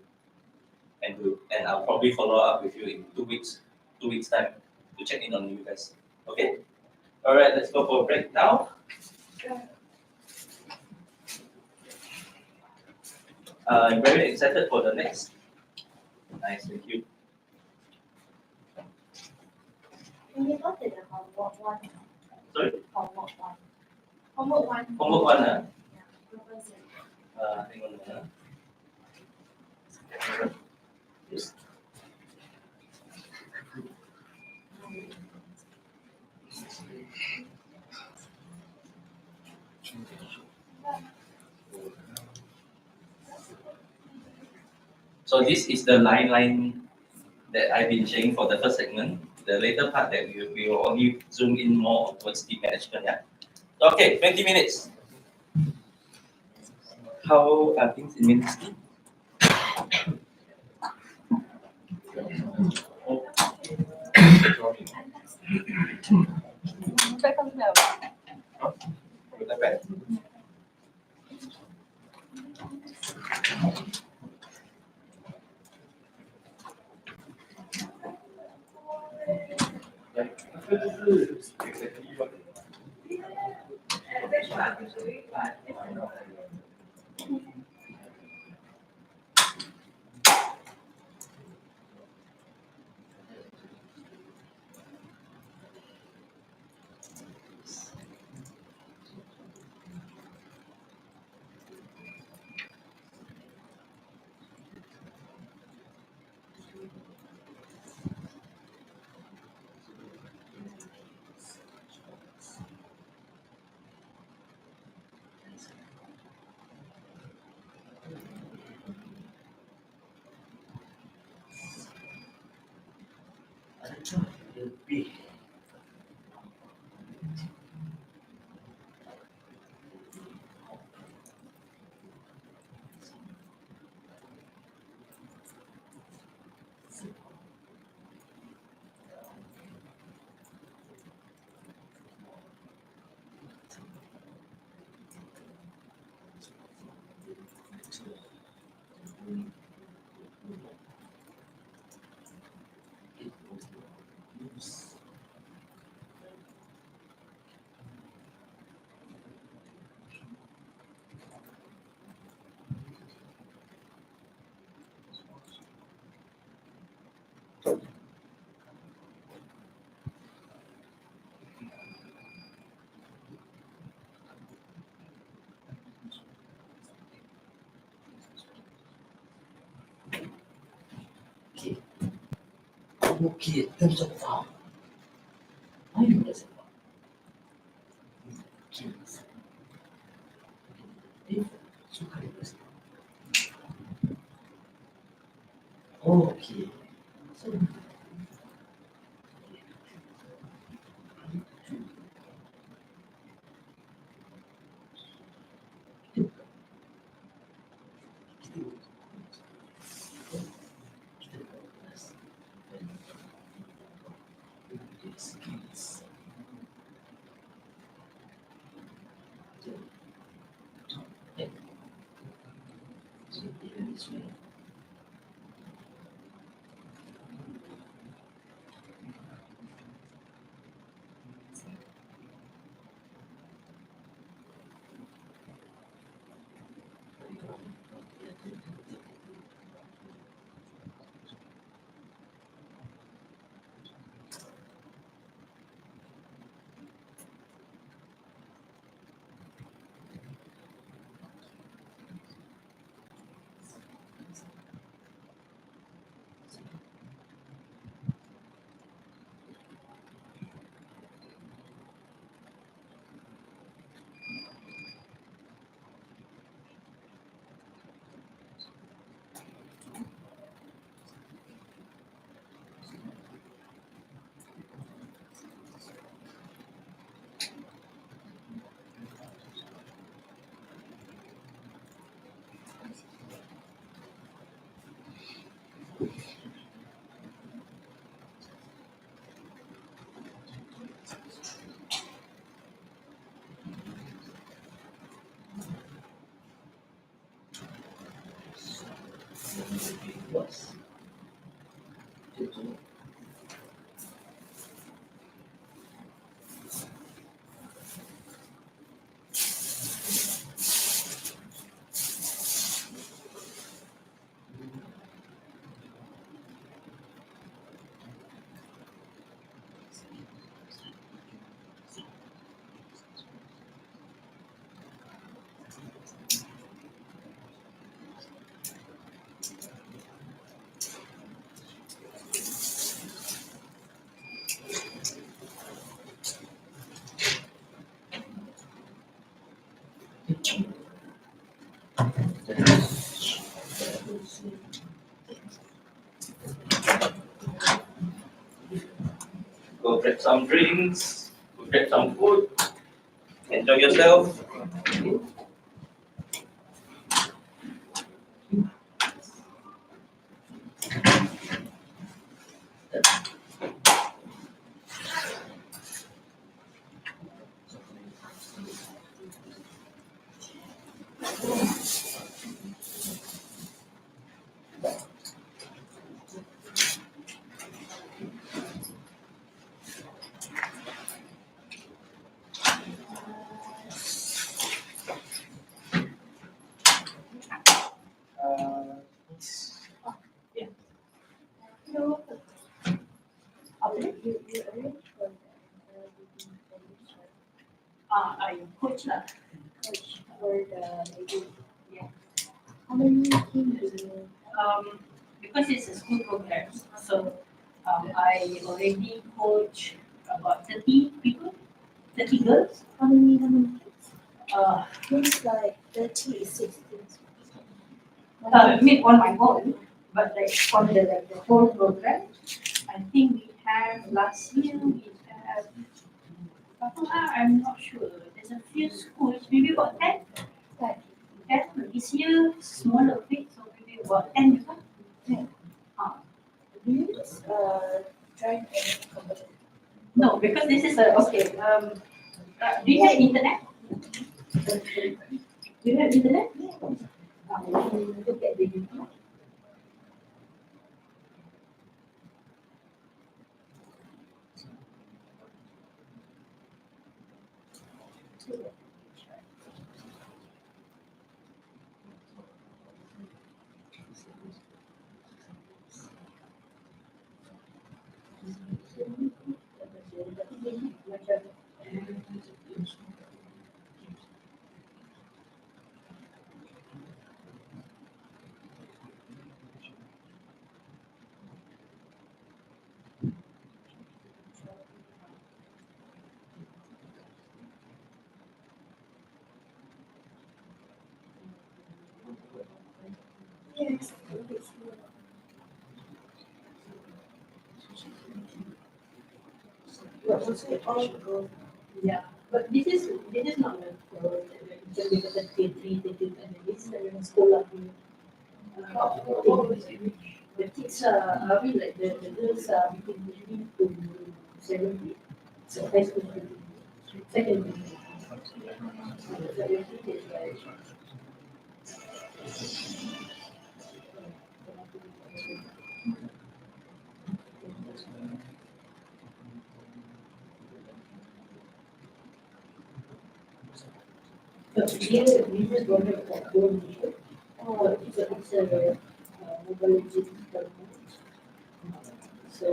do, and I'll probably follow up with you in 2 weeks time to check in on you guys. Okay? All right, let's go for a break now. I'm very excited for the next. Nice, thank you. Can you go to the homework one? Sorry? Homework one. Homework one. Homework one, Yeah. What was it? hang on a minute. Yes. So this is the line that I've been sharing for the first segment. The later part that we will only zoom in more towards the management. Yeah. Okay, 20 minutes. How are things in ministry? exactly what Lebih. Okay. Okay, dan so far. Ayun na sa kids. Suka rin ba sila? Okay. So, skills. So, even this way. Was. Go grab some drinks, go grab some food, enjoy yourself. I coach lah. Coach for the ladies. Yeah. How many teams do you? Because it's a school program, so I already coach about 30 people, 30 girls. How many kids? Looks like 30 is 16. I mean on my own, but like on the whole program, I think we have last year we have. I'm not sure. There's a few schools, maybe about 10. 10. This year, smaller bit, so maybe about 10 juga. Do you join any competition? No, because this is a, okay, do you have internet? Do you have internet? Let me look at the YouTube. Yes. But was it all girls? Yeah, but this is not like just because of K3, this is like a school of the kids are, I mean like the girls are between 15 to 17, so high school students, secondary. So your kid is like, so here we just go to that gold mission. It's a mobile legends tournament. So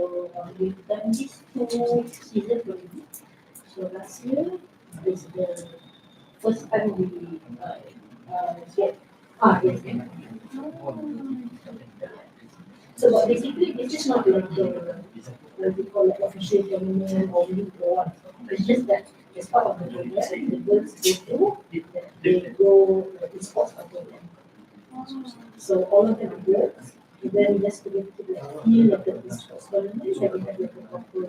we've done this 2 seasons already. So last year is the first time we get yes. So but basically this is not like the what we call like official tournament or league or what. It's just that as part of the program the girls go through that they go in sports program. So all of them are girls. And then just to get to the feel of the sports tournament, then we have like a proper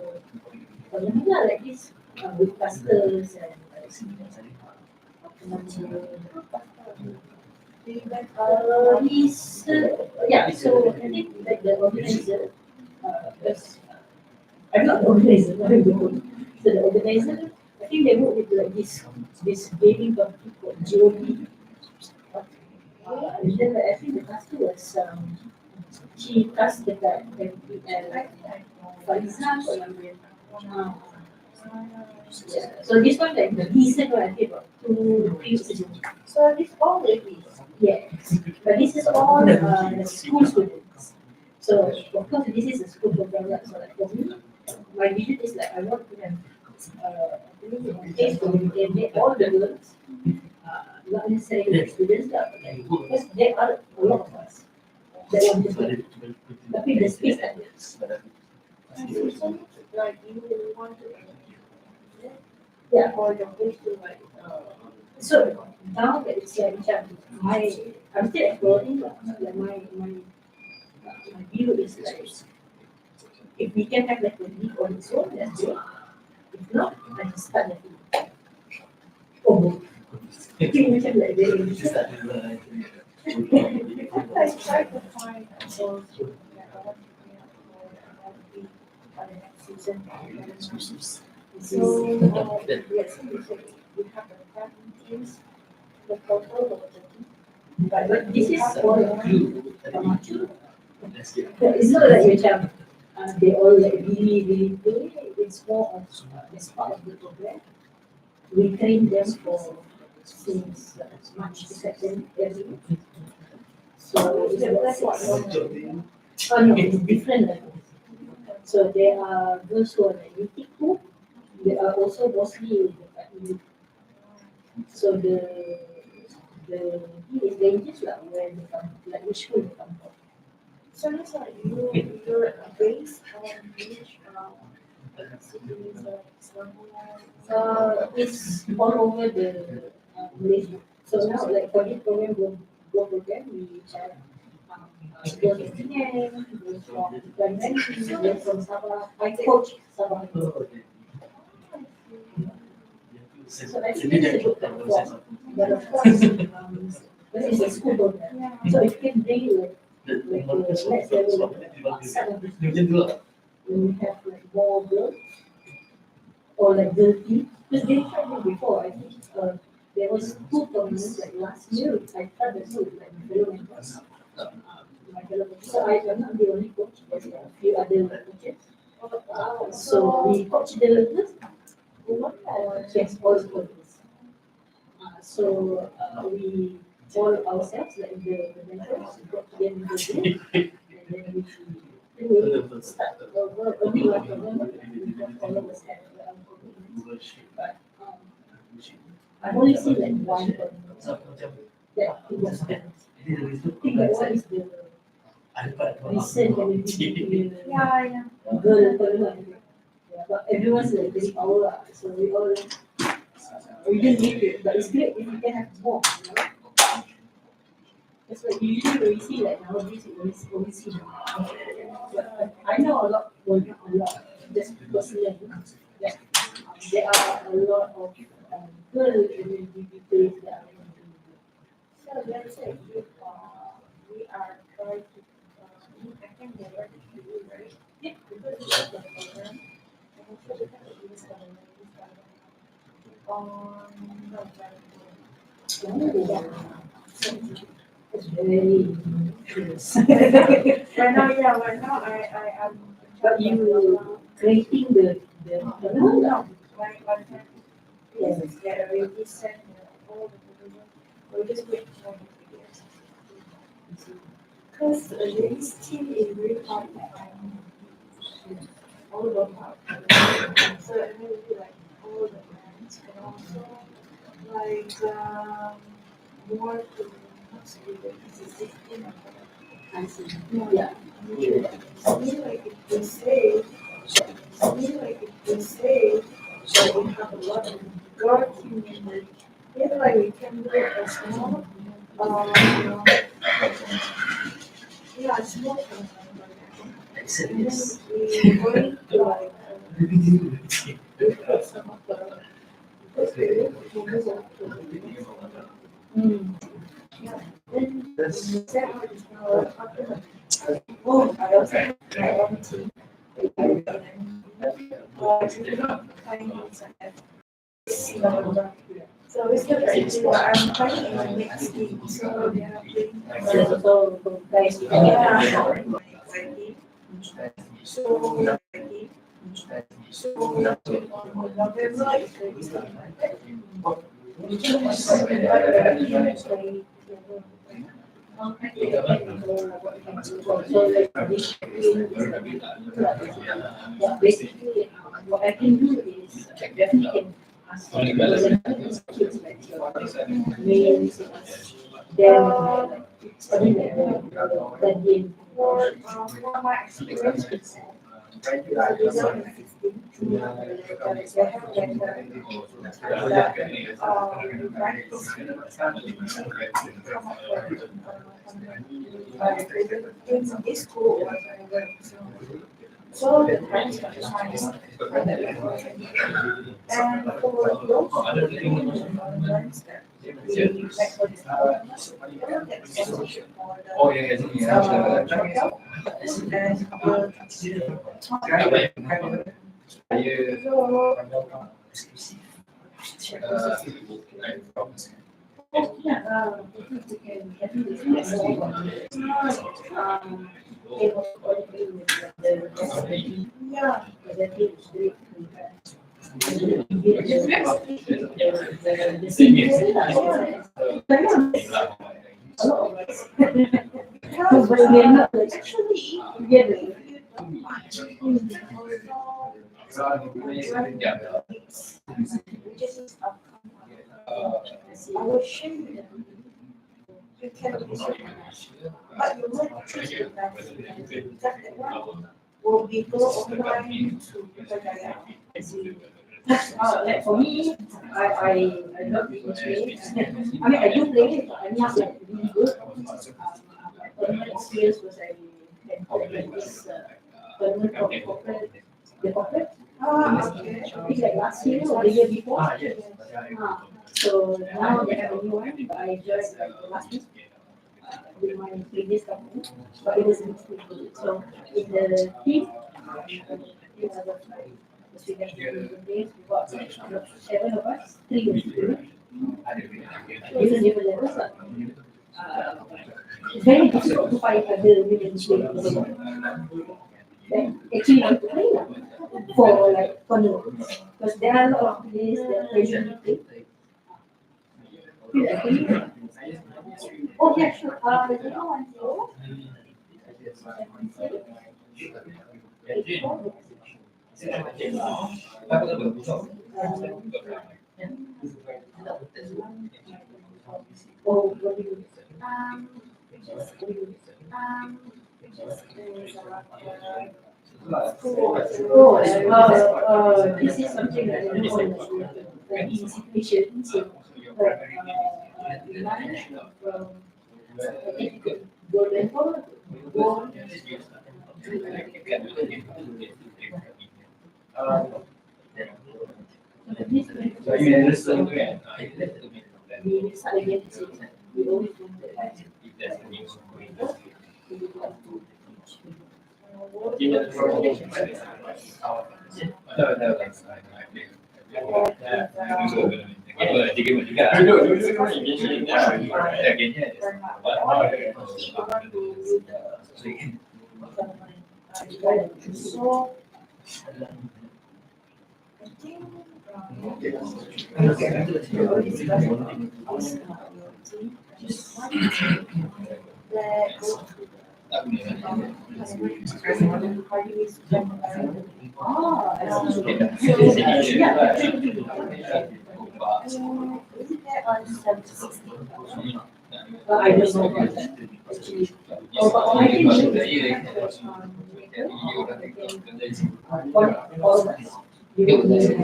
tournament lah, like this with casters and he's yeah. So I think like the organizer, because I'm not the organizer, I'm the coach. So the organizer, I think they work with like this gaming company called GOP. And then I think the caster was she cast the guy and Faiza or yeah. So this one like the recent one I think about 2-3 weeks ago. So this all ladies. Yes, but this is all school students. So of course this is a school program, right? So like for me, my vision is like I want to have a place where we can get all the girls, not necessarily the students, but like, because there are a lot of us that want to play. Tapi the space tak ada. So like you want to Yeah. for the place to like So now that it's like macam I'm still exploring lah. Like my view is like if we can have like a league on its own, that's good. If not, I just start like oh, tapi macam like very I try to find those that I want to be for the next season. So yes, we have the 7 teams, the total of 30. but this is all amateur. It's not like macam they all like really play. It's more of as part of the program. We train them for since March to September. So it's about no, it's different levels. So there are those who are like mythical. There are also mostly So the thing is dangerous lah where they come, like which school they come from. So that's like you're based on which cities or somewhere. It's all over the Malaysia. So now, like for this program, go program, we have girls from Penang, girls from Kalimantan, girls from Sabah. I coach Sabah. So I think it's a good platform. But of course, this is a school program. So it can bring like next level outside of the school. When we have like more girls or like girl team. Because they tried it before. I think there was two tournaments like last year. I tried the two like fellow members. My fellow coaches. So I'm not the only coach. There's a few other coaches. So we coach the girls. Yes, all the coaches. So we all ourselves like the mentors got together in the group, and then we start over only one program. All of us have our commitments. But I've only seen like one tournament that it was balanced. I think that one is the recent community girl tournament. Yeah, but everyone's like very power lah. So we all we didn't need it, but it's great if we can have more. You know? That's what usually when we see like nowadays we always see. But I know a lot, well not a lot, just personally, that there are a lot of girl community people that are So let's say if we are trying to I think they are to do right. Yeah. Because we have the program. And also because it is on it's very curious. right now I am. But you creating the No, my friend, yes, they already sent all the provision. We're just waiting for the videos. Because this team is really hard. All about hard. So it will be like all the brands and also like more to I see. Yeah. If we say that we have a lot of God community, maybe like we can do a small, yeah, small program. And then we going to like, we put some of the, then we set oh, I also have my own team. So it's good that I'm playing in the next team, so they are playing. So guys, So on November is yeah, basically, what I can do is definitely can ask kids like means them study that game. for my experience with the result is 16. They have like practice in this school or whatever. So the parents are trying and for those ones that we like for this they will get sponsorship for the yeah. I will share with them. You can use it, but you will choose the best. Because that one will be go online to Kerjaya. Like for me, I love play. I mean, I do play, but I'm not like really good. My tournament experience was I had like this tournament of the corporate. Okay. I think like last year or the year before. So now they have a new one, but I joined like the last week with my previous company, but it was in school. So in the team, we have like the Sweden days, we got like 7 of us, 3 of different levels. It's very difficult to find other women players that actually want to play for like tournaments. Because there are a lot of players that really play. Feel like playing. Oh yeah, sure. You know one zero? Oh, what do you? This is something that I do on like in situations, like lunch from I think golden ball, ball. We start again. We always do that. So I think I don't know. Oh, but I think all of us. You don't need to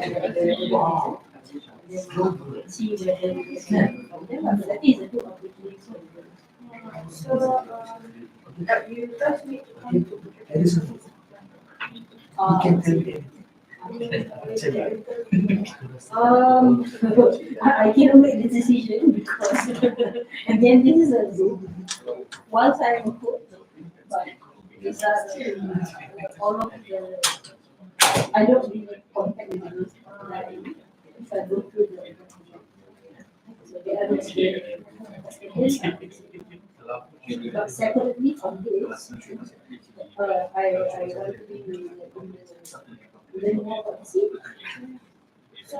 see whether you can from them, but that is a good opportunity. so. You just need to come to. I cannot make the decision because, again, this is a whilst I'm a coach, but these are all of the, I don't really contact with those directly. If I go through the, so the other but separately from this, I want to be learn more about the sea. So,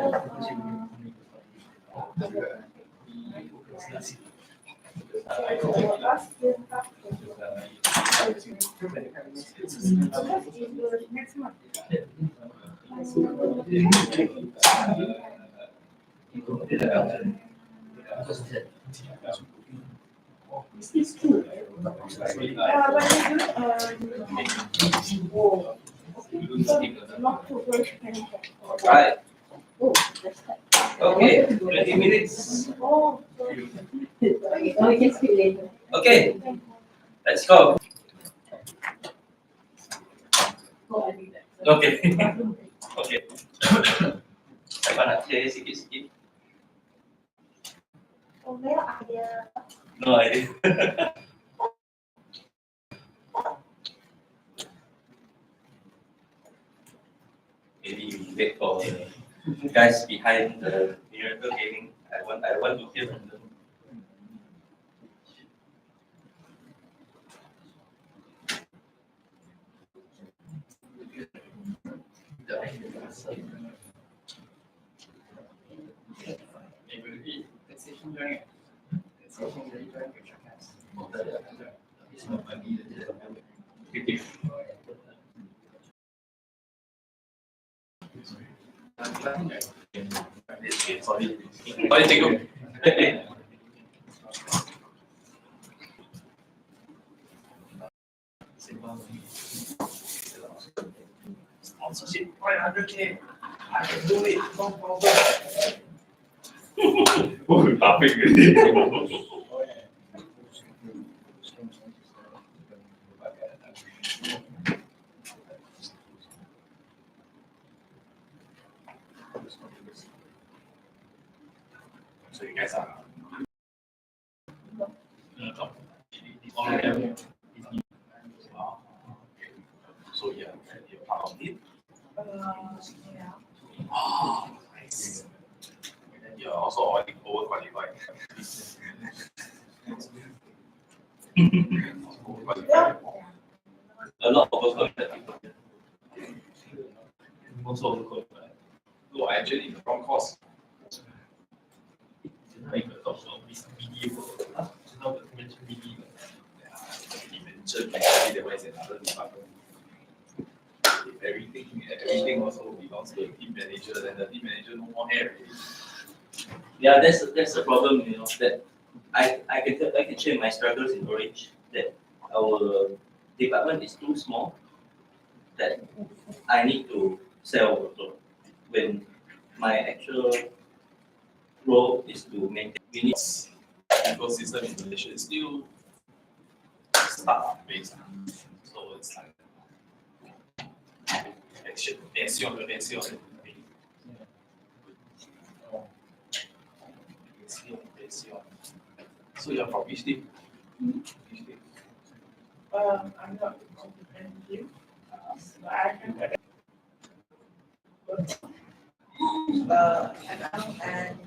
next month. Is this true? When you do, so not to rush anything. Right. Oh, that's that. Okay, 20 minutes. Oh, Oh, we can speak later. Okay, let's go. Oh, I'll be back. Okay. Okay. Saya nak share sikit-sikit. oh, where idea? No idea. Maybe we wait for the guys behind the miracle gaming. I want to hear from them. Sorry, Cikgu. Sponsorship 500K. I can do it, no problem. Oh, laughing already. So you guys are. All of them. So yeah, you're part of it. Yeah. Oh, nice. And then you're also overqualified. Overqualified. A lot of overqualified people. Also overqualified. No, actually, from course. Like a talk about this BD work. Now that you mentioned BD, you mentioned actually there was another department. If everything also belongs to the team manager, then the team manager no more hair already. Yeah, that's the problem, that I can share my struggles in Orange, that our department is too small, that I need to sell also. When my actual role is to maintain, we need ecosystem in Malaysia is still startup based. So it's like tension. So you're from which team? Which team? I'm not confident in you, but I can and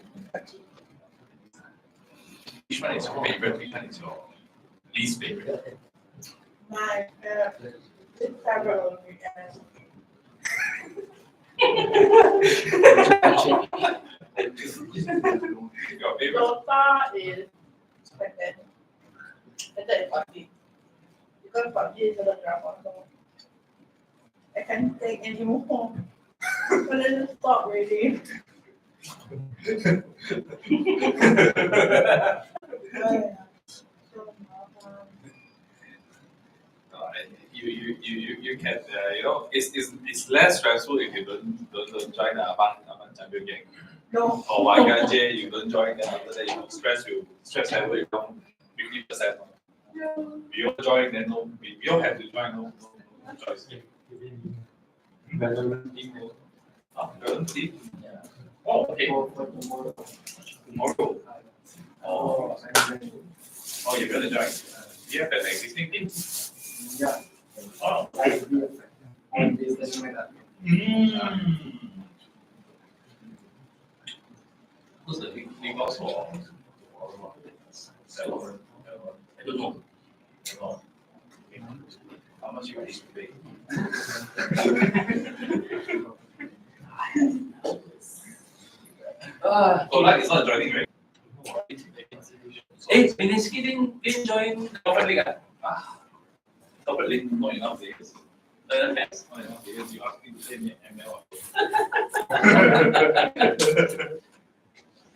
Which one is your favorite? Which one is your least favorite? my several and Your favorite? Dota is better. Better than PUBG. Because PUBG is a lot of drama, so I can't take anymore. But then just stop really. You can it's less stressful if you don't join the Abang champion gang. No. Or YKJ, you don't join, then after that stress level is down 50%. We all join, then we all have to join, no choice. Relevant team. Oh, okay. Tomorrow. Oh, you're gonna join. You have an existing team. Yeah. Oh. And business method. Who's the big boss for? Seven. I don't know. How much you need to pay? Oh, like it's not joining, right? Hey, Beninsky didn't join the corporate league. Corporate league, not enough players. Not enough players. You ask me to play ML.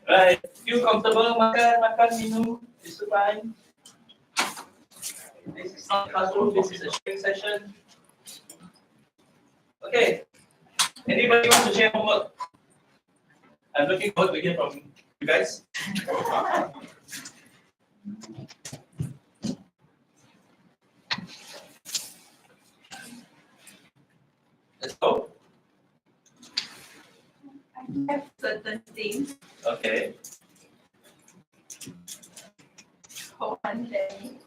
Right, feel comfortable, makan, minum, it's fine. This is not classroom, this is a sharing session. Okay, anybody want to share homework? I'm looking forward to hear from you guys. Let's go. I have certain things. Okay. Hold on, let me.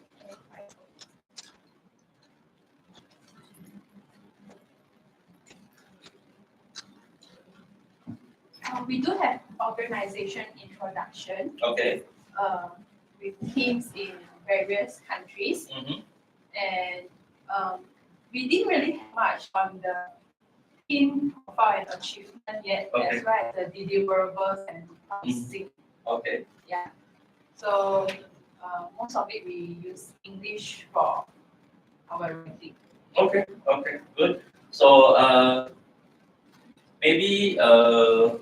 We do have organization introduction Okay. with teams in various countries, and we didn't really have much on the team profile and achievement yet, Okay. as well as the deliverables and policy. Okay. Yeah. So most of it we use English for our writing. Okay. Good. So maybe I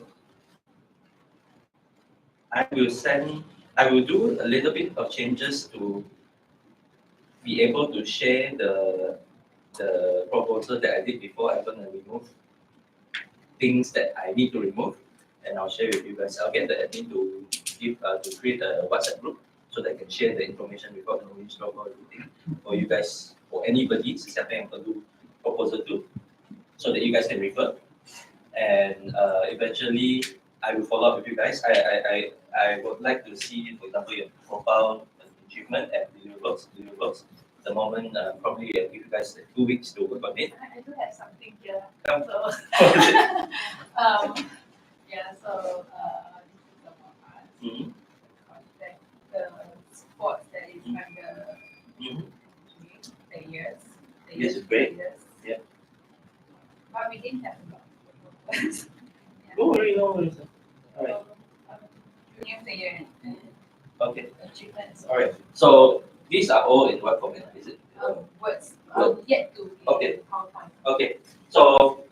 will do a little bit of changes to be able to share the proposal that I did before. I'm gonna remove things that I need to remove, and I'll share with you guys. I'll get the admin to create a WhatsApp group so that I can share the information without knowing stroke or everything for you guys or anybody siapa yang perlu proposal to, so that you guys can refer. And eventually I will follow up with you guys. I would like to see, for example, your profile achievement and deliverables. The moment probably I'll give you guys 2 weeks to work on it. I do have something here. Yeah. So, yeah, so this is about us. Mhm. Contact the sports that is under Mhm. players. This is great. Players. Yeah. But we didn't have a lot of photos. No worries, no worries. Alright. Junior player and Okay. achievements. All right. So these are all in what format? Is it? Words Word. yet to be Okay. PowerPoint. Okay. So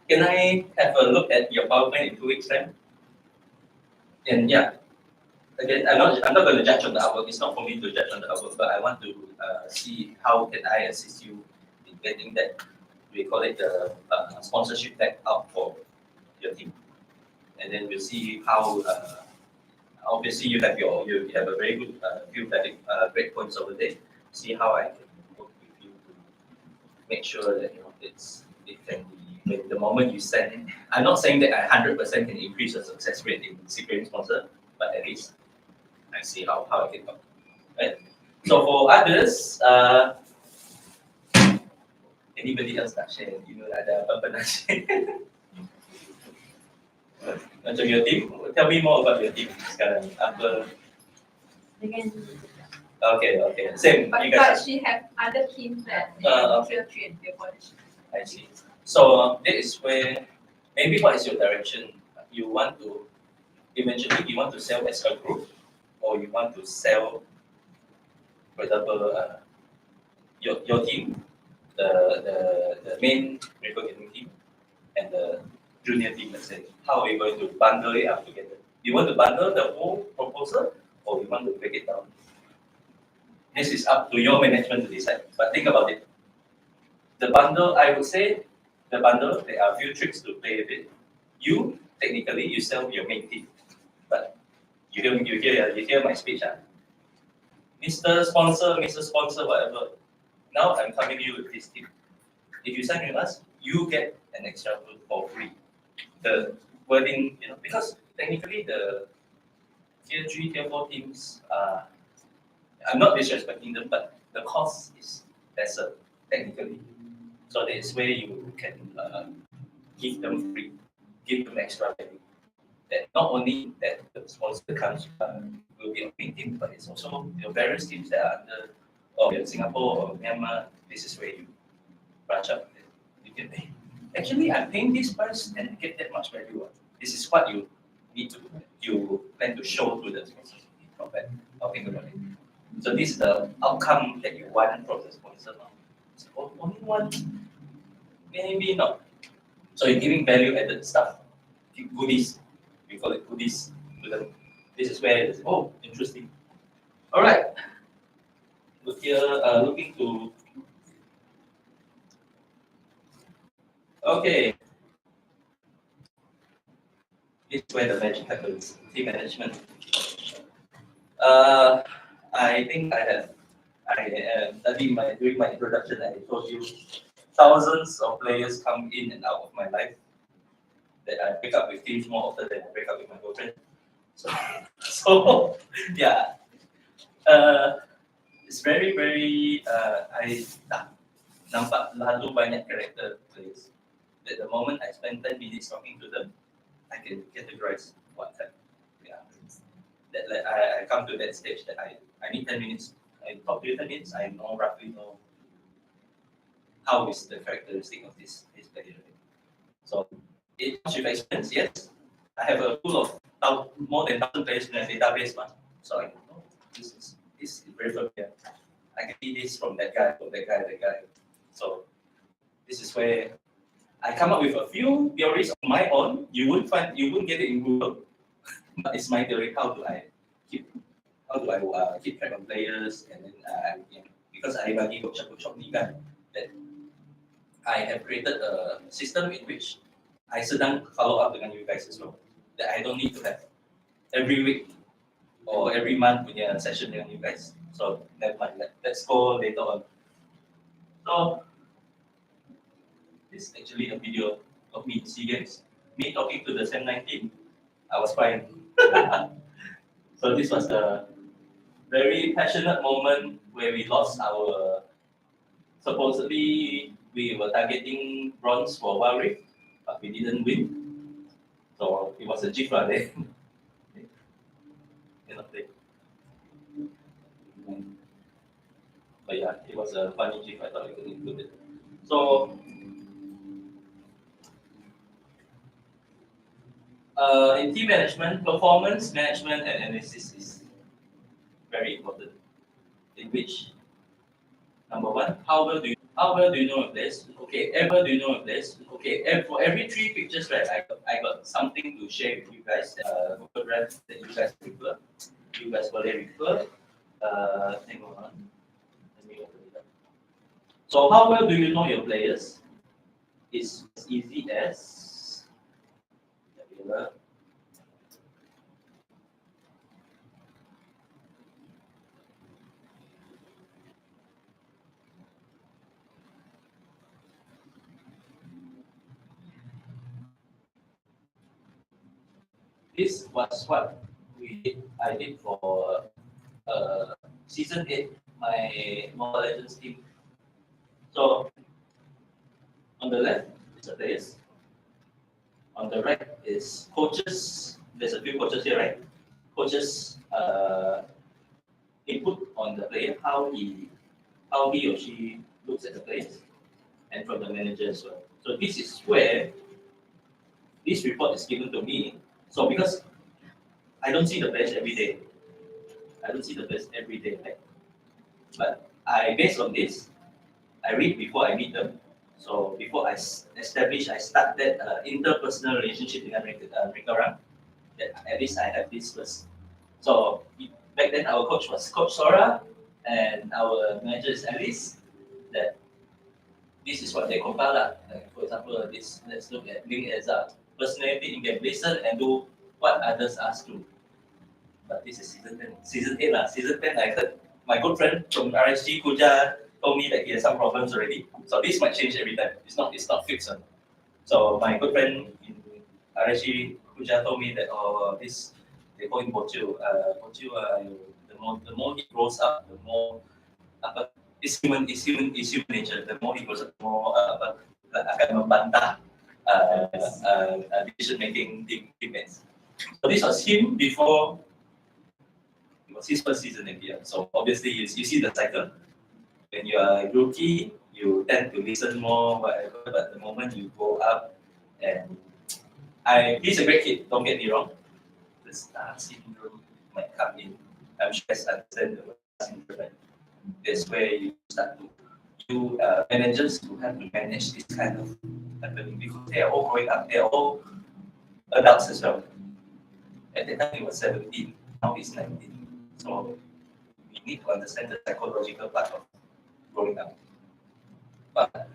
can I have a look at your PowerPoint in 2 weeks' time? And yeah, again, I'm not going to judge on the artwork. It's not for me to judge on the artwork, but I want to see how can I assist you in getting that. We call it the sponsorship tag out for your team, and then we'll see how. Obviously, you have a very good few great points over there. See how I can work with you to make sure that it can be when the moment you send. I'm not saying that I 100% can increase the success rate in securing sponsor, but at least I see how I can help. Right. So for others, anybody else nak share? Ada apa nak share? Macam your team, tell me more about your team sekarang. Apa? Dengan Okay. Same. But, You guys. she have other teams that Okay. tier 3 and tier 4. I see. So that is where maybe what is your direction? You want to eventually sell as a group, or you want to sell, for example, your team, the main recruiting team, and the junior team. Let's say, how are you going to bundle it up together? You want to bundle the whole proposal, or you want to break it down? This is up to your management to decide. But think about it. The bundle, I would say, there are a few tricks to play with it. You technically you sell your main team, but you hear my speech, Mr. Sponsor, whatever. Now I'm coming to you with this team. If you sign with us, you get an extra food for free. The wording, because technically the tier 3, tier 4 teams, I'm not disrespecting them, but the cost is lesser technically. So that is where you can give them free, give them extra value. That not only that the sponsor comes will be a big team, but it's also your various teams that are under in Singapore or Myanmar. This is where you branch up. You can pay. Actually, I'm paying this price and I get that much value. This is what you plan to show to the sponsor. Not bad. I'll think about it. So this is the outcome that you want from the sponsor. So only one, maybe not. So you're giving value added stuff, goodies. We call it goodies to them. This is where it's interesting. All right. Look here, looking to. Okay. This is where the magic happens. Team management. I think during my introduction, I told you thousands of players come in and out of my life. That I break up with teams more often than I break up with my girlfriend. So yeah, it's very I nampak lalu banyak character players. That the moment I spend 10 minutes talking to them, I can categorize what type they are. That I come to that stage that I need 10 minutes. I talk to you 10 minutes. I roughly know how is the characteristic of this player. So it comes with experience, yes. I have a pool of more than 1,000 players in a database, so I know this is very familiar. I can see this from that guy. So this is where I come up with a few theories on my own. You won't get it in Google, but it's my theory. How do I keep track of players, and then because I bagi workshop ni kan, that I have created a system in which I sedang follow up dengan you guys as well. That I don't need to have every week or every month punya session dengan you guys. So never mind. Let's go later on. So this is actually a video of me in SEA Games. Me talking to the SEM19. I was fine. So this was a very passionate moment where we lost our, supposedly we were targeting bronze for Wild Rift, but we didn't win. So it was a GIF right there. But yeah, it was a funny GIF. I thought I could include it. So in team management, performance management and analysis is very important. In which, number one, how well do you know of this? Okay, do you know of this? Okay, for every 3 pictures, right, I got something to share with you guys. Google Drive that you guys prefer. You guys will refer. Hang on. Let me open it up. So how well do you know your players? It's as easy as this was what I did for season 8, my Mobile Legends team. So on the left is the players. On the right is coaches. There's a few coaches here, right? Coaches input on the player, how he or she looks at the players, and from the manager as well. So this is where this report is given to me. So because I don't see the players every day. Right? But based on this, I read before I meet them. So before I start that interpersonal relationship dengan mereka orang, that at least I have this first. So back then our coach was Coach Sora, and our manager is Alice. That this is what they compile. Like for example, let's look at Ling Eza. Personality in game, listen and do what others ask to. But this is season 10. Season 8 Season 10, I heard my good friend from RSG, Kuja, told me that he has some problems already. So this might change every time. It's not fixed. So my good friend in RSG, Kuja, told me that this they call him Bochu. The more he grows up, the more is human nature. The more he grows up, the more akan membantah decision making teammates. So this was him before. It was his first season in here. So obviously you see the cycle. When you are a rookie, you tend to listen more, whatever. But the moment you go up, and he's a great kid. Don't get me wrong. The star syndrome might come in. I'm sure I understand the star syndrome. That's where you start to managers to have to manage this kind of happening because they are all growing up. They are all adults as well. At the time he was 17, now he's 19. So we need to understand the psychological part of growing up. But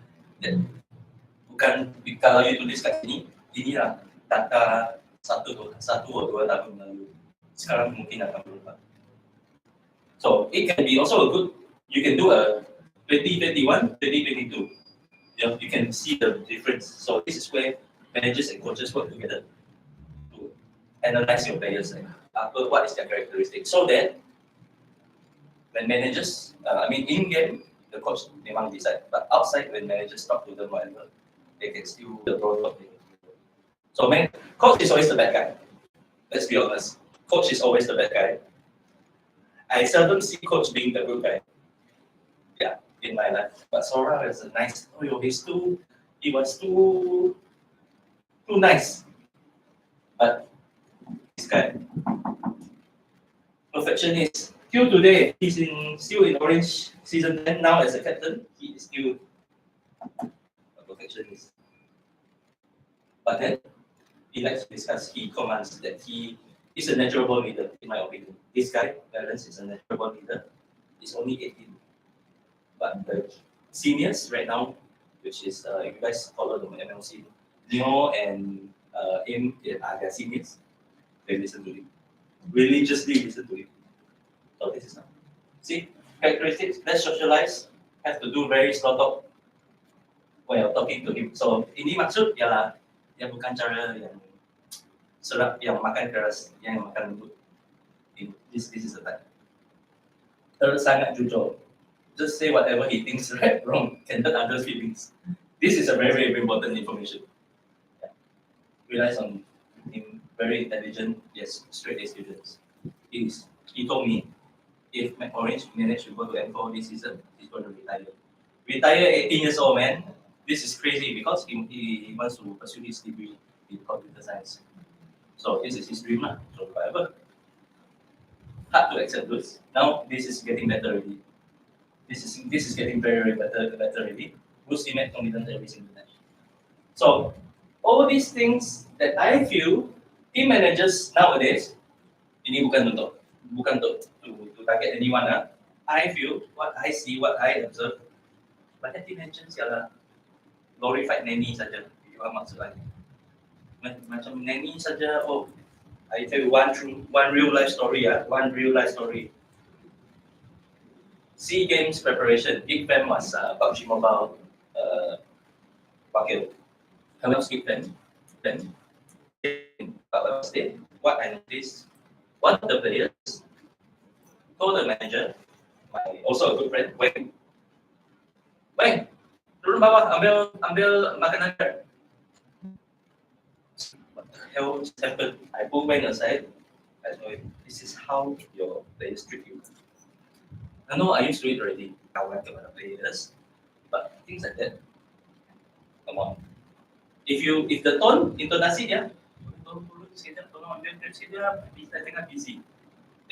bukan kalau you tulis kat sini, inilah data 1 atau 2 tahun lalu. Sekarang mungkin akan berubah. So it can be also a good. You can do a 2021, 2022. You can see the difference. So this is where managers and coaches work together to analyze your players. What is their characteristic? So that when managers, in game, the coach memang decide. But outside, when managers talk to them, whatever, they can still do the role of it. So coach is always the bad guy. Let's be honest. Coach is always the bad guy. I seldom see coach being the good guy. Yeah, in my life. But Sora is a nice. He was too nice. But this guy, perfectionist. Till today, he's still in Orange season 10 now as a captain. He is still a perfectionist. But then he likes to discuss, he commands that he is a natural born leader, in my opinion. This guy, Lawrence, is a natural born leader. He's only 18. But the seniors right now, which is you guys follow the MLC, Neo and Im are their seniors. They listen to him. Religiously listen to him. So this is not. See, characteristics, let's socialize, have to do very slow talk when you're talking to him. So ini maksud ialah yang bukan cara yang sedap, yang makan keras, yang makan lembut. This is the type. Sangat jujur. Just say whatever he thinks right, wrong, can hurt others' feelings. This is a very, very important information. Yeah. Relies on him, very intelligent, yes, straight A students. He told me if Orange managed to go to M4 this season, he's going to retire. Retire 18 years old, man. This is crazy because he wants to pursue his degree in computer science. So this is his dream, lah. So whatever. Hard to accept this. Now this is getting better already. This is getting very, very better already. Boost teammate confidence every single time. So all these things that I feel team managers nowadays, ini bukan untuk to target anyone. I feel what I see, what I observe, banyak team managers ialah glorified nanny saja. Apa maksud saya? Macam nanny saja. Oh, I tell you one real life story. One real life story. SEA Games preparation. Big fan was PUBG Mobile wakil. I was big fan. Then, what I noticed, one of the players told the manager, also a good friend, Weng, turun bawah, ambil makanan. What the hell just happened? I pulled Weng aside. I told him, this is how your players treat you. I know I used to it already. I went to other players, but things like that. Come on. If the tone, intonasi dia, tolong ambil dia, kita tengah busy.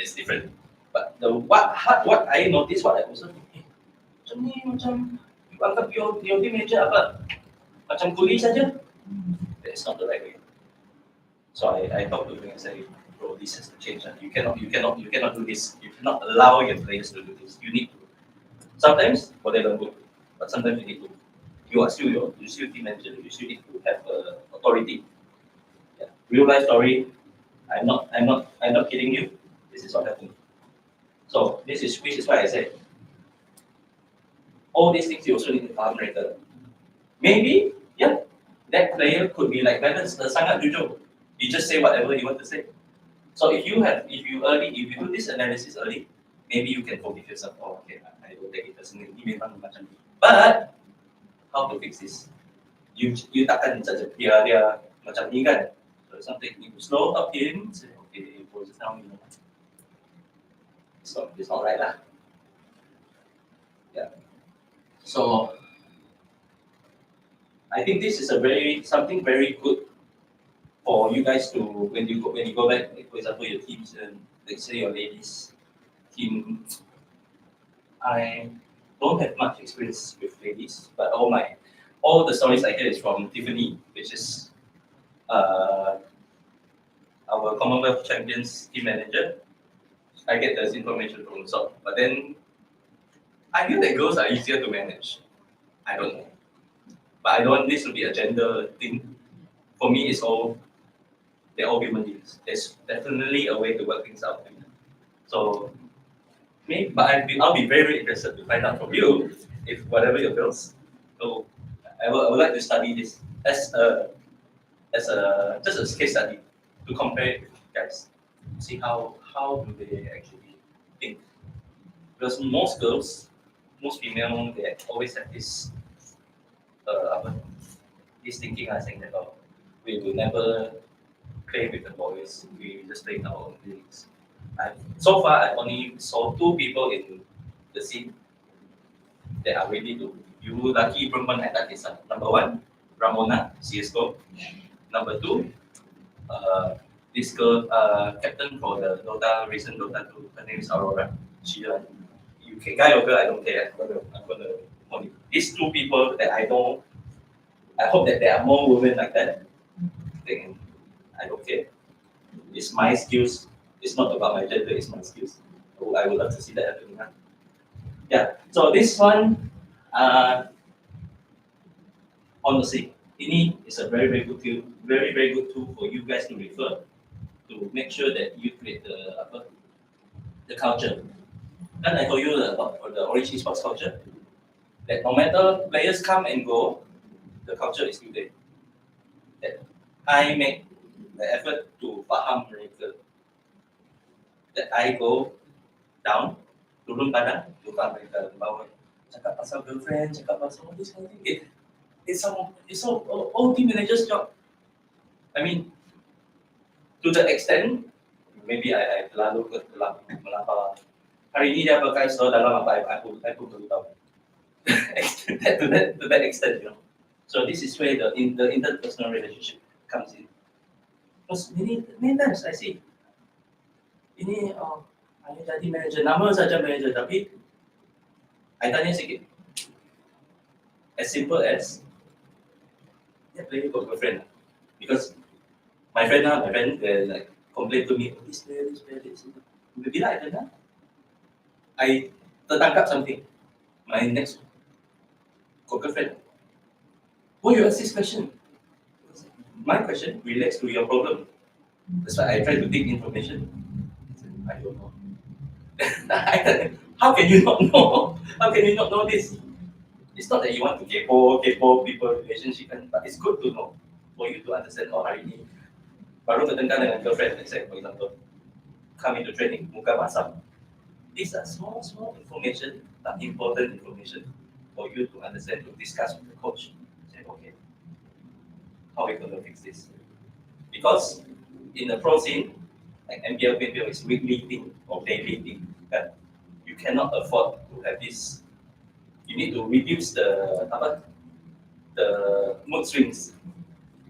It's different. But what I noticed, what I observed, macam you anggap your team manager apa? Macam kuli saja. That's not the right way. So I talked to him and said, bro, this has to change. You cannot do this. You cannot allow your players to do this. You need to. Sometimes boleh lembut, but sometimes you need to. You still team manager. You still need to have authority. Yeah. Real life story. I'm not kidding you. This is what happened. So which is why I said all these things you also need to calm later. Maybe, yeah, that player could be like Balance, sangat jujur. You just say whatever you want to say. So if you do this analysis early, maybe you can forgive yourself. Oh, okay, I will take it personally. But how to fix this? You takkan saja dia macam ni kan. So something you slow up him, say okay, for just now, it's not right lah. Yeah. So I think this is something very good for you guys to when you go back, for example, your teams and let's say your ladies team. I don't have much experience with ladies, but all the stories I hear is from Tiffany, which is our Commonwealth Champions team manager. I get this information from herself, but then I feel that girls are easier to manage. I don't know, but I don't want this to be a gender thing. For me, they're all human beings. There's definitely a way to work things out. So, but I'll be very, very interested to find out from you if whatever your girls. So, I would like to study this as just a case study to compare guys, see how do they actually think. Because most female, they always have this this thinking, I think that we will never play with the boys, we just play our own feelings. So far, I only saw 2 people in the scene that are ready to. You lucky perempuan I tak kisah. Number 1, Ramona, CSGO. Number 2, this girl, captain for the recent Dota 2. Her name is Aurora. She, UK guy or girl, I don't care. I'm gonna these 2 people that I know. I hope that there are more women like that. then I don't care. It's my skills. It's not about my gender. It's my skills. So I would love to see that happening. Huh? Yeah. So this one, honestly, ini is a very good tool, very good tool for you guys to refer to make sure that you create the culture. Then I told you about the Orange Esports culture. That no matter players come and go, the culture is still there. That I make the effort to faham mereka. That I go down, turun padang, to faham mereka. Bawa cakap pasal girlfriend, cakap pasal all this kind of thing. It's all team managers' job. I mean, to the extent, maybe I terlalu melampau. Hari ini dia pakai so dalam apa aku perlu tahu. to that extent, you know. So this is where the interpersonal relationship comes in. Because many times I see ini hanya jadi manager, nama saja manager, tapi I tanya sikit. As simple as dia play for girlfriend, because my friend they like complain to me, oh, this player. Bila I tanya, I tertangkap something. My next girlfriend. Why you ask this question? My question relates to your problem. That's why I try to dig information. I don't know. How can you not know? How can you not know this? It's not that you want to kepo people relationship, but it's good to know for you to understand. Oh, hari ini baru bertengkar dengan girlfriend, let's say, for example, come into training, muka masam. These are small information, but important information for you to understand, to discuss with the coach. Say, okay, how are we going to fix this? Because in the pro scene, like MPL, PPL is weekly thing or daily thing. That you cannot afford to have this. You need to reduce the mood swings.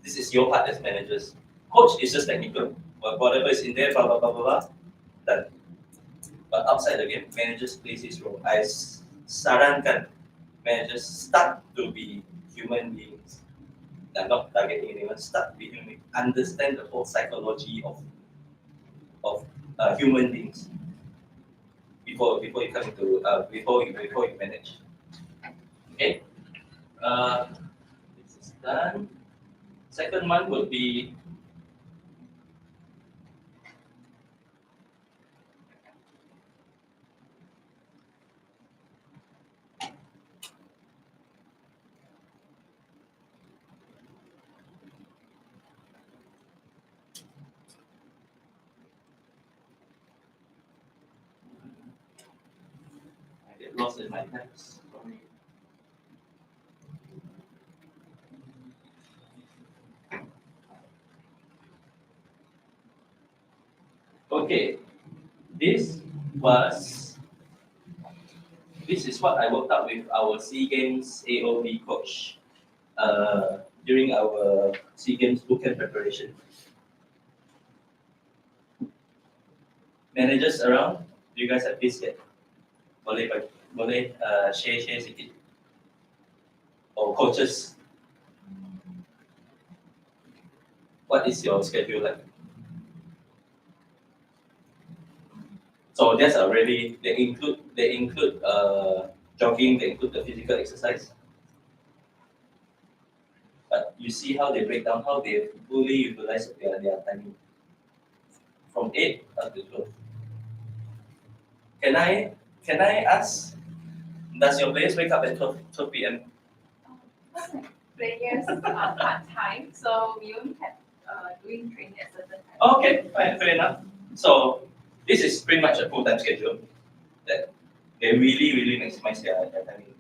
This is your part as managers. Coach is just technical. Whatever is in there, blah blah blah blah blah. Done. But outside the game, managers plays his role. I sarankan managers start to be human beings. I'm not targeting anyone. Start being human. Understand the whole psychology of human beings before you come into before you manage. Okay. This is done. Second one will be I get lost in my tabs. Sorry. Okay, this is what I worked out with our SEA Games AOB coach during our SEA Games bootcamp preparation. Managers around, do you guys have this yet? Boleh share sikit. Or coaches, what is your schedule like? So that's already they include jogging, they include the physical exercise. But you see how they break down, how they fully utilize their timing from 8 up to 12. Can I ask? Does your players wake up at 12 p.m.? Players are part-time, so we only have doing training at certain time. Okay, fine, fair enough. So this is pretty much a full-time schedule that they really maximize their timing.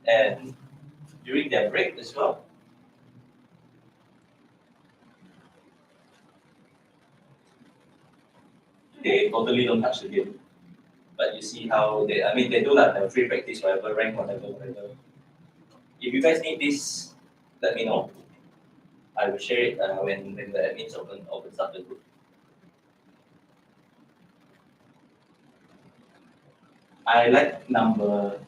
And during their break as well. They totally don't touch the game. But you see how they do like the free practice, whatever, rank, whatever. If you guys need this, let me know. I will share it when the admins opens up the group. I like number.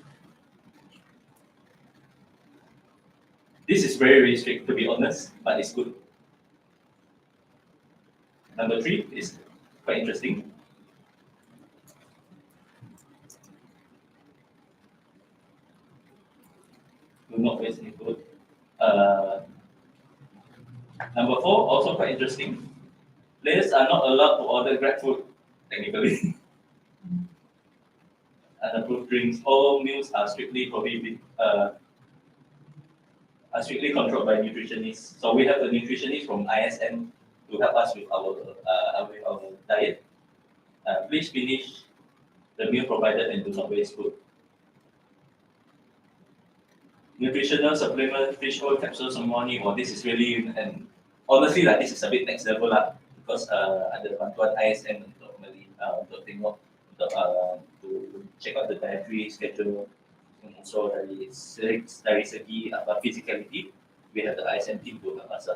This is very strict, to be honest, but it's good. Number 3 is quite interesting. Do not waste any food. Number 4, also quite interesting. Players are not allowed to order Grab food, technically. Unapproved drinks. All meals are strictly prohibited. Are strictly controlled by nutritionists. So we have a nutritionist from ISM to help us with our diet. Please finish the meal provided and do not waste food. Nutritional supplement, fish oil capsules, some morning. Well, this is really, and honestly, like this is a bit next level lah. Because ada bantuan ISM untuk tengok to check out the dietary schedule. And also dari segi physicality, we have the ISM team to help us.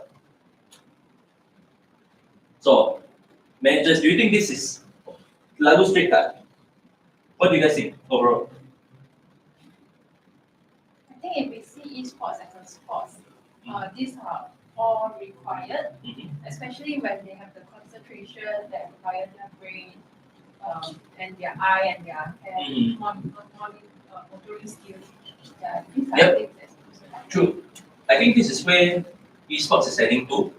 So, managers, do you think this is lagu strict tak? What do you guys think overall? I think if we see esports as a sport, these are all required, especially when they have the concentration that require their brain and their eye and their hand, motoring skills. Yeah, these are things that's also True. I think this is where esports is heading to.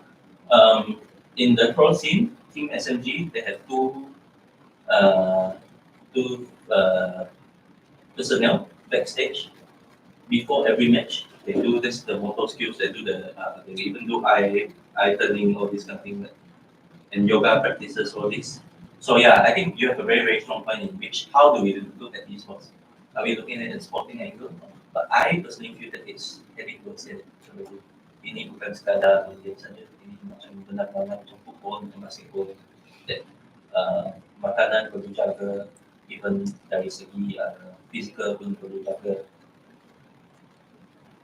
In the pro scene, Team SMG, they have two personnel backstage before every match. They do this, the motor skills. They do they even do eye turning, all this kind of thing, and yoga practices, all this. So yeah, I think you have a very strong point in which how do we look at esports? Are we looking at a sporting angle? But I personally feel that it's heading towards it. Ini bukan sekadar game saja. Ini macam benar-benar macam football, macam basketball. That makanan perlu jaga, even dari segi physical pun perlu jaga.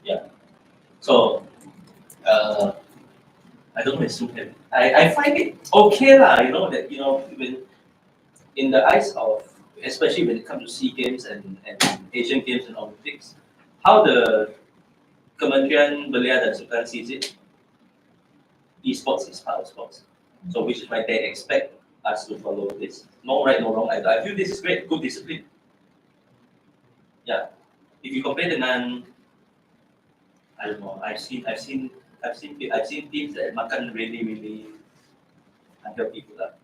Yeah. So I don't know, it's too heavy. I find it okay lah, that when in the eyes of, especially when it comes to SEA Games and Asian Games and Olympics, how the Kementerian Belia dan Sukan sees it, esports is part of sports. So which is why they expect us to follow this. No right, no wrong. I feel this is great, good discipline. Yeah. If you compare dengan, I don't know, I've seen teams that makan really unhealthy food lah.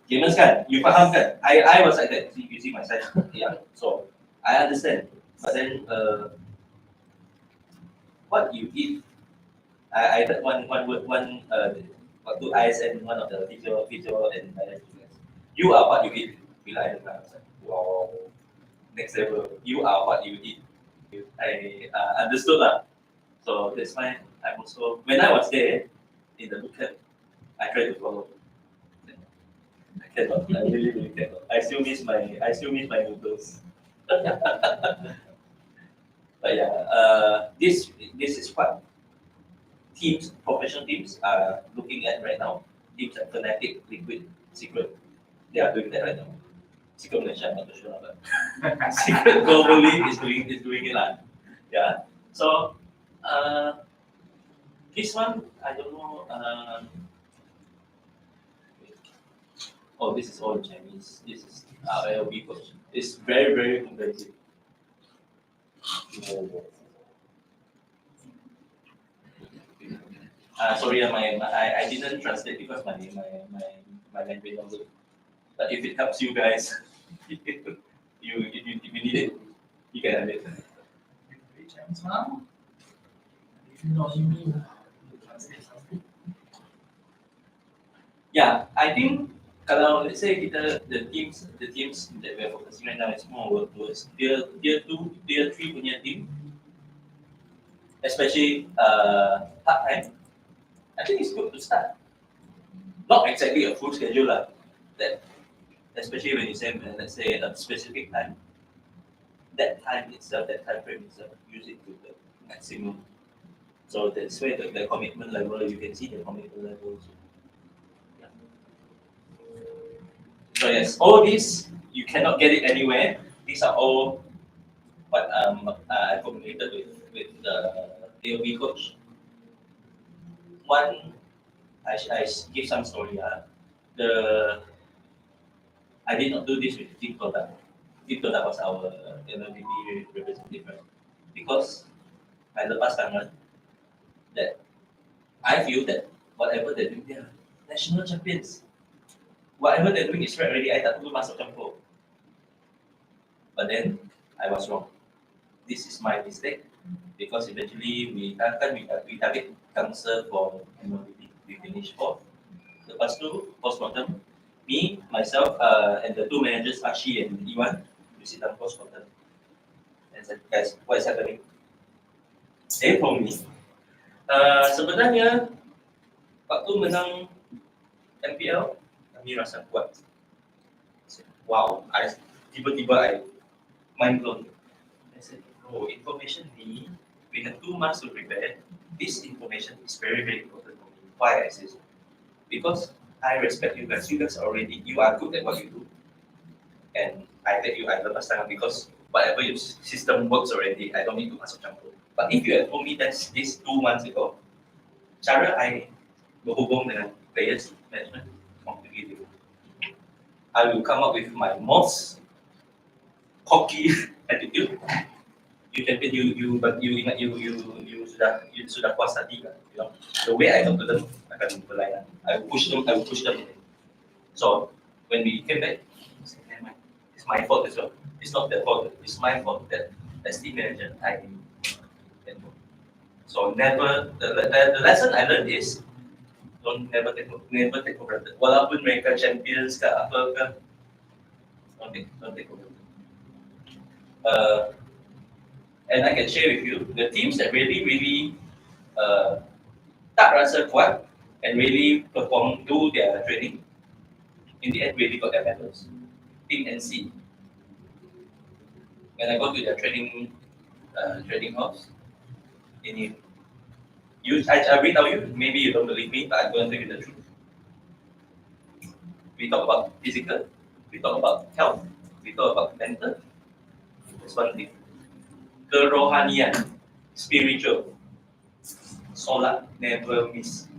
Gamers kan, you faham kan? I was like that. You see my side. Yeah. So I understand. But then what you eat, I heard one to ISN, one of the video and you are what you eat. Bila I was like, wow, next level. You are what you eat. I understood lah. So that's why I'm also, when I was there in the bootcamp, I tried to follow. I cannot. I really cannot. I still miss my noodles. But yeah, this is what teams, professional teams are looking at right now. Teams like Fnatic, Liquid, Secret, they are doing that right now. Secret Malaysia, I'm not sure, but Secret globally is doing it lah. Yeah. So this one, I don't know. Oh, this is all in Chinese. This is LB coach. It's very competitive. Sorry, I didn't translate because my language not good. But if it helps you guys, if you need it, you can have it. Yeah, I think kalau let's say the teams that we're focusing right now is more towards tier 2, tier 3 punya team, especially part time. I think it's good to start. Not exactly a full schedule lah. That especially when you say let's say a specific time. That time itself, that time frame itself, use it to the maximum. So that's where the commitment level, you can see the commitment level. Yeah. So yes, all these you cannot get it anywhere. These are all what I communicated with the AOB coach. One give some story. I did not do this with Team Kodak. Team Kodak was our MLBB representative, right? Because I lepas tangan that I feel that whatever they're doing, they are national champions. Whatever they're doing is right already. I tak perlu masuk campur. But then I was wrong. This is my mistake because eventually we target cancer for MLBB. We finished fourth. Lepas tu postmortem, me, myself, and the two managers Ashi and Iwan, we sit down postmortem and said, guys, what is happening? They told me, sebenarnya waktu menang MPL, kami rasa kuat. Wow, tiba-tiba I mind blown. I said, oh, information ni, we have 2 months to prepare. This information is very, very important for me. Why I say so? Because I respect you guys. You guys you are good at what you do. And I let you, I lepas tangan because whatever your system works already, I don't need to masuk campur. But if you had told me that this 2 months ago, cara I berhubung dengan players management, completely different. I will come up with my most cocky attitude. You can but you ingat you sudah puas hati kan? You know, the way I talk to them akan berlainan. I will push them. So when we came back, I said, never mind. It's my fault as well. It's not their fault. It's my fault that as team manager I didn't. So never the lesson I learned is never take for granted. Walaupun mereka champions ke apa ke, don't take for granted. And I can share with you the teams that really tak rasa kuat and really do their training. In the end, really got their medals. Team NC. When I go to their training house, I read out you. Maybe you don't believe me, but I'm going to tell you the truth. We talk about physical, we talk about health, we talk about mental. That's one thing. Kerohanian, spiritual, solat never miss.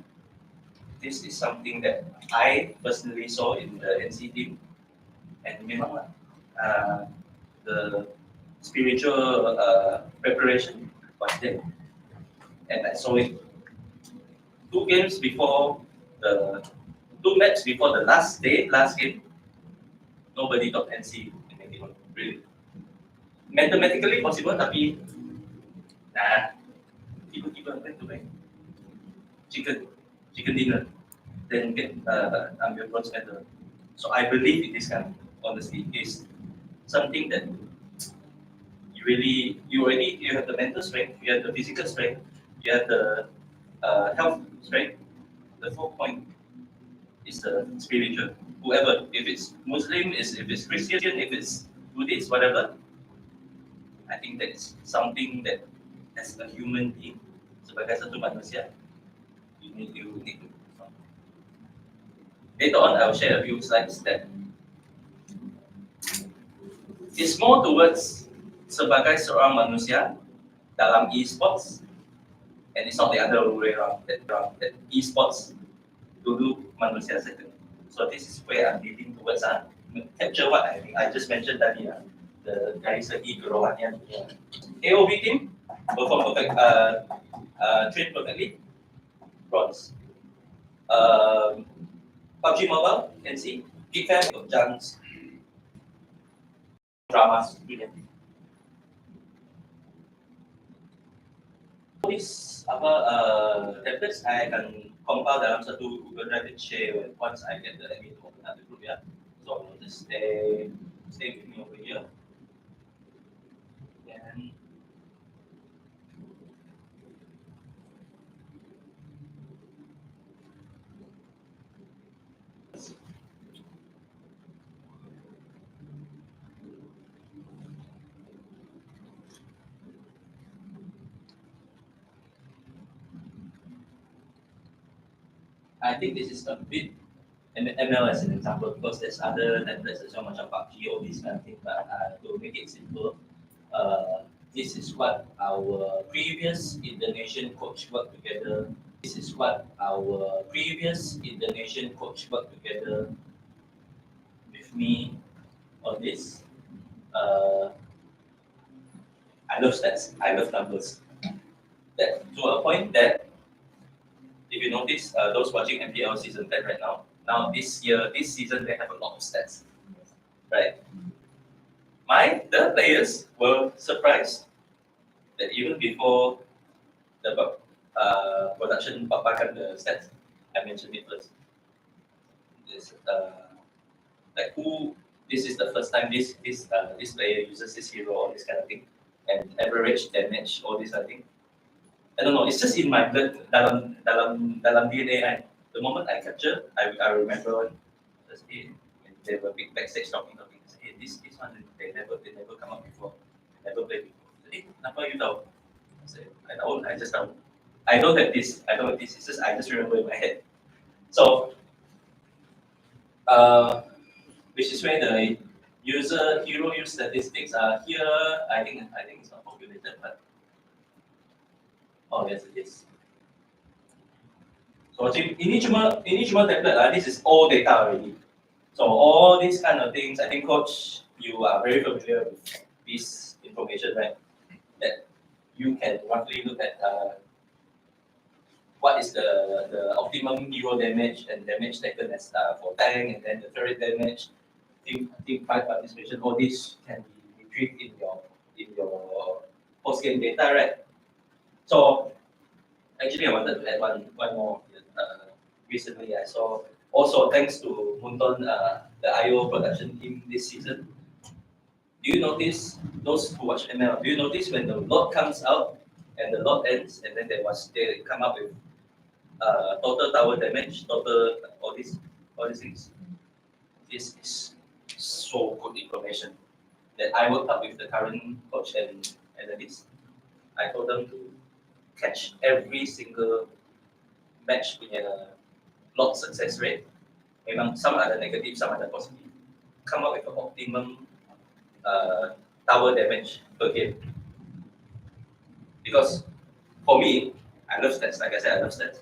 This is something that I personally saw in the NC team, and memang the spiritual preparation was there, and I saw it. 2 games before the 2 matches before the last game, nobody got NC in the game. Really, mathematically possible, tapi tiba-tiba back to back chicken dinner, then get ambil bronze medal. So I believe in this kind, honestly, is something that you have the mental strength, you have the physical strength, you have the health strength. The 4th point is the spiritual. Whoever, if it's Muslim, if it's Christian, if it's Buddhist, whatever, I think that is something that as a human being, sebagai satu manusia, you need to. Later on, I will share a few slides that it's more towards sebagai seorang manusia dalam e-sports, and it's not the other way around. That e-sports dulu manusia second. So this is where I'm leading towards capture what I just mentioned tadi the dari segi kerohanian. AOB team perform perfect, train perfectly, bronze. PUBG Mobile, NC, Big Fan of Jan's dramas dunia. This templates I akan compile dalam satu Google Drive and share once I get the admin to open up the group ya. So just stay with me over here. And I think this is a bit ML as an example because there's other templates as well, macam PUBG, all these kind of things. But to make it simple, this is what our previous Indonesian coach worked together This is what our previous Indonesian coach worked together with me on this. I love stats. I love numbers. That to a point that if you notice, those watching MPL season 10 right now this season they have a lot of stats, right? The players were surprised that even before the production paparkan the stats, I mentioned it first. This, like who, this is the first time this player uses this hero or this kind of thing, and average damage, all this I think. I don't know, it's just in my blood, dalam DNA. The moment I capture, I remember just when they were big backstage talking, say, hey, this one they never come up before, never played before. Hey, kenapa you tahu? I say, I just don't. I don't have this. It's just I just remember in my head. So, which is where the hero use statistics are here. I think it's not populated, but oh yes it is. So ini cuma template lah. This is all data already. So all these kind of things, I think coach, you are very familiar with this information, right? That you can roughly look at what is the optimum hero damage and damage taken as for tank, and then the turret damage, team fight participation. All this can be retrieved in your post game data, right? So actually, I wanted to add one more. Recently, I saw also thanks to Munton, the IO production team this season. Do you notice those who watch ML? Do you notice when the lot comes out and the lot ends, and then they come up with total tower damage, total all these things? This is so good information that I worked up with the current coach and analyst. I told them to catch every single match punya lot success rate. Memang some ada negative, some ada positive. Come up with an optimum tower damage per game. Because for me, I love stats. Like I said, I love stats.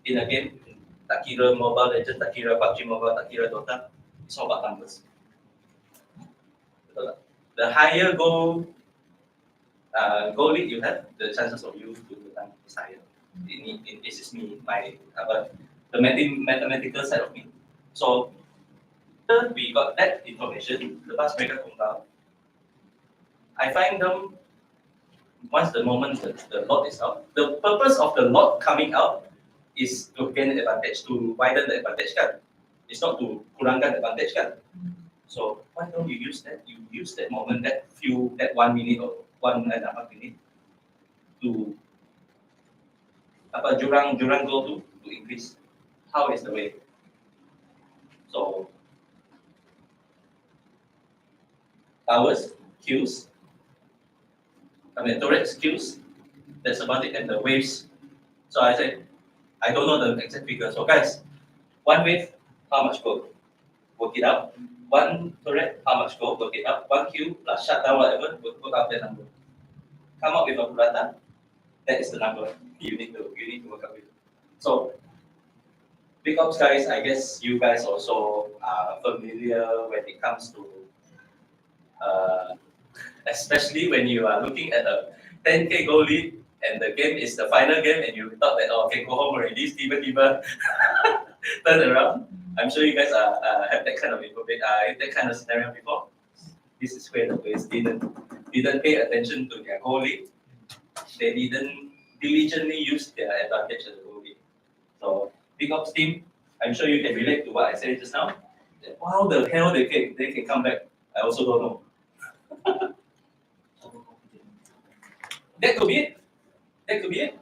In a game, tak kira Mobile Legends, tak kira PUBG Mobile, tak kira Dota, it's all about numbers. The higher goal lead you have, the chances of you to menang is higher. This is me, the mathematical side of me. So we got that information, lepas mereka kumpul. I find them once the moment the lot is out. The purpose of the lot coming out is to gain advantage, to widen the advantage kan. It's not to kurangkan advantage kan. So why don't you use that? You use that moment, that 1 minute or 1.5 minute to jurang goal to increase. How is the way? So towers, queues, turrets, queues, that's about it, and the waves. So I said, I don't know the exact figure. So guys, one wave, how much gold? Work it out. One turret, how much gold? Work it out. One queue plus shutdown, whatever, work out that number. Come up with a prorata. That is the number you need to work out with. So big ops guys, I guess you guys also are familiar when it comes to especially when you are looking at a 10k goal lead and the game is the final game and you thought that okay, go home already, tiba-tiba turn around. I'm sure you guys have that kind of that kind of scenario before. This is where the players didn't pay attention to their goal lead. They didn't diligently use their advantage as a goal lead. So big ops team, I'm sure you can relate to what I said just now. How the hell they can come back? I also don't know. That could be it.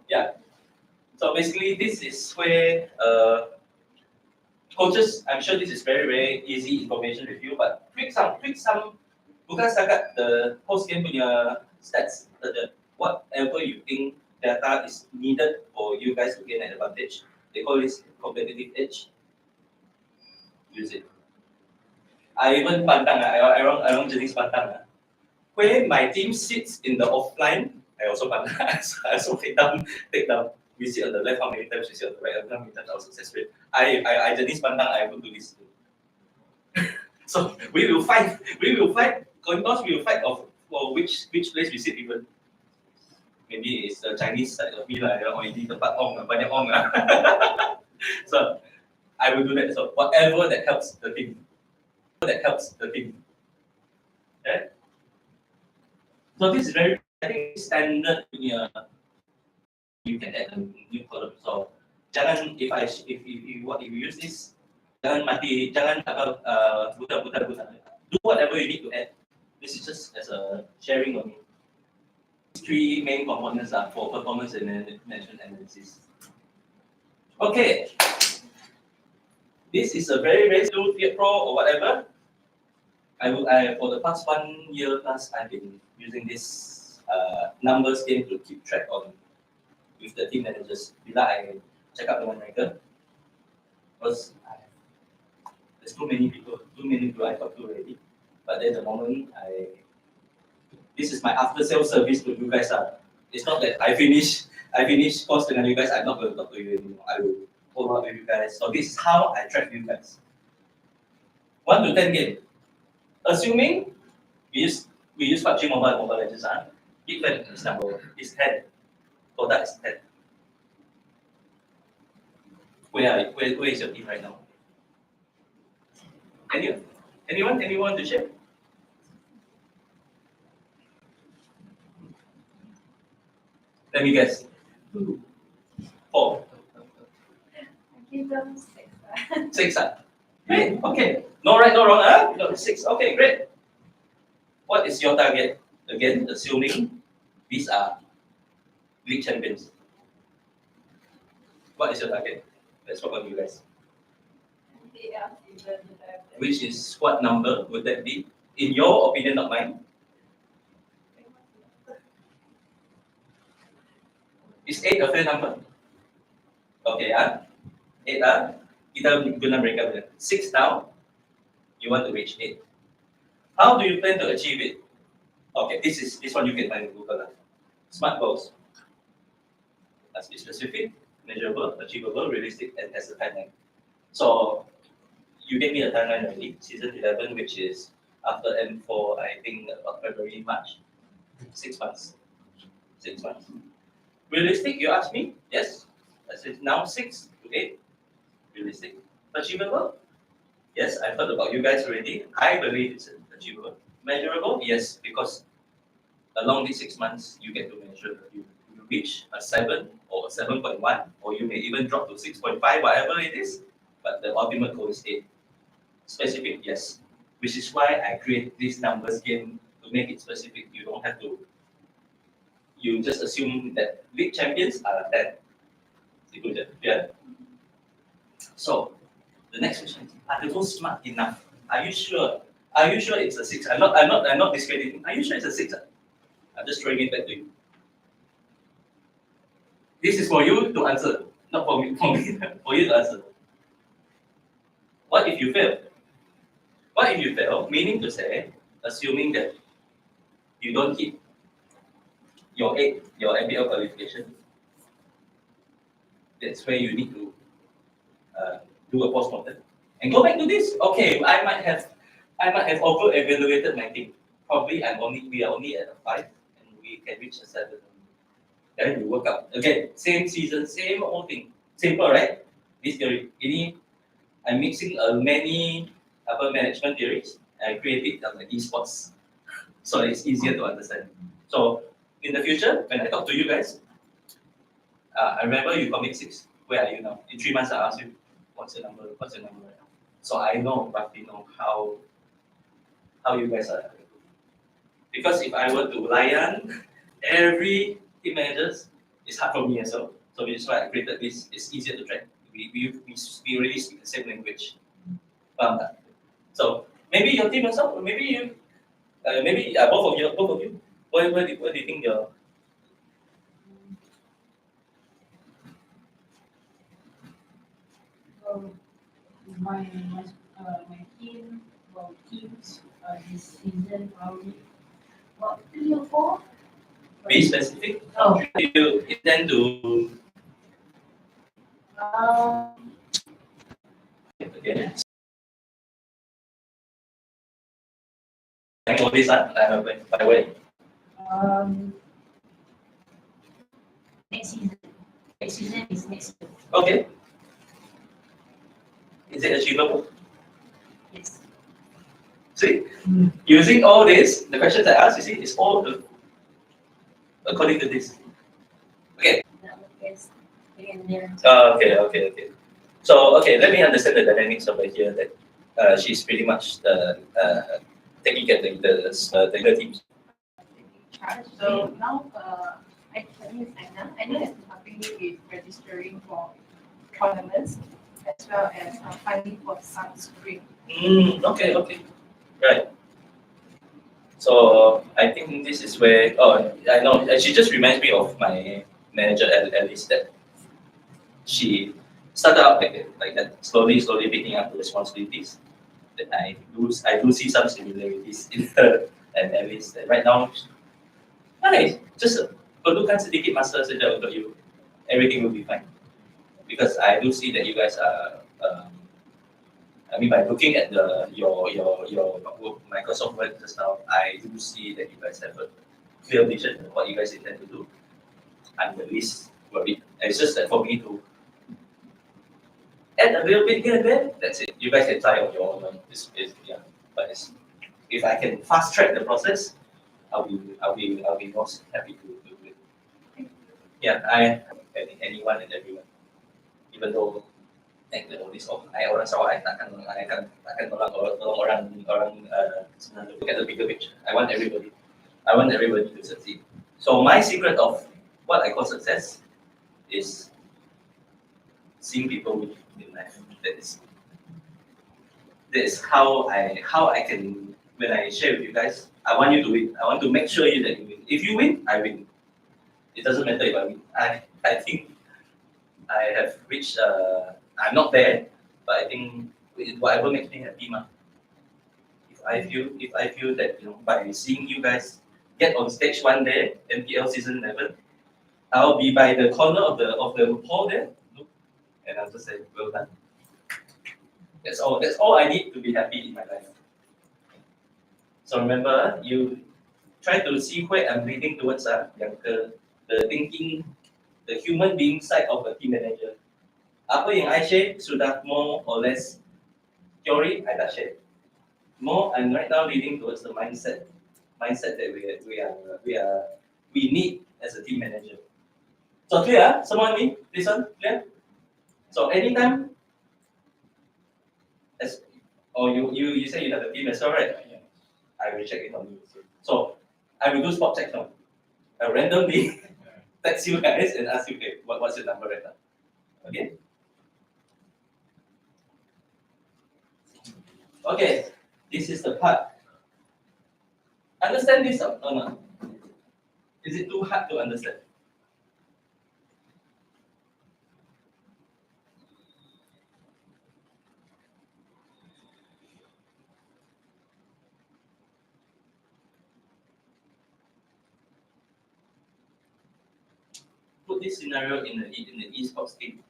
Yeah. So basically, this is where coaches. I'm sure this is very easy information with you, but tweak some. Bukan setakat the post game punya stats. Whatever you think data is needed for you guys to gain an advantage. They call this competitive edge. Use it. I even pantang. I want jenis pantang. Where my team sits in the offline, I also pantang. I also take down we sit on the left, how many times we sit on the right, how many times our success rate. I Janice Pandang, I will do this too. So we will fight, coin toss, we will fight of for which place we sit even. Maybe it's the Chinese side of me lah, or ini tempat ong, banyak ong lah. So I will do that. So whatever that helps the team, Okay? So this is very, I think, standard punya. You can add a new column. So jangan if you use this, jangan mati, jangan buta. Do whatever you need to add. This is just as a sharing only. Three main components are for performance and management analysis. Okay. This is a very slow Fiat Pro or whatever. I for the past 1 year plus, I've been using this numbers game to keep track on with the team managers. Bila I check out dengan mereka, because there's too many people I talk to already. But then the moment this is my after sales service to you guys. It's not that I finish course dengan you guys, I'm not going to talk to you anymore. I will follow up with you guys. So this is how I track you guys. 1 to 10 game. Assuming we use PUBG Mobile Legends, given is number 1, is 10. Total is 10. Where is your team right now? Anyone to share? Let me guess. 2, 4. I give them 6. 6. Great. Okay. No right, no wrong. No, 6. Okay, great. What is your target? Again, assuming these are league champions. What is your target? Let's talk about you guys. Which is what number would that be? In your opinion, not mine. Is 8 a fair number? Okay, 8 kita guna mereka. 6 now, you want to reach 8. How do you plan to achieve it? Okay, this one you can find in Google. Smart goals. Must be specific, measurable, achievable, realistic, and has a timeline. So you gave me a timeline already. Season 11, which is after M4, I think about February, March. 6 months. 6 months. Realistic, you ask me? Yes. I said now 6 to 8. Realistic. Achievable? Yes, I've heard about you guys already. I believe it's achievable. Measurable? Yes, because along these 6 months, you get to measure. You reach a 7 or a 7.1, or you may even drop to 6.5, whatever it is. But the ultimate goal is 8. Specific, yes. Which is why I create this numbers game to make it specific. You don't have to. You just assume that league champions are 10. Yeah. So the next question is: are those smart enough? Are you sure? Are you sure it's a 6? I'm not discrediting. Are you sure it's a 6? I'm just throwing it back to you. This is for you to answer, not for me. For you to answer. What if you fail? What if you fail? Meaning to say, assuming that you don't hit your MPL qualification, that's where you need to do a post-mortem and go back to this. Okay, I might have over-evaluated my team. Probably we are only at a 5 and we can reach a 7. Then you work out again. Same season, same old thing. Simple, right? This theory. I'm mixing many upper management theories. I create it as esports, so it's easier to understand. So in the future, when I talk to you guys, I remember you commit 6. Where are you now? In 3 months, I ask you, what's your number right now? So I roughly know how you guys are. Because if I were to layan every team managers, it's hard for me as well. So which is why I created this. It's easier to track. We really speak the same language. So maybe your team also, or maybe you, both of you. What do you think your? My team, teams this season probably about 3 or 4. Be specific. Oh. You intend to Okay. All this, by the way. Um, next season. Next season is next year. Okay. Is it achievable? Yes. See, using all this, the questions I asked, you see, is all according to this. Okay. That one is in there. Okay. So, okay, let me understand the dynamics over here that she's pretty much taking care of the teams. Charge. So now, my name is Anna. Anna has been helping me with registering for tournaments as well as finding for sunscreen. Okay, right. So I think this is where, I know, she just reminds me of my manager Alice, that she started out like that, slowly picking up the responsibilities. That I do see some similarities in her and Alice. That right now, nice, just perlukan sedikit masa saja untuk you, everything will be fine. Because I do see that you guys are, I mean, by looking at your Microsoft Word just now, I do see that you guys have a clear vision of what you guys intend to do. I'm the least worried. It's just that for me to add a little bit here and there, that's it. You guys can try on your own. But if I can fast track the process, I'll be most happy to do it. Yeah, anyone and everyone, even though this orang Sarawak, I takkan tolong orang Senanda. Look at the bigger picture. I want everybody to succeed. So my secret of what I call success is seeing people win in life. That is how I can, when I share with you guys, I want you to win. I want to make sure that you win. If you win, I win. It doesn't matter if I win. I think I have reached. I'm not there, but I think whatever makes me happy, If I feel that by seeing you guys get on stage one day, MPL season 11, I'll be by the corner of the hall there, and I'll just say, well done. That's all I need to be happy in my life. So remember, you try to see where I'm leading towards, the thinking, the human being side of a team manager. Apa yang I share sudah more or less theory, I dah share. More, I'm right now leading towards the mindset that we need as a team manager. So clear, someone me? This one clear? So anytime, you say you have a team as well, right? I will check it on you. So I will do spot check now. I randomly text you guys and ask you, okay, what's your number right now? Okay. Okay, this is the part. Understand this or not? Is it too hard to understand? Put this scenario in the esports team.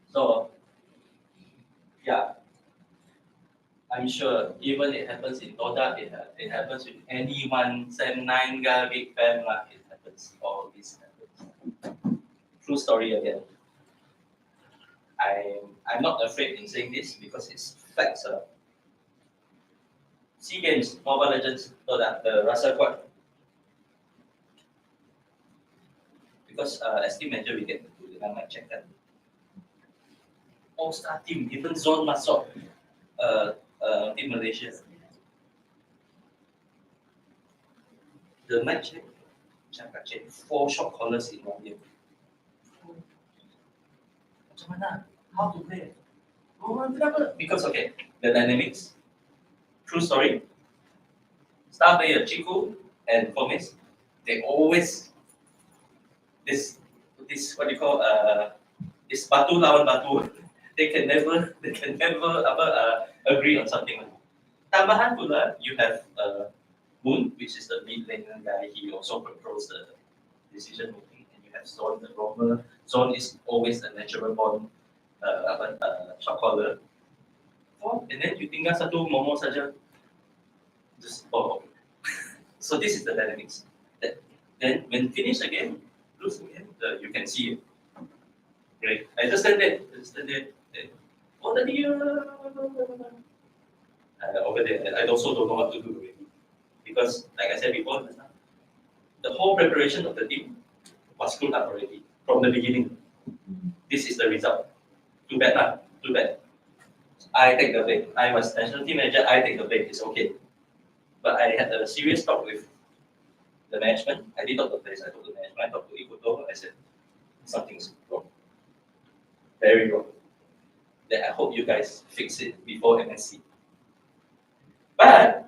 So, yeah, I'm sure even it happens in Dota, it happens with anyone, Sem 9 guy, Big Fan, it happens, all this happens. True story again. I'm not afraid in saying this because it's facts. SEA Games, Mobile Legends, Dota, the Rasa Kuat. Because as team manager, we get to do the mic check that. All-star team, even zone masuk, Team Malaysia. The mic check, cakap check 4 shot callers in 1 year. Macam mana? How to play? Oh, kenapa? Because okay, the dynamics. True story. Star player Chiku and Gomez, they always this what you call this batu lawan batu. They can never agree on something. Tambahan pula, you have Moon, which is the mid laner guy. He also controls the decision making, and you have Zon, the roamer. Zon is always a natural born shot caller. And then you tinggal satu Momo saja. Just okay. So this is the dynamics. Then when finish again, lose again, you can see it. Great. I just stand there. Oh, tadi over there. I also don't know what to do already. Because, like I said before, the whole preparation of the team was screwed up already from the beginning. This is the result. Too bad, lah. Too bad. I take the blame. I was national team manager. I take the blame. It's okay. But I had a serious talk with the management. I did talk to the players. I talked to the management. I talked to Ikuto. I said, something's wrong. Very wrong. That I hope you guys fix it before MSC. But